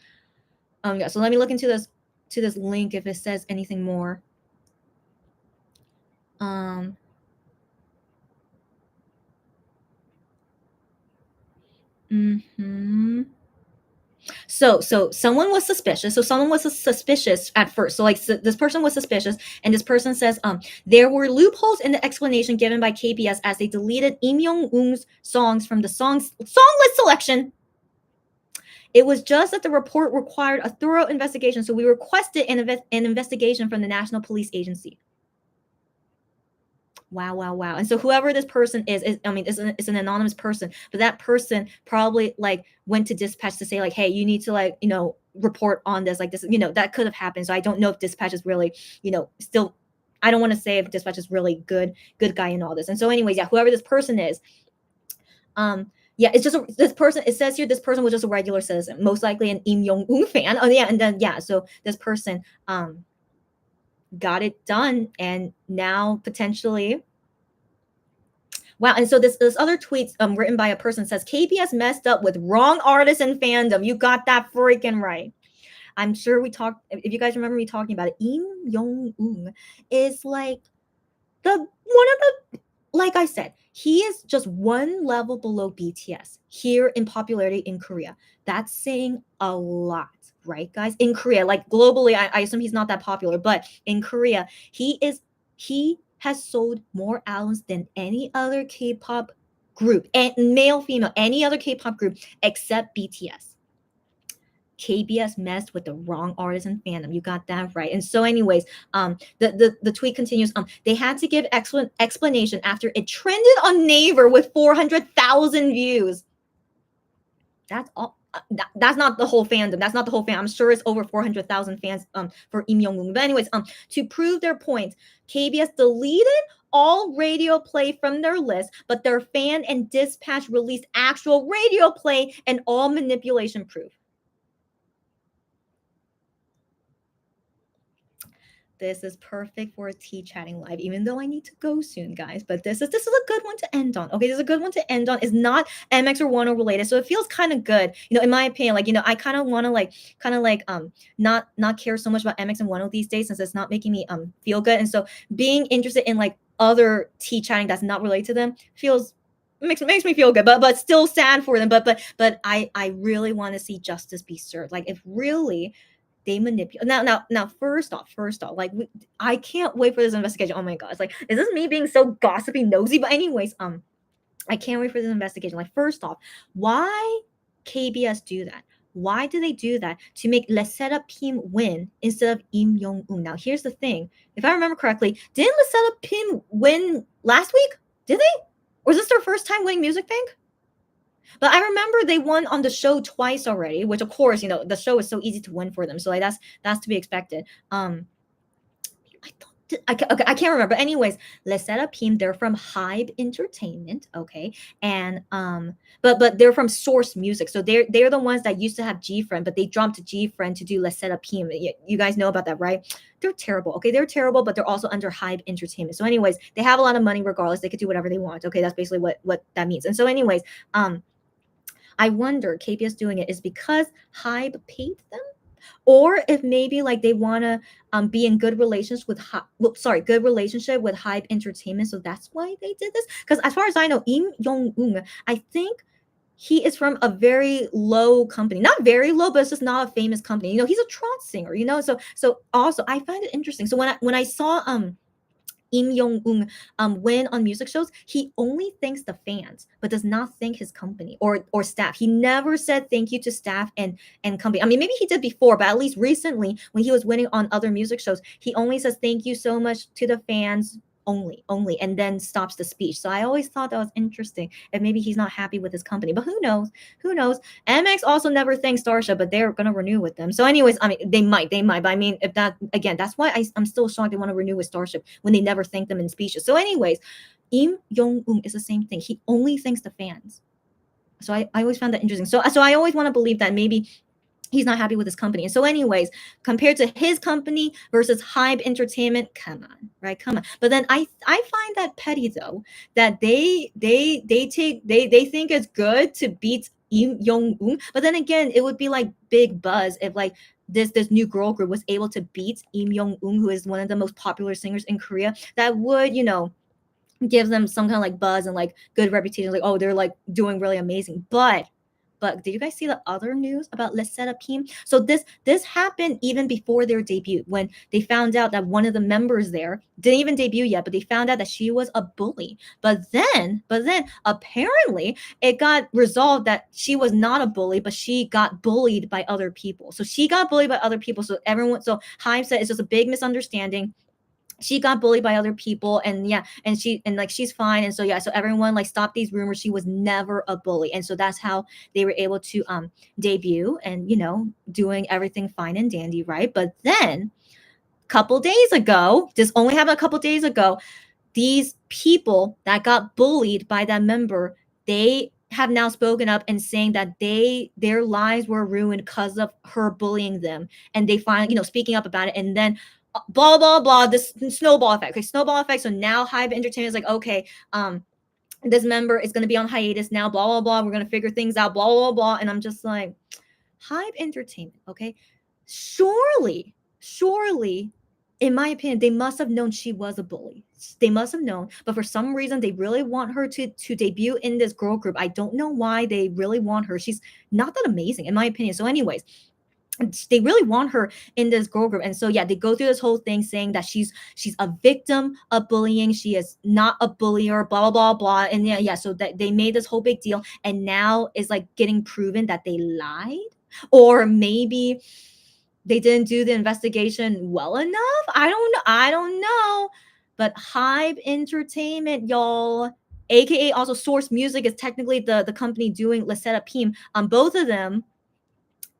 Yeah. So let me look into this link if it says anything more. So someone was suspicious. So someone was suspicious at first. So like this person was suspicious, and this person says there were loopholes in the explanation given by KBS as they deleted Im Young Un's songs from the song list selection. It was just that the report required a thorough investigation, so we requested an investigation from the National Police Agency. Wow, wow, wow. And so whoever this person is I mean, it's an anonymous person, but that person probably like went to dispatch to say like, hey, you need to like, report on this, like this, that could have happened. So I don't know if dispatch is really, still, I don't want to say if dispatch is really good guy in all this. And so anyways, yeah, whoever this person is, yeah, it's just this person. It says here this person was just a regular citizen, most likely an Im Jong Un fan. Oh yeah, and then yeah, so this person got it done, and now potentially. Wow, and so this other tweet written by a person says KBS messed up with wrong artist and fandom. You got that freaking right. I'm sure we talked. If you guys remember me talking about it, Im Jong Un is like the one of the, like I said, he is just one level below BTS here in popularity in Korea. That's saying a lot, right, guys? In Korea, like globally, I assume he's not that popular, but in Korea, he has sold more albums than any other K-pop group, and male, female, any other K-pop group except BTS. KBS messed with the wrong artist and fandom. You got that right. And so, anyways, the tweet continues. They had to give excellent explanation after it trended on Naver with 400,000 views. That's all. That's not the whole fandom. That's not the whole fan. I'm sure it's over 400,000 fans for Im Young Woon. But anyways, to prove their point, KBS deleted all radio play from their list, but their fan and dispatch released actual radio play and all manipulation proof. This is perfect for a tea chatting live, even though I need to go soon, guys. But this is a good one to end on. Okay, this is a good one to end on. It's not MX or Wano related, so it feels kind of good. In my opinion, like I kind of want to not care so much about MX and Wano these days since it's not making me feel good. And so being interested in like other tea chatting that's not related to them makes me feel good, but still sad for them. But I really want to see justice be served. Like if really they manipulate now first off, like I can't wait for this investigation. Oh my god, it's like, is this me being so gossipy nosy? But anyways, I can't wait for this investigation. Like first off, why KBS do that? Why do they do that? To make Lesera Pim win instead of Im Young Un. Now here's the thing, if I remember correctly, didn't Lesera Pim win last week? Did they? Or is this their first time winning Music Bank? But I remember they won on the show twice already, which of course, the show is so easy to win for them. So like that's to be expected. I can't remember. But anyways, Lesera Pim, they're from Hybe Entertainment, okay, and but they're from Source Music, so they're the ones that used to have G Friend, but they jumped to G Friend to do Lesera Pim. You guys know about that, right? They're terrible. Okay, they're terrible, but they're also under Hybe Entertainment. So anyways, they have a lot of money regardless. They could do whatever they want. Okay, that's basically what that means. And so anyways, I wonder KBS doing it is because Hybe paid them, or if maybe like they want to be in good relations with good relationship with Hybe Entertainment, so that's why they did this. Because as far as I know, Im Jong Un, I think he is from a very low company, not very low, but it's just not a famous company. He's a trot singer. So also I find it interesting. So when I saw Im Jong Un win on music shows, he only thanks the fans, but does not thank his company or staff. He never said thank you to staff and company. I mean, maybe he did before, but at least recently when he was winning on other music shows, he only says thank you so much to the fans only, and then stops the speech. So I always thought that was interesting. And maybe he's not happy with his company, but who knows? MX also never thanked Starship, but they're gonna renew with them. So anyways, I mean, they might, but I mean, if that, again, that's why I'm still shocked they want to renew with Starship when they never thank them in speeches. So anyways, Im Jong Un is the same thing. He only thanks the fans. So I always found that interesting. So I always want to believe that maybe he's not happy with his company. And so anyways, compared to his company versus Hybe Entertainment, come on, right? Come on. But then I find that petty though, that they think it's good to beat Im Jong Un. But then again, it would be like big buzz if like this new girl group was able to beat Im Jong Un, who is one of the most popular singers in Korea. That would, give them some kind of like buzz and like good reputation, like, oh, they're like doing really amazing. But did you guys see the other news about Lesera Pim? So this happened even before their debut, when they found out that one of the members there didn't even debut yet, but they found out that she was a bully. But then apparently it got resolved that she was not a bully, but she got bullied by other people. So Hybe said it's just a big misunderstanding. she got bullied by other people, and yeah, and like she's fine, and so yeah, so everyone like stopped these rumors. She was never a bully, and so that's how they were able to debut, and doing everything fine and dandy, right? But then couple days ago, this only happened a couple days ago, these people that got bullied by that member, they have now spoken up and saying that their lives were ruined because of her bullying them, and they finally speaking up about it. And then blah blah blah, this snowball effect. Okay, snowball effect. So now Hybe Entertainment is like, okay, this member is going to be on hiatus now, blah blah blah, we're going to figure things out, blah blah blah. And I'm just like, Hybe Entertainment, okay, surely, in my opinion, they must have known she was a bully. They must have known, but for some reason, they really want her to debut in this girl group. I don't know why they really want her. She's not that amazing, in my opinion. So, anyways, they really want her in this girl group, and so yeah, they go through this whole thing saying that she's a victim of bullying, she is not a bullier, blah blah blah blah. And yeah, so that they made this whole big deal, and now is like getting proven that they lied, or maybe they didn't do the investigation well enough. I don't know. But Hybe Entertainment, y'all, aka also Source Music, is technically the company doing Let's Set Up Pim. Both of them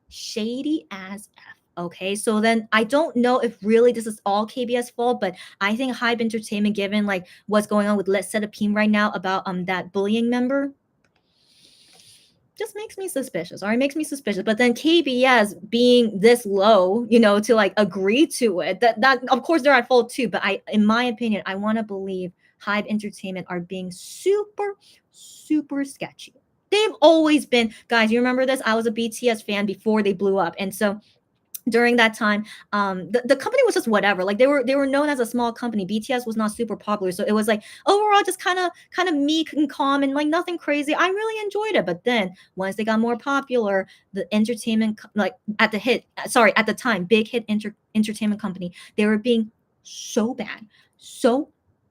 shady as F. Okay, so then I don't know if really this is all KBS fault, but I think Hybe Entertainment, given like what's going on with Let's Set Up Pim right now about that bullying member, just makes me suspicious. All right, makes me suspicious. But then KBS being this low, to like agree to it, that of course they're at fault too. But in my opinion, I want to believe Hybe Entertainment are being super, super sketchy. They've always been, guys. You remember this? I was a BTS fan before they blew up, and so during that time, the company was just whatever. Like they were known as a small company. BTS was not super popular, so it was like overall just kind of meek and calm and like nothing crazy. I really enjoyed it. But then once they got more popular, the entertainment like at the time, big hit entertainment company, they were being so bad, so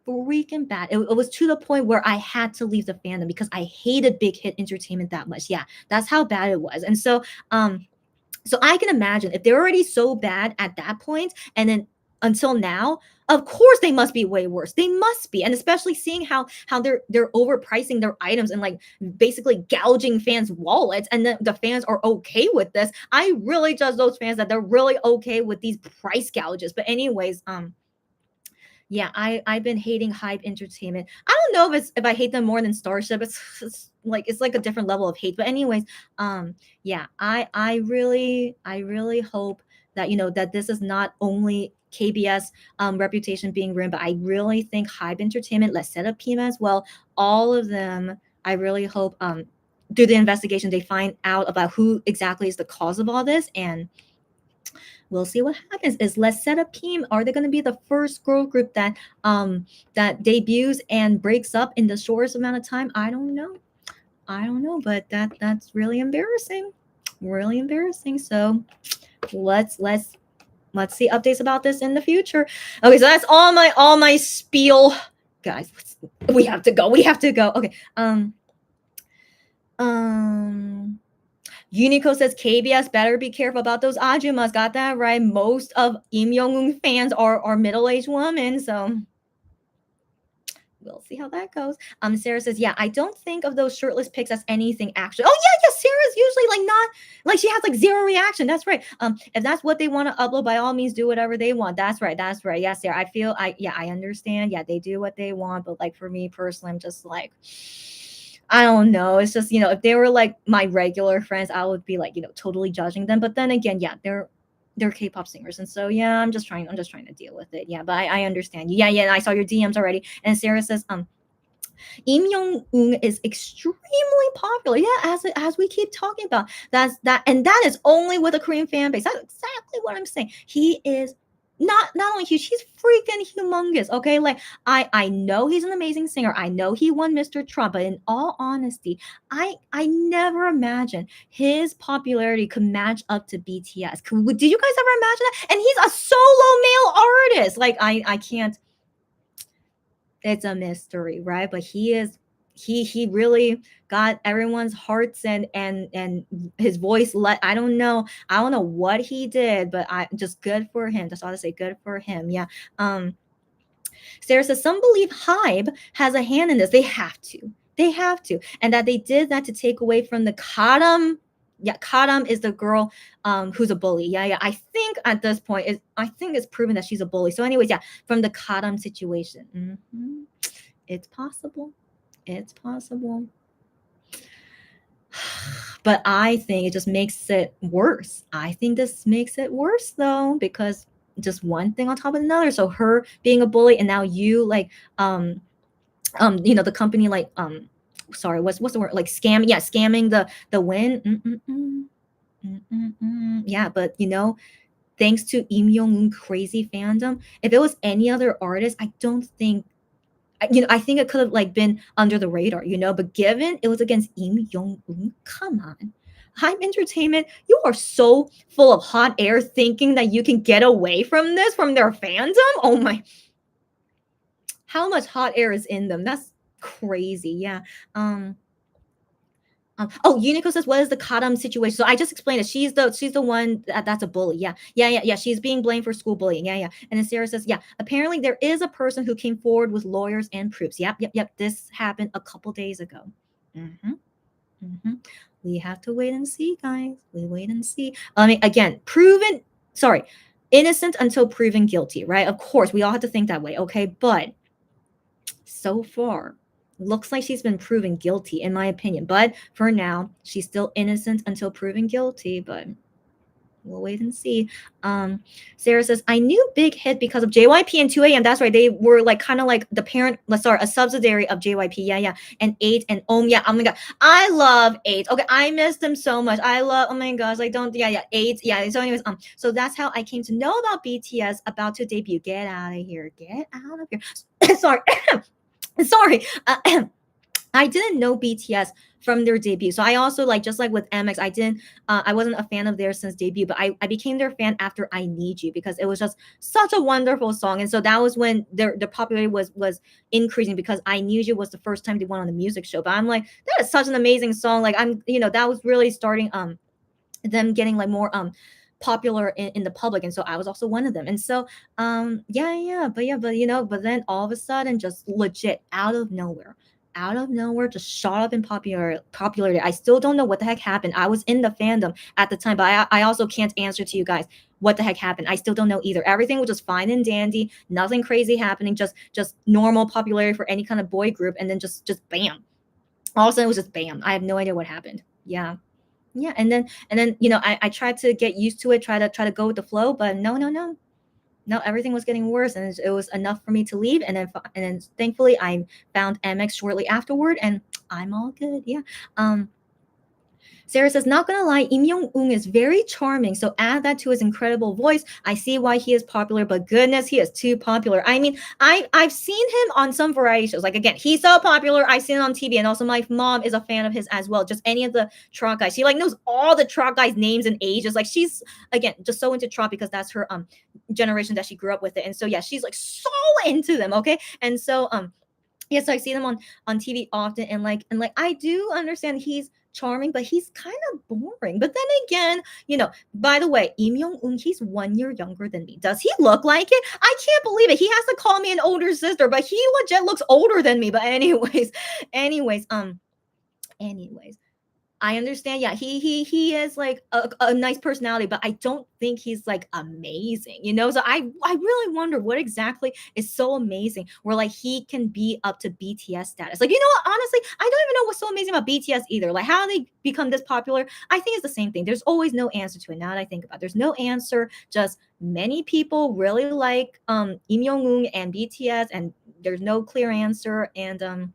freaking bad. It was to the point where I had to leave the fandom because I hated big hit entertainment that much. Yeah, that's how bad it was. And so I can imagine if they're already so bad at that point, and then until now, of course they must be way worse. They must be, and especially seeing how they're overpricing their items and like basically gouging fans' wallets, and then the fans are okay with this. I really judge those fans that they're really okay with these price gouges. But anyways, yeah, I've been hating Hybe Entertainment. I don't know if I hate them more than Starship. It's like a different level of hate. But anyways, yeah, I really hope that that this is not only KBS reputation being ruined, but I really think Hybe Entertainment, Let's Set Up Pima as well, all of them. I really hope through the investigation they find out about who exactly is the cause of all this, and we'll see what happens. Is Let's Set Up Team, are they going to be the first girl group that debuts and breaks up in the shortest amount of time? I don't know, but that's really embarrassing, really embarrassing. So let's see updates about this in the future. Okay, so that's all my spiel, guys. We have to go. Okay. Unico says KBS better be careful about those ajumas. Got that right. Most of Im Young-un fans are middle-aged women, so we'll see how that goes. Sarah says, yeah, I don't think of those shirtless pics as anything actually. Oh yeah, Sarah's usually like not like, she has like zero reaction. That's right. If that's what they want to upload, by all means do whatever they want. That's right. Yeah, Sarah. I understand. Yeah, they do what they want, but like for me personally, I'm just like, I don't know. It's just, if they were like my regular friends, I would be like, totally judging them. But then again, yeah, they're K-pop singers, and so yeah, I'm just trying to deal with it. Yeah, but I understand you. Yeah, I saw your DMs already. And Sarah says, Im Young-un is extremely popular. Yeah, as we keep talking about, and that is only with a Korean fan base. That's exactly what I'm saying. He is not only huge, he's freaking humongous. Okay, like I know he's an amazing singer. I know he won Mr. Trump, but in all honesty, I never imagined his popularity could match up to BTS. Did you guys ever imagine that? And he's a solo male artist. Like I can't. It's a mystery, right? But he really got everyone's hearts, and his voice I don't know what he did, but I just good for him. That's all to say, good for him. Yeah. Sarah says some believe Hybe has a hand in this. They have to. They have to. And that they did that to take away from the Kadam. Yeah, Kadam is the girl who's a bully. Yeah, yeah. I think at this point, I think it's proven that she's a bully. So, anyways, yeah, from the Kadam situation. It's possible. It's possible. But I think it just makes it worse. I think this makes it worse though, because just one thing on top of another. So her being a bully, and now you like the company like sorry, what's the word, like scamming, yeah, scamming the win. Yeah, but thanks to Im Young crazy fandom, if it was any other artist, I don't think, I think it could have like been under the radar, but given it was against Im Young-un, come on. Hype Entertainment, you are so full of hot air thinking that you can get away from this from their fandom. Oh my, how much hot air is in them? That's crazy. Yeah. Oh, Unico says, "What is the Kadam situation?" So I just explained it. She's the one that's a bully. Yeah, yeah, yeah, yeah. She's being blamed for school bullying. Yeah, yeah. And then Sarah says, "Yeah, apparently there is a person who came forward with lawyers and proofs." Yep, yep, yep. This happened a couple days ago. Mm-hmm. Mm-hmm. We have to wait and see, guys. We wait and see. I mean, again, innocent until proven guilty, right? Of course, we all have to think that way, okay? But so far, looks like she's been proven guilty, in my opinion. But for now, she's still innocent until proven guilty. But we'll wait and see. Sarah says, I knew Big Hit because of JYP and 2AM. That's right. They were like kind of like the parent, sorry, a subsidiary of JYP. Yeah, yeah. And 8 and yeah. Oh my God. I love 8. Okay. I miss them so much. Oh my gosh. Like, don't, yeah, yeah. 8. Yeah. So, anyways, so that's how I came to know about BTS about to debut. Get out of here. Get out of here. Sorry. Sorry. I didn't know BTS from their debut. So I also just like with MX, I wasn't a fan of theirs since debut, but I became their fan after I Need You because it was just such a wonderful song. And so that was when their popularity was increasing because I Need You was the first time they went on the music show. But I'm like, that is such an amazing song. Like that was really starting them getting like more popular in the public, and so I was also one of them. And so but then all of a sudden, just legit out of nowhere, just shot up in popularity. I still don't know what the heck happened. I was in the fandom at the time, but I also can't answer to you guys what the heck happened. I still don't know either. Everything was just fine and dandy, nothing crazy happening, just normal popularity for any kind of boy group, and then just bam, all of a sudden it was just bam. I have no idea what happened. Yeah. And then I tried to get used to it, try to go with the flow, but no, everything was getting worse, and it was enough for me to leave. And then thankfully I found MX shortly afterward, and I'm all good. Yeah. Sarah says, not gonna lie, Im Young-un is very charming, so add that to his incredible voice. I see why he is popular, but goodness, he is too popular. I mean, I've seen him on some variety shows. Like, again, he's so popular. I've seen him on TV, and also my mom is a fan of his as well. Just any of the Trot guys. She knows all the Trot guys' names and ages. Like, she's, again, just so into Trot because that's her generation that she grew up with it. And so, yeah, she's so into them, okay? And so, so I see them on TV often, and I do understand he's charming, but he's kind of boring. But then again, by the way, Im Young-un, he's 1 year younger than me. Does he look like it? I can't believe it. He has to call me an older sister, but he legit looks older than me. But anyways, I understand. Yeah, he is like a nice personality, but I don't think he's like amazing, So I really wonder what exactly is so amazing where he can be up to BTS status. What? Honestly, I don't even know what's so amazing about BTS either. Like how they become this popular. I think it's the same thing. There's always no answer to it. Now that I think about it, there's no answer. Just many people really like Im Young-un and BTS, and there's no clear answer. And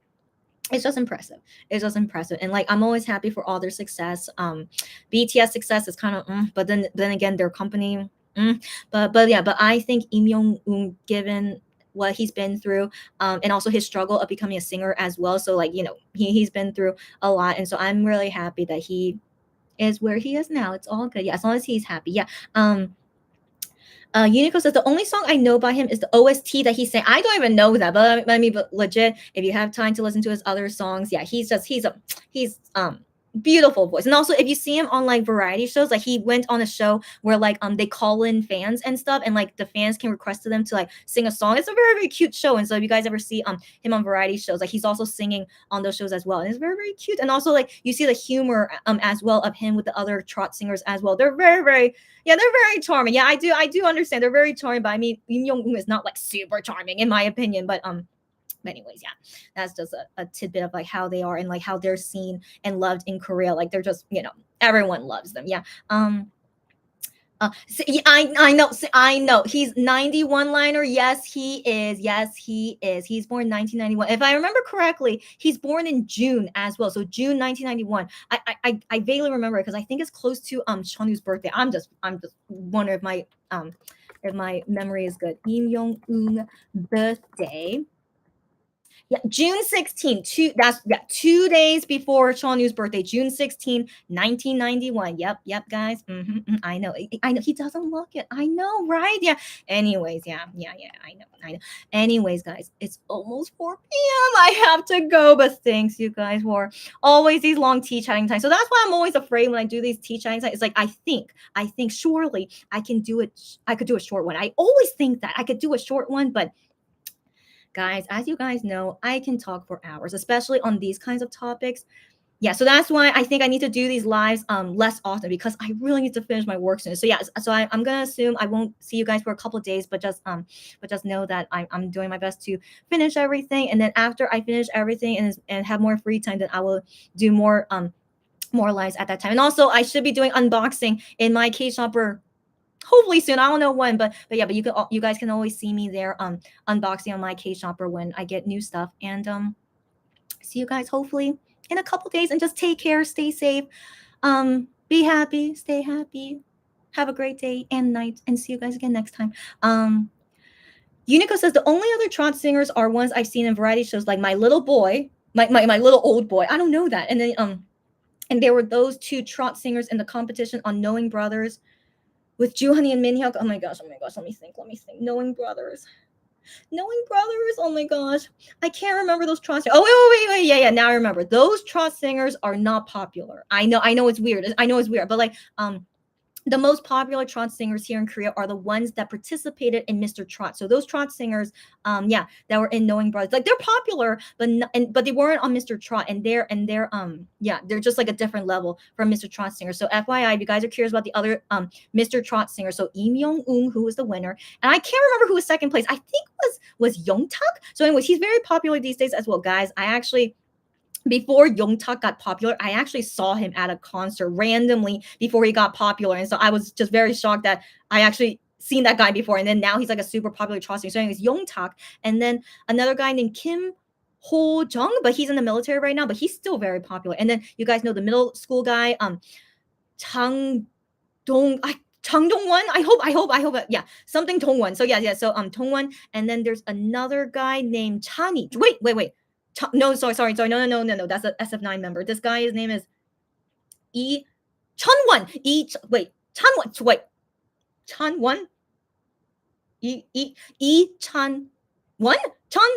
it's just impressive. And I'm always happy for all their success. BTS success is kind of but then again, their company but I think Im Young-un, given what he's been through, and also his struggle of becoming a singer as well, so he's been through a lot, and so I'm really happy that he is where he is now. It's all good. Yeah, as long as he's happy. Yeah. Unico says the only song I know by him is the OST that he sang. I don't even know that, but I mean, but legit, if you have time to listen to his other songs, yeah, he's beautiful voice. And also if you see him on like variety shows, like he went on a show where like they call in fans and stuff, and like the fans can request to them to like sing a song. It's a very, very cute show. And so if you guys ever see him on variety shows, like he's also singing on those shows as well. And it's very, very cute. And also like you see the humor as well of him with the other trot singers as well. They're very, very, yeah, they're very charming. Yeah, I do understand they're very charming, but I mean Im Young is not like super charming in my opinion. But anyways, yeah, that's just a tidbit of like how they are and like how they're seen and loved in Korea. Like they're just, everyone loves them. Yeah. Yeah, I know. I know. He's 91 liner. Yes, he is. Yes, he is. He's born 1991. If I remember correctly, he's born in June as well. So June 1991. I vaguely remember it because I think it's close to Chonu's birthday. I'm just wondering if my memory is good. Im Young Un birthday. Yeah, June 16th. That's, yeah, 2 days before Chonu's birthday. June 16th, 1991. Yep, guys. I know. I know he doesn't look it. I know, right? Yeah. Anyways, yeah. I know. Anyways, guys, it's almost 4 p.m. I have to go, but thanks you guys for always these long tea chatting times. So that's why I'm always afraid when I do these tea chatting times. It's like I think surely I can do it. I could do a short one. I always think that I could do a short one, but guys, as you guys know, I can talk for hours, especially on these kinds of topics. Yeah, so that's why I think I need to do these lives less often, because I really need to finish my work soon. So yeah, so I'm gonna assume I won't see you guys for a couple of days, but just know that I'm doing my best to finish everything, and then after I finish everything and have more free time, then I will do more lives at that time. And also I should be doing unboxing in my K shopper hopefully soon. I don't know when, but yeah, but you guys can always see me there unboxing on my K shopper when I get new stuff. And see you guys hopefully in a couple days, and just take care, stay safe, be happy, stay happy, have a great day and night, and see you guys again next time. Unico says the only other trot singers are ones I've seen in variety shows, like my little boy, my little old boy. I don't know that. And then and there were those two trot singers in the competition on Knowing Brothers with Juhani and Minhyuk. Oh my gosh. Let me think. Knowing Brothers. Oh my gosh. I can't remember those trot singers. Oh, wait. Yeah. Now I remember. Those trot singers are not popular. I know it's weird. But like, the most popular trot singers here in Korea are the ones that participated in Mr. Trot. So those trot singers, that were in Knowing Brothers, like they're popular, but they weren't on Mr. Trot, and they're just like a different level from Mr. Trot singer. So FYI, if you guys are curious about the other Mr. Trot singer, so Im Young Un, who was the winner, and I can't remember who was second place. I think was Young Tak. So anyways, he's very popular these days as well, guys. I actually, before Yongtak got popular, I actually saw him at a concert randomly before he got popular. And so I was just very shocked that I actually seen that guy before. And then now he's like a super popular trot singer. So anyways, Yongtak. And then another guy named Kim Ho Jung, but he's in the military right now, but he's still very popular. And then you guys know the middle school guy, Chang Dong. Chang Dong-won. I hope. Yeah, something Dong-won. So yeah. So Dong-won. And then there's another guy named Chani. Wait. No, sorry. No. That's a SF9 member. This guy, his name is E Chunwon. Chunwon. Wait, Chunwon. Chunwon. Chun.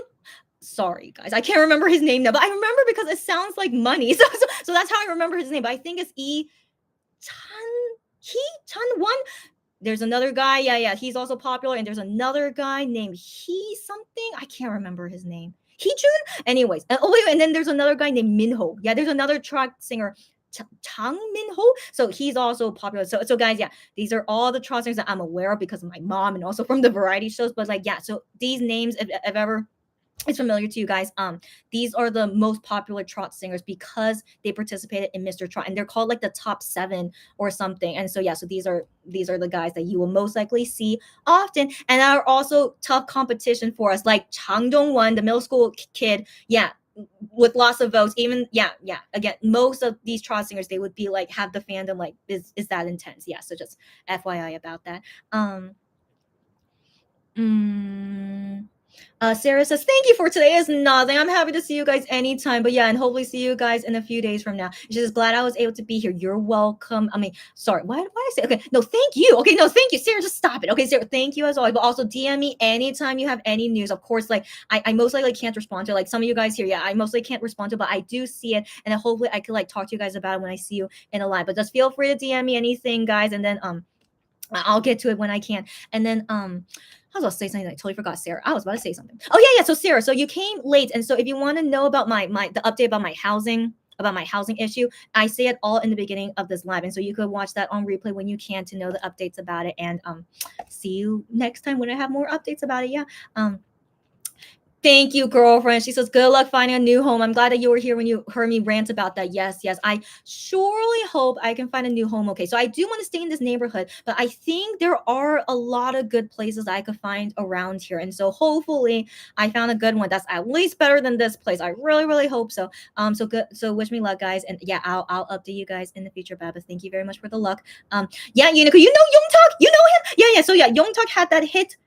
Sorry, guys, I can't remember his name now, but I remember because it sounds like money. So that's how I remember his name. But I think it's Chunwon. There's another guy. Yeah. He's also popular. And there's another guy named He something. I can't remember his name. Heejun? Anyways. And then there's another guy named Minho. Yeah, there's another trot singer, Chang Minho. So he's also popular. So guys, yeah, these are all the trot singers that I'm aware of because of my mom and also from the variety shows. But like, yeah, so these names, if ever it's familiar to you guys, these are the most popular trot singers because they participated in Mr. Trot, and they're called like the top 7 or something. And so yeah, so these are the guys that you will most likely see often, and are also tough competition for us, like Chang Dong-won, the middle school kid, yeah, with lots of votes. Even again, most of these trot singers, they would be like, have the fandom like is that intense. Yeah, so just FYI about that. Sarah says, "Thank you for today is nothing. I'm happy to see you guys anytime. But yeah, and hopefully see you guys in a few days from now." She's just glad I was able to be here. You're welcome. I mean, sorry, why did I say? Okay, no, thank you. Okay, no, thank you, Sarah. Just stop it. Okay, Sarah, thank you as always. But also DM me anytime you have any news. Of course, like I most likely can't respond to like some of you guys here. Yeah, I mostly can't respond to, but I do see it, and then hopefully I could like talk to you guys about it when I see you in a live. But just feel free to DM me anything, guys, and then I'll get to it when I can. And then I was about to say something. I totally forgot, Sarah. I was about to say something. Oh yeah. So Sarah, so you came late, and so if you want to know about my the update about my housing issue, I say it all in the beginning of this live, and so you could watch that on replay when you can to know the updates about it. And see you next time when I have more updates about it. Yeah. Thank you, girlfriend. She says, good luck finding a new home. I'm glad that you were here when you heard me rant about that. Yes. I surely hope I can find a new home. Okay. So I do want to stay in this neighborhood, but I think there are a lot of good places I could find around here. And so hopefully I found a good one that's at least better than this place. I really, really hope so. So good. So wish me luck, guys. And yeah, I'll update you guys in the future, Baba. Thank you very much for the luck. Yeah, you know Youngtak? You know him? Yeah. So yeah, Youngtak had that hit.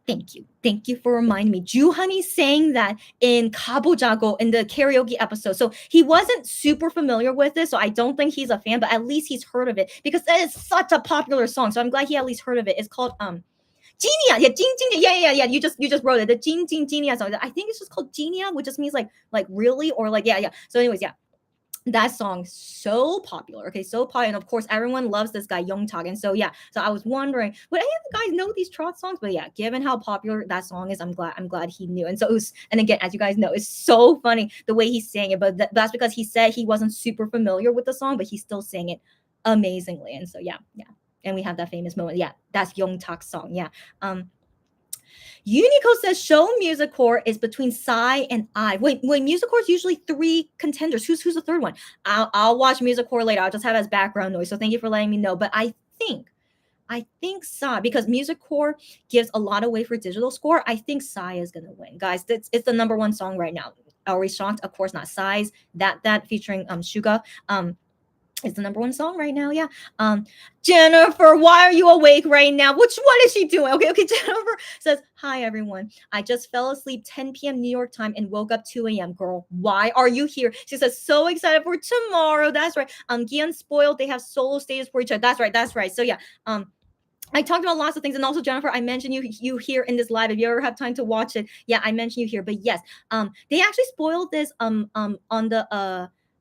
Thank you for reminding me. Juhani sang that in Kabojago in the karaoke episode. So he wasn't super familiar with it. So I don't think he's a fan, but at least he's heard of it because that is such a popular song. So I'm glad he at least heard of it. It's called Genia. Yeah, yeah. You just wrote it. The Genia song. I think it's just called Genia, which just means like really or like yeah. So anyways, yeah. That song so popular. Okay, so popular. And of course, everyone loves this guy, Youngtak. And so yeah, so I was wondering, would any of the guys know these trot songs? But yeah, given how popular that song is, I'm glad he knew. And so it was, and again, as you guys know, it's so funny the way he sang it. But that's because he said he wasn't super familiar with the song, but he still sang it amazingly. And so yeah. And we have that famous moment. Yeah, that's Youngtak's song. Yeah. Unico says show music core is between Psy and I. Wait, music core is usually 3 contenders. Who's the third one? I'll watch music core later. I'll just have it as background noise. So thank you for letting me know. But I think Psy, because music core gives a lot of weight for digital score. I think Psy is gonna win, guys. It's the number 1 song right now. Are we shocked? Of course not. Psy's that featuring Suga. It's the number 1 song right now. Yeah. Jennifer, why are you awake right now? What is she doing? Okay. Jennifer says, hi, everyone. I just fell asleep 10 p.m. New York time and woke up 2 a.m. Girl, why are you here? She says, so excited for tomorrow. That's right. Gian spoiled. They have solo stages for each other. That's right. So yeah. I talked about lots of things, and also Jennifer, I mentioned you here in this live. If you ever have time to watch it, yeah, I mentioned you here. But yes, they actually spoiled this on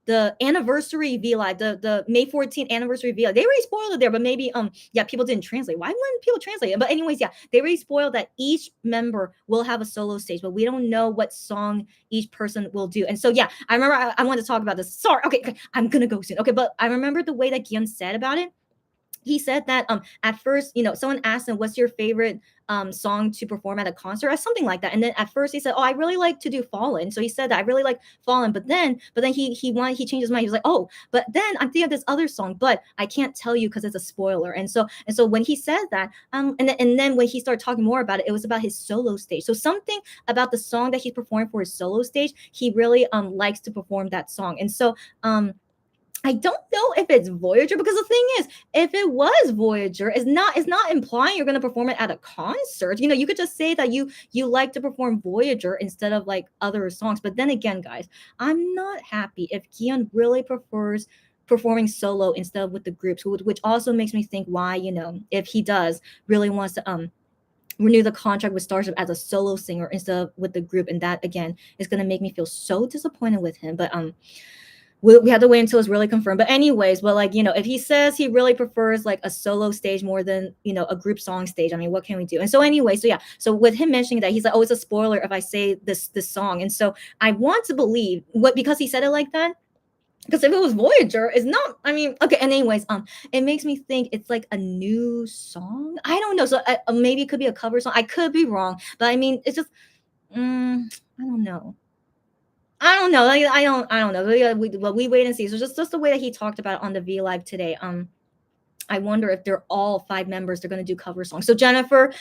the anniversary V Live, the May 14th anniversary V Live. They already spoiled it there, but maybe yeah, people didn't translate. Why wouldn't people translate it? But anyways, yeah, they already spoiled that each member will have a solo stage, but we don't know what song each person will do. And so yeah, I remember I wanted to talk about this. Sorry, okay, I'm gonna go soon. Okay, but I remember the way that Gion said about it. He said that at first, someone asked him, what's your favorite song to perform at a concert or something like that. And then at first he said, oh, I really like to do Fallen. So he said that I really like Fallen, but then he changed his mind. He was like, oh, but then I'm thinking of this other song, but I can't tell you because it's a spoiler. And so when he said that, and then when he started talking more about it, it was about his solo stage. So something about the song that he performed for his solo stage, he really likes to perform that song. And so I don't know if it's Voyager, because the thing is, if it was Voyager, it's not implying you're going to perform it at a concert. You could just say that you like to perform Voyager instead of like other songs. But then again, guys, I'm not happy if Gion really prefers performing solo instead of with the groups, which also makes me think why, if he does really wants to renew the contract with Starship as a solo singer instead of with the group, and that again is going to make me feel so disappointed with him. But we have to wait until it's really confirmed. But anyways, but like, if he says he really prefers like a solo stage more than, a group song stage, I mean, what can we do? And so anyway, so yeah, so with him mentioning that, he's like, oh, it's a spoiler if I say this song. And so I want to believe because he said it like that, because if it was Voyager, it's not, I mean, okay. And anyways, it makes me think it's like a new song. I don't know. So maybe it could be a cover song. I could be wrong, but I mean, it's just, I don't know. I don't know. I don't know. We wait and see. So just the way that he talked about it on the V Live today. I wonder if they're all 5 members. They're going to do cover songs. So Jennifer,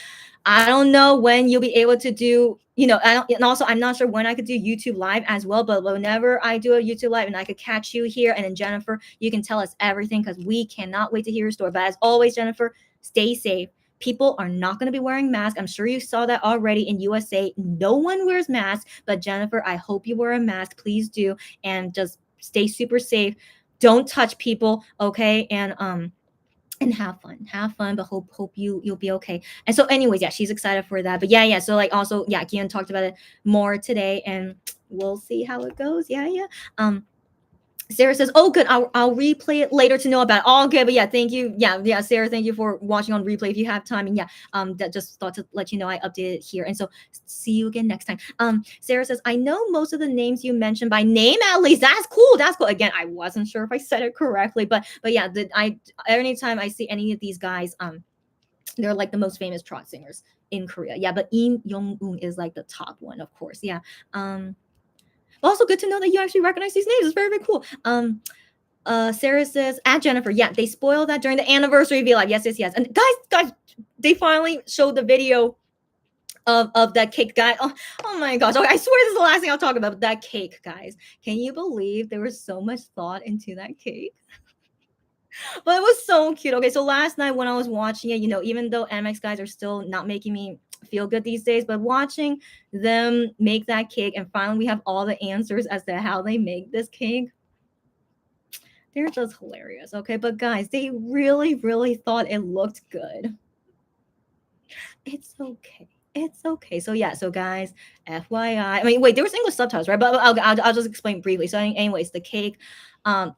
I don't know when you'll be able to do. And also I'm not sure when I could do YouTube Live as well. But whenever I do a YouTube Live and I could catch you here, and then Jennifer, you can tell us everything because we cannot wait to hear your story. But as always, Jennifer, stay safe. people are not going to be wearing masks. I'm sure you saw that already in USA. No one wears masks, but Jennifer, I hope you wear a mask. Please do, and just stay super safe. Don't touch people, okay? And have fun, but hope you'll be okay. And so anyways, yeah, she's excited for that. But yeah, so like also, yeah, Kian talked about it more today, and we'll see how it goes. Yeah. Sarah says, "Oh, good. I'll replay it later to know about it." All good, but yeah, thank you. Yeah, Sarah, thank you for watching on replay if you have time. And yeah, that just thought to let you know I updated here. And so see you again next time. Sarah says, "I know most of the names you mentioned by name at least. That's cool. That's cool." Again, I wasn't sure if I said it correctly, but yeah, anytime I see any of these guys, they're like the most famous trot singers in Korea. Yeah, but Im Young-un is like the top one, of course. Yeah. Also good to know that you actually recognize these names. It's very, very cool. Sarah says, at Jennifer, yeah, they spoiled that during the anniversary V Live. Yes. And guys, they finally showed the video of that cake, guy. Oh my gosh. Okay, I swear this is the last thing I'll talk about. That cake, guys. Can you believe there was so much thought into that cake? But it was so cute. Okay, so last night when I was watching it, even though MX guys are still not making me feel good these days, but watching them make that cake, and finally we have all the answers as to how they make this cake, they're just hilarious. Okay, but guys, they really, really thought it looked good. It's okay. It's okay. So yeah, so guys, FYI. I mean, wait, there was English subtitles, right? But I'll just explain briefly. So anyways, the cake,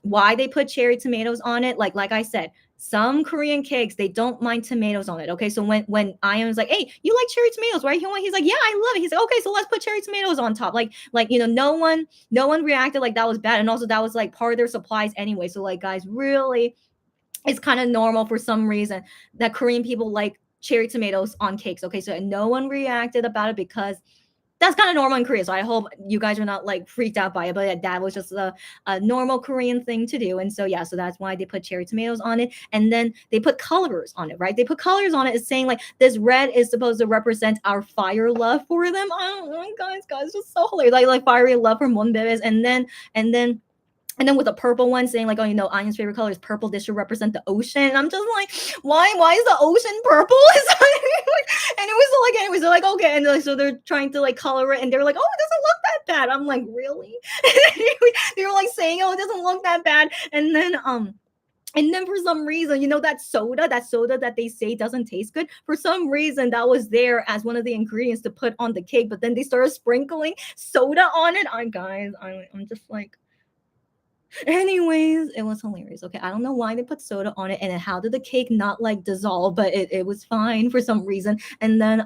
why they put cherry tomatoes on it, like I said, some Korean cakes, they don't mind tomatoes on it. Okay, so when Ian was like, "Hey, you like cherry tomatoes, right?" He's like, "Yeah, I love it." He's like, "Okay, so let's put cherry tomatoes on top." Like no one reacted like that was bad, and also that was like part of their supplies anyway. So like, guys, really, it's kind of normal for some reason that Korean people like cherry tomatoes on cakes. Okay, so no one reacted about it because that's kind of normal in Korea. So I hope you guys are not like freaked out by it, but that was just a normal Korean thing to do. And so yeah, so that's why they put cherry tomatoes on it, and then they put colors on it, right? They put colors on it, is saying like this red is supposed to represent our fire love for them. Oh, guys, just so hilarious, like fiery love for Monbebes, and then with a purple one saying like, "Oh, Anya's favorite color is purple. This should represent the ocean." And I'm just like, why is the ocean purple? And it was like, okay. And so they're trying to like color it, and they're like, "Oh, it doesn't look that bad." I'm like, really? They were like saying, "Oh, it doesn't look that bad." And then for some reason, that soda that they say doesn't taste good, for some reason that was there as one of the ingredients to put on the cake. But then they started sprinkling soda on it. Guys, I'm just like, anyways, it was hilarious. Okay, I don't know why they put soda on it, and then how did the cake not like dissolve, but it was fine for some reason. And then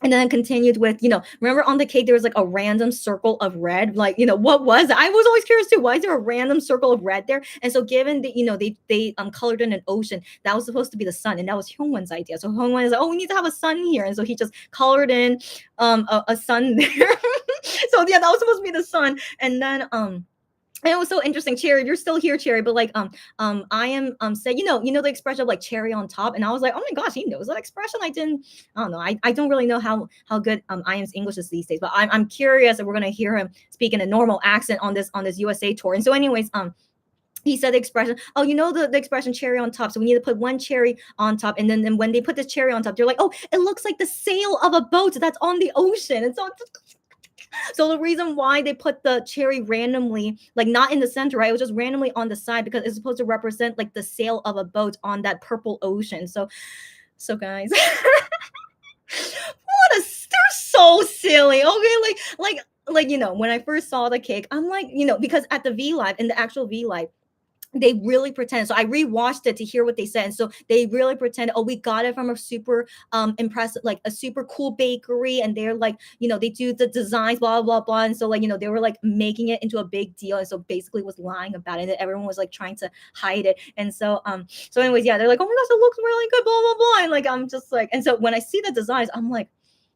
it continued with, remember on the cake there was like a random circle of red, like, what was it? I was always curious too, why is there a random circle of red there? And so given that, they colored in an ocean, that was supposed to be the sun, and that was Hyungwon's idea. So Hyungwon is like, "Oh, we need to have a sun here," and so he just colored in a sun there. So yeah, that was supposed to be the sun. And then and it was so interesting, Cherry. You're still here, Cherry, but like, I am said, the expression of like cherry on top, and I was like, oh my gosh, he knows that expression. I don't know. I don't really know how good Iam's English is these days, but I'm curious if we're gonna hear him speak in a normal accent on this USA tour. And so, anyways, he said the expression, "Oh, the expression cherry on top. So we need to put one cherry on top." And then when they put this cherry on top, they're like, "Oh, it looks like the sail of a boat that's on the ocean." And so the reason why they put the cherry randomly, like not in the center, right? It was just randomly on the side because it's supposed to represent like the sail of a boat on that purple ocean. So guys, they're so silly. Okay, like when I first saw the cake, I'm like, because at the V Live, in the actual V Live, they really pretend. So I rewatched it to hear what they said. And so they really pretend, "Oh, we got it from a super impressive, like a super cool bakery." And they're like, they do the designs, blah, blah, blah. And so like, they were like making it into a big deal. And so basically was lying about it. And everyone was like trying to hide it. And so anyways, yeah, they're like, "Oh my gosh, it looks really good, blah, blah, blah." And like, I'm just like, and so when I see the designs, I'm like,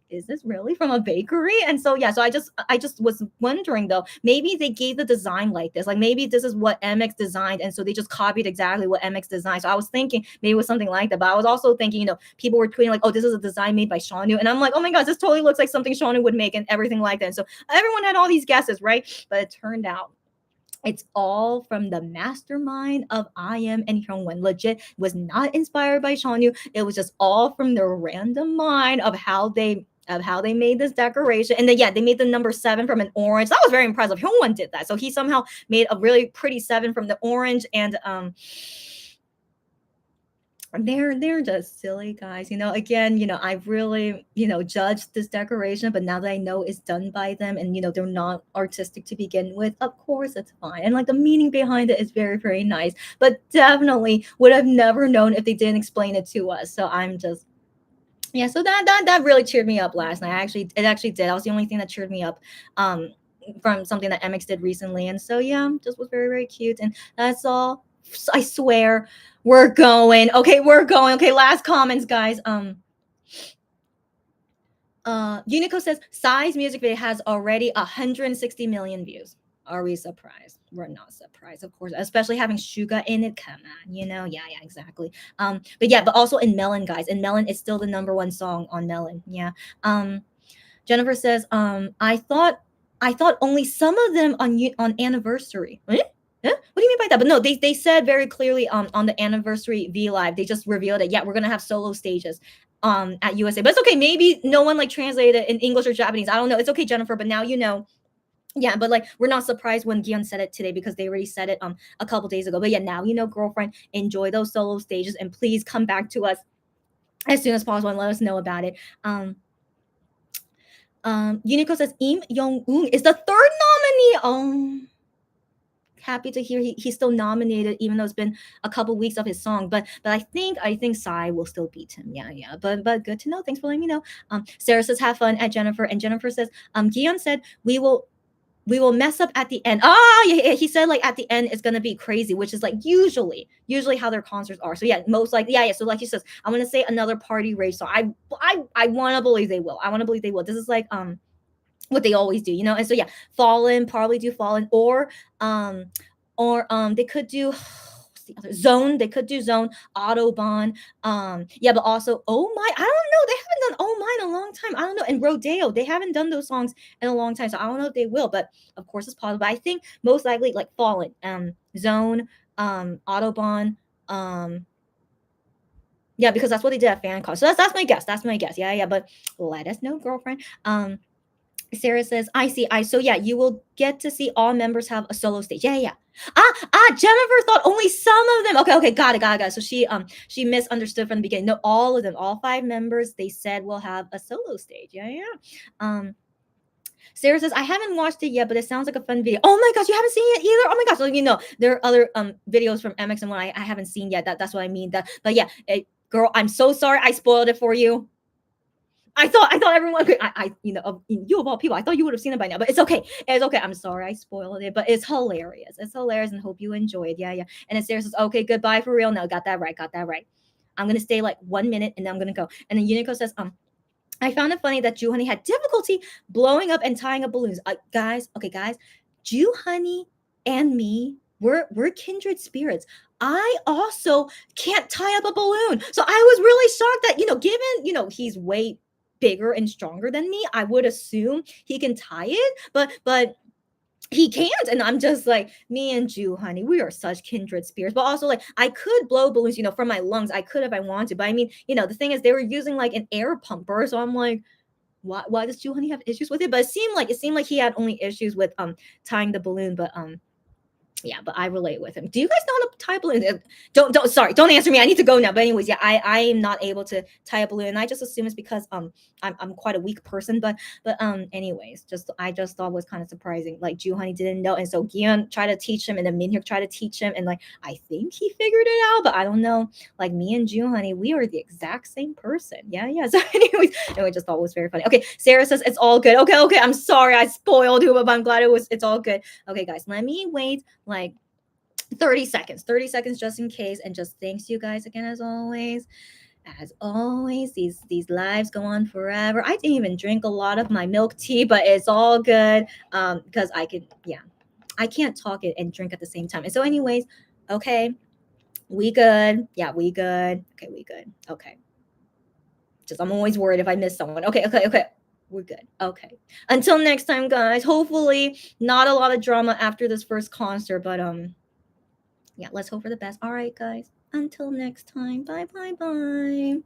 is this really from a bakery? And so yeah, so I just was wondering though, maybe they gave the design like this, like maybe this is what MX designed, and so they just copied exactly what MX designed. So I was thinking maybe it was something like that, but I was also thinking, people were tweeting like, "Oh, this is a design made by Shaunu," and I'm like, oh my gosh, this totally looks like something Shaunu would make and everything like that. And so everyone had all these guesses, right? But it turned out It's all from the mastermind of I Am and Hyungwon. Legit was not inspired by Seonyu. It was just all from their random mind of how they made this decoration. And then yeah, they made the number 7 from an orange. That was very impressive. Hyungwon did that. So he somehow made a really pretty 7 from the orange. And they're just silly guys, again, I've really, judged this decoration, but now that I know it's done by them, and they're not artistic to begin with, of course it's fine, and like the meaning behind it is very, very nice, but definitely would have never known if they didn't explain it to us. So I'm just, yeah, so that really cheered me up last night. It actually did. That was the only thing that cheered me up, um from something that MX did recently. And so yeah, just was very, very cute. And that's all. I swear, we're going. Okay, we're going. Okay, last comments, guys. Unico says Psy's music video has already 160 million views. Are we surprised? We're not surprised, of course, especially having Suga in it. Come on, yeah, exactly. But yeah, but also in Melon, guys. In Melon, it's still the number 1 song on Melon. Yeah. Jennifer says, I thought only some of them on anniversary. Eh? What do you mean by that? But no, they said very clearly on the anniversary V Live, they just revealed that yeah, we're gonna have solo stages at USA. But it's okay. Maybe no one like translated it in English or Japanese. I don't know. It's okay, Jennifer. But now you know. Yeah, but like we're not surprised when Gion said it today because they already said it a couple days ago. But yeah, now you know, girlfriend, enjoy those solo stages and please come back to us as soon as possible and let us know about it. Unico says Im Young-un is the 3rd nominee. Happy to hear he's still nominated, even though it's been a couple weeks of his song. But I think Psy will still beat him. Yeah. But good to know. Thanks for letting me know. Sarah says have fun at Jennifer, and Jennifer says Gion said we will mess up at the end. Yeah, he said like at the end it's gonna be crazy, which is like usually how their concerts are. So yeah, most likely, yeah. So like he says, I'm gonna say another party rave song. I want to believe they will. This is like what they always do, And so yeah, Fallen, probably do Fallen, or they could do what's the other Zone. They could do Zone, Autobahn. Yeah, but also Oh My. I don't know. They haven't done Oh My in a long time. I don't know. And Rodeo, they haven't done those songs in a long time, so I don't know if they will. But of course, it's possible. But I think most likely like Fallen, Zone, Autobahn. Yeah, because that's what they did at fan con. So that's my guess. Yeah. But let us know, girlfriend. Sarah says, I see. So yeah, you will get to see all members have a solo stage. Yeah. Jennifer thought only some of them. Okay, got it. So she misunderstood from the beginning. No, all of them, all 5 members, they said will have a solo stage. Yeah. Sarah says, I haven't watched it yet, but it sounds like a fun video. Oh my gosh, you haven't seen it either? Oh my gosh. So there are other videos from MX and one I haven't seen yet. That's what I mean. But yeah, girl, I'm so sorry I spoiled it for you. I thought everyone could. You of all people, I thought you would have seen it by now. But it's okay. I'm sorry I spoiled it, but it's hilarious. And hope you enjoyed. Yeah. And then Sarah says, "Okay, goodbye for real." No, got that right. I'm gonna stay like 1 minute, and then I'm gonna go. And then Unico says, I found it funny that Honey had difficulty blowing up and tying up balloons. Guys, Honey and me, we're kindred spirits. I also can't tie up a balloon. So I was really shocked that, given, he's way bigger and stronger than me, I would assume he can tie it, but he can't. And I'm just like, me and Honey, we are such kindred spirits. But also, like, I could blow balloons, from my lungs. I could if I wanted. But I mean, the thing is, they were using like an air pumper. So I'm like, why does Honey have issues with it? But it seemed like he had only issues with tying the balloon. But yeah, but I relate with him. Do you guys know how to tie a balloon? Don't answer me. I need to go now. But anyways, yeah, I am not able to tie a balloon. And I just assume it's because I'm quite a weak person. But anyways, I just thought it was kind of surprising. Like Honey didn't know, and so Gion tried to teach him, and then Minhyuk tried to teach him, and like I think he figured it out, but I don't know. Like me and Honey, we are the exact same person. Yeah. So anyways, and we just thought it was very funny. Okay, Sarah says it's all good. Okay, I'm sorry I spoiled you, but I'm glad it's all good. Okay, guys, let me wait like 30 seconds just in case, and just thanks you guys again as always. These lives go on forever. I didn't even drink a lot of my milk tea, but it's all good because I can't talk it and drink at the same time. And so anyways, okay, we good. Yeah, we good. Okay, we good. Okay, just I'm always worried if I miss someone. Okay. We're good. Okay. Until next time, guys. Hopefully, not a lot of drama after this first concert, but yeah, let's hope for the best. All right, guys. Until next time. Bye, bye, bye.